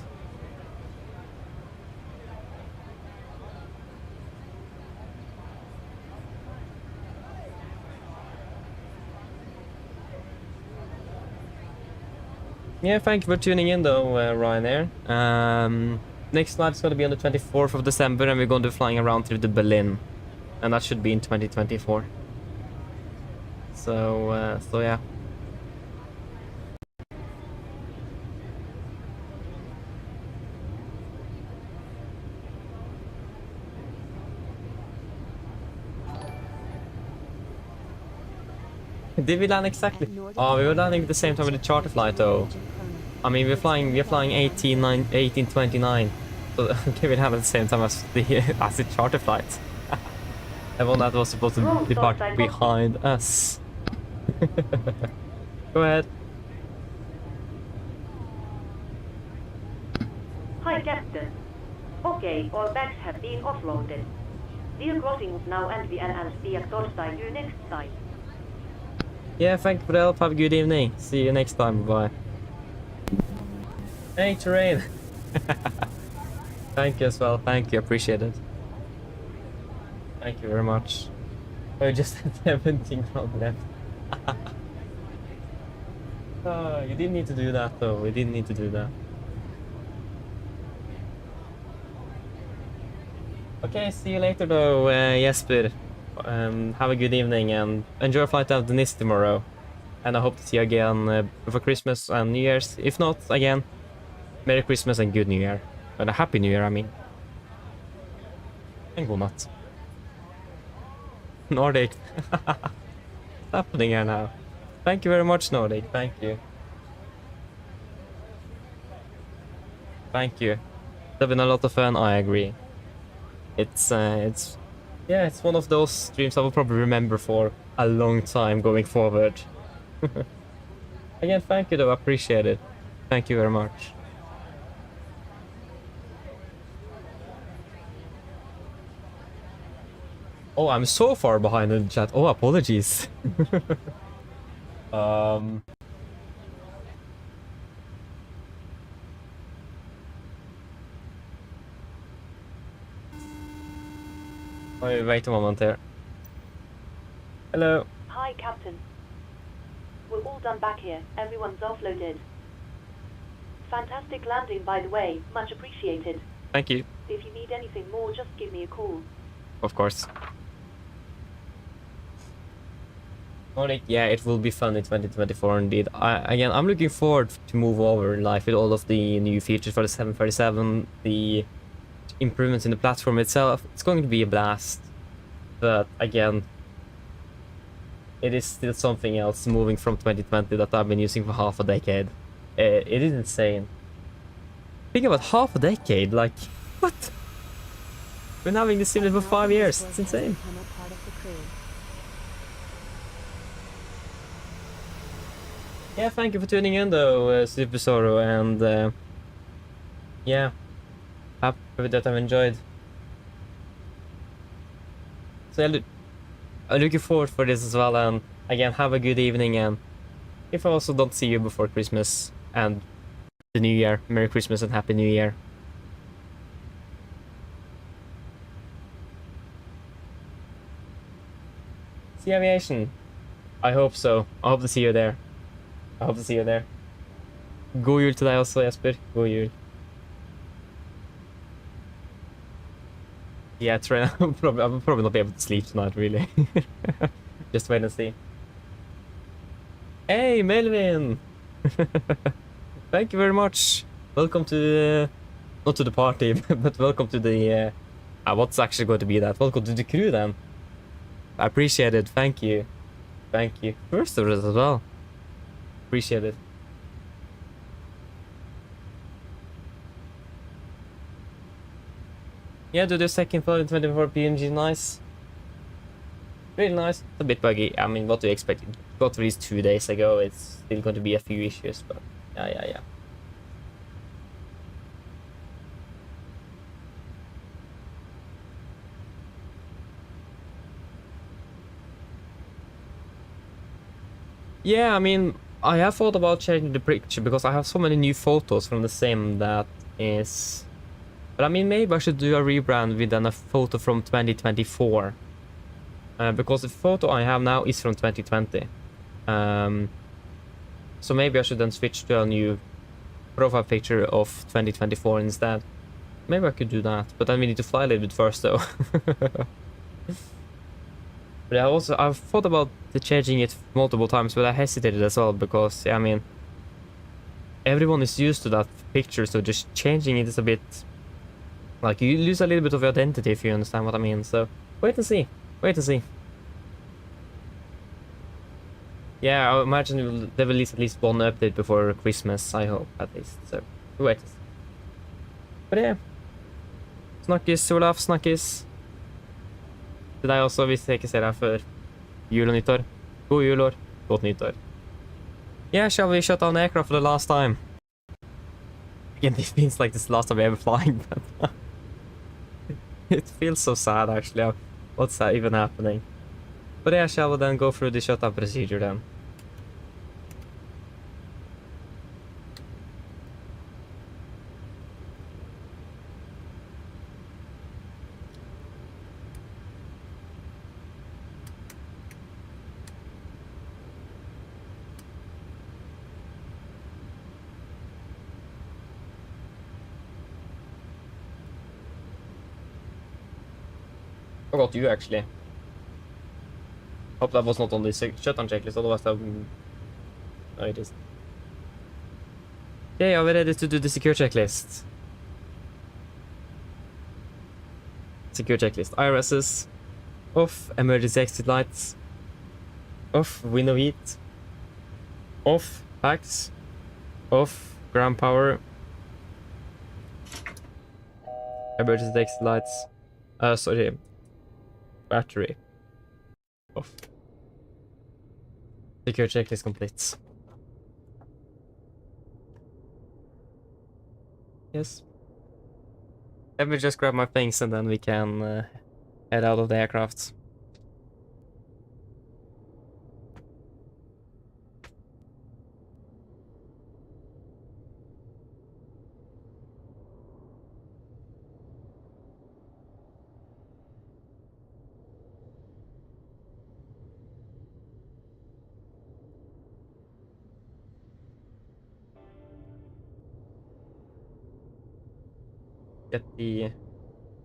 G: Yeah, thank you for tuning in though, Ryanair. Next flight is going to be on the 24th of December and we're going to be flying around through to Berlin. And that should be in 2024. So yeah. Did we land exactly? Oh, we were landing at the same time with the charter flight though. I mean, we're flying 1829. So okay, we landed at the same time as the charter flight. The one that was supposed to depart behind us. Go ahead.
B: Hi, Captain. Okay, all bags have been offloaded. Dear crossings now and VLL via Torstai you next time.
G: Yeah, thank you for the help. Have a good evening. See you next time. Bye. Hey, Terrain. Thank you as well. Thank you. Appreciate it. Thank you very much. Oh, you just had 17 round left. Oh, you didn't need to do that though. We didn't need to do that. Okay, see you later though, Jesper. Have a good evening and enjoy a flight out of the NIS tomorrow. And I hope to see you again for Christmas and New Year's. If not, again, Merry Christmas and Good New Year. And a Happy New Year, I mean. And god natt. Nordic. What's happening here now? Thank you very much, Nordic. Thank you. Thank you. It's been a lot of fun, I agree. It's yeah, it's one of those streams I will probably remember for a long time going forward. Again, thank you though, I appreciate it. Thank you very much. Oh, I'm so far behind in the chat. Oh, apologies. Wait a moment there. Hello.
B: Hi, Captain. We're all done back here. Everyone's offloaded. Fantastic landing, by the way. Much appreciated.
G: Thank you.
B: If you need anything more, just give me a call.
G: Of course. Nordic, yeah, it will be fun in 2024 indeed. I'm looking forward to move over in life with all of the new features for the 737, the improvements in the platform itself. It's going to be a blast. But again, it is still something else moving from 2020 that I've been using for half a decade. It is insane. Think about half a decade, like, what? Been having this simulator for 5 years. It's insane. Yeah, thank you for tuning in though, Super Zoro, and yeah, happy that I've enjoyed. So I'm looking forward for this as well, and again, have a good evening, and if I also don't see you before Christmas and the New Year, Merry Christmas and Happy New Year. See Aviation. I hope so. I hope to see you there. I hope to see you there. God jul til deg også, Jesper. God jul. Yeah, I will probably not be able to sleep tonight, really. Just wait and see. Hey, Melvin! Thank you very much. Welcome to not to the party, but welcome to the what's actually going to be that? Welcome to the crew then. I appreciate it. Thank you. Thank you. First of it as well. Appreciate it. Yeah, do the second floor in 24 PMDG, nice. Really nice. It's a bit buggy. I mean, what do you expect? It got released 2 days ago. It's still going to be a few issues, but yeah. Yeah, I mean, I have thought about changing the picture because I have so many new photos from the sim that is... But I mean, maybe I should do a rebrand with a photo from 2024. Because the photo I have now is from 2020. So maybe I should then switch to a new profile picture of 2024 instead. Maybe I could do that, but then we need to fly a little bit first though. But I've thought about changing it multiple times, but I hesitated as well because, yeah, I mean, everyone is used to that picture, so just changing it is a bit... Like, you lose a little bit of your identity, if you understand what I mean, so wait and see. Wait and see. Yeah, I imagine they will release at least one update before Christmas, I hope, at least. So, we wait. But yeah. Snakkes, Olaf. Snakkes. Til deg også, hvis jeg ikke ser deg før jul og nyttår. God jul og godt nyttår. Yeah, shall we shut down the aircraft for the last time? Again, it feels like this is the last time we're ever flying, but it feels so sad, actually. What's that even happening? But yeah, shall we then go through the shutdown procedure then? Forgot you, actually. Hope that was not on the shutdown checklist, otherwise that would... No, it isn't. Okay, are we ready to do the secure checklist? Secure checklist. IRSs. Off. Emergency exit lights. Off. Window heat. Off. Packs. Off. Ground power. Emergency exit lights. Sorry. Battery. Off. Secure checklist complete. Yes. Let me just grab my things and then we can head out of the aircraft. Get the...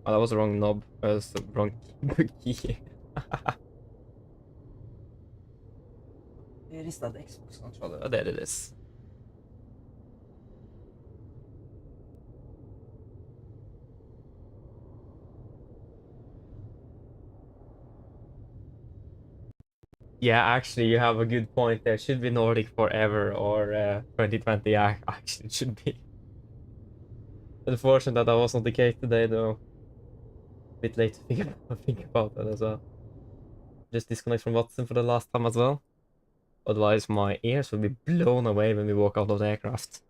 G: Oh, that was the wrong knob. That was the wrong key. Where is that Xbox controller? Oh, there it is. Yeah, actually, you have a good point there. Should be Nordic forever or 2020. Yeah, actually, it should be. Unfortunate that was not the case today, though. A bit late to think about that as well. Just disconnect from Watson for the last time as well. Otherwise, my ears will be blown away when we walk out of the aircraft.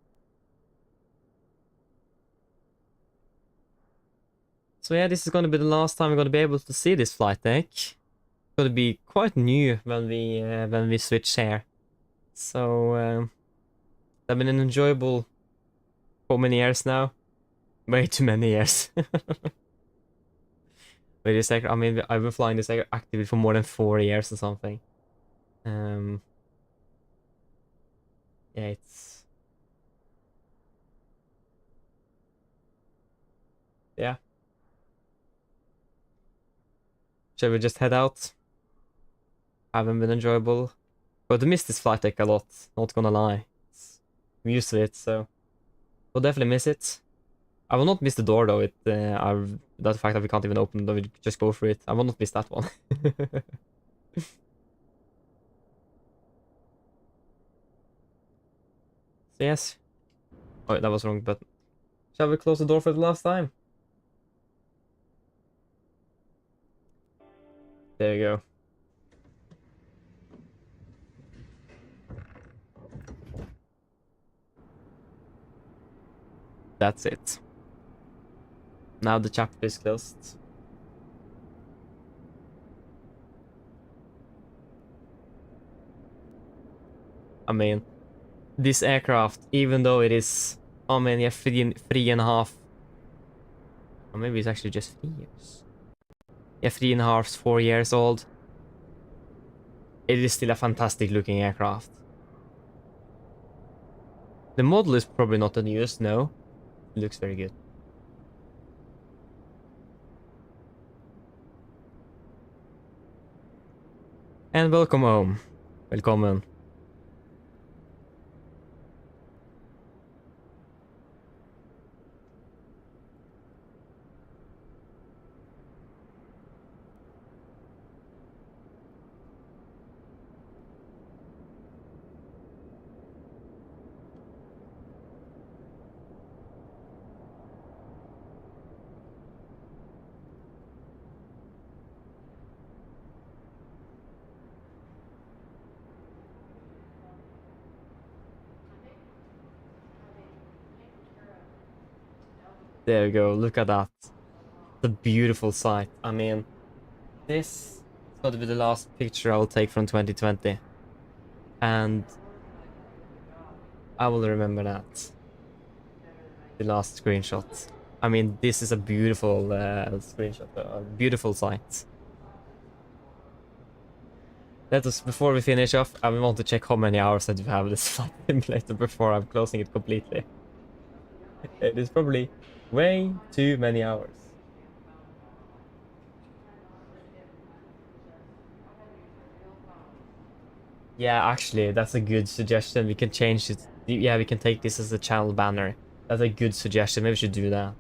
G: So yeah, this is going to be the last time we're going to be able to see this flight deck. It's going to be quite new when we switch here. So it's been an enjoyable... How many years now? Way too many years. With this aircraft, I mean, I've been flying this aircraft actively for more than 4 years or something. Yeah, it's... Yeah. Shall we just head out? Haven't been enjoyable. But I miss this flight deck a lot, not gonna lie. I'm used to it, so... We'll definitely miss it. I will not miss the door though, that fact that we can't even open it, that we just go through it. I will not miss that one. So yes. Oh, that was wrong button. Shall we close the door for the last time? There you go. That's it. Now the chapter is closed. I mean, this aircraft, even though it is, how many, 3.5, or maybe it's actually just 3 years. Yeah, 3.5, 4 years old. It is still a fantastic looking aircraft. The model is probably not the newest, no. It looks very good. And welcome home. Velkommen. There we go, look at that. The beautiful sight. I mean, this is going to be the last picture I will take from 2020. And I will remember that. The last screenshot. I mean, this is a beautiful screenshot, a beautiful sight. Let us, before we finish off, I want to check how many hours that you have this flight simulator before I'm closing it completely. It is probably way too many hours. Yeah, actually, that's a good suggestion. We can change it. Yeah, we can take this as a channel banner. That's a good suggestion. Maybe we should do that.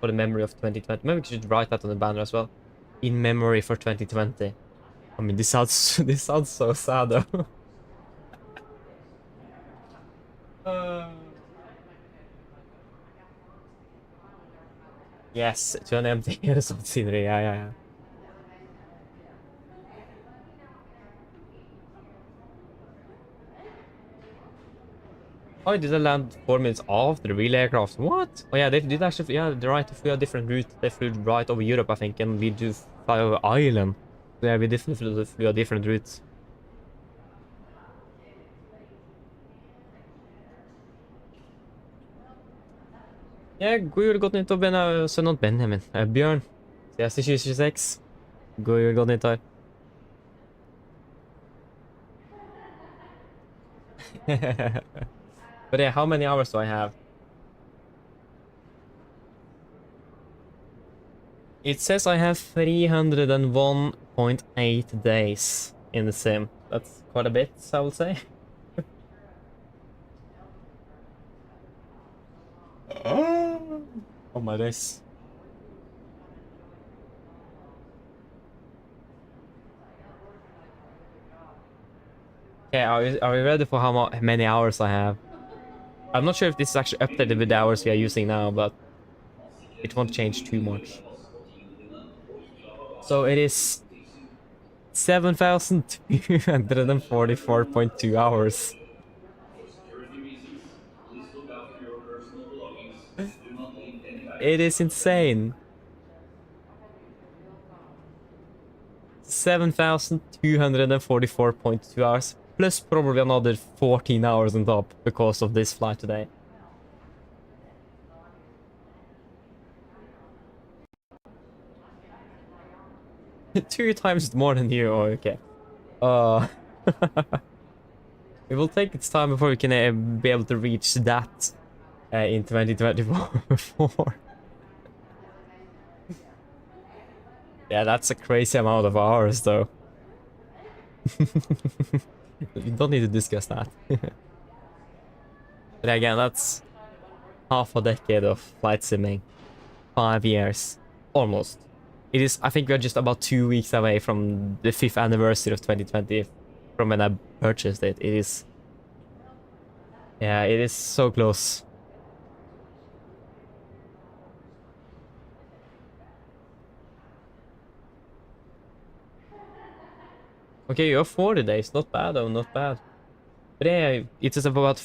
G: For the memory of 2020. Maybe we should write that on the banner as well. In memory for 2020. I mean, this sounds so sad though. Yes, to an empty years of scenery. Yeah. Oh, did they land 4 minutes after the relay aircraft? What? Oh yeah, they did actually. Yeah, they're right. They flew a different route. They flew right over Europe, I think, and we do fly over Ireland. So yeah, we definitely flew a different route. God jul, godt nyttår, sønnen Benjamin. Bjørn. Ses i 2026. God jul, godt nyttår. But yeah, how many hours do I have? It says I have 301.8 days in the sim. That's quite a bit, I would say. Oh my days. Okay, are we ready for how many hours I have? I'm not sure if this is actually updated with the hours we are using now, but it won't change too much. So it is 7,244.2 hours. It is insane. 7,244.2 hours, plus probably another 14 hours on top because of this flight today. Two times more than you. Oh, okay. It will take its time before we can be able to reach that in 2024. Yeah, that's a crazy amount of hours, though. You don't need to discuss that. But again, that's half a decade of flight simming. 5 years. Almost. It is, I think we're just about 2 weeks away from the 5th anniversary of 2020 from when I purchased it. It is... Yeah, it is so close. Okay, you have 40 days. Not bad though, not bad. But yeah, it is about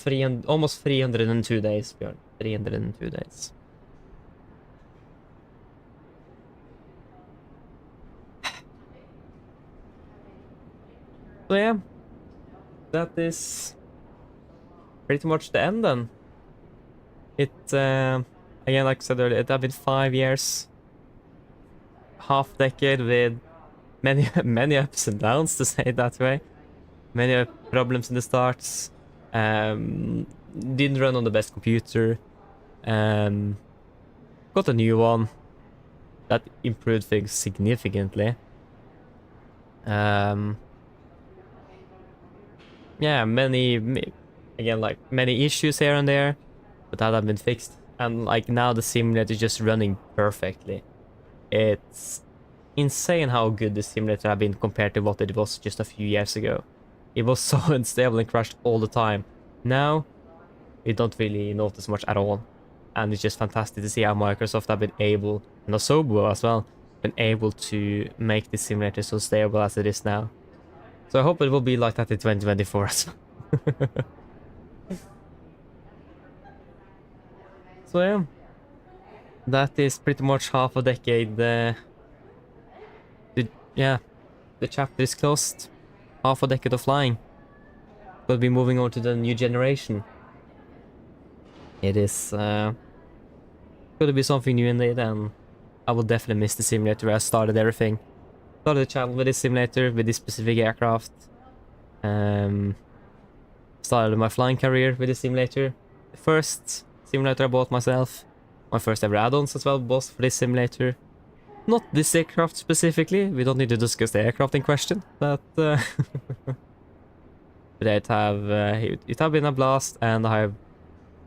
G: almost 302 days, Björn. 302 days. So yeah, that is pretty much the end then. It, again, like I said earlier, it has been 5 years. Half decade with many ups and downs, to say it that way. Many problems in the starts. Didn't run on the best computer. Got a new one that improved things significantly. Yeah, many issues here and there, but that have been fixed. And like now the simulator is just running perfectly. It's insane how good the simulator have been compared to what it was just a few years ago. It was so unstable and crashed all the time. Now, you don't really notice much at all. And it's just fantastic to see how Microsoft have been able, and Asobo as well, been able to make the simulator so stable as it is now. So I hope it will be like that in 2024 as well. So yeah, that is pretty much half a decade. Yeah, the chapter is closed. Half a decade of flying. We'll be moving on to the new generation. It is going to be something new indeed, and I will definitely miss the simulator. I started everything. Started the channel with this simulator, with this specific aircraft. Started my flying career with this simulator. The first simulator I bought myself. My first ever add-ons as well was for this simulator. Not this aircraft specifically, we don't need to discuss the aircraft in question, but but it have been a blast, and I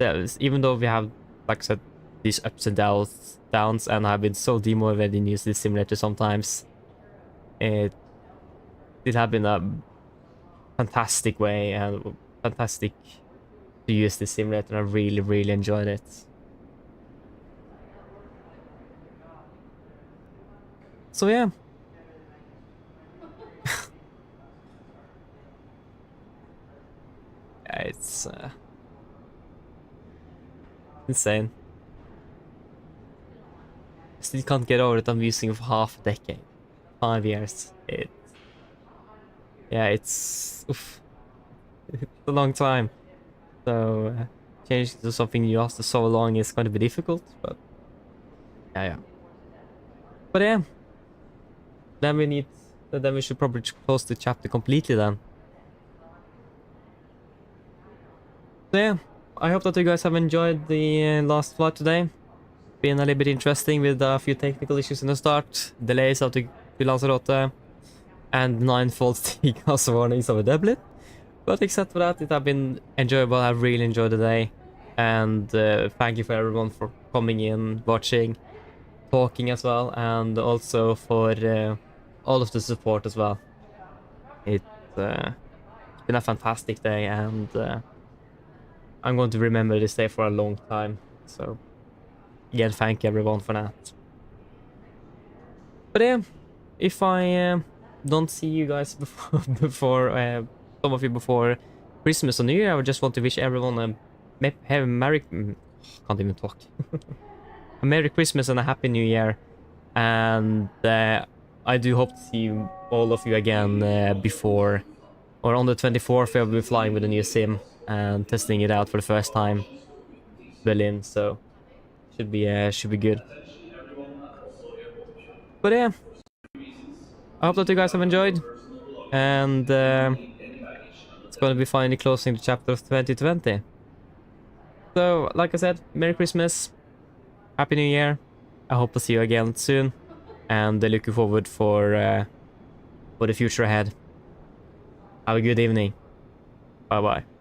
G: have, even though we have, like I said, these ups and downs, and I've been so demotivated in using this simulator sometimes, it have been a fantastic way and fantastic to use this simulator, and I really enjoyed it. So yeah. Yeah, it's insane. Still can't get over it. I'm using for half a decade. 5 years. Yeah, it's oof. It's a long time. So changing to something new after so long is going to be difficult, but yeah. But yeah. Then we should probably close the chapter completely then. So yeah, I hope that you guys have enjoyed the last flight today. Been a little bit interesting with a few technical issues in the start, delays out to Lanzarote, and 9 false TCAS warnings over Dublin. But except for that, it has been enjoyable. I really enjoyed the day, and thank you for everyone for coming in, watching, talking as well, and also for all of the support as well. It's been a fantastic day, and I'm going to remember this day for a long time. So again, thank you everyone for that. But yeah, if I don't see you guys before some of you before Christmas or New Year, I would just want to wish everyone a Merry can't even talk. A Merry Christmas and a Happy New Year, and I do hope to see all of you again before or on the 24th. I'll be flying with a new sim and testing it out for the first time, Berlin. So should be good. But yeah, I hope that you guys have enjoyed, and it's going to be finally closing the chapter of 2020. So like I said, Merry Christmas, Happy New Year. I hope to see you again soon, and looking forward for the future ahead. Have a good evening. Bye bye.